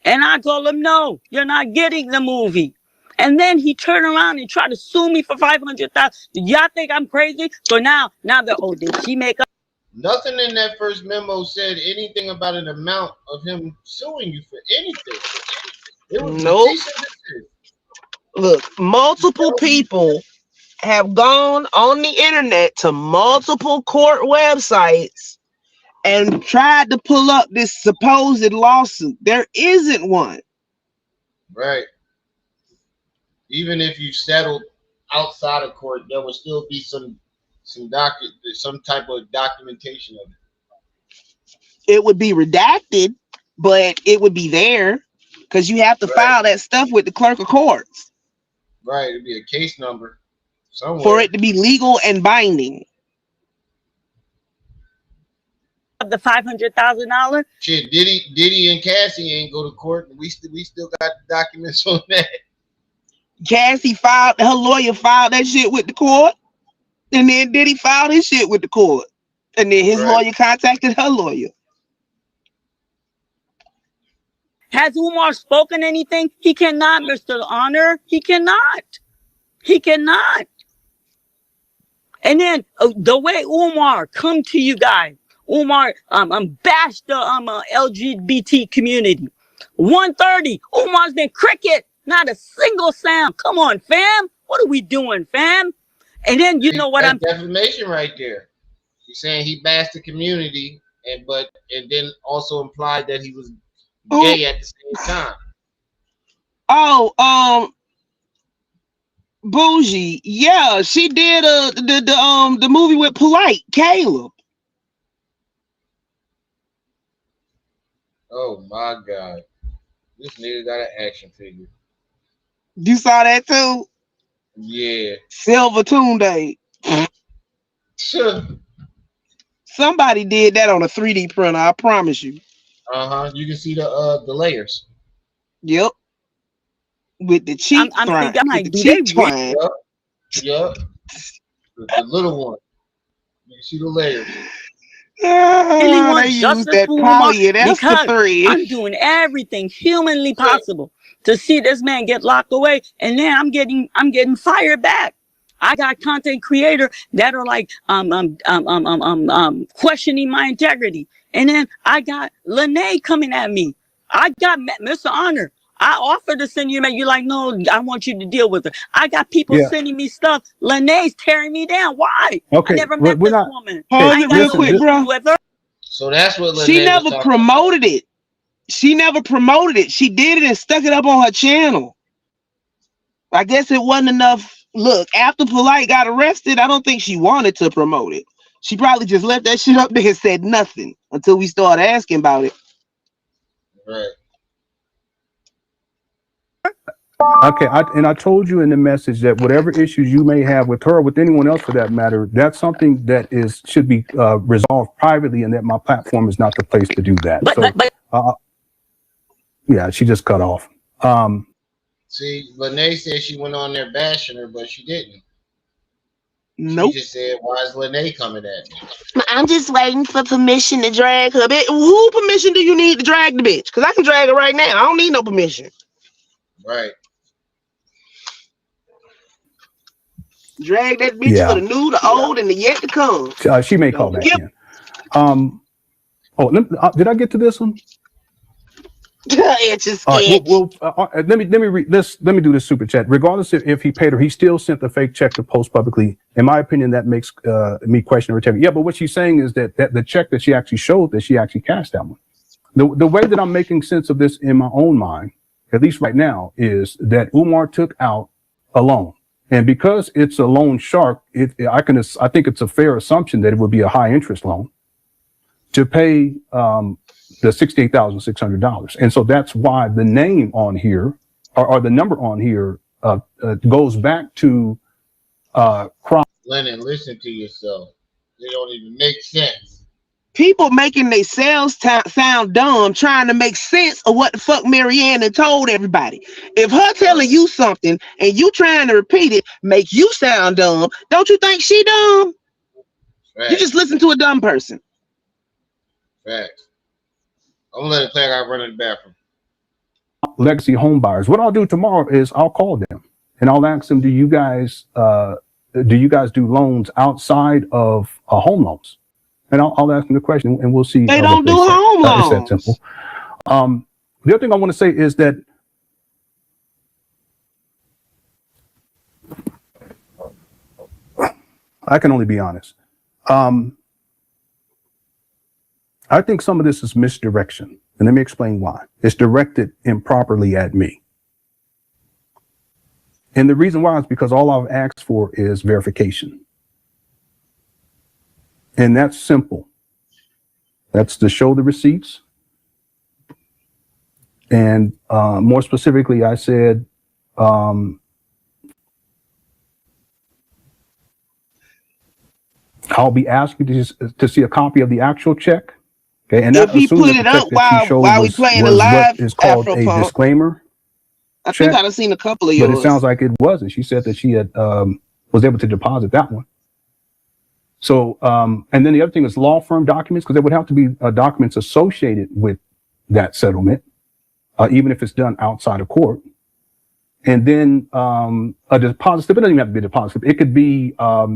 Speaker 2: And I told him, no, you're not getting the movie. And then he turned around and tried to sue me for $500,000. Y'all think I'm crazy? So now they're, oh, did she make up?
Speaker 1: Nothing in that first memo said anything about an amount of him suing you for anything. It was
Speaker 3: nope. Look, multiple people have gone on the internet to multiple court websites and tried to pull up this supposed lawsuit. There isn't one.
Speaker 1: Right. Even if you settled outside of court, there will still be some type of documentation of it.
Speaker 3: It would be redacted, but it would be there because you have to file that stuff with the clerk of courts.
Speaker 1: Right. It'd be a case number somewhere
Speaker 3: for it to be legal and binding.
Speaker 2: The $500,000.
Speaker 1: Shit, Diddy and Cassie ain't go to court, and we still got the documents on that.
Speaker 3: Cassie her lawyer filed that shit with the court, and then Diddy filed his shit with the court, and then his lawyer contacted her lawyer.
Speaker 2: Has Umar spoken anything? He cannot, Mr. Honor. He cannot. He cannot. And then the way Umar come to you guys, Umar bash the LGBT community. 1:30, Umar's been cricket, not a single sound. Come on, fam. What are we doing, fam? And then you know what
Speaker 1: That's defamation right there. He's saying he bashed the community, and then also implied that he was gay at the same time.
Speaker 3: Oh, Bougie, yeah, she did the movie with Polite Caleb.
Speaker 1: Oh my God, this nigga got an action figure.
Speaker 3: You saw that too?
Speaker 1: Yeah.
Speaker 3: Silver Tunde.
Speaker 1: Sure.
Speaker 3: Somebody did that on a 3D printer. I promise you.
Speaker 1: You can see the layers.
Speaker 3: Yep. With the cheek
Speaker 2: I'm thinking, like, do
Speaker 3: they
Speaker 2: twine?
Speaker 1: Yep. The little one. You can see the layers.
Speaker 2: They
Speaker 3: use that polyester thread.
Speaker 2: I'm doing everything humanly possible to see this man get locked away, and then I'm getting fired back. I got content creators that are like questioning my integrity, and then I got Lene coming at me. I got Mr. Honor. I offered to send you a man. You're like, no, I want you to deal with her. I got people sending me stuff. Lene's tearing me down. Why?
Speaker 10: Okay,
Speaker 2: I never met this woman.
Speaker 3: Pause it real quick, bro.
Speaker 1: So that's what Lene
Speaker 3: she never promoted it. She never promoted it. She did it and stuck it up on her channel. I guess it wasn't enough. Look, after Polite got arrested, I don't think she wanted to promote it. She probably just left that shit up there and said nothing until we started asking about it.
Speaker 1: Right.
Speaker 10: Okay, I told you in the message that whatever issues you may have with her or with anyone else for that matter, that's something that should be resolved privately, and that my platform is not the place to do that. Yeah, she just cut off.
Speaker 1: See, Lene said she went on there bashing her, but she didn't.
Speaker 3: Nope.
Speaker 1: She just said, "Why is Lene coming at me?"
Speaker 3: I'm just waiting for permission to drag her. Who permission do you need to drag the bitch? Because I can drag her right now. I don't need no permission.
Speaker 1: Right.
Speaker 3: Drag that bitch for the new, the old, and the yet to come.
Speaker 10: She may call back in. Did I get to this one?
Speaker 3: It's just
Speaker 10: let me read this. Let me do this super chat. Regardless if he paid her, he still sent the fake check to post publicly. In my opinion, that makes me question her integrity. Yeah, but what she's saying is that the check that she actually showed that she actually cashed that one. The way that I'm making sense of this in my own mind, at least right now, is that Umar took out a loan. And because it's a loan shark, I think it's a fair assumption that it would be a high interest loan to pay the $68,600. And so that's why the name on here or the number on here goes back to crime.
Speaker 1: Lennon, listen to yourself. They don't even make sense.
Speaker 3: People making themselves sound dumb, trying to make sense of what the fuck Marianne had told everybody. If her telling you something and you trying to repeat it make you sound dumb, don't you think she dumb?
Speaker 1: Facts.
Speaker 3: You just listen to a dumb person.
Speaker 1: Facts. I'm gonna let it play. I run in the bathroom.
Speaker 10: Legacy home buyers. What I'll do tomorrow is I'll call them and I'll ask them, do you guys do loans outside of home loans? And I'll ask them the question and we'll see.
Speaker 3: They don't do home loans.
Speaker 10: It's that simple. The other thing I want to say is that I can only be honest. I think some of this is misdirection. And let me explain why. It's directed improperly at me. And the reason why is because all I've asked for is verification. And that's simple. That's to show the receipts. And more specifically, I said, I'll be asking to see a copy of the actual check. Okay, and
Speaker 3: if he put it up while we playing the live,
Speaker 10: is called a disclaimer.
Speaker 3: I think I've seen a couple of yours.
Speaker 10: But it sounds like it wasn't. She said that she had was able to deposit that one. So, and then the other thing is law firm documents, because there would have to be documents associated with that settlement, even if it's done outside of court. And then a deposit slip. It doesn't even have to be a deposit slip. It could be, a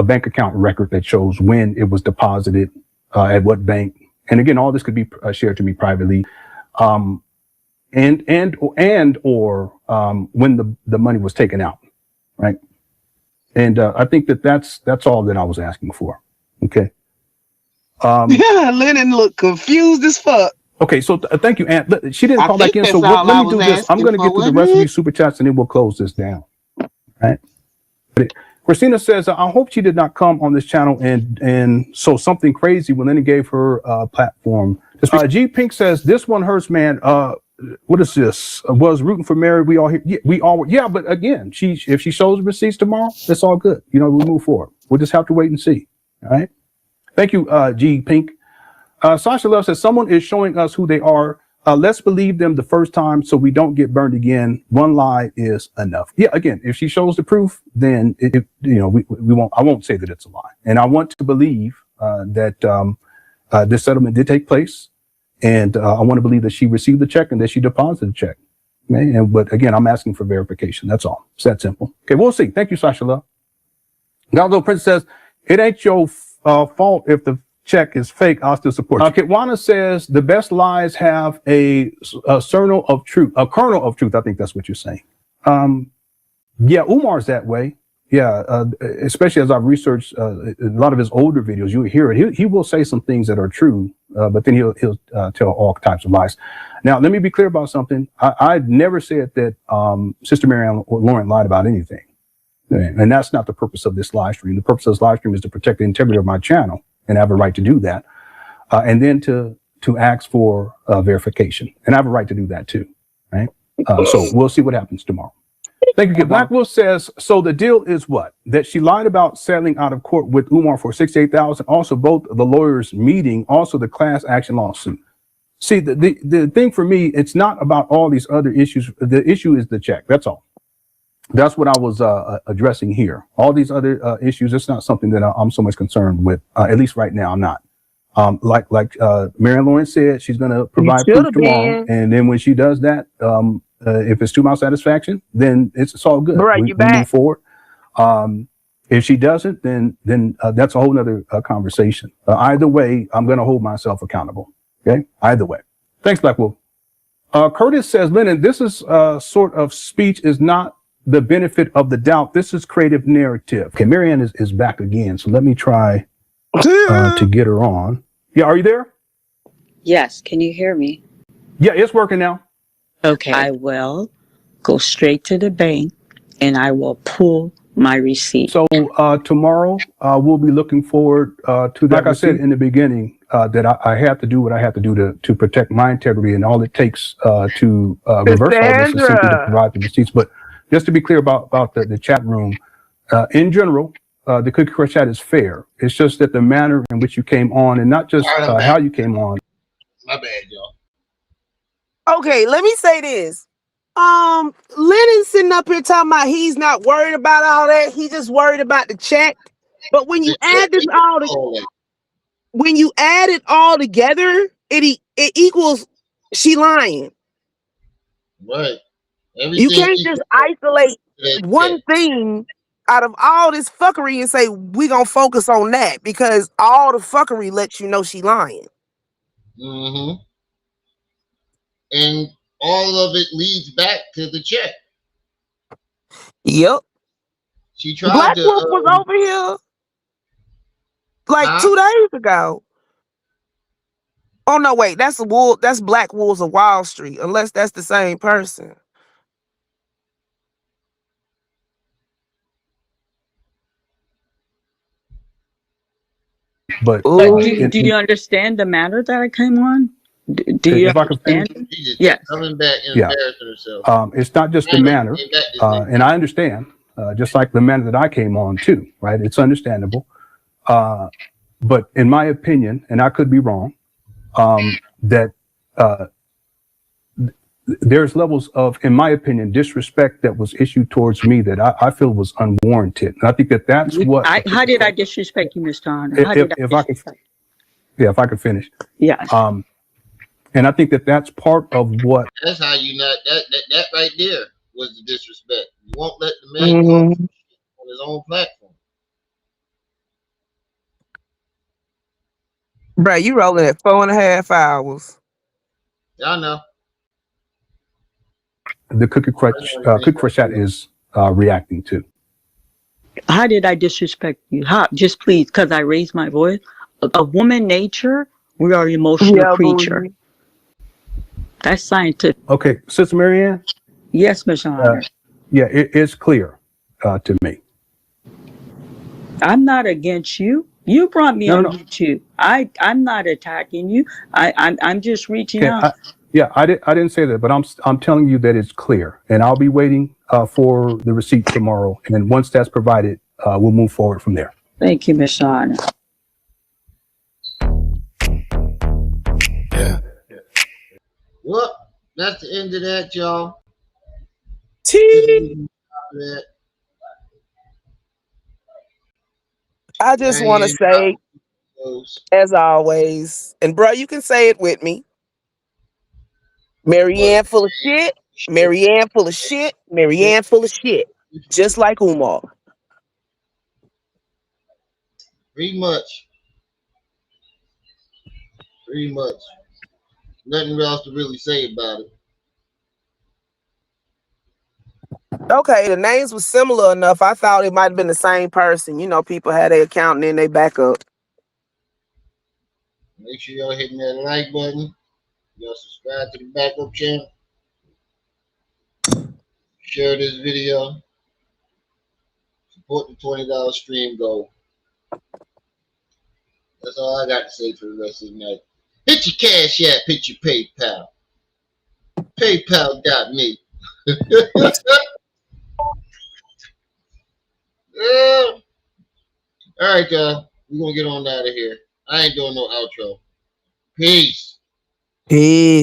Speaker 10: bank account record that shows when it was deposited, at what bank. And again, all this could be shared to me privately. Or when the money was taken out, right? And I think that's all that I was asking for. Okay.
Speaker 3: Lennon looked confused as fuck.
Speaker 10: Okay, so thank you, Aunt. She didn't call back in, so let me do this. I'm going to get to the rest of these super chats, and then we'll close this down. All right. Christina says, I hope she did not come on this channel and so something crazy when Lennon gave her a platform. G Pink says, this one hurts, man. What is this? Was rooting for Mary. We all here. Yeah, but again, if she shows receipts tomorrow, it's all good. We'll move forward. We'll just have to wait and see. All right. Thank you, G Pink. Sasha Love says, someone is showing us who they are. Let's believe them the first time so we don't get burned again. One lie is enough. Yeah, again, if she shows the proof, then we won't. I won't say that it's a lie. And I want to believe that this settlement did take place, and I want to believe that she received the check and that she deposited the check. Okay? But again, I'm asking for verification. That's all. It's that simple. Okay, we'll see. Thank you, Sasha Love. Gonzo Prince says, it ain't your fault if the check is fake. I'll still support you. Kitwana says the best lies have a kernel of truth. A kernel of truth. I think that's what you're saying. Yeah, Umar's that way. Yeah, especially as I've researched a lot of his older videos, you hear it. He will say some things that are true, but then he'll tell all types of lies. Now, let me be clear about something. I'd never said that Sister Marianne Lorient lied about anything, and that's not the purpose of this live stream. The purpose of this live stream is to protect the integrity of my channel. And I have a right to do that, and then to ask for verification, and I have a right to do that too, right? So we'll see what happens tomorrow. Thank you. Blackwell says, so the deal is what? That she lied about settling out of court with Umar for $68,000. Also, both the lawyers meeting, also the class action lawsuit. See, the thing for me, it's not about all these other issues. The issue is the check. That's all. That's what I was addressing here. All these other issues, it's not something that I'm so much concerned with. At least right now, I'm not. Like Marianne Lawrence said, she's going to provide proof tomorrow, and then when she does that, if it's to my satisfaction, then it's all good.
Speaker 3: Right,
Speaker 10: we move forward. If she doesn't, then that's a whole nother conversation. Either way, I'm going to hold myself accountable. Okay, either way. Thanks, Black Wolf. Curtis says, Lennon, this is sort of speech is not the benefit of the doubt. This is creative narrative. Okay, Marianne is back again, so let me try to get her on. Yeah, are you there?
Speaker 14: Yes, can you hear me?
Speaker 10: Yeah, it's working now.
Speaker 14: Okay. I will go straight to the bank and I will pull my receipt.
Speaker 10: So tomorrow we'll be looking forward to that. Like I said in the beginning, that I have to do what I have to do to protect my integrity, and all it takes to reverse all this is simply to provide the receipts. But just to be clear about the chat room, in general, the Cookie Crush chat is fair. It's just that the manner in which you came on, and not just how you came on.
Speaker 1: My bad, y'all.
Speaker 3: Okay, let me say this. Lennon's sitting up here talking about he's not worried about all that. He just worried about the check. But when you add this when you add it all together, it equals she lying.
Speaker 1: Right. Everything
Speaker 3: you can't just isolate one thing out of all this fuckery and say we gonna focus on that because all the fuckery lets you know she lying.
Speaker 1: Mm-hmm. And all of it leads back to the check.
Speaker 3: Yep.
Speaker 1: She tried
Speaker 3: Black
Speaker 1: to.
Speaker 3: Wolf was over here like 2 days ago. Oh no, wait, that's that's Black Wolves of Wall Street, unless that's the same person.
Speaker 10: But
Speaker 14: do you understand the manner that I came on? Do you understand?
Speaker 1: Yes. Coming back and embarrassing herself.
Speaker 10: It's not just the manner, and I understand, just like the manner that I came on too, right? It's understandable. But in my opinion, and I could be wrong, that there's levels of, in my opinion, disrespect that was issued towards me that I feel was unwarranted. And I think that that's what.
Speaker 14: How did I disrespect you, Mr. Honor?
Speaker 10: If I could finish.
Speaker 14: Yes.
Speaker 1: And
Speaker 10: I think that that's part of what.
Speaker 1: That's how you not that right there was the disrespect. You won't let the man talk on his own platform.
Speaker 3: Bruh, you rolling at 4.5 hours.
Speaker 1: Y'all know.
Speaker 10: The Cookie Crush chat is reacting to.
Speaker 14: How did I disrespect you? How? Just please, because I raised my voice. A woman nature, we are emotional creature. That's scientific.
Speaker 10: Okay, Sister Marianne?
Speaker 14: Yes, Mr. Honor.
Speaker 10: Yeah, it's clear to me.
Speaker 14: I'm not against you. You brought me on YouTube. I'm not attacking you. I'm just reaching out.
Speaker 10: I didn't say that, but I'm telling you that it's clear, and I'll be waiting for the receipt tomorrow. And once that's provided, we'll move forward from there.
Speaker 14: Thank you, Mr. Honor.
Speaker 1: Yeah. Well, that's the end of that, y'all.
Speaker 3: I just want to say, as always, and bro, you can say it with me. Marianne full of shit. Marianne full of shit. Marianne full of shit. Just like Umar.
Speaker 1: Pretty much. Pretty much. Nothing else to really say about it.
Speaker 3: Okay, the names were similar enough. I thought it might have been the same person. You know, people had their account and then they back up.
Speaker 1: Make sure y'all hitting that like button. Y'all subscribe to the backup channel. Share this video. Support the $20 stream goal. That's all I got to say for the rest of the night. Hit your Cash App, hit your PayPal. PayPal.me. All right, y'all. We're going to get on out of here. I ain't doing no outro. Peace.
Speaker 3: Peace.